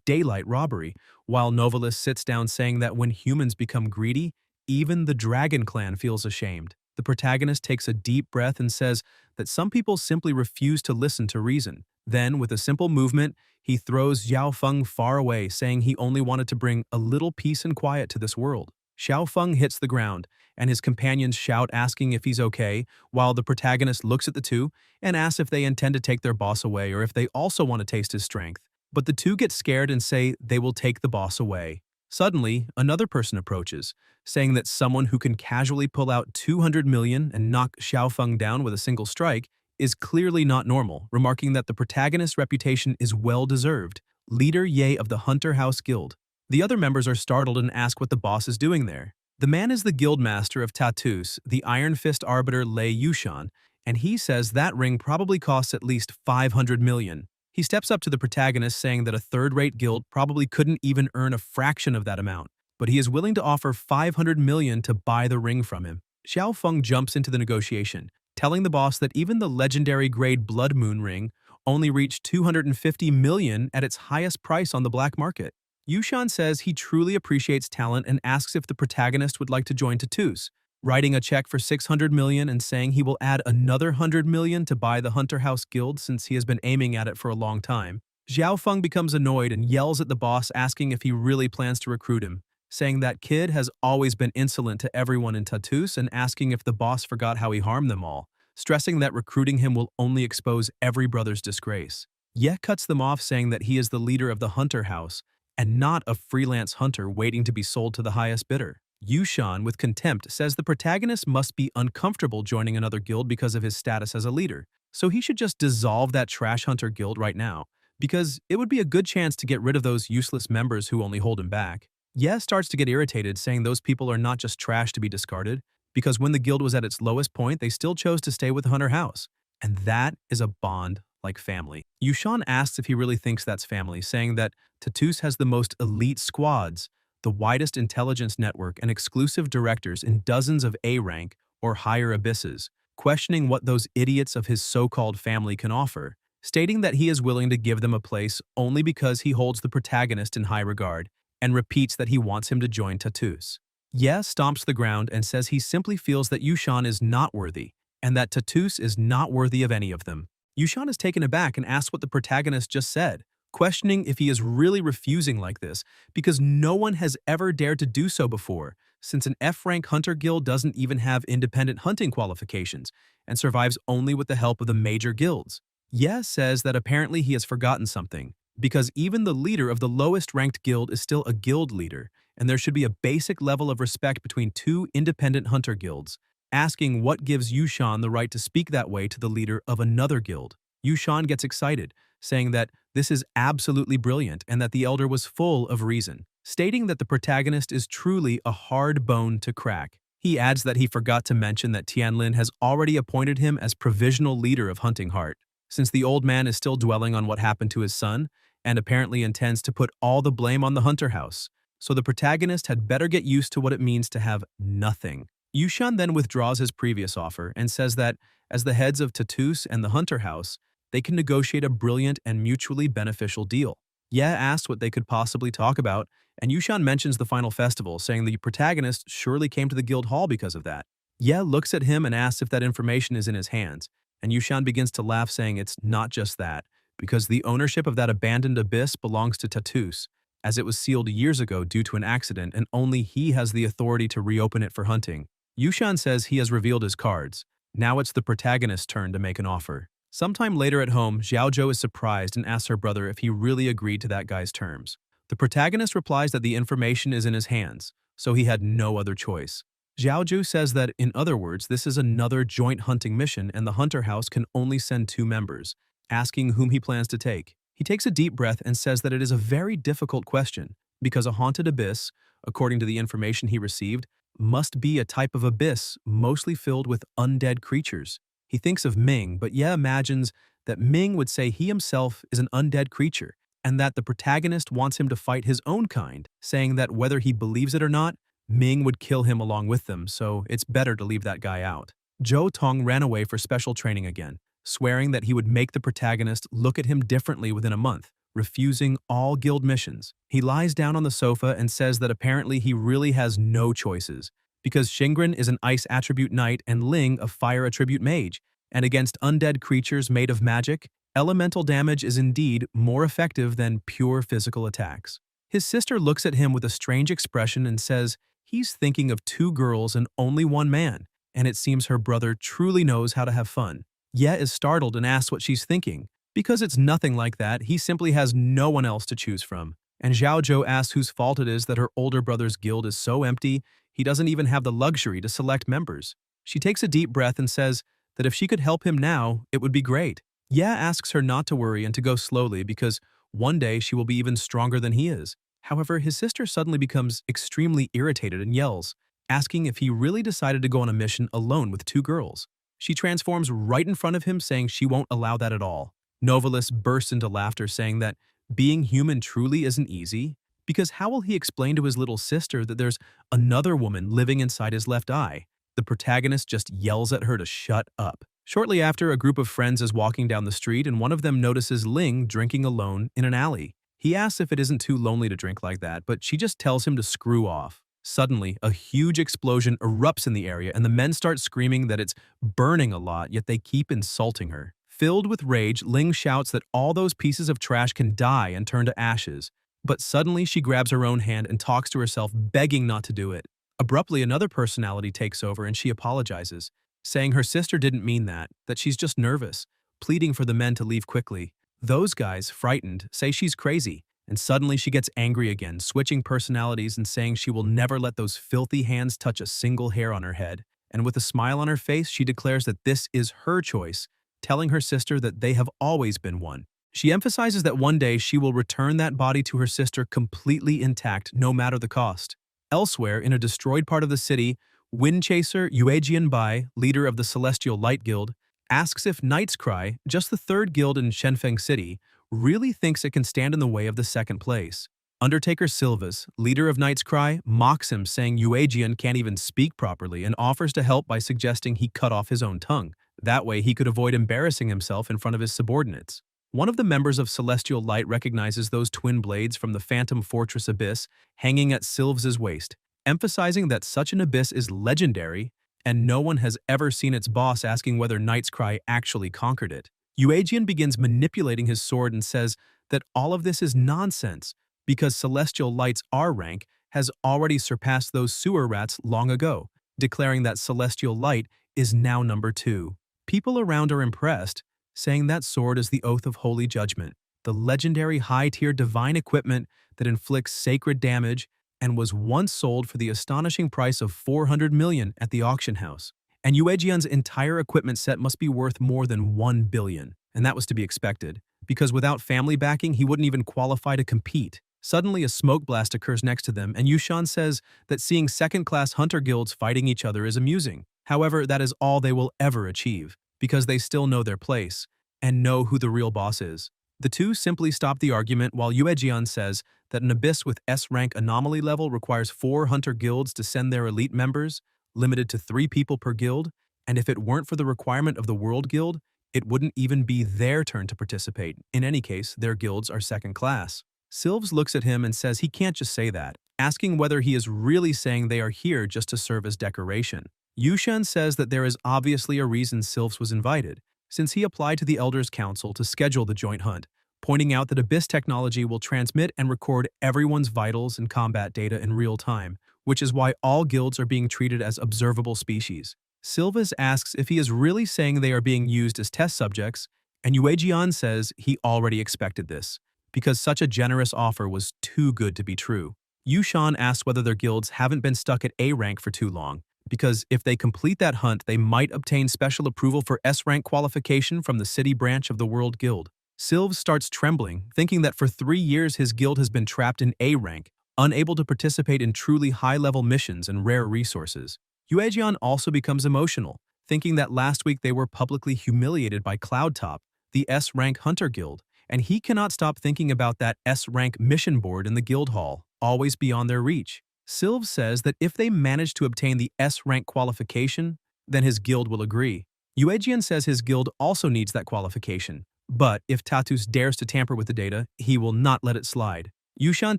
daylight robbery, while Novalis sits down saying that when humans become greedy, even the Dragon Clan feels ashamed. The protagonist takes a deep breath and says that some people simply refuse to listen to reason. Then, with a simple movement, he throws Xiao Feng far away, saying he only wanted to bring a little peace and quiet to this world. Xiao Feng hits the ground, and his companions shout asking if he's okay, while the protagonist looks at the two and asks if they intend to take their boss away or if they also want to taste his strength. But the two get scared and say they will take the boss away. Suddenly, another person approaches, saying that someone who can casually pull out 200 million and knock Xiao Feng down with a single strike is clearly not normal, remarking that the protagonist's reputation is well-deserved. Leader Ye of the Hunter House Guild. The other members are startled and ask what the boss is doing there. The man is the guild master of Tatus, the Iron Fist arbiter Lei Yushan, and he says that ring probably costs at least 500 million. He steps up to the protagonist saying that a third-rate guild probably couldn't even earn a fraction of that amount, but he is willing to offer 500 million to buy the ring from him. Xiao Feng jumps into the negotiation, telling the boss that even the legendary grade Blood Moon ring only reached 250 million at its highest price on the black market. Yushan says he truly appreciates talent and asks if the protagonist would like to join Tatus, writing a check for 600 million and saying he will add another 100 million to buy the Hunter House Guild since he has been aiming at it for a long time. Xiao Feng becomes annoyed and yells at the boss asking if he really plans to recruit him, saying that kid has always been insolent to everyone in Tatus and asking if the boss forgot how he harmed them all, stressing that recruiting him will only expose every brother's disgrace. Ye cuts them off saying that he is the leader of the Hunter House and not a freelance hunter waiting to be sold to the highest bidder. Yushan, with contempt, says the protagonist must be uncomfortable joining another guild because of his status as a leader, so he should just dissolve that trash hunter guild right now, because it would be a good chance to get rid of those useless members who only hold him back. Ye starts to get irritated, saying those people are not just trash to be discarded, because when the guild was at its lowest point, they still chose to stay with the Hunter House, and that is a bond like family. Yushan asks if he really thinks that's family, saying that Tatus has the most elite squads, the widest intelligence network, and exclusive directors in dozens of A-rank or higher abysses, questioning what those idiots of his so-called family can offer, stating that he is willing to give them a place only because he holds the protagonist in high regard, and repeats that he wants him to join Tatus. Ye stomps the ground and says he simply feels that Yushan is not worthy, and that Tatus is not worthy of any of them. Yushan is taken aback and asks what the protagonist just said, questioning if he is really refusing like this, because no one has ever dared to do so before, since an F-rank hunter guild doesn't even have independent hunting qualifications, and survives only with the help of the major guilds. Ye says that apparently he has forgotten something, because even the leader of the lowest-ranked guild is still a guild leader, and there should be a basic level of respect between two independent hunter guilds, asking what gives Yushan the right to speak that way to the leader of another guild. Yushan gets excited, saying that this is absolutely brilliant and that the elder was full of reason, stating that the protagonist is truly a hard bone to crack. He adds that he forgot to mention that Tianlin has already appointed him as provisional leader of Hunting Heart, since the old man is still dwelling on what happened to his son and apparently intends to put all the blame on the Hunter House. So the protagonist had better get used to what it means to have nothing. Yushan then withdraws his previous offer and says that, as the heads of Tatus and the Hunter House, they can negotiate a brilliant and mutually beneficial deal. Ye asks what they could possibly talk about, and Yushan mentions the final festival, saying the protagonist surely came to the guild hall because of that. Ye looks at him and asks if that information is in his hands, and Yushan begins to laugh, saying it's not just that, because the ownership of that abandoned abyss belongs to Tatus, as it was sealed years ago due to an accident and only he has the authority to reopen it for hunting. Yushan says he has revealed his cards. Now it's the protagonist's turn to make an offer. Sometime later at home, Xiaozhou is surprised and asks her brother if he really agreed to that guy's terms. The protagonist replies that the information is in his hands, so he had no other choice. Xiaozhou says that, in other words, this is another joint hunting mission and the hunter house can only send 2 members, asking whom he plans to take. He takes a deep breath and says that it is a very difficult question, because a haunted abyss, according to the information he received, must be a type of abyss mostly filled with undead creatures. He thinks of Ming, but Ye imagines that Ming would say he himself is an undead creature, and that the protagonist wants him to fight his own kind, saying that whether he believes it or not, Ming would kill him along with them, so it's better to leave that guy out. Zhou Tong ran away for special training again, swearing that he would make the protagonist look at him differently within a month, refusing all guild missions. He lies down on the sofa and says that apparently he really has no choices, because Xingren is an ice attribute knight and Ling a fire attribute mage, and against undead creatures made of magic, elemental damage is indeed more effective than pure physical attacks. His sister looks at him with a strange expression and says he's thinking of 2 girls and only 1 man, and it seems her brother truly knows how to have fun. Ye is startled and asks what she's thinking. Because it's nothing like that, he simply has no one else to choose from. And Xiaozhou asks whose fault it is that her older brother's guild is so empty, he doesn't even have the luxury to select members. She takes a deep breath and says that if she could help him now, it would be great. Ye asks her not to worry and to go slowly because one day she will be even stronger than he is. However, his sister suddenly becomes extremely irritated and yells, asking if he really decided to go on a mission alone with 2 girls. She transforms right in front of him, saying she won't allow that at all. Novalis bursts into laughter, saying that being human truly isn't easy, because how will he explain to his little sister that there's another woman living inside his left eye? The protagonist just yells at her to shut up. Shortly after, a group of friends is walking down the street and one of them notices Ling drinking alone in an alley. He asks if it isn't too lonely to drink like that, but she just tells him to screw off. Suddenly, a huge explosion erupts in the area and the men start screaming that it's burning a lot, yet they keep insulting her. Filled with rage, Ling shouts that all those pieces of trash can die and turn to ashes. But suddenly she grabs her own hand and talks to herself, begging not to do it. Abruptly, another personality takes over and she apologizes, saying her sister didn't mean that she's just nervous, pleading for the men to leave quickly. Those guys, frightened, say she's crazy, and suddenly she gets angry again, switching personalities and saying she will never let those filthy hands touch a single hair on her head. And with a smile on her face, she declares that this is her choice, telling her sister that they have always been one. She emphasizes that one day she will return that body to her sister completely intact, no matter the cost. Elsewhere, in a destroyed part of the city, Windchaser Yuejian Bai, leader of the Celestial Light Guild, asks if Knight's Cry, just the 3rd guild in Shenfeng City, really thinks it can stand in the way of the 2nd place. Undertaker Silvas, leader of Knight's Cry, mocks him, saying Yuejian can't even speak properly and offers to help by suggesting he cut off his own tongue. That way he could avoid embarrassing himself in front of his subordinates. One of the members of Celestial Light recognizes those twin blades from the Phantom Fortress Abyss hanging at Silvas' waist, emphasizing that such an abyss is legendary and no one has ever seen its boss, asking whether Knight's Cry actually conquered it. Yuejian begins manipulating his sword and says that all of this is nonsense because Celestial Light's R rank has already surpassed those sewer rats long ago, declaring that Celestial Light is now number 2. People around are impressed, saying that sword is the Oath of Holy Judgment, the legendary high-tier divine equipment that inflicts sacred damage and was once sold for the astonishing price of 400 million at the auction house. And Yuejian's entire equipment set must be worth more than 1 billion, and that was to be expected, because without family backing, he wouldn't even qualify to compete. Suddenly, a smoke blast occurs next to them, and Yushan says that seeing second-class hunter guilds fighting each other is amusing. However, that is all they will ever achieve, because they still know their place and know who the real boss is. The two simply stop the argument while Yuejian says that an abyss with S-rank anomaly level requires 4 hunter guilds to send their elite members, limited to 3 people per guild, and if it weren't for the requirement of the World Guild, it wouldn't even be their turn to participate. In any case, their guilds are second class. Silves looks at him and says he can't just say that, asking whether he is really saying they are here just to serve as decoration. Yushan says that there is obviously a reason Silves was invited, since he applied to the Elders' Council to schedule the joint hunt, pointing out that Abyss technology will transmit and record everyone's vitals and combat data in real time, which is why all guilds are being treated as observable species. Silvas asks if he is really saying they are being used as test subjects, and Yuejian says he already expected this, because such a generous offer was too good to be true. Yushan asks whether their guilds haven't been stuck at A rank for too long, because if they complete that hunt, they might obtain special approval for S rank qualification from the city branch of the World Guild. Sylv starts trembling, thinking that for 3 years his guild has been trapped in A rank, unable to participate in truly high-level missions and rare resources. Yuejian also becomes emotional, thinking that last week they were publicly humiliated by Cloudtop, the S-rank hunter guild, and he cannot stop thinking about that S-rank mission board in the guild hall, always beyond their reach. Sylv says that if they manage to obtain the S-rank qualification, then his guild will agree. Yuejian says his guild also needs that qualification, but if Tatus dares to tamper with the data, he will not let it slide. Yushan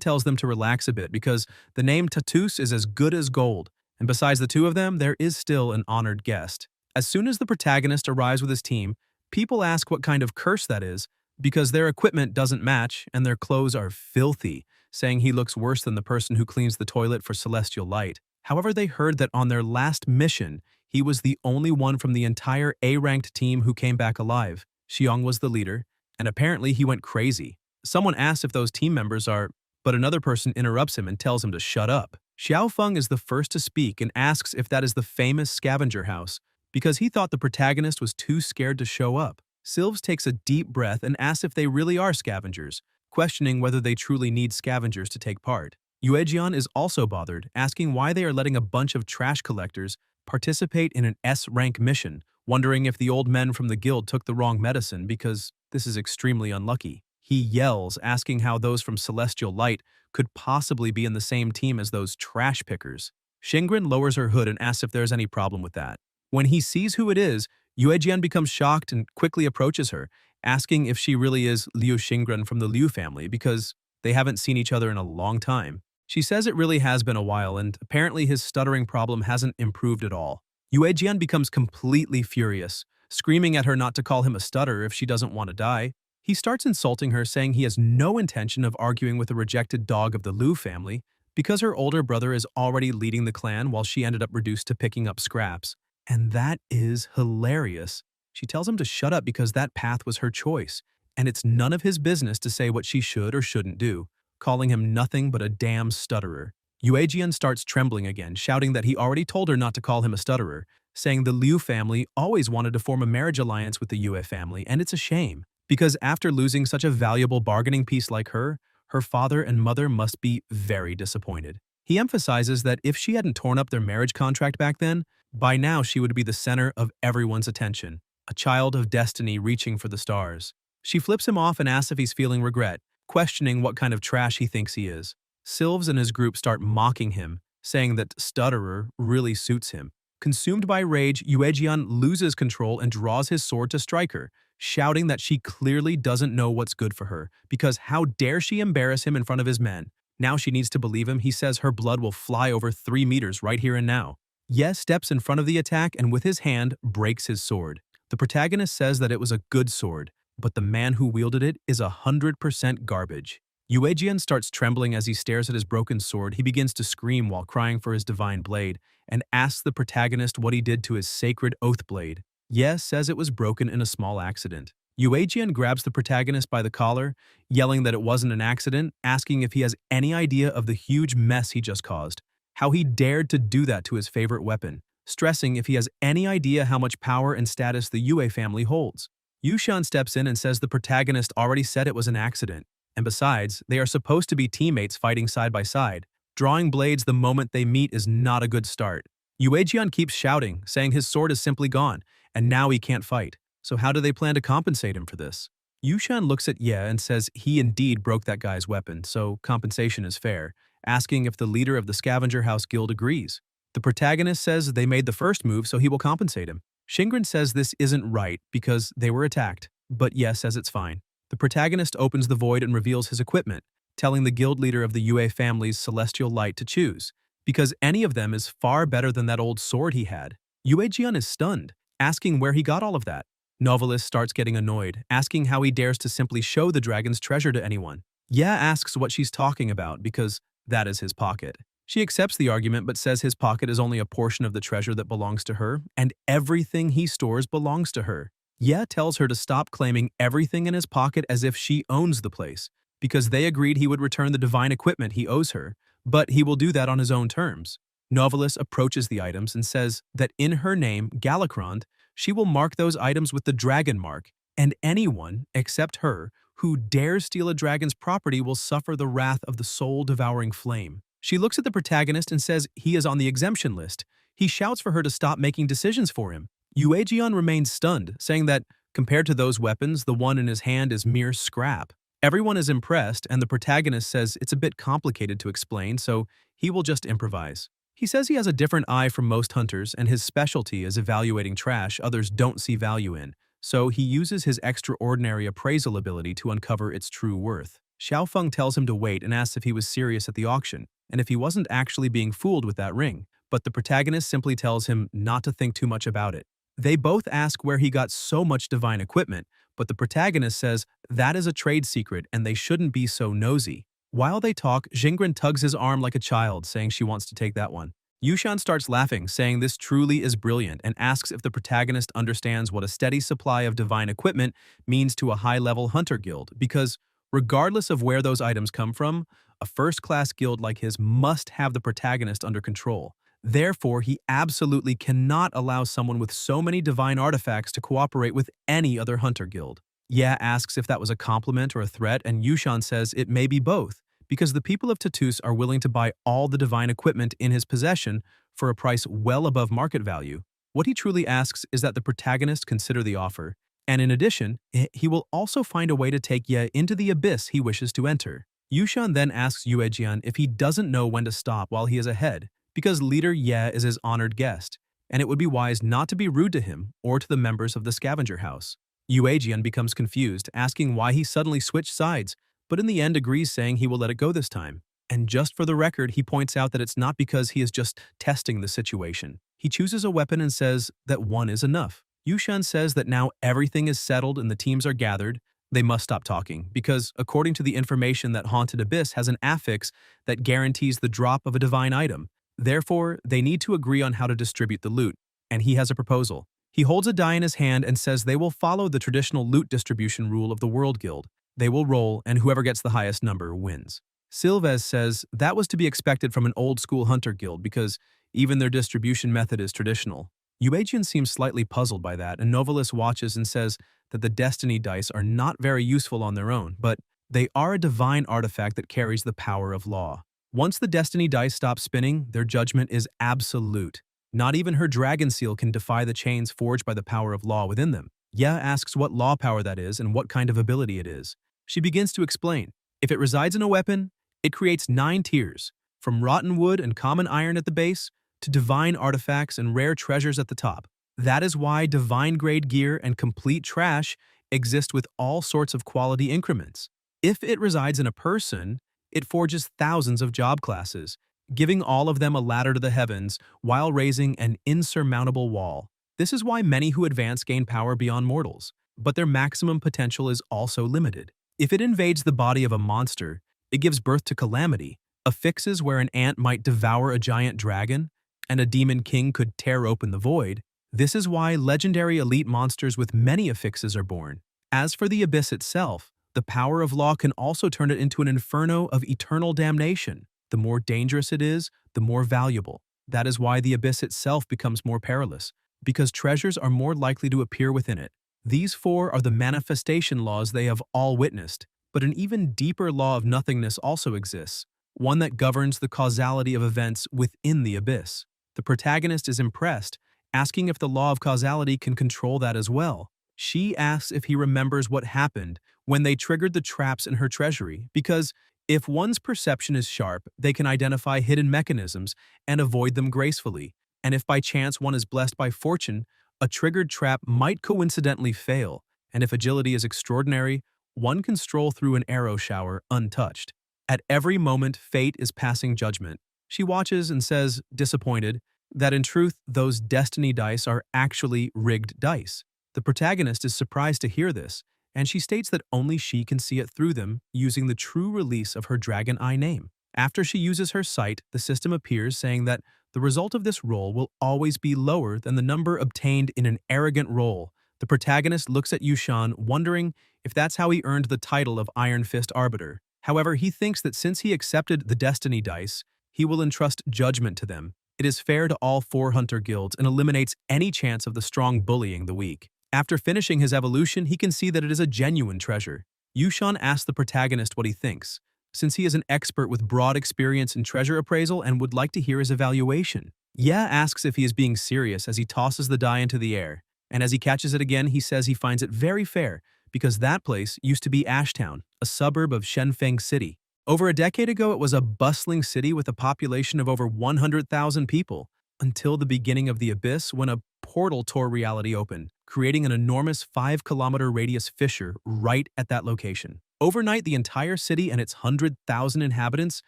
tells them to relax a bit because the name Tatus is as good as gold, and besides the two of them, there is still an honored guest. As soon as the protagonist arrives with his team, people ask what kind of curse that is, because their equipment doesn't match and their clothes are filthy, saying he looks worse than the person who cleans the toilet for Celestial Light. However, they heard that on their last mission, he was the only one from the entire A-ranked team who came back alive. Xiong was the leader, and apparently he went crazy. Someone asks if those team members are, but another person interrupts him and tells him to shut up. Xiaofeng is the first to speak and asks if that is the famous Scavenger house, because he thought the protagonist was too scared to show up. Sylvs takes a deep breath and asks if they really are scavengers, questioning whether they truly need scavengers to take part. Yuejian is also bothered, asking why they are letting a bunch of trash collectors participate in an S-rank mission, wondering if the old men from the guild took the wrong medicine because this is extremely unlucky. He yells, asking how those from Celestial Light could possibly be in the same team as those trash pickers. Shingren lowers her hood and asks if there's any problem with that. When he sees who it is, Yuejian becomes shocked and quickly approaches her, asking if she really is Liu Xingren from the Liu family because they haven't seen each other in a long time. She says it really has been a while and apparently his stuttering problem hasn't improved at all. Yuejian becomes completely furious, screaming at her not to call him a stutterer if she doesn't want to die. He starts insulting her, saying he has no intention of arguing with a rejected dog of the Liu family because her older brother is already leading the clan while she ended up reduced to picking up scraps. And that is hilarious. She tells him to shut up because that path was her choice, and it's none of his business to say what she should or shouldn't do, calling him nothing but a damn stutterer. Yuejian starts trembling again, shouting that he already told her not to call him a stutterer, saying the Liu family always wanted to form a marriage alliance with the Yue family, and it's a shame, because after losing such a valuable bargaining piece like her father and mother must be very disappointed. He emphasizes that if she hadn't torn up their marriage contract back then, by now she would be the center of everyone's attention, a child of destiny reaching for the stars. She flips him off and asks if he's feeling regret, questioning what kind of trash he thinks he is. Sylvs and his group start mocking him, saying that stutterer really suits him. Consumed by rage, Yuejian loses control and draws his sword to strike her, shouting that she clearly doesn't know what's good for her, because how dare she embarrass him in front of his men. Now she needs to believe him. He says her blood will fly over 3 meters right here and now. Ye steps in front of the attack and with his hand breaks his sword. The protagonist says that it was a good sword, but the man who wielded it is 100% garbage. Yuejian starts trembling as he stares at his broken sword. He begins to scream while crying for his divine blade and asks the protagonist what he did to his sacred oath blade. Ye says it was broken in a small accident. Yuejian grabs the protagonist by the collar, yelling that it wasn't an accident, asking if he has any idea of the huge mess he just caused, how he dared to do that to his favorite weapon, stressing if he has any idea how much power and status the Yue family holds. Yushan steps in and says the protagonist already said it was an accident, and besides, they are supposed to be teammates fighting side by side. Drawing blades the moment they meet is not a good start. Yuejian keeps shouting, saying his sword is simply gone, and now he can't fight. So how do they plan to compensate him for this? Yushan looks at Ye and says he indeed broke that guy's weapon, so compensation is fair, asking if the leader of the Scavenger House Guild agrees. The protagonist says they made the first move, so he will compensate him. Shingren says this isn't right because they were attacked, but Ye says it's fine. The protagonist opens the void and reveals his equipment, telling the guild leader of the Yue family's Celestial Light to choose, because any of them is far better than that old sword he had. Yuejian is stunned, asking where he got all of that. Novelist starts getting annoyed, asking how he dares to simply show the dragon's treasure to anyone. Ye asks what she's talking about because that is his pocket. She accepts the argument but says his pocket is only a portion of the treasure that belongs to her, and everything he stores belongs to her. Ye tells her to stop claiming everything in his pocket as if she owns the place, because they agreed he would return the divine equipment he owes her, but he will do that on his own terms. Novelist approaches the items and says that in her name, Galakrond, she will mark those items with the dragon mark, and anyone, except her, who dares steal a dragon's property will suffer the wrath of the soul-devouring flame. She looks at the protagonist and says he is on the exemption list. He shouts for her to stop making decisions for him. Yuejian remains stunned, saying that, compared to those weapons, the one in his hand is mere scrap. Everyone is impressed, and the protagonist says it's a bit complicated to explain, so he will just improvise. He says he has a different eye from most hunters, and his specialty is evaluating trash others don't see value in, so he uses his extraordinary appraisal ability to uncover its true worth. Xiaofeng tells him to wait and asks if he was serious at the auction, and if he wasn't actually being fooled with that ring, but the protagonist simply tells him not to think too much about it. They both ask where he got so much divine equipment, but the protagonist says that is a trade secret and they shouldn't be so nosy. While they talk, Jingren tugs his arm like a child, saying she wants to take that one. Yushan starts laughing, saying this truly is brilliant, and asks if the protagonist understands what a steady supply of divine equipment means to a high-level hunter guild, because regardless of where those items come from, a first-class guild like his must have the protagonist under control. Therefore, he absolutely cannot allow someone with so many divine artifacts to cooperate with any other hunter guild. Ye asks if that was a compliment or a threat, and Yushan says it may be both, because the people of Tatus are willing to buy all the divine equipment in his possession for a price well above market value. What he truly asks is that the protagonist consider the offer, and in addition, he will also find a way to take Ye into the abyss he wishes to enter. Yushan then asks Yuejian if he doesn't know when to stop while he is ahead, because leader Ye is his honored guest, and it would be wise not to be rude to him or to the members of the Scavenger house. Yuejian becomes confused, asking why he suddenly switched sides, but in the end agrees, saying he will let it go this time. And just for the record, he points out that it's not because he is just testing the situation. He chooses a weapon and says that one is enough. Yushan says that now everything is settled and the teams are gathered. They must stop talking, because according to the information that Haunted Abyss has an affix that guarantees the drop of a divine item. Therefore, they need to agree on how to distribute the loot, and he has a proposal. He holds a die in his hand and says they will follow the traditional loot distribution rule of the World Guild. They will roll, and whoever gets the highest number wins. Silvez says that was to be expected from an old-school hunter guild because even their distribution method is traditional. Yuejian seems slightly puzzled by that, and Novelist watches and says that the destiny dice are not very useful on their own, but they are a divine artifact that carries the power of law. Once the destiny dice stop spinning, their judgment is absolute. Not even her dragon seal can defy the chains forged by the power of law within them. Ye asks what law power that is and what kind of ability it is. She begins to explain. If it resides in a weapon, it creates 9 tiers, from rotten wood and common iron at the base to divine artifacts and rare treasures at the top. That is why divine-grade gear and complete trash exist with all sorts of quality increments. If it resides in a person, it forges thousands of job classes, giving all of them a ladder to the heavens while raising an insurmountable wall. This is why many who advance gain power beyond mortals, but their maximum potential is also limited. If it invades the body of a monster, it gives birth to calamity, affixes where an ant might devour a giant dragon, and a demon king could tear open the void. This is why legendary elite monsters with many affixes are born. As for the abyss itself, the power of law can also turn it into an inferno of eternal damnation. The more dangerous it is, the more valuable. That is why the abyss itself becomes more perilous, because treasures are more likely to appear within it. These 4 are the manifestation laws they have all witnessed, but an even deeper law of nothingness also exists, one that governs the causality of events within the abyss. The protagonist is impressed, asking if the law of causality can control that as well. She asks if he remembers what happened when they triggered the traps in her treasury, because if one's perception is sharp, they can identify hidden mechanisms and avoid them gracefully. And if by chance one is blessed by fortune, a triggered trap might coincidentally fail. And if agility is extraordinary, one can stroll through an arrow shower untouched. At every moment, fate is passing judgment. She watches and says, disappointed, that in truth, those destiny dice are actually rigged dice. The protagonist is surprised to hear this, and she states that only she can see it through them using the true release of her dragon eye name. After she uses her sight, the system appears saying that the result of this roll will always be lower than the number obtained in an arrogant roll. The protagonist looks at Yushan, wondering if that's how he earned the title of Iron Fist Arbiter. However, he thinks that since he accepted the Destiny Dice, he will entrust judgment to them. It is fair to all 4 hunter guilds and eliminates any chance of the strong bullying the weak. After finishing his evolution, he can see that it is a genuine treasure. Yushan asks the protagonist what he thinks, since he is an expert with broad experience in treasure appraisal and would like to hear his evaluation. Ye asks if he is being serious as he tosses the die into the air, and as he catches it again, he says he finds it very fair because that place used to be Ashtown, a suburb of Shenfeng City. Over a decade ago, it was a bustling city with a population of over 100,000 people, until the beginning of the Abyss when a portal tore reality open, creating an enormous 5-kilometer radius fissure right at that location. Overnight, the entire city and its 100,000 inhabitants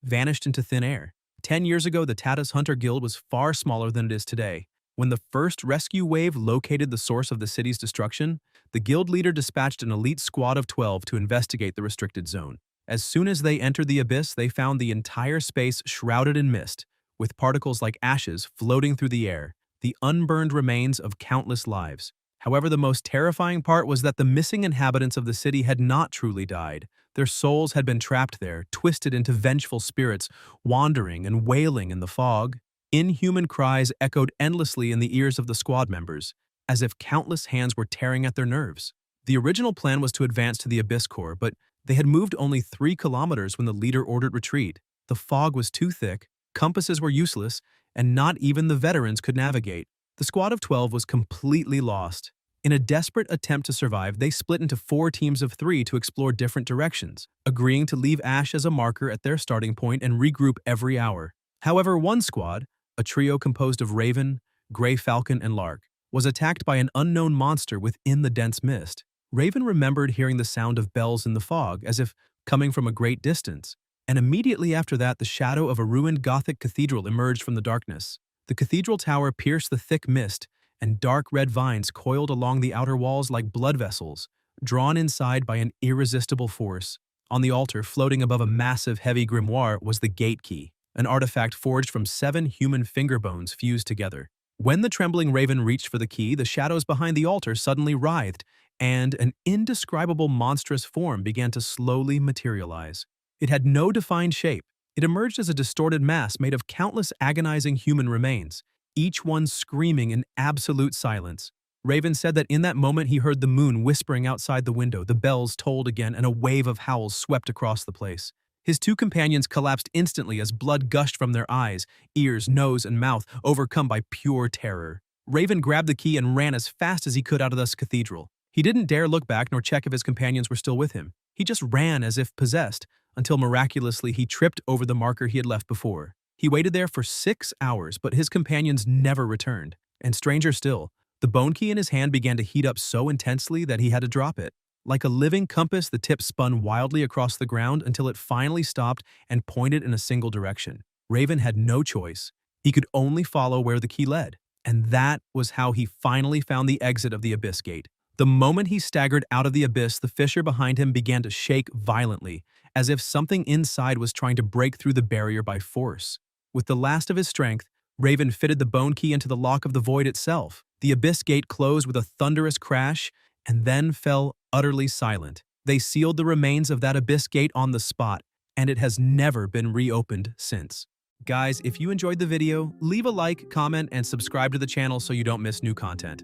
vanished into thin air. 10 years ago, the Tatas Hunter Guild was far smaller than it is today. When the first rescue wave located the source of the city's destruction, the guild leader dispatched an elite squad of 12 to investigate the restricted zone. As soon as they entered the abyss, they found the entire space shrouded in mist, with particles like ashes floating through the air, the unburned remains of countless lives. However, the most terrifying part was that the missing inhabitants of the city had not truly died. Their souls had been trapped there, twisted into vengeful spirits, wandering and wailing in the fog. Inhuman cries echoed endlessly in the ears of the squad members, as if countless hands were tearing at their nerves. The original plan was to advance to the Abyss Core, but they had moved only 3 kilometers when the leader ordered retreat. The fog was too thick, compasses were useless, and not even the veterans could navigate. The squad of 12 was completely lost. In a desperate attempt to survive, they split into 4 teams of 3 to explore different directions, agreeing to leave Ash as a marker at their starting point and regroup every hour. However, one squad, a trio composed of Raven, Grey Falcon, and Lark, was attacked by an unknown monster within the dense mist. Raven remembered hearing the sound of bells in the fog as if coming from a great distance, and immediately after that the shadow of a ruined Gothic cathedral emerged from the darkness. The cathedral tower pierced the thick mist, and dark red vines coiled along the outer walls like blood vessels, drawn inside by an irresistible force. On the altar, floating above a massive heavy grimoire, was the gate key, an artifact forged from 7 human finger bones fused together. When the trembling Raven reached for the key, the shadows behind the altar suddenly writhed, and an indescribable monstrous form began to slowly materialize. It had no defined shape. It emerged as a distorted mass made of countless agonizing human remains, each one screaming in absolute silence. Raven said that in that moment he heard the moon whispering outside the window, the bells tolled again, and a wave of howls swept across the place. His 2 companions collapsed instantly as blood gushed from their eyes, ears, nose, and mouth, overcome by pure terror. Raven grabbed the key and ran as fast as he could out of the cathedral. He didn't dare look back nor check if his companions were still with him. He just ran as if possessed, until miraculously he tripped over the marker he had left before. He waited there for 6 hours, but his companions never returned. And stranger still, the bone key in his hand began to heat up so intensely that he had to drop it. Like a living compass, the tip spun wildly across the ground until it finally stopped and pointed in a single direction. Raven had no choice. He could only follow where the key led. And that was how he finally found the exit of the Abyss Gate. The moment he staggered out of the abyss, the fissure behind him began to shake violently, as if something inside was trying to break through the barrier by force. With the last of his strength, Raven fitted the bone key into the lock of the void itself. The Abyss Gate closed with a thunderous crash and then fell utterly silent. They sealed the remains of that Abyss Gate on the spot, and it has never been reopened since. Guys, if you enjoyed the video, leave a like, comment, and subscribe to the channel so you don't miss new content.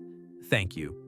Thank you.